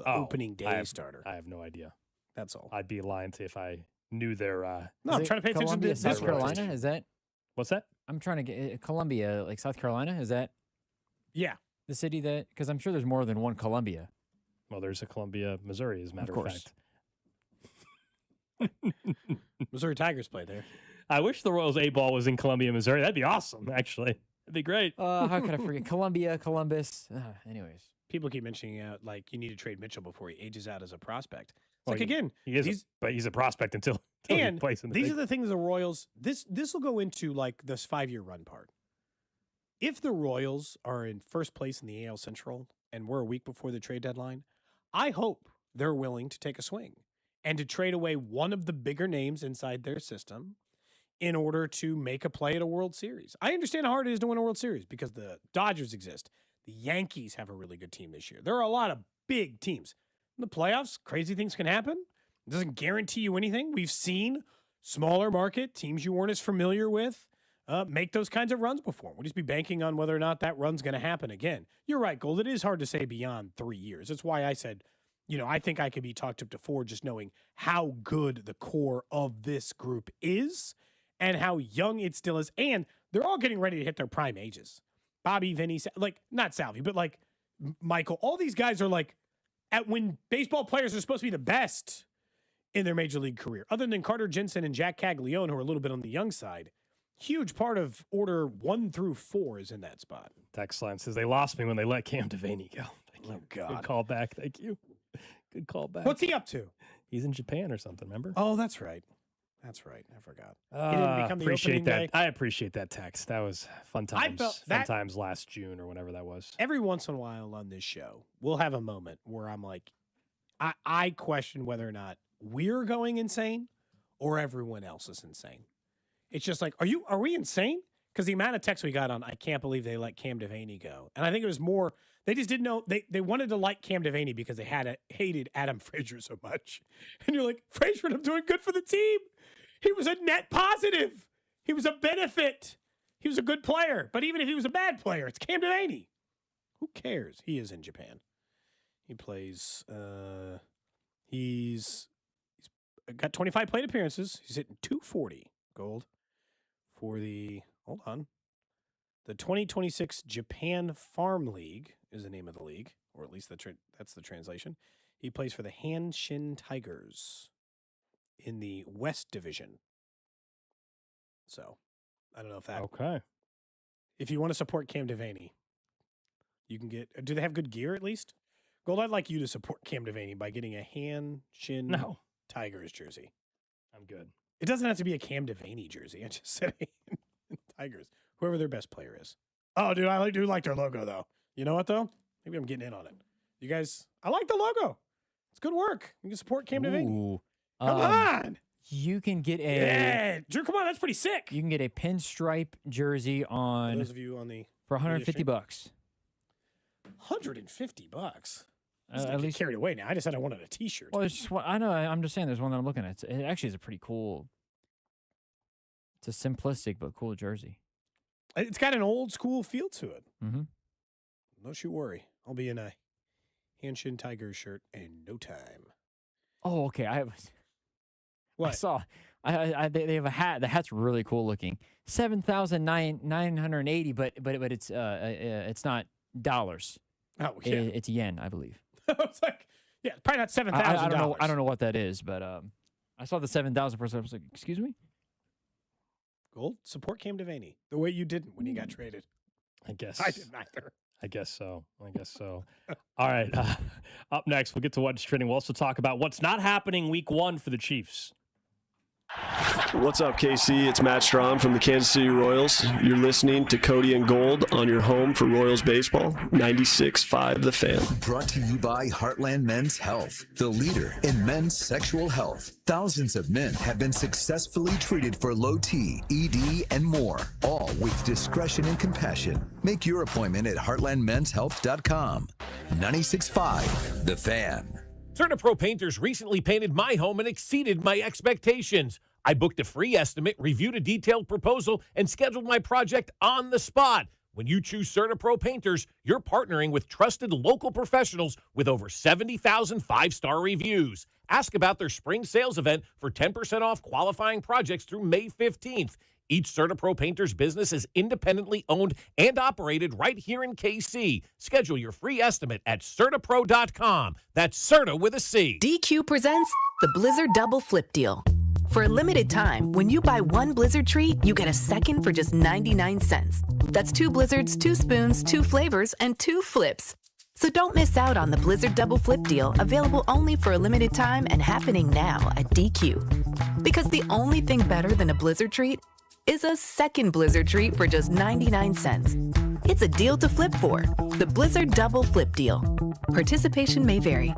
opening day starter. I have no idea. That's all. I'd be lying to if I knew their. No, I'm trying to pay attention to South Carolina. Is that? What's that? I'm trying to get Columbia, like South Carolina. Is that? Yeah. The city that, because I'm sure there's more than one Columbia. Well, there's a Columbia, Missouri, as a matter of fact. Missouri Tigers play there. I wish the Royals A-ball was in Columbia, Missouri. That'd be awesome, actually. That'd be great. How could I forget? Columbia, Columbus. Anyways. People keep mentioning like you need to trade Mitchell before he ages out as a prospect. It's Well, like, again, but he's a prospect until he plays in the these big. are the things the Royals, this will go into like this 5-year run part. If the Royals are in first place in the AL Central and we're a week before the trade deadline, I hope they're willing to take a swing and to trade away one of the bigger names inside their system in order to make a play at a World Series. I understand how hard it is to win a World Series because the Dodgers exist. The Yankees have a really good team this year. There are a lot of big teams. In the playoffs, crazy things can happen. It doesn't guarantee you anything. We've seen smaller market teams you weren't as familiar with make those kinds of runs before. We'll just be banking on whether or not that run's going to happen again. You're right, Gold. It is hard to say beyond 3 years. That's why I said, I think I could be talked up to 4 just knowing how good the core of this group is and how young it still is. And they're all getting ready to hit their prime ages. Bobby, Vinny, not Salvi, but like Michael. All these guys are like at when baseball players are supposed to be the best in their major league career. Other than Carter Jensen and Jack Caglione, who are a little bit on the young side, huge part of order 1 through 4 is in that spot. Text line says they lost me when they let Cam Devaney go. Thank you. Oh, God. Good call back. Thank you. Good call back. What's he up to? He's in Japan or something, remember? Oh, that's right. That's right. I forgot. He didn't become the appreciate opening that. day. I appreciate that text. That was fun times. Fun times last June or whenever that was. Every once in a while on this show, we'll have a moment where I'm like, I question whether or not we're going insane or everyone else is insane. It's just like, are we insane? Because the amount of texts we got on, I can't believe they let Cam Devaney go. And I think it was more, they just didn't know, they wanted to like Cam Devaney because they hated Adam Frazier so much. And you're like, Frazier, I'm doing good for the team. He was a net positive. He was a benefit. He was a good player. But even if he was a bad player, it's Cam Devaney. Who cares? He is in Japan. He plays, he's got 25 plate appearances. He's hitting 240 Gold for the, hold on, the 2026 Japan Farm League is the name of the league, or at least that's the translation. He plays for the Hanshin Tigers in the West Division. So, I don't know if that. Okay. If you want to support Cam Devaney, you can get. Do they have good gear at least? Gold, I'd like you to support Cam Devaney by getting a Hanshin Tigers jersey. I'm good. It doesn't have to be a Cam Devaney jersey. I just said Tigers. Whoever their best player is. Oh, dude, I do like their logo, though. You know what, though? Maybe I'm getting in on it. You guys, I like the logo. It's good work. You can support Cam Devaney. Come on. You can get Yeah. Drew, come on. That's pretty sick. You can get a pinstripe jersey For those of you on the for $150. $150. At least carried away now. I just said I wanted a T-shirt. Well, it's just one, I know. I'm just saying, there's one that I'm looking at. It actually is a pretty cool. It's a simplistic but cool jersey. It's got an old school feel to it. Mm-hmm. Don't you worry. I'll be in a Hanshin Tigers shirt in no time. Oh, okay. I What? saw. They have a hat. The hat's really cool looking. $7,980, but it's not dollars. Oh yeah, it's yen, I believe. It's like, yeah, probably not $7,000. I don't know what that is, but I saw the 7,000 first. I was like, excuse me. Gold, support Cam Devaney the way you didn't when he got traded. I guess I didn't either. I guess so. All right. Up next, we'll get to what's trending. We'll also talk about what's not happening week 1 for the Chiefs. What's up, KC? It's Matt Strom from the Kansas City Royals. You're listening to Cody and Gold on your home for Royals baseball, 96.5 The Fan. Brought to you by Heartland Men's Health, the leader in men's sexual health. Thousands of men have been successfully treated for low T, ED, and more, all with discretion and compassion. Make your appointment at heartlandmenshealth.com. 96.5 The Fan. CertaPro Painters recently painted my home and exceeded my expectations. I booked a free estimate, reviewed a detailed proposal, and scheduled my project on the spot. When you choose CertaPro Painters, you're partnering with trusted local professionals with over 70,000 five-star reviews. Ask about their spring sales event for 10% off qualifying projects through May 15th. Each CertaPro Painters business is independently owned and operated right here in KC. Schedule your free estimate at CertaPro.com. That's Certa with a C. DQ presents the Blizzard Double Flip Deal. For a limited time, when you buy one Blizzard treat, you get a second for just 99 cents. That's 2 Blizzards, 2 spoons, 2 flavors, and 2 flips. So don't miss out on the Blizzard Double Flip Deal, available only for a limited time and happening now at DQ. Because the only thing better than a Blizzard treat is a second Blizzard treat for just 99 cents. It's a deal to flip for. The Blizzard Double Flip Deal. Participation may vary.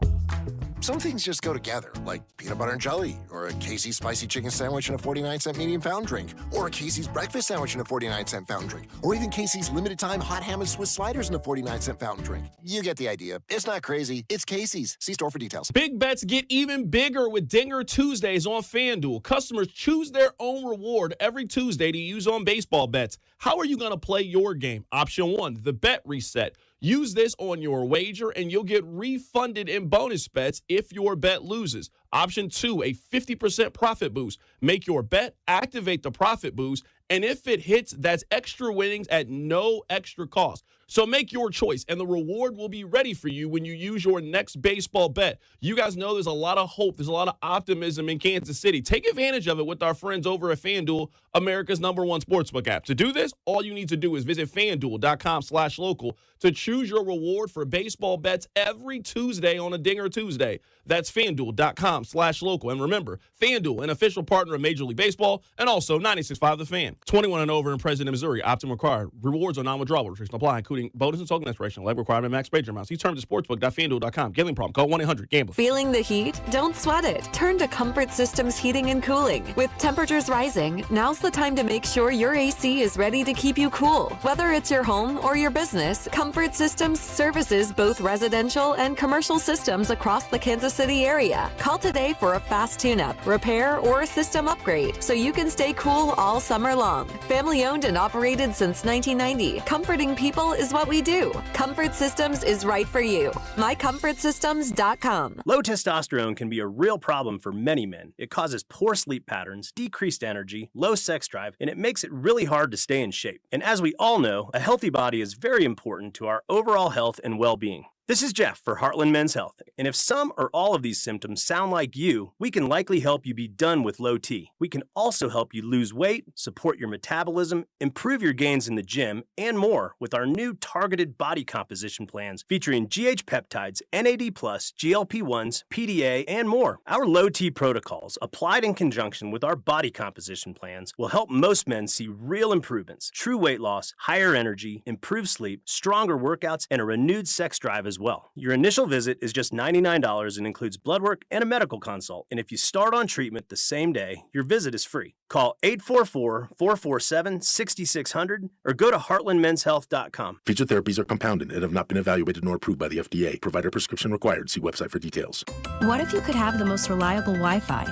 Some things just go together, like peanut butter and jelly, or a Casey's spicy chicken sandwich and a 49-cent medium fountain drink, or a Casey's breakfast sandwich and a 49-cent fountain drink, or even Casey's limited-time hot ham and Swiss sliders and a 49-cent fountain drink. You get the idea. It's not crazy. It's Casey's. See store for details. Big bets get even bigger with Dinger Tuesdays on FanDuel. Customers choose their own reward every Tuesday to use on baseball bets. How are you going to play your game? Option 1, the bet reset. Use this on your wager, and you'll get refunded in bonus bets if your bet loses. Option 2, a 50% profit boost. Make your bet, activate the profit boost, and if it hits, that's extra winnings at no extra cost. So make your choice, and the reward will be ready for you when you use your next baseball bet. You guys know there's a lot of hope. There's a lot of optimism in Kansas City. Take advantage of it with our friends over at FanDuel, America's #1 sportsbook app. To do this, all you need to do is visit FanDuel.com/local to choose your reward for baseball bets every Tuesday on a Dinger Tuesday. That's FanDuel.com FanDuel.com/local. And remember, FanDuel, an official partner of Major League Baseball, and also 96.5 The Fan. 21 and over in President, Missouri. Optum required. Rewards on non-withdrawable. Restrictions apply, including bonus and token expiration. Leg requirement, max wager amounts. See terms at sportsbook.fanduel.com. Gambling problem. Call 1-800-GAMBLER. Feeling the heat? Don't sweat it. Turn to Comfort Systems Heating and Cooling. With temperatures rising, now's the time to make sure your AC is ready to keep you cool. Whether it's your home or your business, Comfort Systems services both residential and commercial systems across the Kansas City area. Call today for a fast tune-up, repair, or a system upgrade so you can stay cool all summer long. Family owned and operated since 1990. Comforting people is what we do. Comfort Systems is right for you. MyComfortSystems.com. Low testosterone can be a real problem for many men. It causes poor sleep patterns, decreased energy, low sex drive, and it makes it really hard to stay in shape. And as we all know, a healthy body is very important to our overall health and well-being. This is Jeff for Heartland Men's Health, and if some or all of these symptoms sound like you, we can likely help you be done with low T. We can also help you lose weight, support your metabolism, improve your gains in the gym, and more with our new targeted body composition plans featuring GH peptides, NAD+, GLP-1s, PDA, and more. Our low T protocols, applied in conjunction with our body composition plans, will help most men see real improvements, true weight loss, higher energy, improved sleep, stronger workouts, and a renewed sex drive as well. Your initial visit is just $99 and includes blood work and a medical consult. And if you start on treatment the same day, your visit is free. Call 844-447-6600 or go to heartlandmenshealth.com. Featured therapies are compounded and have not been evaluated nor approved by the FDA. Provider prescription required. See website for details. What if you could have the most reliable Wi-Fi?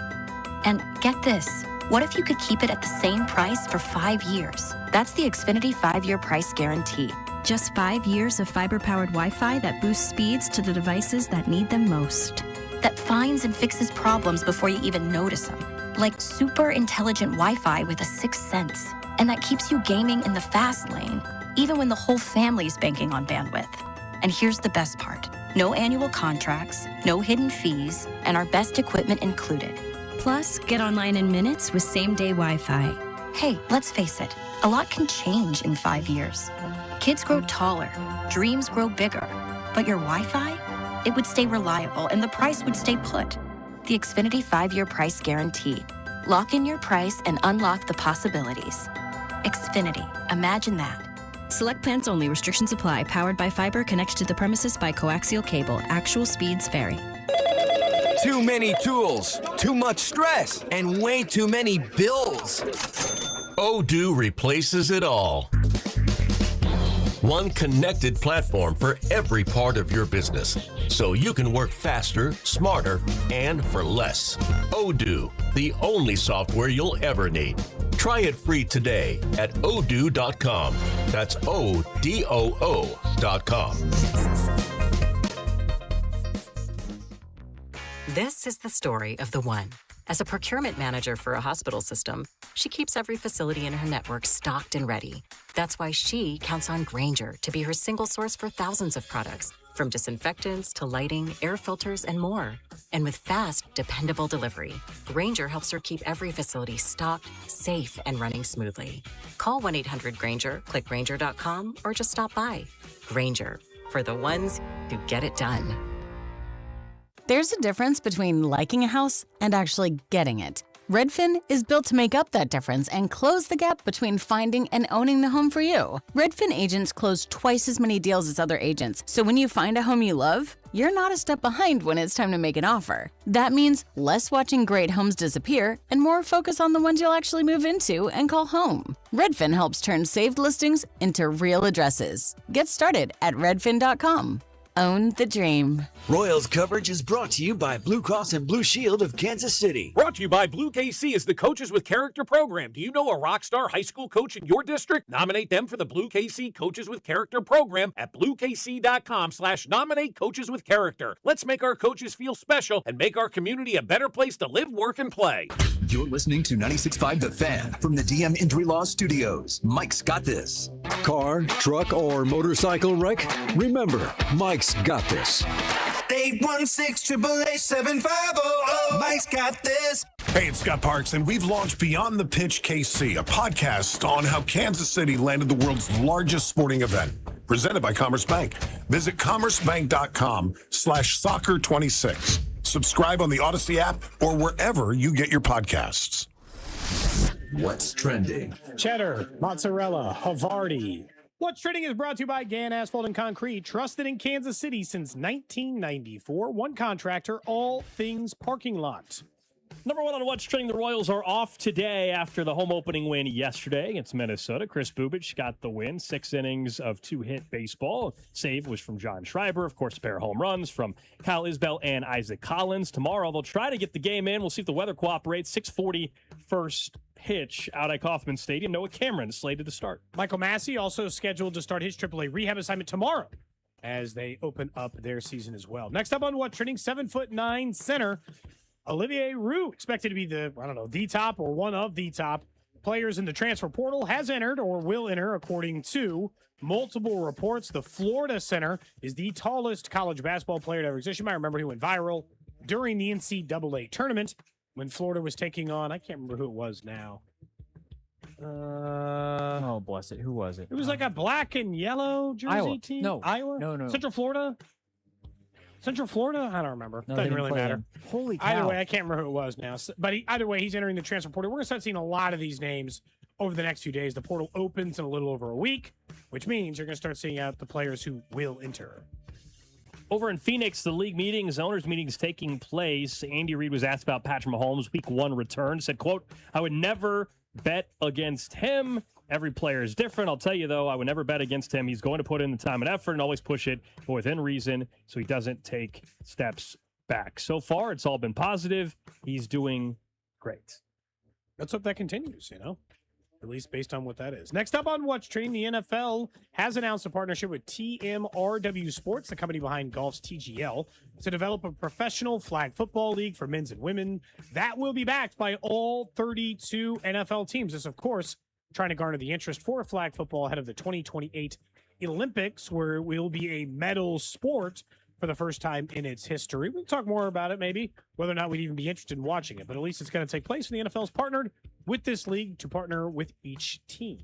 And get this, what if you could keep it at the same price for 5 years? That's the Xfinity 5-year price guarantee. Just 5 years of fiber-powered Wi-Fi that boosts speeds to the devices that need them most. That finds and fixes problems before you even notice them. Like super intelligent Wi-Fi with a sixth sense. And that keeps you gaming in the fast lane, even when the whole family's banking on bandwidth. And here's the best part. No annual contracts, no hidden fees, and our best equipment included. Plus, get online in minutes with same-day Wi-Fi. Hey, let's face it, a lot can change in 5 years. Kids grow taller, dreams grow bigger, but your Wi-Fi? It would stay reliable and the price would stay put. The Xfinity 5-year price guarantee. Lock in your price and unlock the possibilities. Xfinity, imagine that. Select plans only. Restrictions apply. Powered by fiber, connected to the premises by coaxial cable. Actual speeds vary. Too many tools, too much stress, and way too many bills. Odoo replaces it all. One connected platform for every part of your business, so you can work faster, smarter, and for less. Odoo, the only software you'll ever need. Try it free today at odoo.com. That's ODOO.com. This is the story of the one. As a procurement manager for a hospital system, she keeps every facility in her network stocked and ready. That's why she counts on Grainger to be her single source for thousands of products, from disinfectants to lighting, air filters, and more. And with fast, dependable delivery, Grainger helps her keep every facility stocked, safe, and running smoothly. Call 1-800-GRAINGER, click Grainger.com, or just stop by. Grainger, for the ones who get it done. There's a difference between liking a house and actually getting it. Redfin is built to make up that difference and close the gap between finding and owning the home for you. Redfin agents close twice as many deals as other agents, so when you find a home you love, you're not a step behind when it's time to make an offer. That means less watching great homes disappear and more focus on the ones you'll actually move into and call home. Redfin helps turn saved listings into real addresses. Get started at redfin.com. Own the dream. Royals coverage is brought to you by Blue Cross and Blue Shield of Kansas City. Brought to you by Blue KC is the Coaches with Character program. Do you know a rock star high school coach in your district? Nominate them for the Blue KC Coaches with Character program at bluekc.com/nominate coaches with character. Let's make our coaches feel special and make our community a better place to live, work, and play. You're listening to 96.5 The Fan from the DM Injury Law Studios. Mike's got this. Car, truck, or motorcycle wreck? Remember, Mike's got this. 816-888-7500. Mike's got this. Hey, it's Scott Parks, and we've launched Beyond the Pitch KC, a podcast on how Kansas City landed the world's largest sporting event, presented by Commerce Bank. Visit commercebank.com/soccer26. Subscribe on the Odyssey app or wherever you get your podcasts. What's trending? Cheddar, mozzarella, Havarti. What's Trending is brought to you by Gann Asphalt and Concrete, trusted in Kansas City since 1994. One contractor, all things parking lot. Number one on What's Trending, the Royals are off today after the home opening win yesterday against Minnesota. Chris Bubic got the win, 6 innings of 2-hit baseball. Save was from John Schreiber. Of course, a pair of home runs from Kyle Isbell and Isaac Collins. Tomorrow, they'll try to get the game in. We'll see if the weather cooperates. 6:40 first pitch out at Kauffman Stadium. Noah Cameron is slated to start. Michael Massey also scheduled to start his AAA rehab assignment tomorrow as they open up their season as well. Next up on What's Trending, 7'9" center Olivier Roux, expected to be the top or one of the top players in the transfer portal, has entered or will enter according to multiple reports. The Florida center is the tallest college basketball player to ever exist. You might remember he went viral during the NCAA tournament when Florida was taking on, I can't remember who it was now. Oh, bless it. Who was it? It was like a black and yellow jersey Iowa. team. No. Iowa? No. Central Florida? I don't remember. No, Doesn't really matter. Holy cow. Either way, I can't remember who it was now. But either way, he's entering the transfer portal. We're going to start seeing a lot of these names over the next few days. The portal opens in a little over a week, which means you're going to start seeing out the players who will enter. Over in Phoenix, the league meetings, owners meetings taking place. Andy Reid was asked about Patrick Mahomes' week 1 return. Said, quote, "I would never bet against him. Every player is different. I'll tell you, though, I would never bet against him. He's going to put in the time and effort and always push it, but within reason, so he doesn't take steps back." So far, it's all been positive. He's doing great. Let's hope that continues, at least based on what that is. Next up on What's Trending, the NFL has announced a partnership with TMRW Sports, the company behind golf's TGL, to develop a professional flag football league for men's and women that will be backed by all 32 NFL teams. This, of course, trying to garner the interest for flag football ahead of the 2028 Olympics, where it will be a medal sport for the first time in its history. We'll talk more about it, maybe, whether or not we'd even be interested in watching it, but at least it's going to take place, and the NFL's partnered with this league to partner with each team.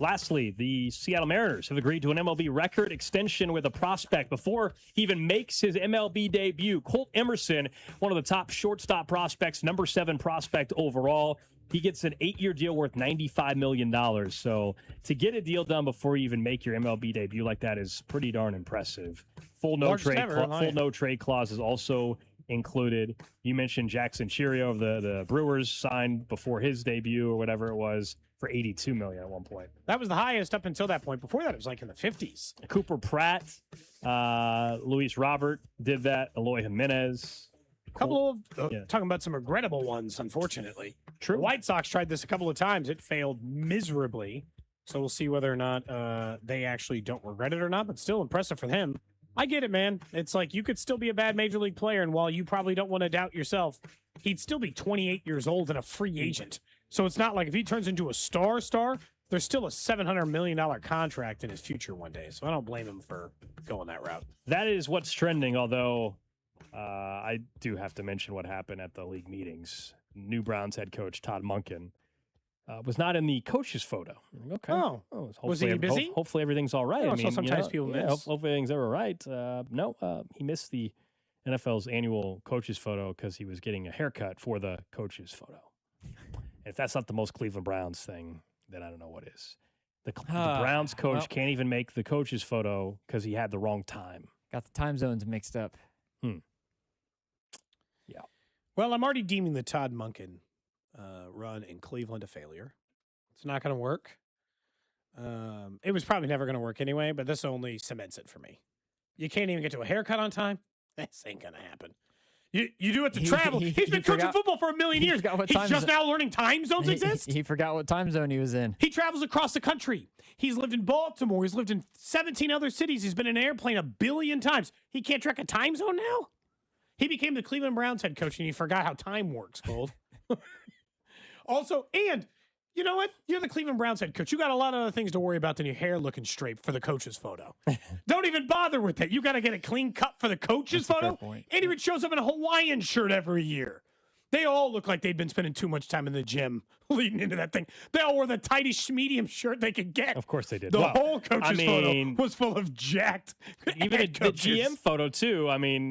Lastly, the Seattle Mariners have agreed to an MLB record extension with a prospect before he even makes his MLB debut. Colt Emerson, one of the top shortstop prospects, number 7 prospect overall. He gets an 8-year deal worth $95 million. So to get a deal done before you even make your MLB debut like that is pretty darn impressive. Full no trade clause is also included. You mentioned Jackson Cheerio of the Brewers signed before his debut or whatever it was for $82 million at one point. That was the highest up until that point. Before that, it was like in the 50s. Cooper Pratt, Luis Robert did that. Eloy Jimenez. Couple of talking about some regrettable ones, unfortunately. True. The White Sox tried this a couple of times. It failed miserably. So we'll see whether or not they actually don't regret it or not, but still impressive for him. I get it, man. It's like you could still be a bad major league player, and while you probably don't want to doubt yourself, he'd still be 28 years old and a free agent. So it's not like if he turns into a star, there's still a $700 million contract in his future one day. So I don't blame him for going that route. That is what's trending, although I do have to mention what happened at the league meetings. New Browns head coach Todd Monken was not in the coach's photo. Okay. Was he busy? Hopefully everything's all right. So sometimes people miss. Hopefully everything's all right. No, he missed the NFL's annual coach's photo because he was getting a haircut for the coach's photo. If that's not the most Cleveland Browns thing, then I don't know what is. The Browns coach can't even make the coach's photo because he had the wrong time. Got the time zones mixed up. Yeah. Well, I'm already deeming the Todd Monken run in Cleveland a failure. It's not going to work. It was probably never going to work anyway, but this only cements it for me. You can't even get to a haircut on time? This ain't going to happen. You do it to travel. He's been coaching football for a million years. He's just now learning time zones exist? He forgot what time zone he was in. He travels across the country. He's lived in Baltimore. He's lived in 17 other cities. He's been in an airplane 1 billion times. He can't track a time zone now? He became the Cleveland Browns head coach, and he forgot how time works, Gold. Also, and you know what? You're the Cleveland Browns head coach. You got a lot of other things to worry about than your hair looking straight for the coach's photo. Don't even bother with that. You got to get a clean cut for the coach's photo. Andy Reid shows up in a Hawaiian shirt every year. They all look like they'd been spending too much time in the gym leading into that thing. They all wore the tightest medium shirt they could get. Of course they did. The whole coach's photo was full of jacked even the GM photo too. I mean,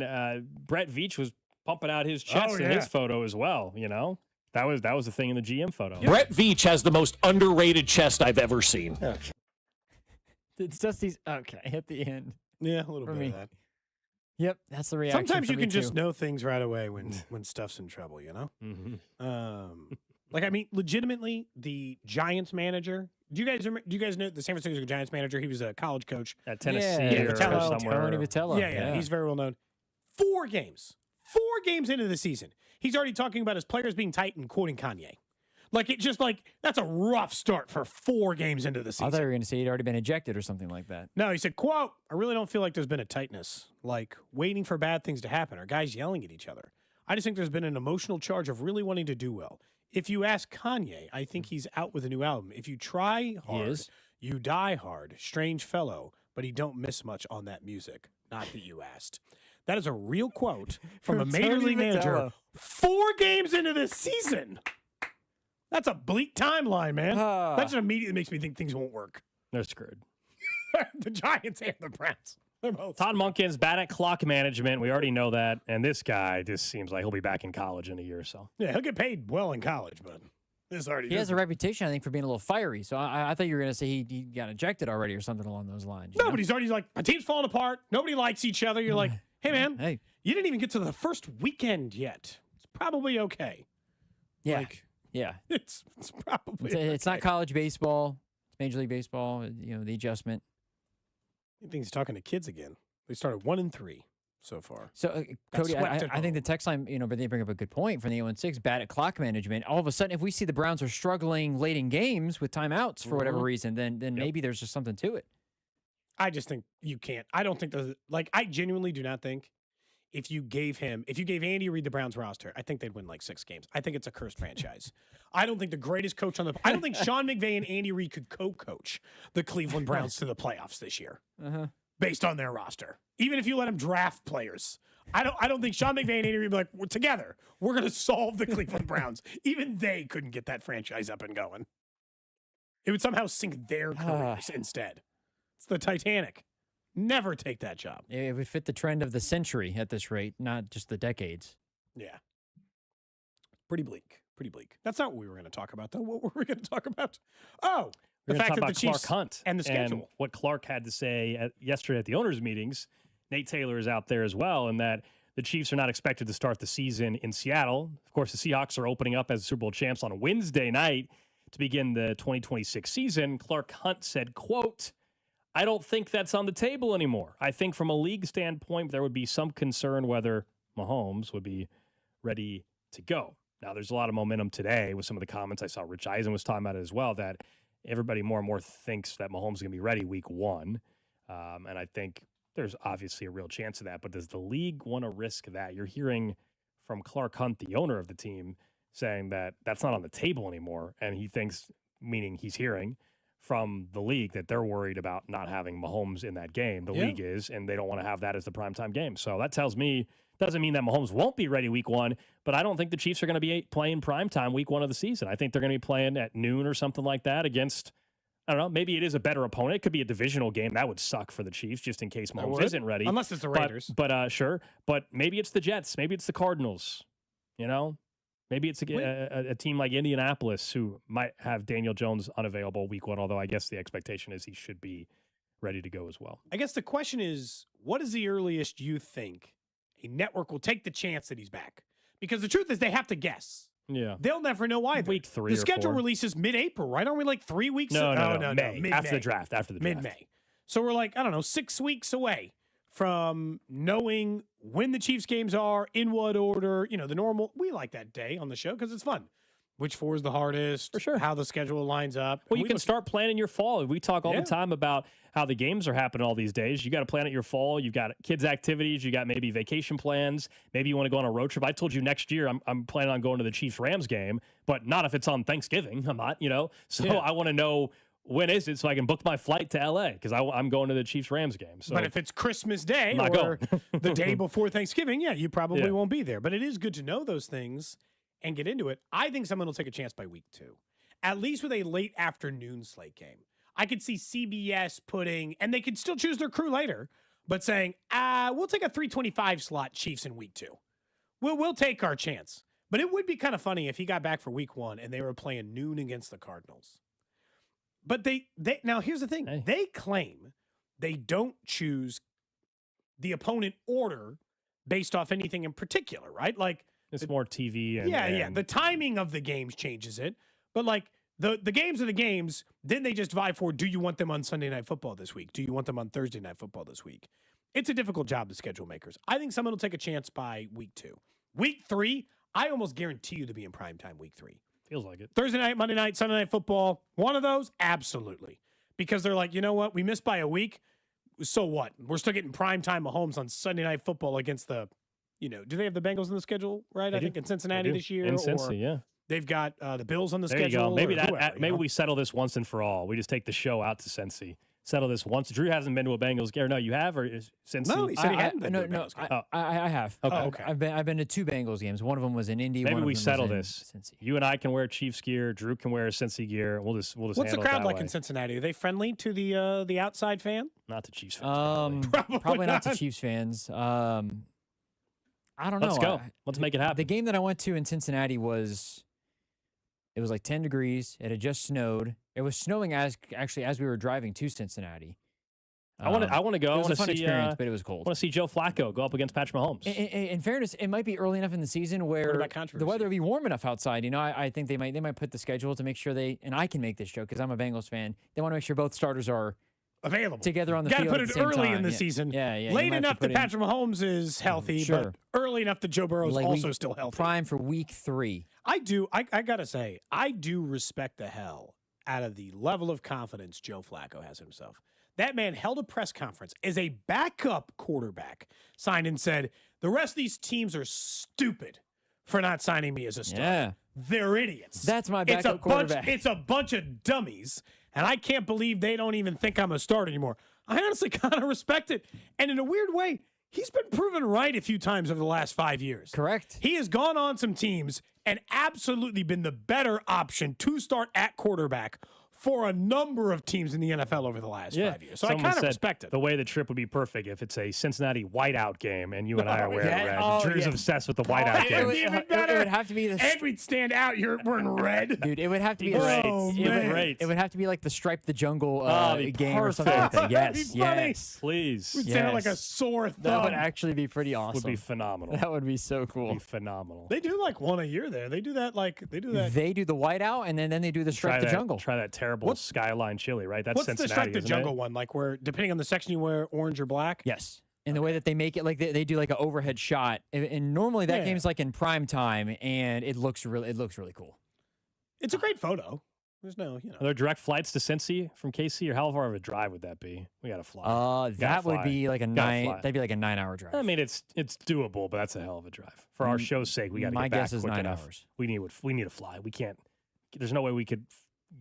Brett Veach was pumping out his chest in his photo as well. You know, that was the thing in the GM photo. Brett Veach has the most underrated chest I've ever seen. It's just these. Okay, at the end. Yeah, a little For bit me. of that. Yep, that's the reaction. Sometimes for you me, can just too. know things right away when stuff's in trouble, you know? Mm-hmm. Like, I mean, legitimately, the Giants manager. Do you guys know the San Francisco Giants manager? He was a college coach at Tennessee Yeah, or Vitello. somewhere. Tony Vitello. Yeah, he's very well known. 4 games into the season, he's already talking about his players being tight and quoting Kanye. Like, it just that's a rough start for 4 games into the I season. thought you were going to say he'd already been ejected or something like that. No, he said, quote, I really don't feel like there's been a tightness, like waiting for bad things to happen or guys yelling at each other. I just think there's been an emotional charge of really wanting to do well. If you ask Kanye, I think he's out with a new album. If you try hard, you die hard. Strange fellow, but he don't miss much on that music. Not that you asked. That is a real quote from a major Tony league manager Vitello. 4 games into the season. That's a bleak timeline, man. That just immediately makes me think things won't work. They're screwed. The Giants and the Browns. They're both. Todd Monken's bad at clock management. We already know that. And this guy just seems like he'll be back in college in a year or so. Yeah, he'll get paid well in college, but this already He has a reputation, I think, for being a little fiery. So I thought you were going to say he got ejected already or something along those lines. No, but he's already like, my team's falling apart. Nobody likes each other. You're like, hey, man, you didn't even get to the first weekend yet. It's probably okay. Yeah. Like, yeah. It's probably It's not college baseball. It's Major League Baseball. You know, the adjustment. I think he's talking to kids again. They started 1-3 so far. So, Got Cody, swept at I think the text line, but they bring up a good point from the 0-6, bad at clock management. All of a sudden, if we see the Browns are struggling late in games with timeouts for whatever reason, then maybe there's just something to it. I just think you can't. I don't think there's I genuinely do not think if you gave Andy Reid the Browns roster, I think they'd win like 6 games. I think it's a cursed franchise. I don't think the greatest coach I don't think Sean McVay and Andy Reid could co-coach the Cleveland Browns to the playoffs this year. Based on their roster. Even if you let them draft players. I don't think Sean McVay and Andy Reid would be like, we're together. We're going to solve the Cleveland Browns. Even they couldn't get that franchise up and going. It would somehow sink their careers instead. It's the Titanic. Never take that job. It would fit the trend of the century at this rate, not just the decades. Yeah. Pretty bleak. Pretty bleak. That's not what we were going to talk about, though. What were we going to talk about? Oh, We're the going to fact talk that about the Chiefs Clark Hunt and the schedule. and what Clark had to say yesterday at the owners' meetings. Nate Taylor is out there as well, and that the Chiefs are not expected to start the season in Seattle. Of course, the Seahawks are opening up as Super Bowl champs on a Wednesday night to begin the 2026 season. Clark Hunt said, quote, I don't think that's on the table anymore. I think from a league standpoint, there would be some concern whether Mahomes would be ready to go. Now, there's a lot of momentum today with some of the comments. I saw Rich Eisen was talking about it as well, that everybody more and more thinks that Mahomes is going to be ready week 1. And I think there's obviously a real chance of that. But does the league want to risk that? You're hearing from Clark Hunt, the owner of the team, saying that that's not on the table anymore. And he thinks, meaning he's hearing from the league, that they're worried about not having Mahomes in that game. The league is, and they don't want to have that as the primetime game. So that tells me, doesn't mean that Mahomes won't be ready week 1, but I don't think the Chiefs are going to be playing primetime week 1 of the season. I think they're going to be playing at noon or something like that against, I don't know, maybe it is a better opponent. It could be a divisional game. That would suck for the Chiefs just in case Mahomes isn't ready. Unless it's the Raiders. But sure. But maybe it's the Jets. Maybe it's the Cardinals. You know? Maybe it's a team like Indianapolis who might have Daniel Jones unavailable week 1, although I guess the expectation is he should be ready to go as well. I guess the question is, what is the earliest you think a network will take the chance that he's back? Because the truth is they have to guess. Yeah. They'll never know either. Week 3 The or schedule 4. releases mid-April, right? Aren't we like 3 weeks? No, May. Mid-May. After the draft. Mid-May. So we're like, I don't know, 6 weeks away from knowing when the Chiefs games are, in what order, the normal. We like that day on the show because it's fun. Which 4 is the hardest? For sure. How the schedule lines up. Well, you can start planning your fall. We talk all the time about how the games are happening all these days. You got to plan out your fall. You've got kids' activities. You got maybe vacation plans. Maybe you want to go on a road trip. I told you next year I'm planning on going to the Chiefs-Rams game, but not if it's on Thanksgiving. I'm not, So I want to know when is it so I can book my flight to L.A. because I'm going to the Chiefs-Rams game. So but if it's Christmas Day or the day before Thanksgiving, you probably won't be there. But it is good to know those things. and get into it, I think someone will take a chance by week 2, at least with a late afternoon slate game. I could see CBS putting, and they could still choose their crew later, but saying, we'll take a 325 slot Chiefs in week 2. We'll take our chance. But it would be kind of funny if he got back for week 1 and they were playing noon against the Cardinals. But they now here's the thing. Hey. They claim they don't choose the opponent order based off anything in particular, right? Like It's more TV. And, yeah. The timing of the games changes it. But like the games are the games. Then they just vie for, do you want them on Sunday Night Football this week? Do you want them on Thursday Night Football this week? It's a difficult job to schedule makers. I think someone will take a chance by week 2. Week 3, I almost guarantee you to be in primetime week 3. Feels like it. Thursday night, Monday night, Sunday Night Football, one of those? Absolutely. Because they're like, you know what? We missed by a week. So what? We're still getting primetime Mahomes on Sunday Night Football against the, do they have the Bengals in the schedule, right? I think in Cincinnati this year. In Cincy, yeah. They've got the Bills on the There schedule. you go. Maybe whoever, maybe we settle this once and for all. We just take the show out to Cincy. Settle this once. Drew hasn't been to a Bengals game. No, you have, or is Cincy? No, he said he hadn't been to a Bengals game. I have. Okay. Oh, okay. I've been to 2 Bengals games. One of them was in Indy. Maybe one of we them settle was in this. Cincy. You and I can wear Chiefs gear. Drew can wear Cincy gear. We'll just What's the handle crowd it that like way. in Cincinnati? Are they friendly to the outside fan? Not the Chiefs fans. Probably not to Chiefs fans. I don't know. Let's go. Let's make it happen. The game that I went to in Cincinnati was like 10 degrees. It had just snowed. It was snowing as we were driving to Cincinnati. I want to go. It I was want a to fun see. experience, but it was I cold. want to see Joe Flacco go up against Patrick Mahomes. In fairness, it might be early enough in the season where about controversy? the weather will be warm enough outside. I think they might put the schedule to make sure and I can make this joke because I'm a Bengals fan. They want to make sure both starters are available together on the Gotta field. put at it the same early time. in the Yeah. season. Yeah. You Late might have to enough put that in- Patrick Mahomes is healthy, Sure. but early enough that Joe Burrow is Like also still healthy. Prime for week 3. I gotta say, I do respect the hell out of the level of confidence Joe Flacco has in himself. That man held a press conference as a backup quarterback, signed and said, the rest of these teams are stupid for not signing me as a starter. Yeah. They're idiots. That's my backup quarterback. It's a bunch of dummies, and I can't believe they don't even think I'm a starter anymore. I honestly kind of respect it. And in a weird way, he's been proven right a few times over the last 5 years. Correct. He has gone on some teams and absolutely been the better option to start at quarterback for a number of teams in the NFL over the last 5 years. So I Someone kind of said respect it. The way the trip would be perfect if it's a Cincinnati whiteout game and you and I are wearing red. Oh, Drew's yeah. obsessed with the whiteout game. It would have to be the And we'd stand out. We're in red. dude. It would have to be Great. man. It would have to be like the Stripe the Jungle it'd be game or something like that. perfect. Yes, That'd be funny. yes. Please. We'd stand out like a sore thumb. That would actually be pretty awesome. Would be phenomenal. That would be so cool. Be phenomenal. They do like one a year there. They do that They do the whiteout and then they do the Stripe the Jungle. Try that terrible skyline chili, right? That's What's Cincinnati, the Stripe the isn't Jungle it? one? Like where, depending on the section, you wear orange or black? Yes. And the way that they make it, like they do like an overhead shot, and normally that Yeah. game's like in prime time, and it looks really cool. It's a great photo. There's no, Are there direct flights to Cincy from KC, or how far of a drive would that be? We got to fly. That would be like a Gotta 9. fly. That'd be like a 9-hour drive. I mean, it's doable, but that's a hell of a drive. For our show's sake, we got to my get back guess is quick 9 enough. hours. We need to fly. We can't. There's no way we could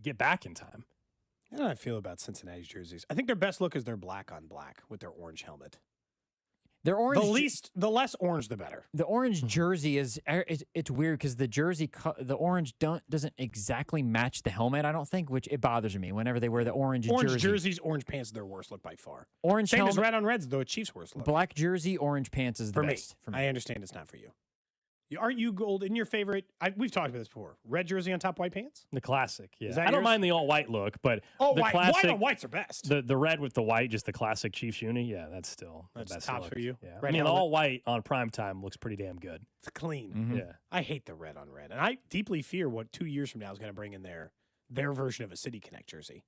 get back in time. I don't know how I feel about Cincinnati's jerseys. I think their best look is their black on black with their orange helmet. Their orange, The less orange, the better. the orange jersey it's weird because the orange doesn't exactly match the helmet. I don't think, which it bothers me whenever they wear the orange jerseys, orange pants are their worst look by far. Orange Same helmet, as red on reds, though. Chiefs' worst look. black jersey, orange pants is the for me. best for me. I understand it's not for you. Aren't you Gold in your favorite? We've talked about this before. Red jersey on top, white pants. The classic, yeah. Is that I don't yours? mind the all white look, but Oh, the white classic, on whites are best. the red with the white, just the classic Chiefs uni. Yeah, that's still That's the best tops look. for you? Yeah, Red I mean, helmet? all white on prime time looks pretty damn good. It's clean. Mhm. Yeah, I hate the red on red, and I deeply fear what 2 years from now is going to bring in their version of a City Connect jersey.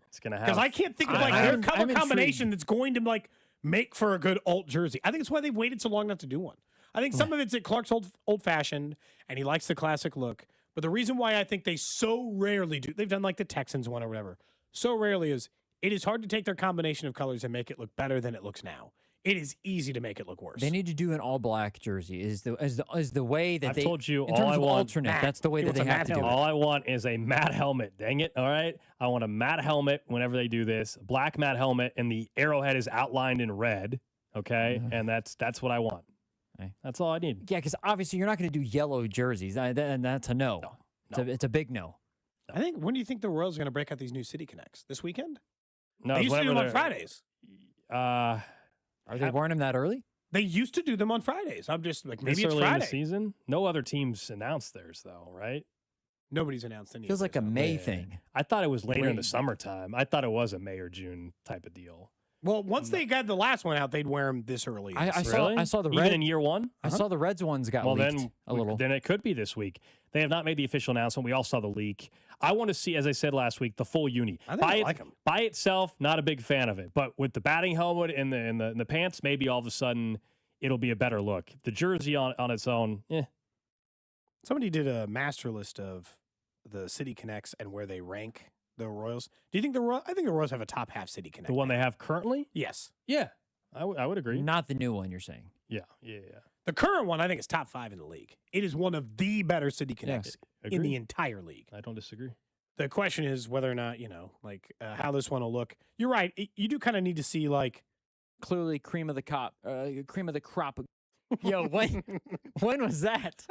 it's gonna have Because I can't think of like their color combination that's going to like make for a good alt jersey. I think it's why they've waited so long not to do one. I think some of it's that Clark's old fashioned and he likes the classic look. But the reason why I think they so rarely do, they've done like the Texans one or whatever, so rarely is it is hard to take their combination of colors and make it look better than it looks now. It is easy to make it look worse. They need to do an all black jersey. Is the way that I've they told you in all terms I of want. alternate. Matte. That's the way He that wants they a have matte to do it. All I want is a matte helmet. Dang it! All right, I want a matte helmet whenever they do this. Black matte helmet, and the arrowhead is outlined in red. Okay, and that's what I want. Okay. That's all I need. Yeah, because obviously you're not going to do yellow jerseys. And that's a no. It's a big no. I think, when do you think the Royals are going to break out these new City Connects? This weekend? No, They used to do them on they're- Fridays. Are they wearing them that early? They used to do them on Fridays. I'm just like, maybe this it's early in Friday. the season. No other teams announced theirs though, right? Nobody's announced any. Feels of like a theirs. May thing. I thought it was later in the Wait. summertime. I thought it was a May or June type of deal. Well, once they got the last one out, they'd wear them this early. I Really? saw the Even red in year one. I saw the Reds ones got Well, leaked then a little. Then it could be this week. They have not made the official announcement. We all saw the leak. I want to see, as I said last week, the full uni. I think I like 'em. By itself, not a big fan of it. But with the batting helmet and the pants, maybe all of a sudden it'll be a better look. The jersey on its own, Somebody did a master list of the City Connects and where they rank the Royals. Do you think I think the Royals have a top half City Connect. the one they have currently. Yes. Yeah, I would agree. Not the new one you're saying. Yeah. The current one, I think, is top 5 in the league. It is one of the better City Connects in Agreed. the entire league. I don't disagree. The question is whether or not, how this one will look. You're right. You do kind of need to see, like, Clearly cream of the crop. Yo, when was that?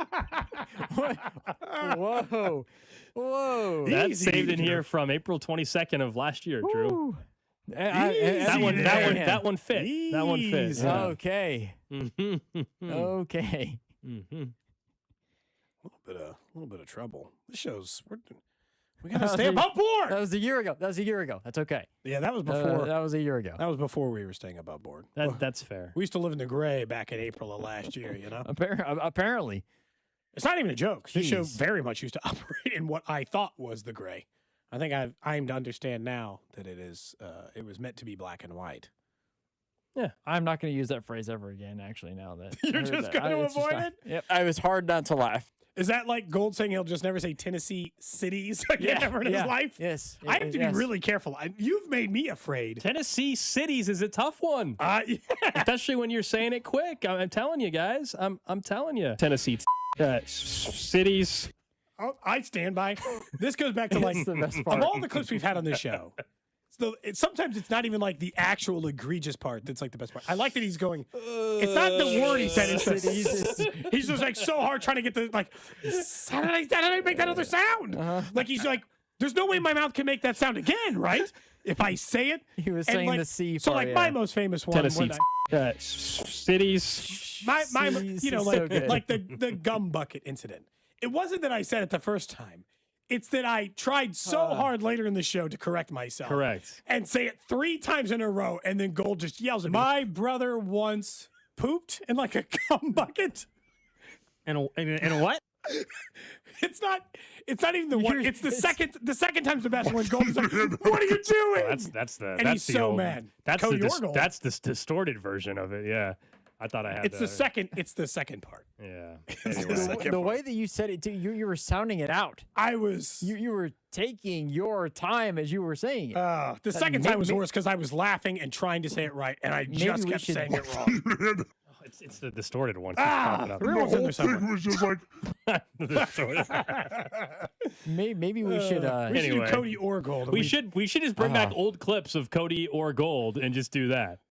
Whoa. That's Easy, saved in Drew. here from April 22nd of last year, Drew. Woo. That one fit. That one fit. Easy. Yeah. Okay. Okay. A little bit of trouble. This shows we gotta stay above board. That was a year ago. That's okay. Yeah, that was before. That was a year ago. That was before we were staying above board. That's fair. We used to live in the gray back in April of last year. Apparently. It's not even a joke. This show Jeez. very much used to operate in what I thought was the gray. I think I'm to understand now that it is. It was meant to be black and white. Yeah, I'm not going to use that phrase ever again. Actually, now that I You're heard just that. going to It's just avoid not- it. Yep, I was hard not to laugh. Is that like Gold saying he'll just never say Tennessee cities again ever in his life? Yes, I have to be really careful. You've made me afraid. Tennessee cities is a tough one, especially when you're saying it quick. I'm telling you guys. I'm telling you. Tennessee cities. I stand by. This goes back to, like, It's the best of part. all the clips we've had on this show. Sometimes it's not even like the actual egregious part that's like the best part. I like that he's going. It's not the word he said. It's he's just like so hard trying to get the like. How did I make that other sound? Like he's like, there's no way my mouth can make that sound again, right? If I say it, He was And, saying like, the C So part, like yeah. my most famous one, Tennessee when cities. my Jeez, you know, it's like so good. like the gum bucket incident. It wasn't that I said it the first time. It's that I tried so hard later in the show to correct myself. Correct. And say it 3 times in a row, and then Gold just yells at me. My brother once pooped in like a gum bucket. And a what? It's not even the one. It's the second time's the best one. Gold is like, what are you doing? That's And that's he's the so old, mad. That's Cody the Gold. that's the distorted version of it. Yeah, I thought I had. It's the second. It's the second part. Yeah. The way that you said it, too, you were sounding it out. I was. You were taking your time as you were saying it. The second time was worse because I was laughing and trying to say it right, and I just we kept should- saying it wrong. It's the distorted one. Keeps popping up. The real one's in there somewhere. was just like, The distorted. Maybe we should. We should do Anyway. Cody or Gold. We should just bring back old clips of Cody or Gold and just do that.